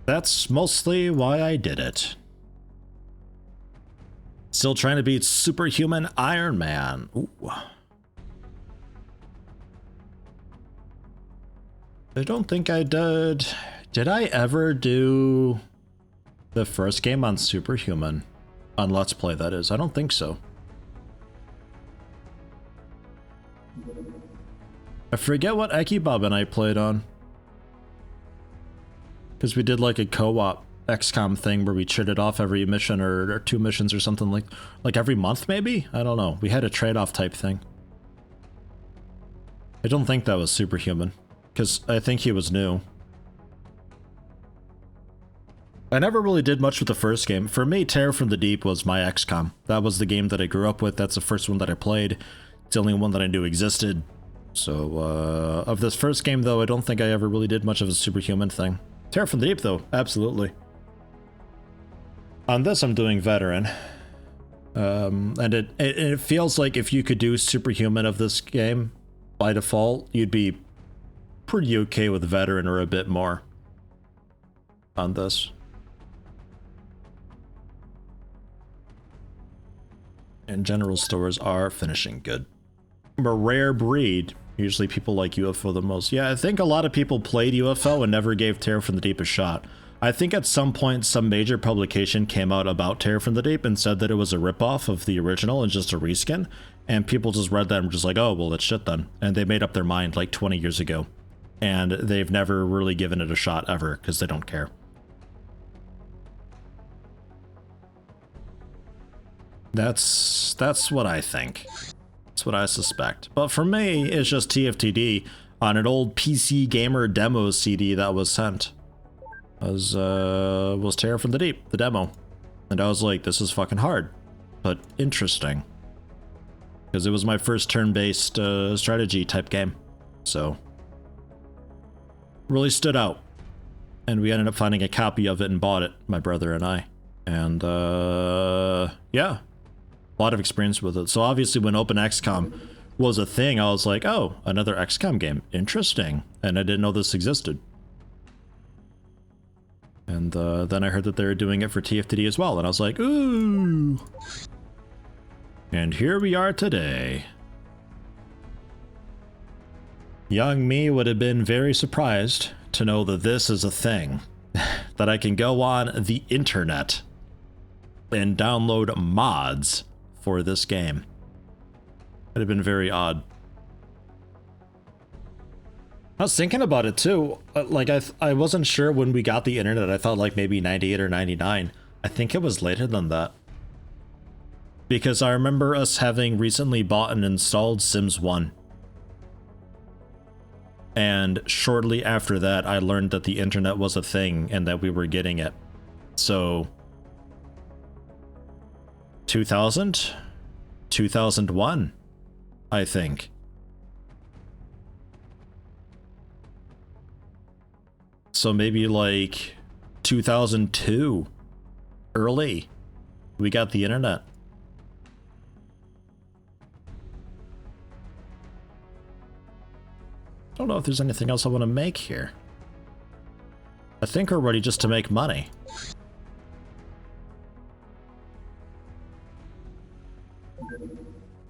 That's mostly why I did it. Still trying to beat Superhuman Iron Man. Ooh. I don't think I did. Did I ever do the first game on Superhuman? On Let's Play, that is. I don't think so. I forget what Eki Bob and I played on. Because we did like a co-op XCOM thing where we traded off every mission or 2 missions or something like every month maybe? I don't know. We had a trade-off type thing. I don't think that was Superhuman. Because I think he was new. I never really did much with the first game. For me, Terror from the Deep was my XCOM. That was the game that I grew up with. That's the first one that I played. It's the only one that I knew existed. So, of this first game, though, I don't think I ever really did much of a Superhuman thing. Terror from the Deep, though, absolutely. On this, I'm doing Veteran. And it feels like if you could do Superhuman of this game, by default, you'd be pretty okay with Veteran or a bit more on this. And general stores are finishing good. I'm a rare breed. Usually people like UFO the most. Yeah, I think a lot of people played UFO and never gave Terror from the Deep a shot. I think at some point some major publication came out about Terror from the Deep and said that it was a ripoff of the original and just a reskin. And people just read that and were just like, oh, well, it's shit then. And they made up their mind like 20 years ago. And they've never really given it a shot ever because they don't care. That's what I think. That's what I suspect. But for me, it's just TFTD on an old PC Gamer demo CD that was sent. Was Terror from the Deep, the demo. And I was like, this is fucking hard, but interesting. Because it was my first turn-based strategy type game. So, really stood out. And we ended up finding a copy of it and bought it, my brother and I. And yeah, a lot of experience with it. So obviously when OpenXCOM was a thing, I was like, oh, another XCOM game. Interesting. And I didn't know this existed. And then I heard that they were doing it for TFTD as well. And I was like, ooh. And here we are today. Young me would have been very surprised to know that this is a thing. That I can go on the internet and download mods for this game. It'd have been very odd. I was thinking about it too. Like I wasn't sure when we got the internet. I thought like maybe 98 or 99. I think it was later than that. Because I remember us having recently bought and installed Sims 1. And shortly after that, I learned that the internet was a thing and that we were getting it. So 2000? 2001, I think. So maybe like 2002, early, we got the internet. I don't know if there's anything else I want to make here. I think we're ready just to make money.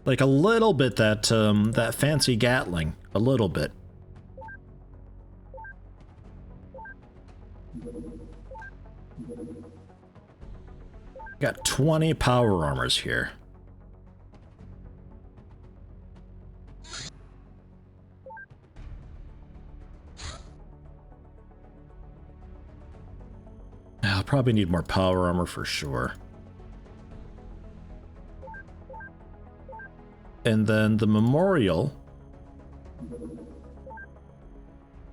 Like a little bit that that fancy Gatling, a little bit. Got 20 power armors here. I'll probably need more power armor for sure. And then the memorial,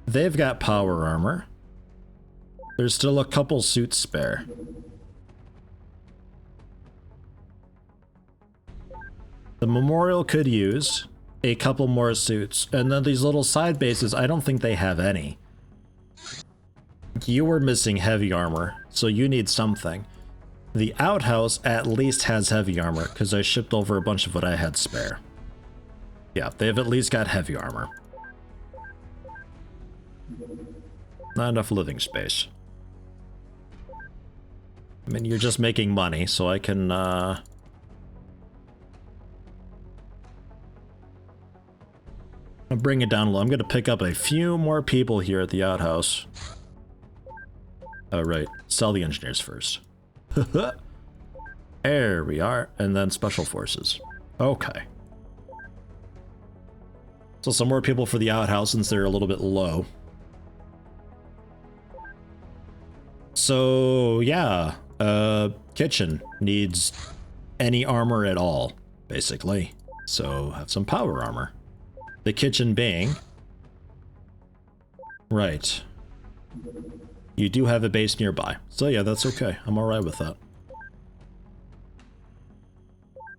they've got power armor. There's still a couple suits spare. The memorial could use a couple more suits. And then these little side bases, I don't think they have any. You were missing heavy armor, so you need something. The outhouse at least has heavy armor, because I shipped over a bunch of what I had spare. Yeah, they've at least got heavy armor. Not enough living space. I mean, you're just making money, so I can, I'll bring it down low. I'm gonna pick up a few more people here at the outhouse. Right, sell the engineers first. There we are, and then special forces. Okay. So some more people for the outhouse since they're a little bit low. So yeah, kitchen needs any armor at all, basically. So have some power armor. The kitchen being... Right. You do have a base nearby. So yeah, that's okay. I'm alright with that.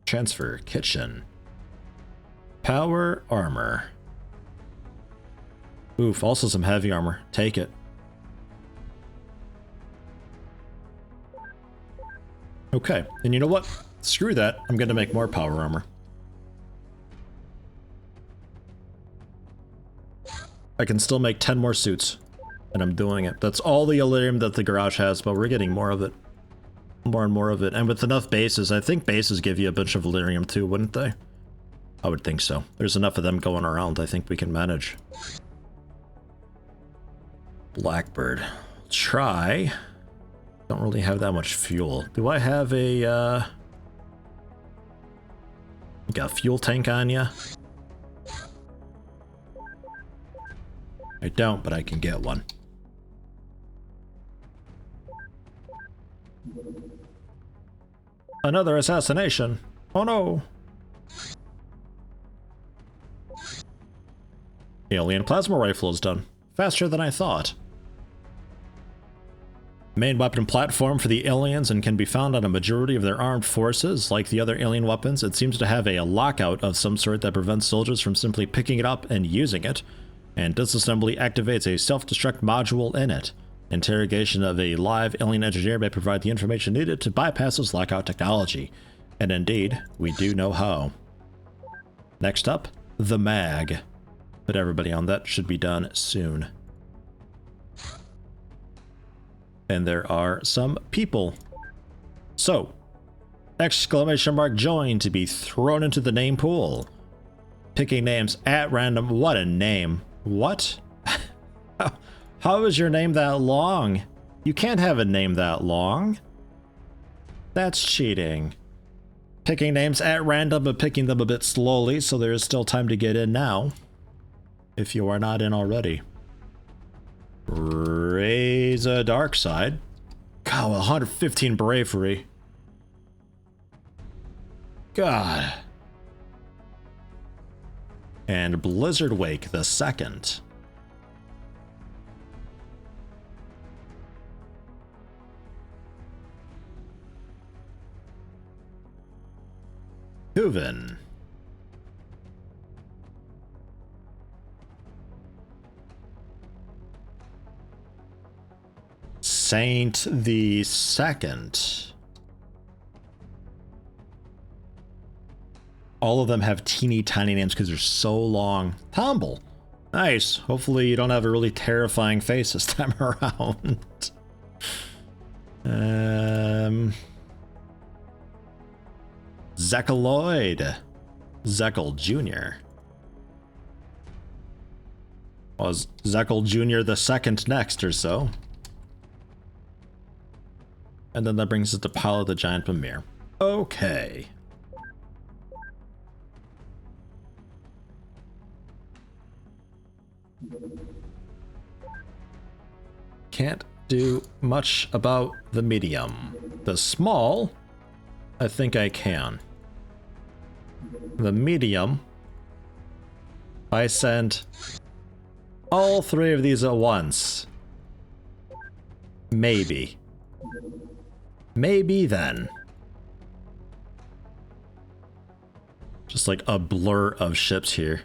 Transfer kitchen. Power armor. Oof, also some heavy armor. Take it. Okay, and you know what? Screw that. I'm gonna make more power armor. I can still make 10 more suits. And I'm doing it. That's all the Illyrium that the garage has, but we're getting more of it. More and more of it. And with enough bases, I think bases give you a bunch of Illyrium too, wouldn't they? I would think so. There's enough of them going around. I think we can manage. Blackbird. Try. Don't really have that much fuel. Do I have a, You got a fuel tank on ya? I don't, but I can get one. Another assassination. Oh no. Alien plasma rifle is done. Faster than I thought. Main weapon platform for the aliens and can be found on a majority of their armed forces. Like the other alien weapons, it seems to have a lockout of some sort that prevents soldiers from simply picking it up and using it. And disassembly activates a self-destruct module in it. Interrogation of a live alien engineer may provide the information needed to bypass this lockout technology. And indeed, we do know how. Next up, the mag. Put everybody on that, should be done soon. And there are some people. So, exclamation mark join to be thrown into the name pool. Picking names at random. What a name. What? How is your name that long? You can't have a name that long. That's cheating. Picking names at random but picking them a bit slowly, so there is still time to get in now. If you are not in already. Raise a dark side. God, 115 bravery. God. And Blizzard Wake the second. Hooven. Saint the second. All of them have teeny tiny names because they're so long. Tumble. Nice. Hopefully you don't have a really terrifying face this time around. Zekaloid. Zekel Jr. Was Zekel Jr. the second next or so? And then that brings us to Paolo the Giant Pamir. Okay. Can't do much about the medium. The small, I think I can. The medium, I send all three of these at once. Maybe. Maybe then. Just like a blur of ships here.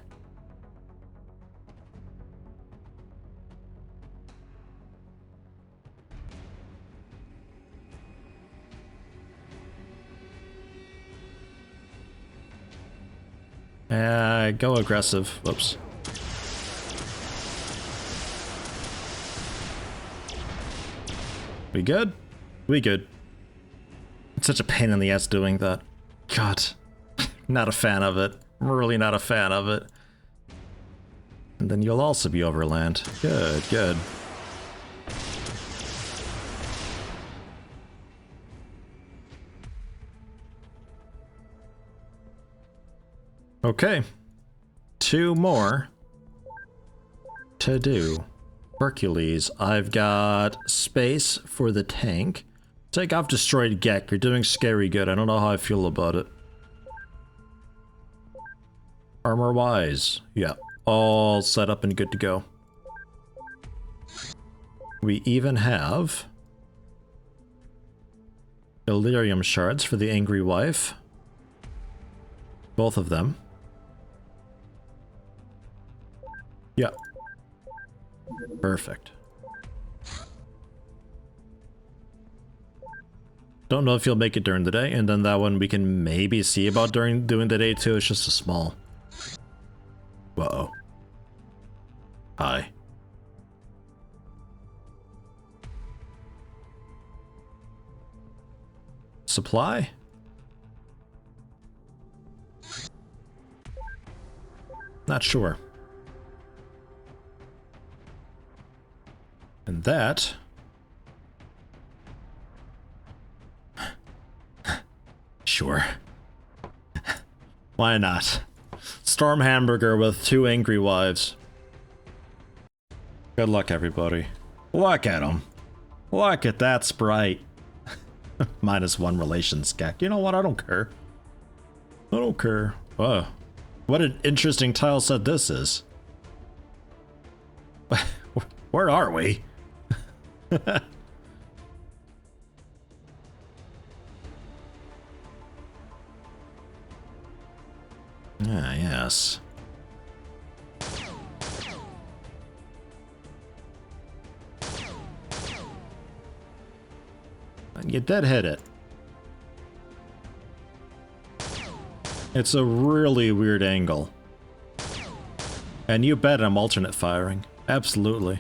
Go aggressive. Whoops. We good? We good. It's such a pain in the ass doing that. God. Not a fan of it. Really not a fan of it. And then you'll also be overland. Good, good. Okay. 2 more to do. Hercules, I've got space for the tank. Take off destroyed Gek. You're doing scary good. I don't know how I feel about it. Armor wise, yeah, all set up and good to go. We even have Delirium shards for the Angry Wife. Both of them. Yeah. Perfect. Don't know if you'll make it during the day, and then that one we can maybe see about doing the day too. It's just a small. Uh-oh. Hi. Supply? Not sure. And that... Sure. Why not? Storm Hamburger with 2 Angry Wives. Good luck, everybody. Look at him. Look at that sprite. -1 relations gag. You know what? I don't care. I don't care. Oh, what an interesting tile set this is. Where are we? Ah, yes. You did hit it. It's a really weird angle. And you bet I'm alternate firing. Absolutely.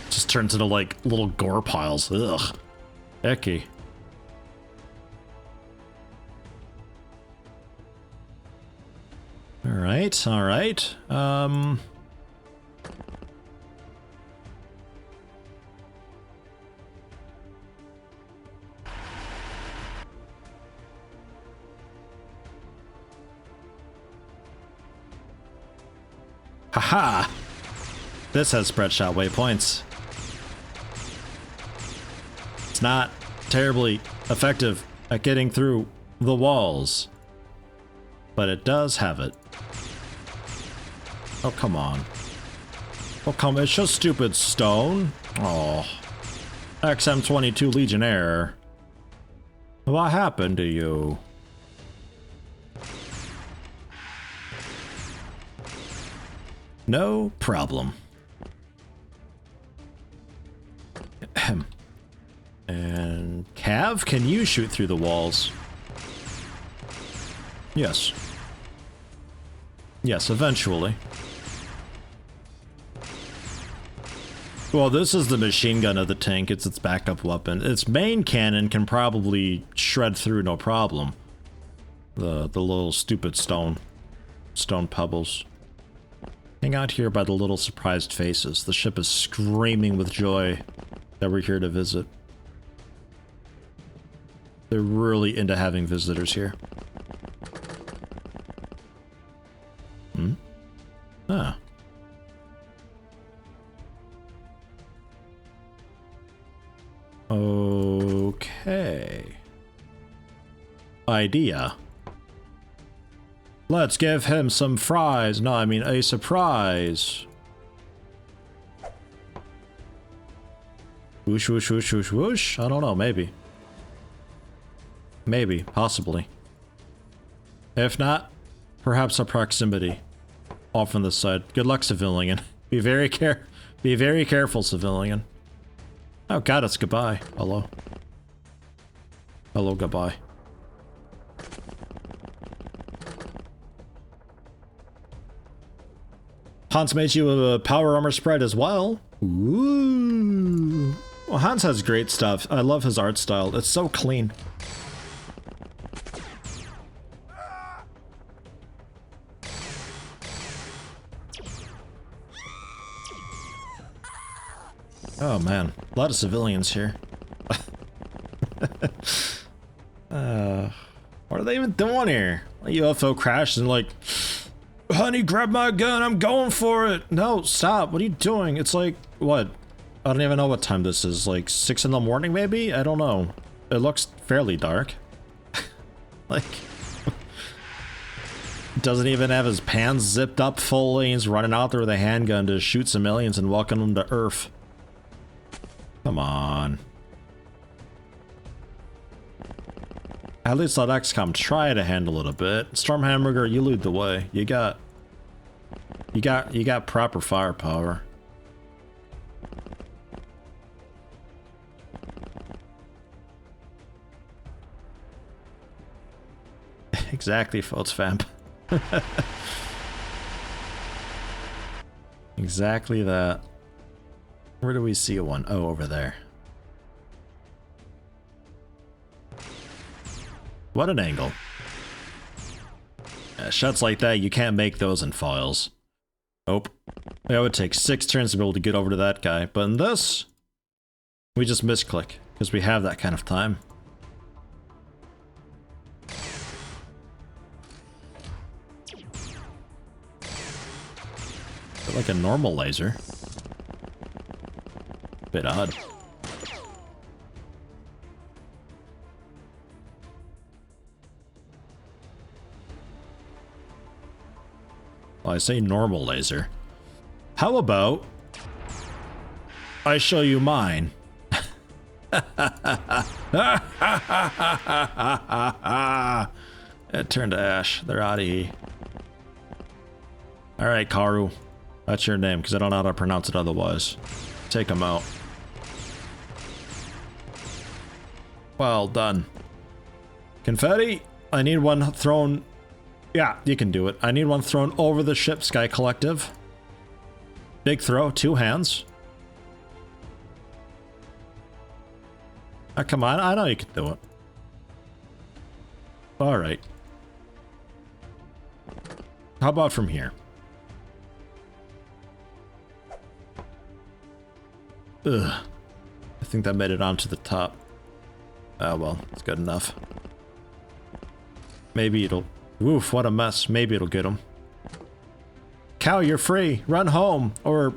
Just turns into like little gore piles. Ugh. Icky. Alright, alright. Haha! This has spread shot waypoints. It's not terribly effective at getting through the walls, but it does have it. Oh, come on. Oh, come on. It's just stupid stone. Oh. XM22 Legionnaire. What happened to you? No problem. Ahem. And Cav, can you shoot through the walls? Yes. Yes, eventually. Well, this is the machine gun of the tank. It's its backup weapon. Its main cannon can probably shred through no problem. The little stupid stone pebbles. Hang out here by the little surprised faces. The ship is screaming with joy that we're here to visit. They're really into having visitors here. Hmm? Ah. Okay. Idea. Let's give him some fries. No, I mean a surprise. Whoosh, whoosh, whoosh, whoosh, whoosh. I don't know, maybe. Maybe, possibly. If not, perhaps a proximity. Off on the side. Good luck, civilian. Be very careful, civilian. Oh god, it's goodbye. Hello. Hello, goodbye. Hans made you a power armor spread as well. Ooh. Well, Hans has great stuff. I love his art style. It's so clean. Oh man, a lot of civilians here. What are they even doing here? A UFO crashed and like, honey, grab my gun, I'm going for it. No, stop, what are you doing? It's like, what? I don't even know what time this is, like 6 in the morning maybe? I don't know. It looks fairly dark. Like, doesn't even have his pants zipped up fully. He's running out there with a handgun to shoot some aliens and welcome them to Earth. Come on. At least let XCOM try to handle it a bit. Stormhammer, you lead the way. You got proper firepower. Exactly, folks, vamp. Exactly that. Where do we see one? Oh, over there. What an angle. Shots like that, you can't make those in files. Nope. It would take 6 turns to be able to get over to that guy, but in this, we just misclick, because we have that kind of time. But like a normal laser. Bit odd. Well, I say normal laser. How about I show you mine? It turned to ash. They're out of here. Alright, Karu. That's your name, because I don't know how to pronounce it otherwise. Take him out. Well done. Confetti? I need one thrown... Yeah, you can do it. I need one thrown over the ship, Sky Collective. Big throw, 2 hands. Oh, come on, I know you can do it. Alright. How about from here? Ugh. I think that made it onto the top. Oh well, it's good enough. Maybe it'll... Oof, what a mess. Maybe it'll get him. Cow, you're free! Run home! Or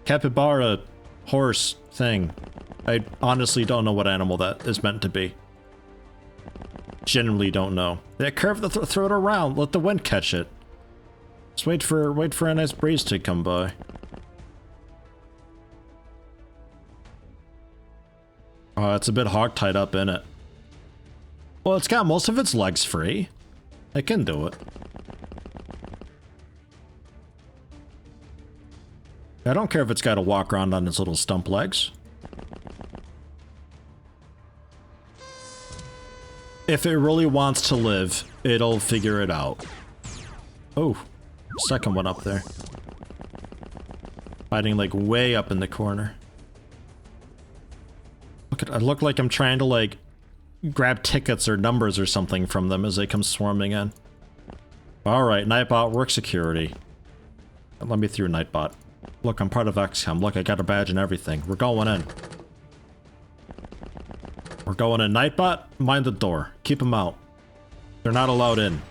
capybara horse thing. I honestly don't know what animal that is meant to be. Genuinely don't know. Yeah, curve the throw it around. Let the wind catch it. Just wait for a nice breeze to come by. Oh, it's a bit hog-tied up in it. Well, it's got most of its legs free. It can do it. I don't care if it's got to walk around on its little stump legs. If it really wants to live, it'll figure it out. Oh, second one up there. Hiding like way up in the corner. I look like I'm trying to like grab tickets or numbers or something from them as they come swarming in. Alright, Nightbot, work security. Let me through, Nightbot. Look, I'm part of XCOM. Look, I got a badge and everything. We're going in. We're going in. Nightbot, mind the door. Keep them out. They're not allowed in.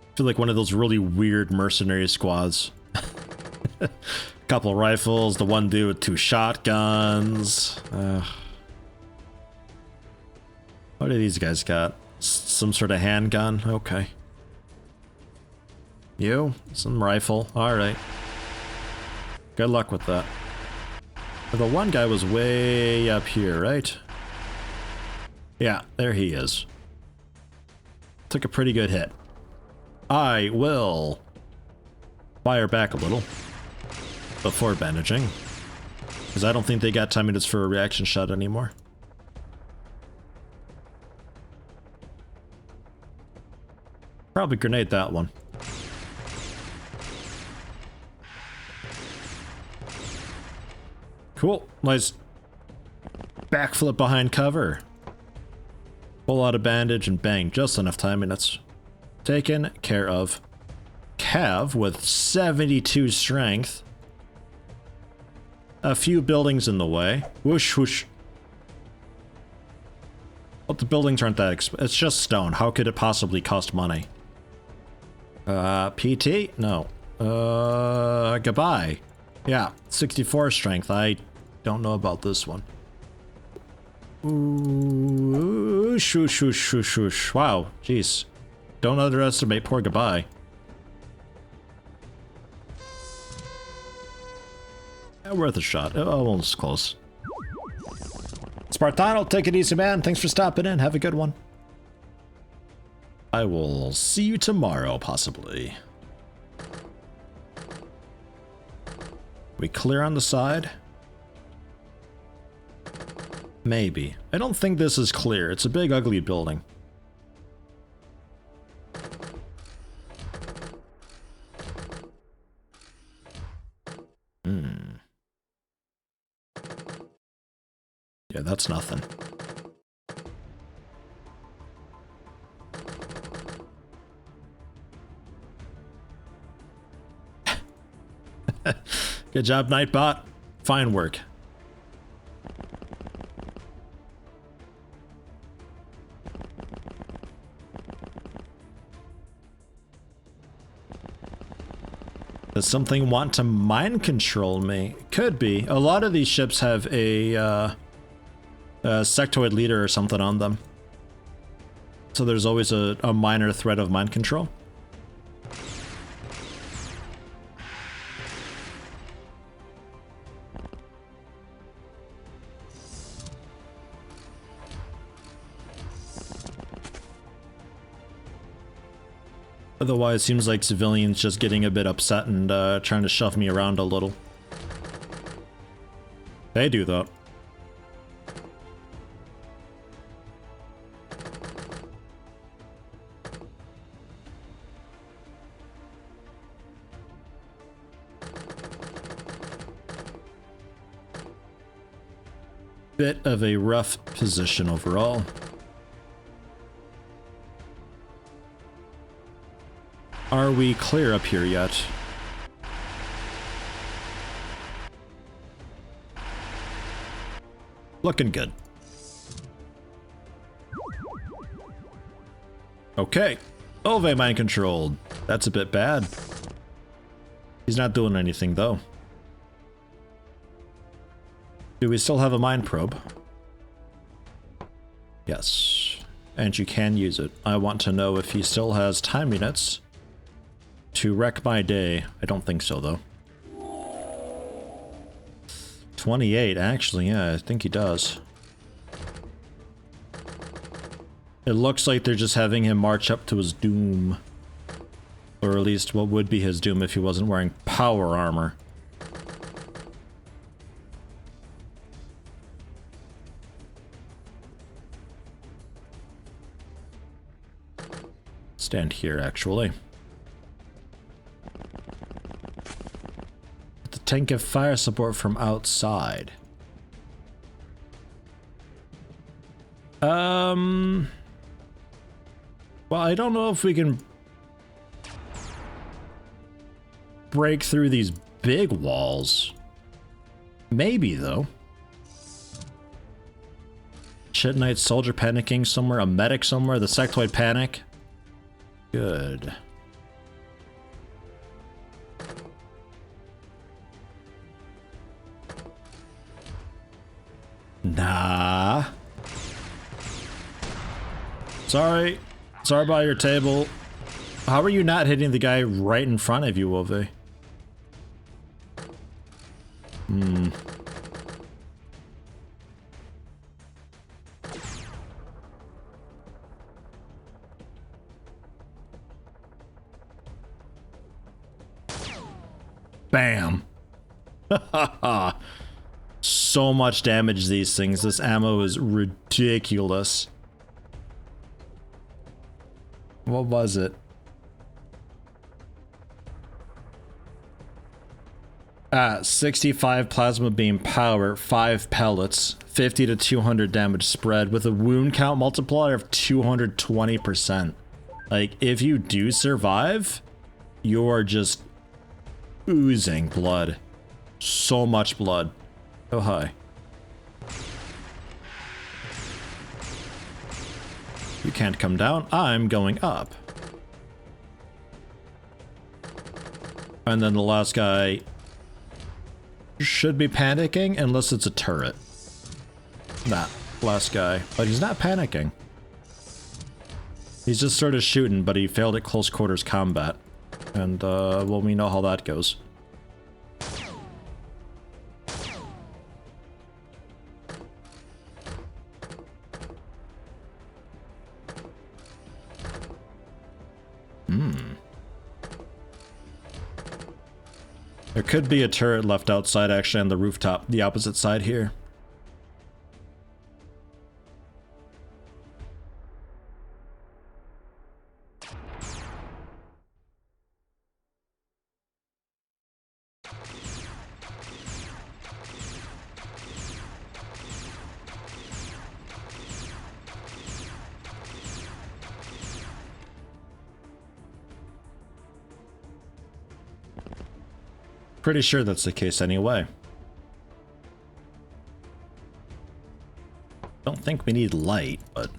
I feel like one of those really weird mercenary squads. Couple rifles, the one dude with 2 shotguns. What do these guys got? Some sort of handgun? Okay. You? Some rifle. Alright. Good luck with that. The one guy was way up here, right? Yeah, there he is. Took a pretty good hit. I will fire back a little before bandaging, because I don't think they got 10 minutes for a reaction shot anymore. Probably grenade that one. Cool. Nice backflip behind cover. Pull out a bandage and bang. Just enough time, and it's taken care of. Cav with 72 strength. A few buildings in the way. Whoosh, whoosh. Well, the buildings aren't that expensive. It's just stone. How could it possibly cost money? PT? No. Goodbye. Yeah, 64 strength. I don't know about this one. Ooh, shoosh, shoosh, shoosh, shoosh. Wow, jeez. Don't underestimate poor Goodbye. Yeah, worth a shot. Oh, almost close. Spartano, take it easy, man. Thanks for stopping in. Have a good one. I will see you tomorrow, possibly. We clear on the side? Maybe. I don't think this is clear. It's a big, ugly building. Yeah, that's nothing. Good job, Nightbot. Fine work. Does something want to mind control me? Could be. A lot of these ships have a sectoid leader or something on them. So there's always a minor threat of mind control. Otherwise, it seems like civilians just getting a bit upset and trying to shove me around a little. They do though. Bit of a rough position overall. Are we clear up here yet? Looking good. Okay. Ove mind controlled. That's a bit bad. He's not doing anything though. Do we still have a mine probe? Yes. And you can use it. I want to know if he still has time units to wreck my day. I don't think so though. 28, actually, yeah, I think he does. It looks like they're just having him march up to his doom. Or at least what would be his doom if he wasn't wearing power armor. Stand here, actually. The tank of fire support from outside. Well, I don't know if we can break through these big walls. Maybe, though. Shit Knight soldier panicking somewhere, a medic somewhere, the sectoid panic. Good. Nah. Sorry. Sorry about your table. How are you not hitting the guy right in front of you, Ove? Bam. So much damage these things. This ammo is ridiculous. What was it? 65 plasma beam power, 5 pellets, 50 to 200 damage spread with a wound count multiplier of 220%. Like, if you do survive, you're just oozing blood. So much blood. Oh, hi. You can't come down. I'm going up. And then the last guy should be panicking unless it's a turret. Nah, last guy. But he's not panicking. He's just sort of shooting, but he failed at close quarters combat. And, well, we know how that goes. There could be a turret left outside, actually, on the rooftop, the opposite side here. Pretty sure that's the case anyway. Don't think we need light, but...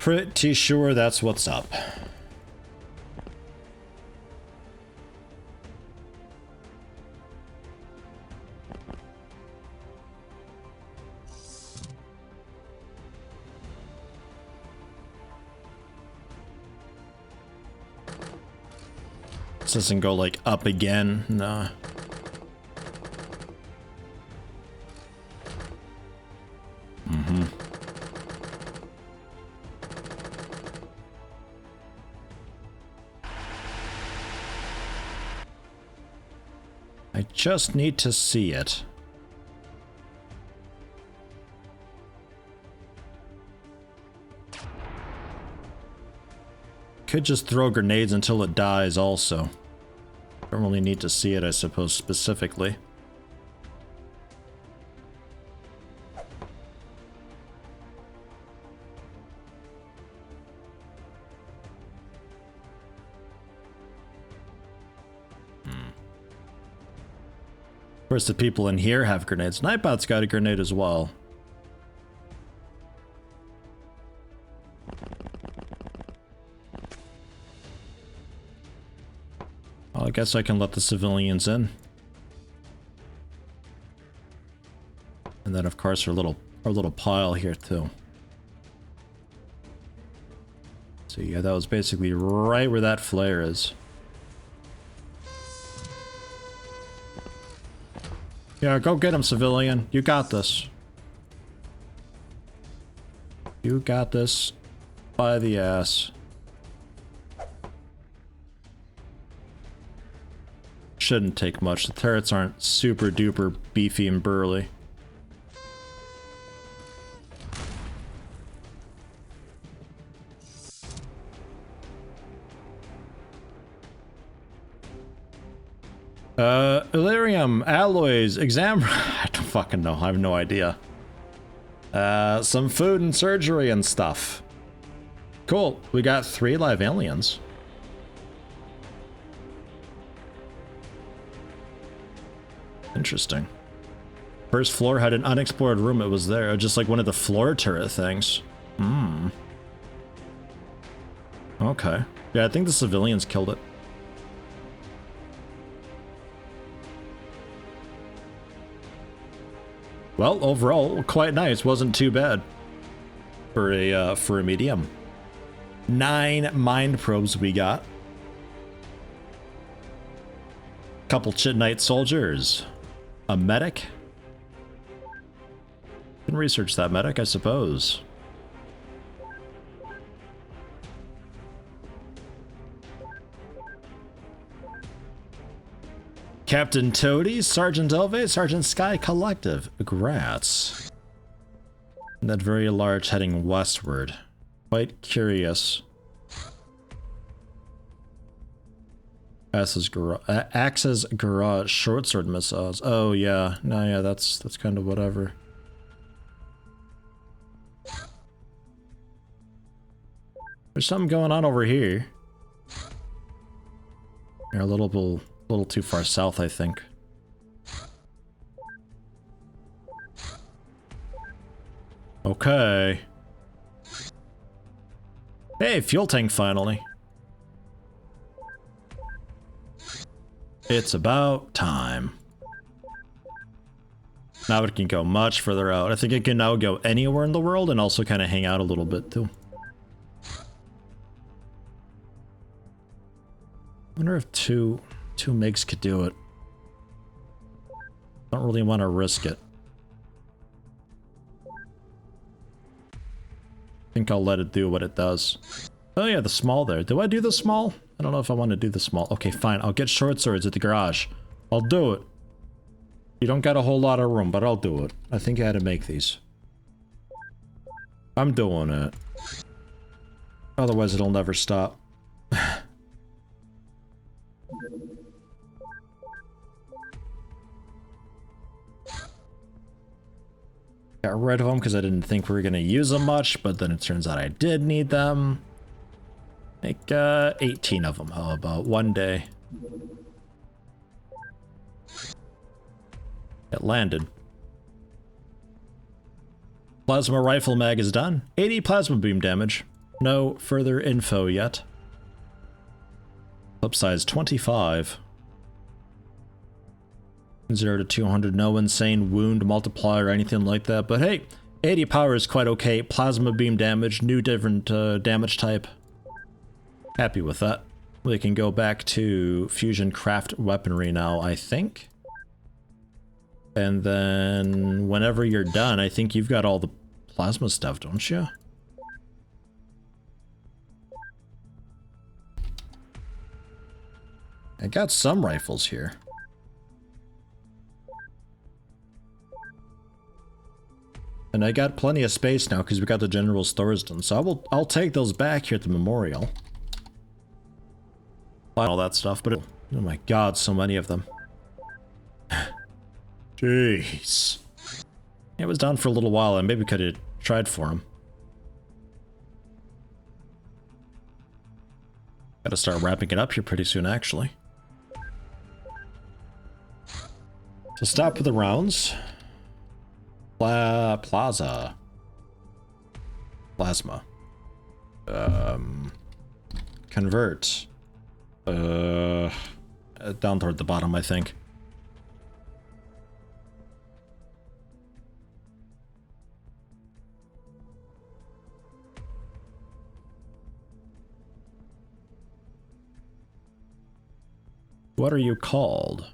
pretty sure that's what's up. This doesn't go like up again, nah. I just need to see it. Could just throw grenades until it dies also. Don't really need to see it, I suppose, specifically. Of course, the people in here have grenades. Nightbot's got a grenade as well. Well, I guess I can let the civilians in. And then, of course, our little pile here too. So yeah, that was basically right where that flare is. Yeah, go get him, civilian. You got this. You got this by the ass. Shouldn't take much. The turrets aren't super duper beefy and burly. Illyrium, alloys, exam. I don't fucking know. I have no idea. Some food and surgery and stuff. Cool. We got 3 live aliens. Interesting. First floor had an unexplored room. It was there. Just like one of the floor turret things. Hmm. Okay. Yeah, I think the civilians killed it. Well, overall, quite nice. Wasn't too bad for a medium. 9 mind probes we got. Couple Chit Knight soldiers. A medic. Can research that medic, I suppose. Captain Toady, Sergeant Elve, Sergeant Sky Collective. Grats. And that very large heading westward. Quite curious. Axe's garage, short sword missiles. Oh yeah, no, yeah, that's kind of whatever. There's something going on over here. You're a little too far south, I think. Okay. Hey, fuel tank finally. It's about time. Now it can go much further out. I think it can now go anywhere in the world and also kind of hang out a little bit too. I wonder if two MiGs could do it. Don't really want to risk it. I think I'll let it do what it does. Oh yeah, the small there. Do I do the small? I don't know if I want to do the small. Okay, fine. I'll get short swords at the garage. I'll do it. You don't got a whole lot of room, but I'll do it. I think I had to make these. I'm doing it. Otherwise, it'll never stop. Got rid of them because I didn't think we were going to use them much, but then it turns out I did need them. Make 18 of them, how about one day? It landed. Plasma rifle mag is done. 80 plasma beam damage. No further info yet. Clip size 25. 0 to 200, no insane wound multiplier or anything like that, but hey, 80 power is quite okay. Plasma beam damage, new different damage type. Happy with that. We can go back to fusion craft weaponry now, I think. And then whenever you're done, I think you've got all the plasma stuff, don't you? I got some rifles here. And I got plenty of space now because we got the general stores done. So I'll take those back here at the memorial. All that stuff, but oh my god, so many of them. Jeez. It was down for a little while and maybe could have tried for him. Gotta start wrapping it up here pretty soon, actually. So stop with the rounds. Plasma. Convert. Down toward the bottom, I think. What are you called?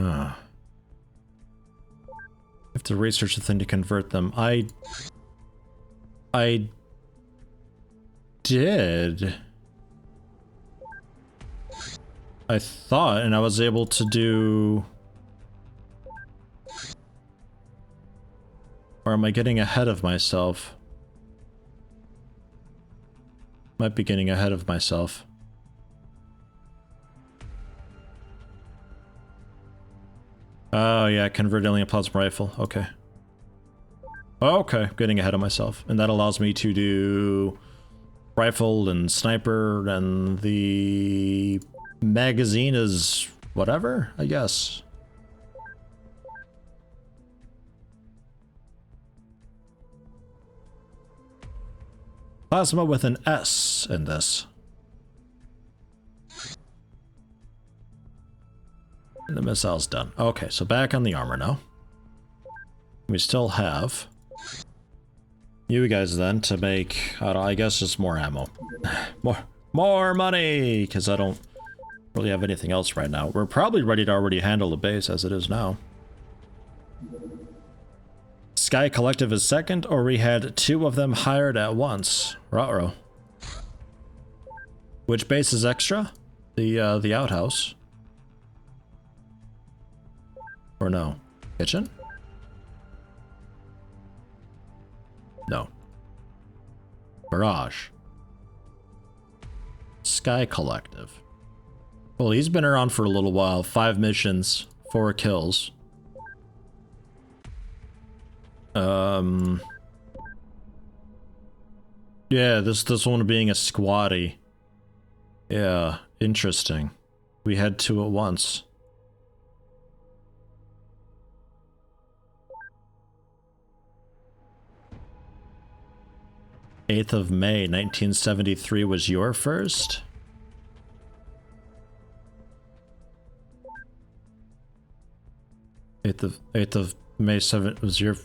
I have to research the thing to convert them. I did. I thought, and I was able to do... Or am I getting ahead of myself? Might be getting ahead of myself. Oh yeah, convert alien plasma rifle. Okay. Okay, getting ahead of myself. And that allows me to do rifle and sniper, and the magazine is whatever, I guess. Plasma with an S in this. And the missile's done. Okay, so back on the armor now. We still have you guys then to make, I guess, just more ammo. More money, because I don't really have anything else right now. We're probably ready to already handle the base as it is now. Sky Collective is second, or we had two of them hired at once. Ruh-roh. Which base is extra? The outhouse. Or no? Kitchen? No. Barrage. Sky Collective. Well, he's been around for a little while. 5 missions, 4 kills. Yeah, this one being a squatty. Yeah, interesting. We had 2 at once. May 8th, 1973 was your first? Eighth of May 7th was your...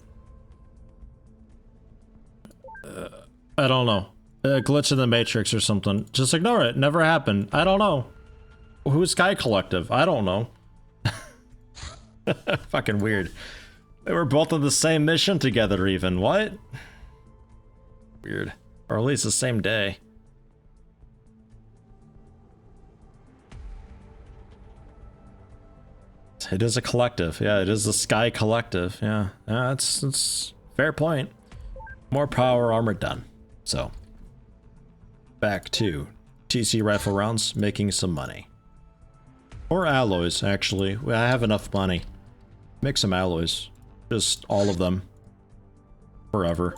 I don't know. A glitch in the Matrix or something. Just ignore it. Never happened. I don't know. Who's Sky Collective? I don't know. Fucking weird. They were both on the same mission together even. What? Weird. Or at least the same day. It is a collective. Yeah, it is the Sky Collective. Yeah, that's fair point. More power armor done. So, back to TC rifle rounds, making some money. Or alloys, actually. I have enough money. Make some alloys. Just all of them. Forever.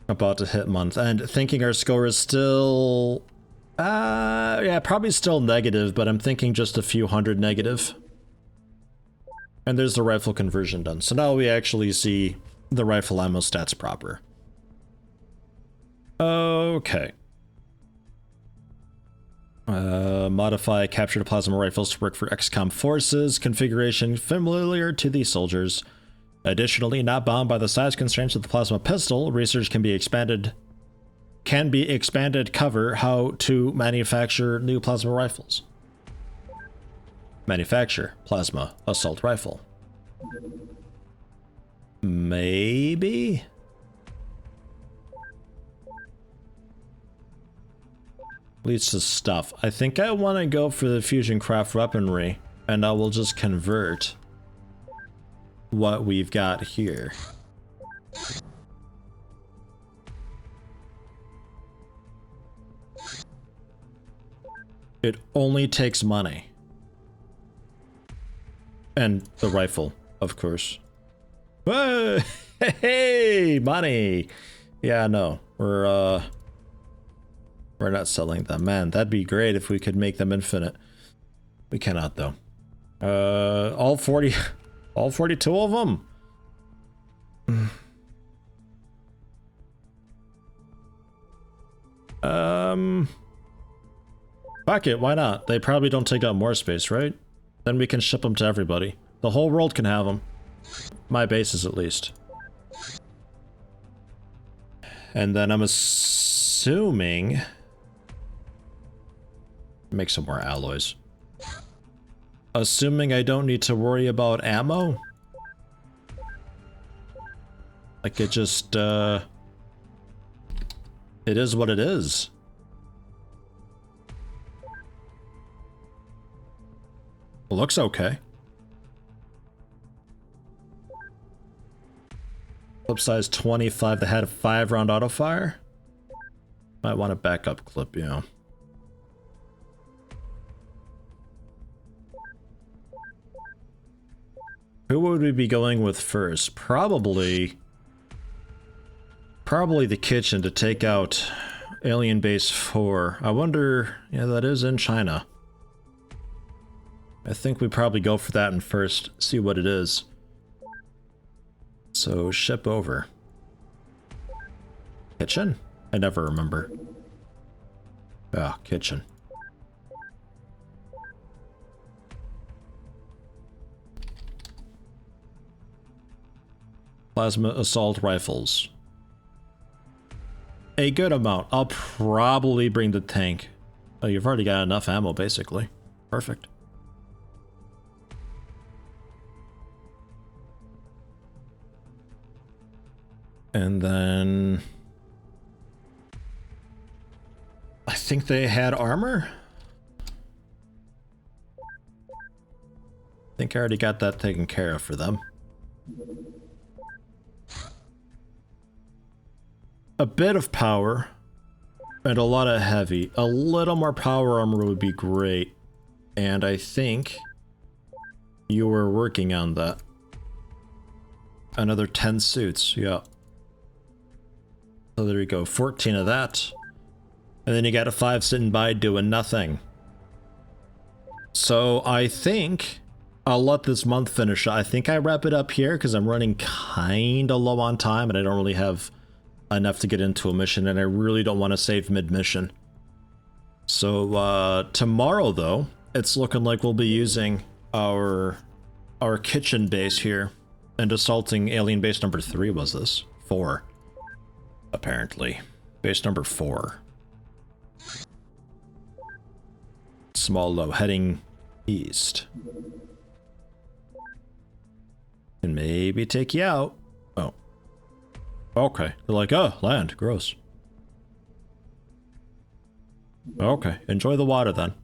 About to hit month, and thinking our score is still... yeah, probably still negative, but I'm thinking just a few hundred negative. And there's the rifle conversion done. So now we actually see the rifle ammo stats proper. Okay. Modify captured plasma rifles to work for XCOM forces. Configuration familiar to these soldiers. Additionally, not bound by the size constraints of the plasma pistol, research can be expanded cover how to manufacture new plasma rifles. Manufacture plasma assault rifle. Maybe? Leads to stuff. I think I want to go for the fusion craft weaponry, and I will just convert what we've got here. It only takes money. And the rifle, of course. Whoa! Hey, money! Yeah, no, we're not selling them. Man, that'd be great if we could make them infinite. We cannot, though. All 42 of them? Fuck it, why not? They probably don't take up more space, right? Then we can ship them to everybody. The whole world can have them. My bases, at least. And then I'm assuming... Make some more alloys. Assuming I don't need to worry about ammo? Like it just, it is what it is. Looks okay. Clip size 25 that had a 5-round auto fire. Might want a backup clip, you know. Who would we be going with first? Probably the kitchen to take out Alien Base 4. I wonder, yeah, that is in China. I think we probably go for that and first see what it is. So ship over. Kitchen? I never remember. Ah, kitchen. Plasma assault rifles. A good amount. I'll probably bring the tank. Oh, you've already got enough ammo, basically. Perfect. And then... I think they had armor? I think I already got that taken care of for them. A bit of power and a lot of heavy. A little more power armor would be great. And I think you were working on that. Another 10 suits, yeah. So there you go, 14 of that. And then you got a 5 sitting by doing nothing. So I think I'll let this month finish. I think I wrap it up here because I'm running kinda low on time and I don't really have enough to get into a mission, and I really don't want to save mid-mission. So tomorrow though, it's looking like we'll be using our kitchen base here and assaulting alien base number 3. Was this 4? Apparently base number 4. Small low heading east and maybe take you out. Oh, okay. They're like, oh, land, gross. Okay, enjoy the water then.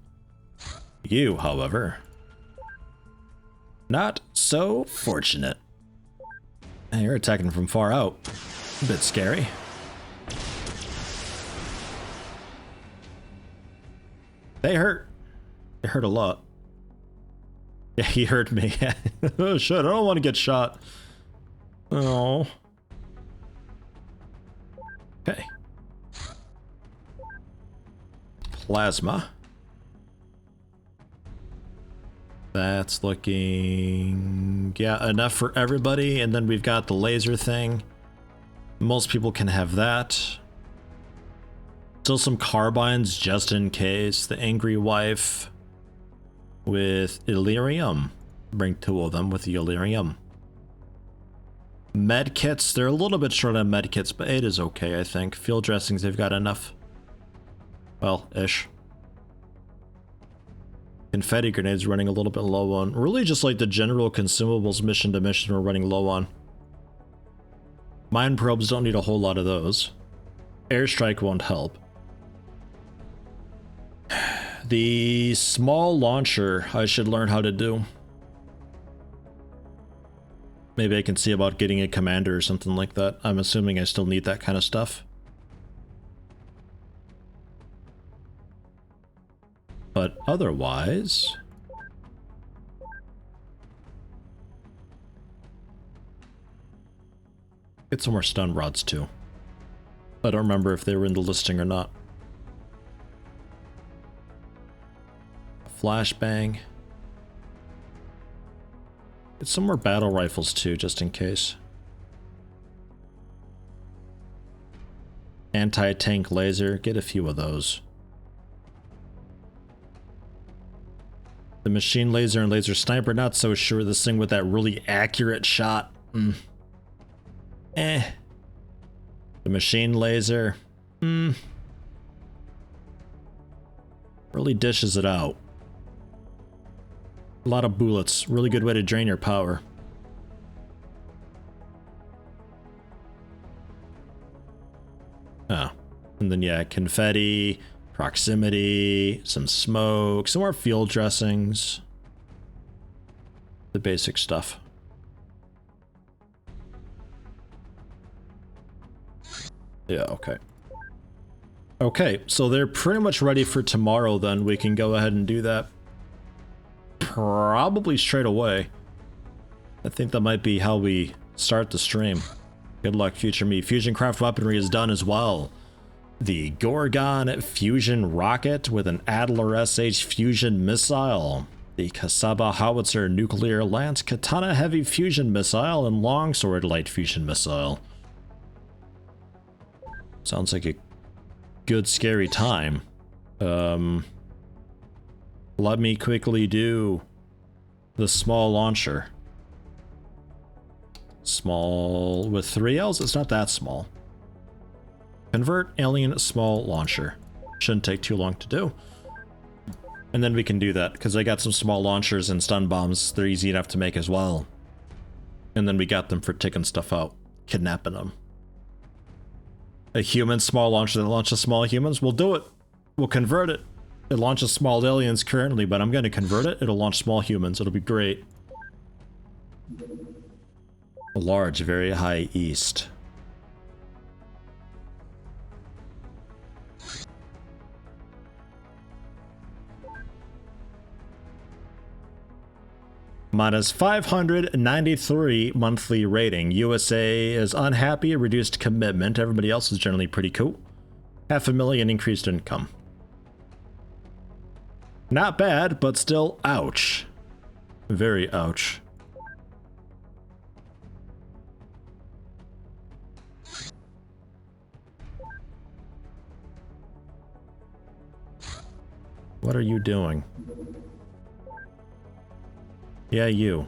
You, however, not so fortunate. Hey, you're attacking from far out. A bit scary. They hurt. They hurt a lot. Yeah, he hurt me. Oh shit, I don't want to get shot. Oh. Okay. Plasma. That's looking... yeah, enough for everybody. And then we've got the laser thing. Most people can have that. Still some carbines just in case. The Angry Wife with Illyrium. Bring 2 of them with the Illyrium. Medkits, they're a little bit short on medkits, but 8 is okay, I think. Field dressings, they've got enough. Well, ish. Confetti grenades running a little bit low on. Really just like the general consumables mission to mission we're running low on. Mine probes don't need a whole lot of those. Airstrike won't help. The small launcher I should learn how to do. Maybe I can see about getting a commander or something like that. I'm assuming I still need that kind of stuff. But otherwise... get some more stun rods too. I don't remember if they were in the listing or not. Flashbang. Get some more battle rifles too, just in case. Anti-tank laser, get a few of those. The machine laser and laser sniper, not so sure. This thing with that really accurate shot. The machine laser. Really dishes it out. A lot of bullets. Really good way to drain your power. Oh. And then yeah, confetti, proximity, some smoke, some more field dressings. The basic stuff. Yeah, okay. Okay, so they're pretty much ready for tomorrow then. We can go ahead and do that. Probably straight away. I think that might be how we start the stream. Good luck, future me. Fusion craft weaponry is done as well. The Gorgon fusion rocket with an Adler SH fusion missile. The Kasaba howitzer nuclear lance katana heavy fusion missile and longsword light fusion missile. Sounds like a good scary time. Let me quickly do the small launcher. Small with 3 L's? It's not that small. Convert alien small launcher. Shouldn't take too long to do. And then we can do that, because I got some small launchers and stun bombs. They're easy enough to make as well. And then we got them for taking stuff out. Kidnapping them. A human small launcher that launches small humans? We'll do it. We'll convert it. It launches small aliens currently, but I'm going to convert it. It'll launch small humans. It'll be great. Large, very high east. Minus 593 monthly rating. USA is unhappy, reduced commitment. Everybody else is generally pretty cool. 500,000 increased income. Not bad, but still ouch. Very ouch. What are you doing? Yeah, you.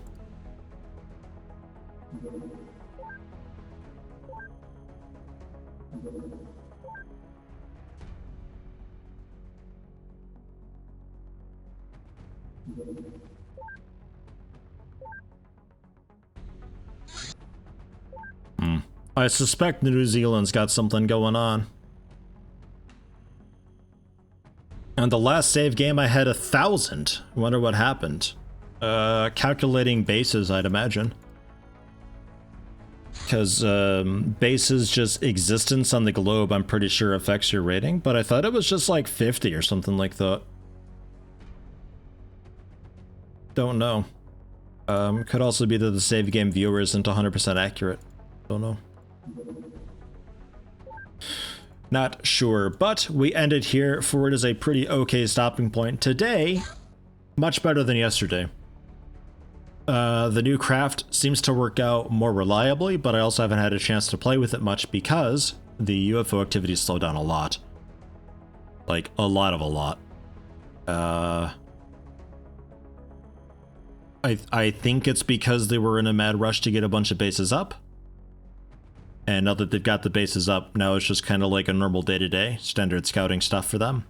I suspect New Zealand's got something going on. And the last save game I had 1,000. Wonder what happened. Calculating bases, I'd imagine. Because bases just existence on the globe, I'm pretty sure affects your rating, but I thought it was just like 50 or something like that. Don't know. Could also be that the save game viewer isn't 100% accurate. Don't know. Not sure, but we ended here, for it is a pretty okay stopping point. Today, much better than yesterday. The new craft seems to work out more reliably, but I also haven't had a chance to play with it much because the UFO activity slowed down a lot. Like, a lot. I think it's because they were in a mad rush to get a bunch of bases up. And now that they've got the bases up, now it's just kind of like a normal day-to-day standard scouting stuff for them.